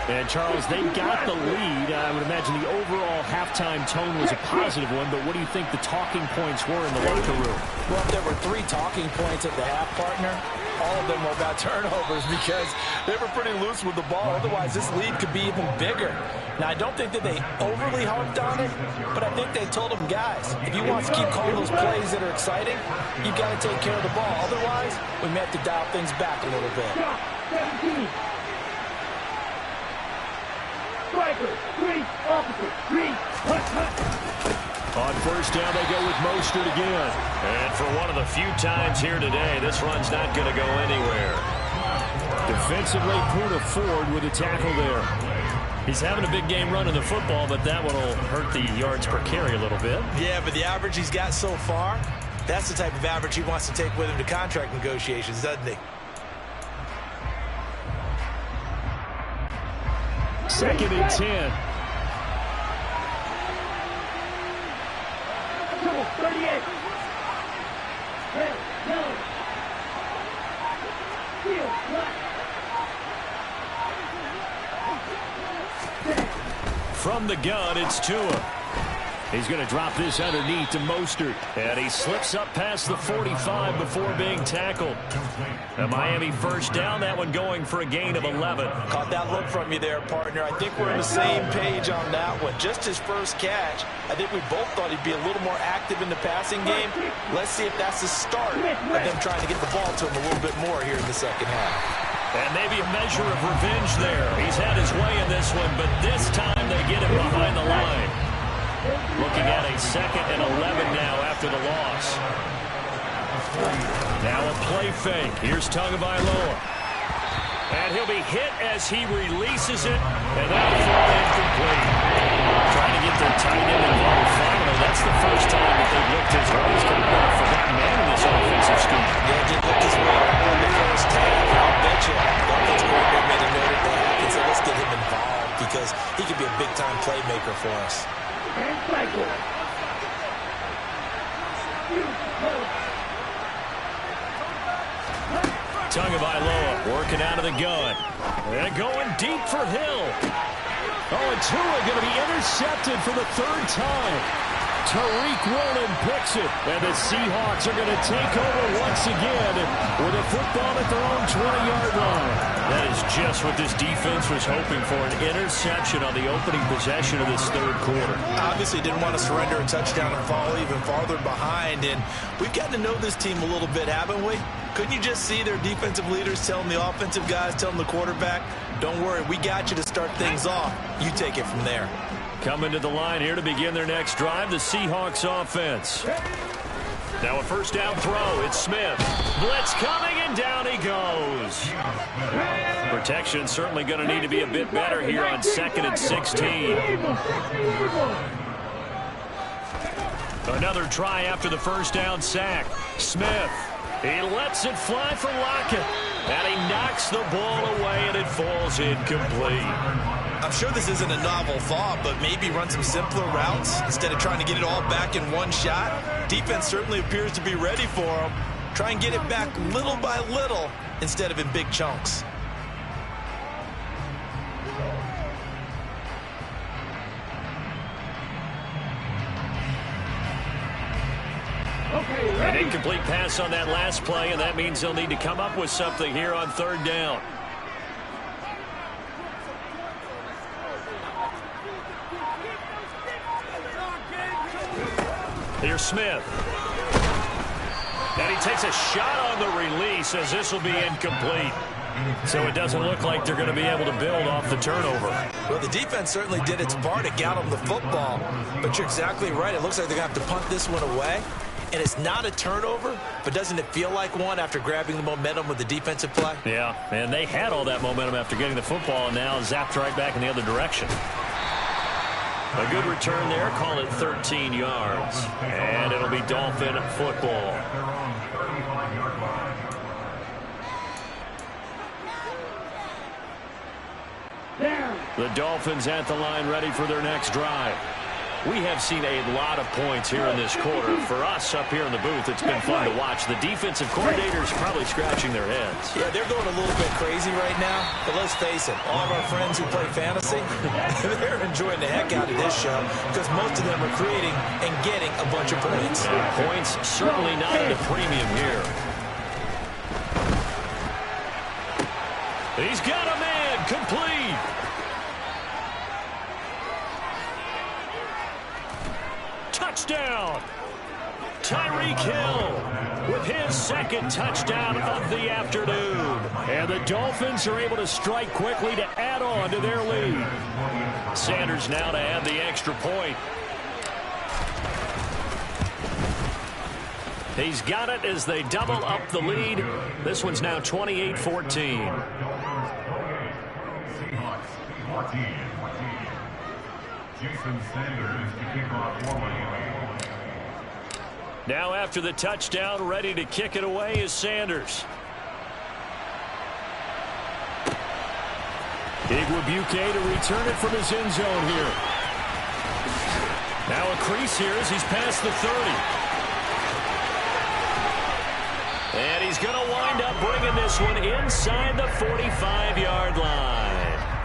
And, Charles, they got the lead. I would imagine the overall halftime tone was a positive one, but what do you think the talking points were in the locker room? Well, if there were 3 talking points at the half, partner, all of them were about turnovers because they were pretty loose with the ball. Otherwise, this lead could be even bigger. Now, I don't think that they overly harped on it, but I think they told them, guys, if you want to keep calling those plays that are exciting, you've got to take care of the ball. Otherwise, we may have to dial things back a little bit. Right. striker. 3, officer. 3, hut. On first down, they go with Mostert again. And for one of the few times here today, this run's not going to go anywhere. Defensively, Poona Ford with a tackle there. He's having a big game running the football, but that one will hurt the yards per carry a little bit. Yeah, but the average he's got so far, that's the type of average he wants to take with him to contract negotiations, doesn't he? Second and 10. 38. From the gun, it's Tua. He's going to drop this underneath to Mostert. And he slips up past the 45 before being tackled. A Miami first down, that one going for a gain of 11. Caught that look from you there, partner. I think we're on the same page on that one. Just his first catch, I think we both thought he'd be a little more active in the passing game. Let's see if that's the start of them trying to get the ball to him a little bit more here in the second half. And maybe a measure of revenge there. He's had his way in this one, but this time they get him behind the line. Looking at a 2nd and 11 now after the loss. Now a play fake. Here's Tagovailoa. And he'll be hit as he releases it, and that'll fall incomplete. Trying to get their tight end involved finally. That's the first time that they've looked his way. He's kind of been a forgotten man in this offensive scheme. Yeah, did look his way in the first half. I'll bet you the offensive coordinator made a note of that and said, let's get him involved because he could be a big-time playmaker for us. And cycle. Tagovailoa working out of the gun. And going deep for Hill. Oh, and Tua going to be intercepted for the 3rd time. Tariq Woolen picks it. And the Seahawks are going to take over once again with a football at their own 20-yard line. That is just what this defense was hoping for, an interception on the opening possession of this 3rd quarter. Obviously didn't want to surrender a touchdown and fall even farther behind. And we've gotten to know this team a little bit, haven't we? Couldn't you just see their defensive leaders telling the offensive guys, telling the quarterback, don't worry, we got you to start things off. You take it from there. Coming to the line here to begin their next drive, the Seahawks offense. Now a first down throw. It's Smith. Blitz coming, and down he goes. Protection certainly going to need to be a bit better here on 2nd and 16. Another try after the first down sack. Smith. He lets it fly for Lockett. And he knocks the ball away, and it falls incomplete. I'm sure this isn't a novel thought, but maybe run some simpler routes instead of trying to get it all back in one shot. Defense certainly appears to be ready for him. Try and get it back little by little instead of in big chunks. An incomplete pass on that last play, and that means they'll need to come up with something here on 3rd down. Here's Smith. And he takes a shot on the release as this will be incomplete. So it doesn't look like they're going to be able to build off the turnover. Well, the defense certainly did its part to get them the football. But you're exactly right. It looks like they're going to have to punt this one away. And it's not a turnover, but doesn't it feel like one after grabbing the momentum with the defensive play? Yeah, and they had all that momentum after getting the football, and now zapped right back in the other direction. A good return there. Call it 13 yards. And it'll be Dolphin football. The Dolphins at the line ready for their next drive. We have seen a lot of points here in this quarter. For us up here in the booth, it's been fun to watch. The defensive coordinators probably scratching their heads. Yeah, they're going a little bit crazy right now. But let's face it, all of our friends who play fantasy, they're enjoying the heck out of this show because most of them are creating and getting a bunch of points. Points certainly not at a premium here. He's got a man complete. Touchdown! Tyreek Hill with his second touchdown of the afternoon. And the Dolphins are able to strike quickly to add on to their lead. Sanders now to add the extra point. He's got it as they double up the lead. This one's now 28-14. Seahawks 14. Jason Sanders to kick off forward. Now after the touchdown, ready to kick it away is Sanders. Igwebuike to return it from his end zone here. Now a crease here as he's past the 30. And he's going to wind up bringing this one inside the 45-yard line.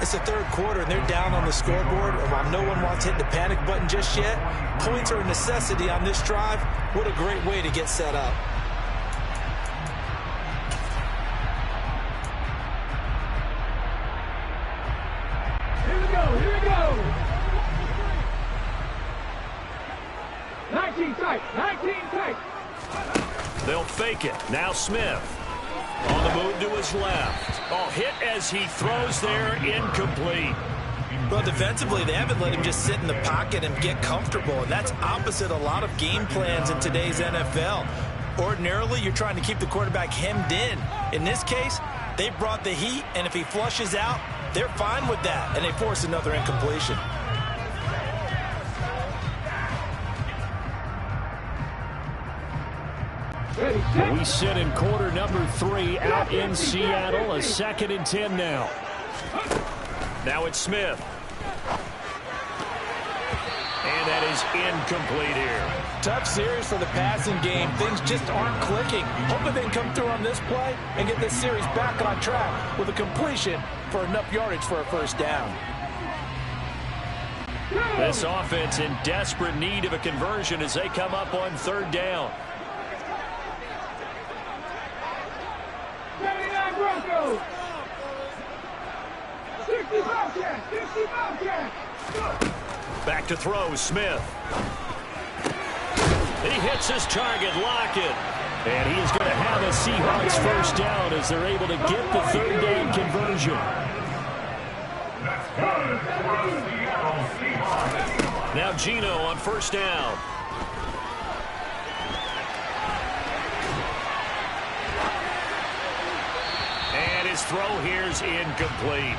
It's the third quarter, and they're down on the scoreboard. And while no one wants to hit the panic button just yet, points are a necessity on this drive. What a great way to get set up. Here we go, here we go. 19 tight, 19 tight. They'll fake it. Now Smith on the move to his left. Oh, hit as he throws there, incomplete. Well, defensively, they haven't let him just sit in the pocket and get comfortable, and that's opposite a lot of game plans in today's NFL. Ordinarily, you're trying to keep the quarterback hemmed in. In this case, they brought the heat, and if he flushes out, they're fine with that, and they force another incompletion. We sit in quarter number 3 out in Seattle. A 2nd and 10 now. Now it's Smith. And that is incomplete here. Tough series for the passing game. Things just aren't clicking. Hoping they can come through on this play and get this series back on track with a completion for enough yardage for a first down. This offense in desperate need of a conversion as they come up on 3rd down. 79 Broncos. 60 Bobcats, 60 Bobcats. Back to throw, Smith. He hits his target, Lockett. And he is going to have a Seahawks first down as they're able to get the 3rd down conversion. That's good for the Seattle Seahawks. Now Geno on 1st down. And his throw here's incomplete.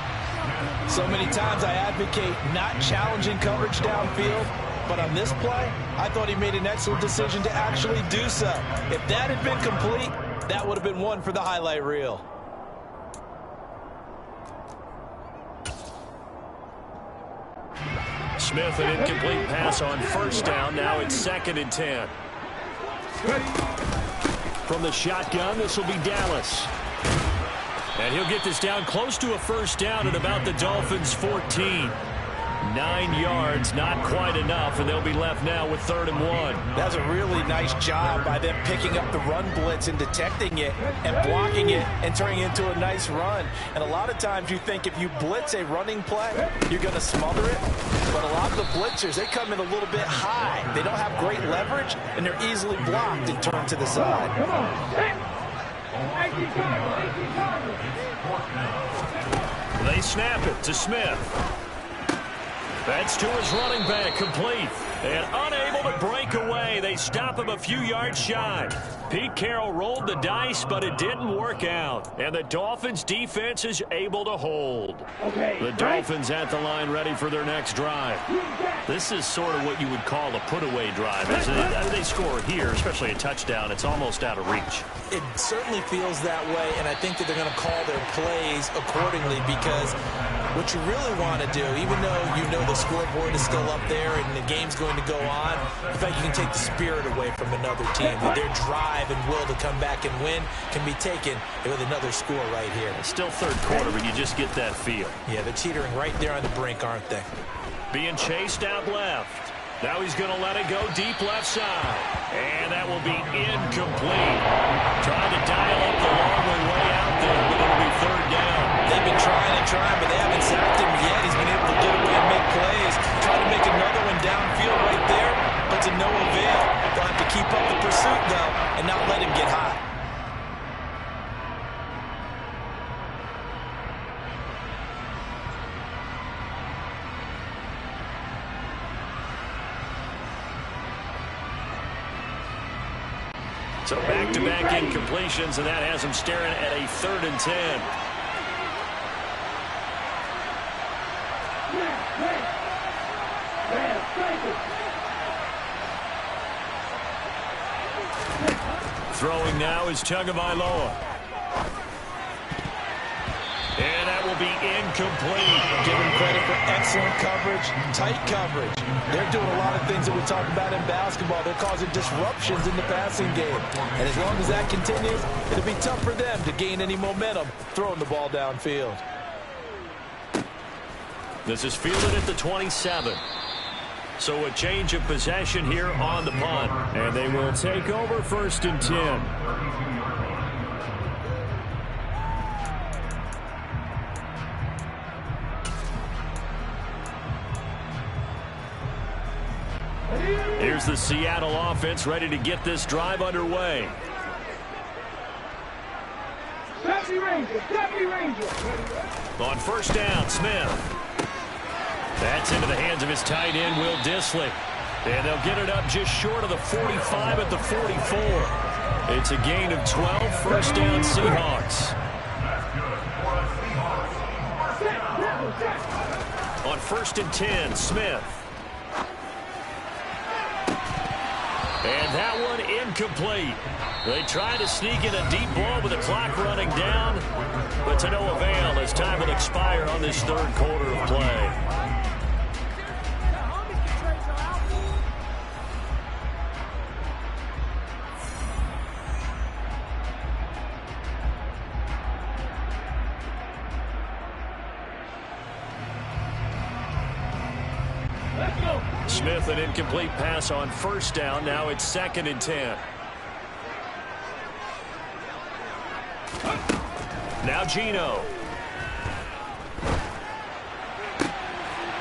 So many times I advocate not challenging coverage downfield, but on this play, I thought he made an excellent decision to actually do so. If that had been complete, that would have been one for the highlight reel. Smith, an incomplete pass on 1st down. Now it's 2nd and 10. From the shotgun, this will be Dallas. And he'll get this down close to a first down at about the Dolphins' 14. 9 yards, not quite enough, and they'll be left now with 3rd and 1. That's a really nice job by them picking up the run blitz and detecting it and blocking it and turning it into a nice run. And a lot of times you think if you blitz a running play, you're going to smother it. But a lot of the blitzers, they come in a little bit high. They don't have great leverage, and they're easily blocked and turned to the side. Come on. They snap it to Smith. That's to his running back, complete. And unable to break away. They stop him a few yards shy. Pete Carroll rolled the dice, but it didn't work out. And the Dolphins' defense is able to hold. The Dolphins at the line ready for their next drive. This is sort of what you would call a put-away drive, isn't it? They score here, especially a touchdown. It's almost out of reach. It certainly feels that way, and I think that they're going to call their plays accordingly because what you really want to do, even though you know the scoreboard is still up there and the game's going to go on, in fact, you can take the spirit away from another team. Their drive and will to come back and win can be taken with another score right here. It's still 3rd quarter, but you just get that feel. Yeah, they're teetering right there on the brink, aren't they? Being chased out left. Now he's going to let it go deep left side. And that will be incomplete. Trying to dial up the long way out there, but it'll be 3rd down. They've been trying and trying, but they haven't sacked him yet. He's been able to get away and make plays. Trying to make another one downfield right there, but to no avail. They'll have to keep up the pursuit, though, and not let him get hot. So back-to-back incompletions, and that has him staring at a 3rd and 10. Throwing now is Tagovailoa. And that will be incomplete. Give him credit for excellent coverage, tight coverage. They're doing a lot of things that we talk about in basketball. They're causing disruptions in the passing game. And as long as that continues, it'll be tough for them to gain any momentum throwing the ball downfield. This is fielded at the 27. So a change of possession here on the punt. And they will take over 1st and 10. Here's the Seattle offense ready to get this drive underway. On 1st down, Smith. That's into the hands of his tight end, Will Dissly. And they'll get it up just short of the 45 at the 44. It's a gain of 12, 1st down Seahawks. On 1st and 10, Smith. And that one incomplete. They try to sneak in a deep ball with the clock running down, but to no avail as time will expire on this 3rd quarter of play. Smith, an incomplete pass on 1st down. Now it's 2nd and 10. Now Geno.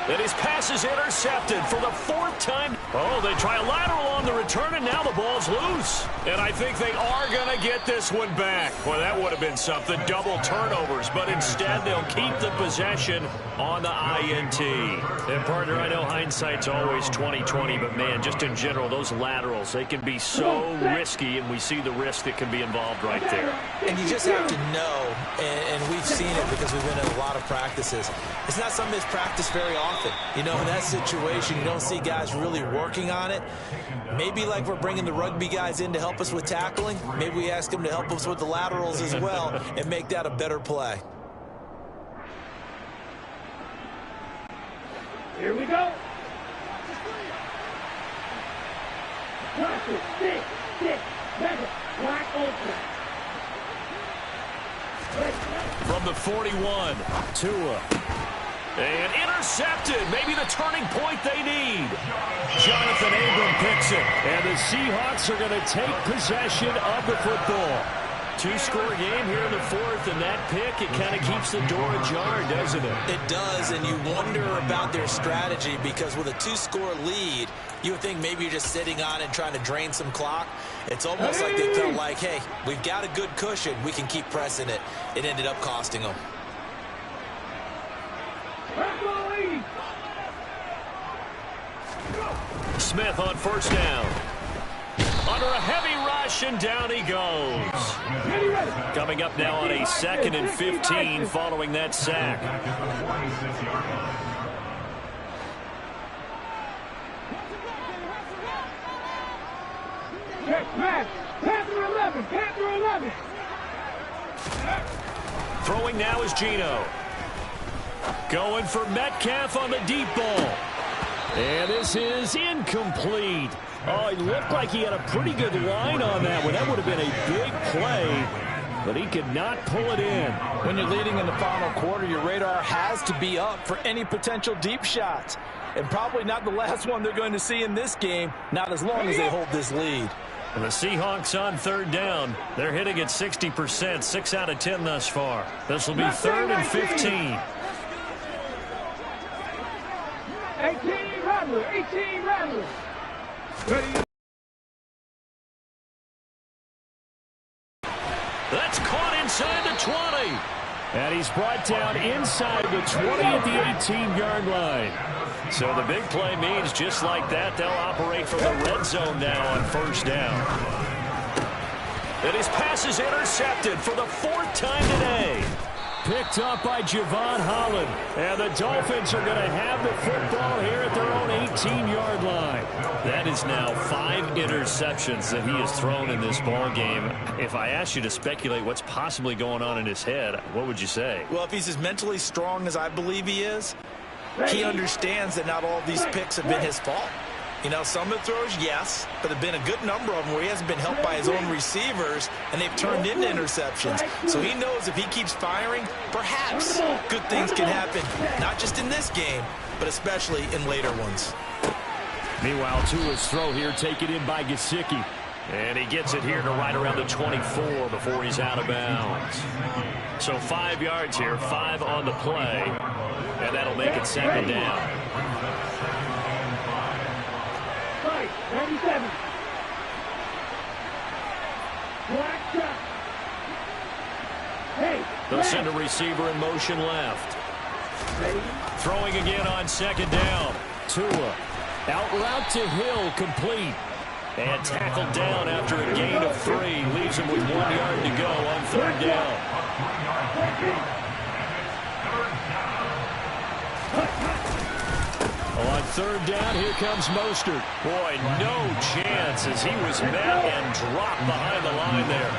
And his pass is intercepted for the 4th time. Oh, they try a lateral on the return, and now the ball's loose. And I think they are going to get this one back. Well, that would have been something, double turnovers. But instead, they'll keep the possession on the INT. And, partner, I know hindsight's always 20/20, but, man, just in general, those laterals, they can be so risky, and we see the risk that can be involved right there. And you just have to know, and we've seen it because we've been in a lot of practices. It's not something that's practiced very often. You know, in that situation, you don't see guys really working on it. Maybe like we're bringing the rugby guys in to help us with tackling. Maybe we ask them to help us with the laterals as well and make that a better play. Here we go. From the 41, Tua. And intercepted. Maybe the turning point they need. Jonathan Abram picks it. And the Seahawks are going to take possession of the football. 2-score game here in the 4th, and that pick, it kind of keeps the door ajar, doesn't it? It does, and you wonder about their strategy because with a 2-score lead, you would think maybe you're just sitting on it and trying to drain some clock. It's almost like they felt like, hey, we've got a good cushion. We can keep pressing it. It ended up costing them. Smith on 1st down. Under a heavy rush, and down he goes. Coming up now on a 2nd and 15 following that sack. Panther 11, Panther 11. Throwing now is Geno. Going for Metcalf on the deep ball. And this is incomplete. Oh, it looked like he had a pretty good line on that one. That would have been a big play, but he could not pull it in. When you're leading in the final quarter, your radar has to be up for any potential deep shots. And probably not the last one they're going to see in this game, not as long as they hold this lead. And the Seahawks on 3rd down. They're hitting at 60%, 6 out of 10 thus far. This will be 3rd and 15. 18 Rattler, 18 Rattler. That's caught inside the 20. And he's brought down inside the 20 at the 18-yard line. So the big play means just like that, they'll operate from the red zone now on 1st down. And his pass is intercepted for the 4th time today. Picked up by Javon Holland. And the Dolphins are going to have the football here at their own 18-yard line. That is now 5 interceptions that he has thrown in this ball game. If I asked you to speculate what's possibly going on in his head, what would you say? Well, if he's as mentally strong as I believe he is, he understands that not all of these picks have been his fault. You know, some of the throws, yes, but there have been a good number of them where he hasn't been helped by his own receivers, and they've turned into interceptions. So he knows if he keeps firing, perhaps good things can happen, not just in this game, but especially in later ones. Meanwhile, Tua's throw here taken in by Gesicki. And he gets it here to right around the 24 before he's out of bounds. So 5 yards here, 5 on the play, and that'll make it 2nd down. 97. They'll send a receiver in motion left. Throwing again on 2nd down. Tua out route to Hill, complete. And tackled down after a gain of 3. Leaves him with 1 yard to go on 3rd down. On 3rd down, here comes Mostert. Boy, no chance as he was met and dropped behind the line there.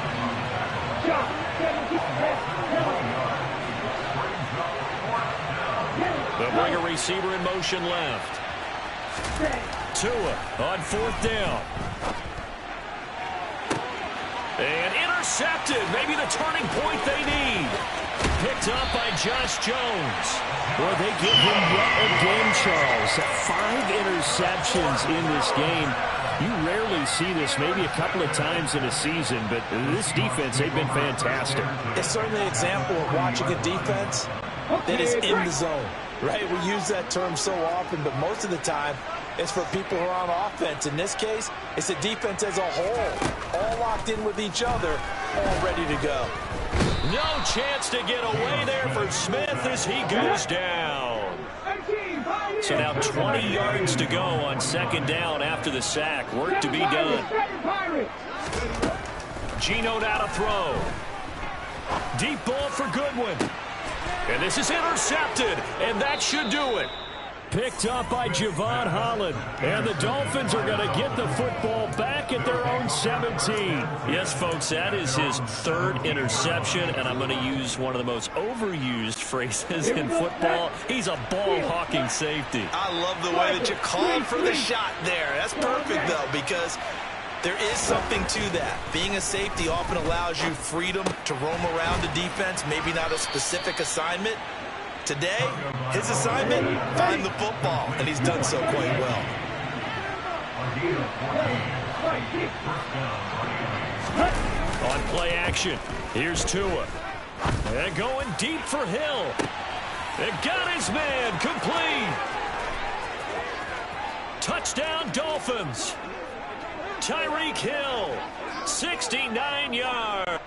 They'll bring a receiver in motion left. Tua on 4th down. And intercepted. Maybe the turning point they need. Picked up by Josh Jones. Well, they give him yet again, Charles. 5 interceptions in this game. You rarely see this, maybe a couple of times in a season, but this defense, they've been fantastic. It's certainly an example of watching a defense that is in the zone, right? We use that term so often, but most of the time, it's for people who are on offense. In this case, it's a defense as a whole, all locked in with each other, all ready to go. No chance to get away there for Smith as he goes down. So now 20 yards to go on 2nd down after the sack. Work to be done. Geno now to throw. Deep ball for Goodwin. And this is intercepted, and that should do it. Picked up by Javon Holland. And the Dolphins are going to get the football back at their own 17. Yes, folks, that is his 3rd interception, and I'm going to use one of the most overused phrases in football. He's a ball-hawking safety. I love the way that you called for the shot there. That's perfect, though, because there is something to that. Being a safety often allows you freedom to roam around the defense, maybe not a specific assignment. Today, his assignment, find the football, and he's done so quite well. On play action, here's Tua. And going deep for Hill. And got his man, complete. Touchdown, Dolphins. Tyreek Hill, 69 yards.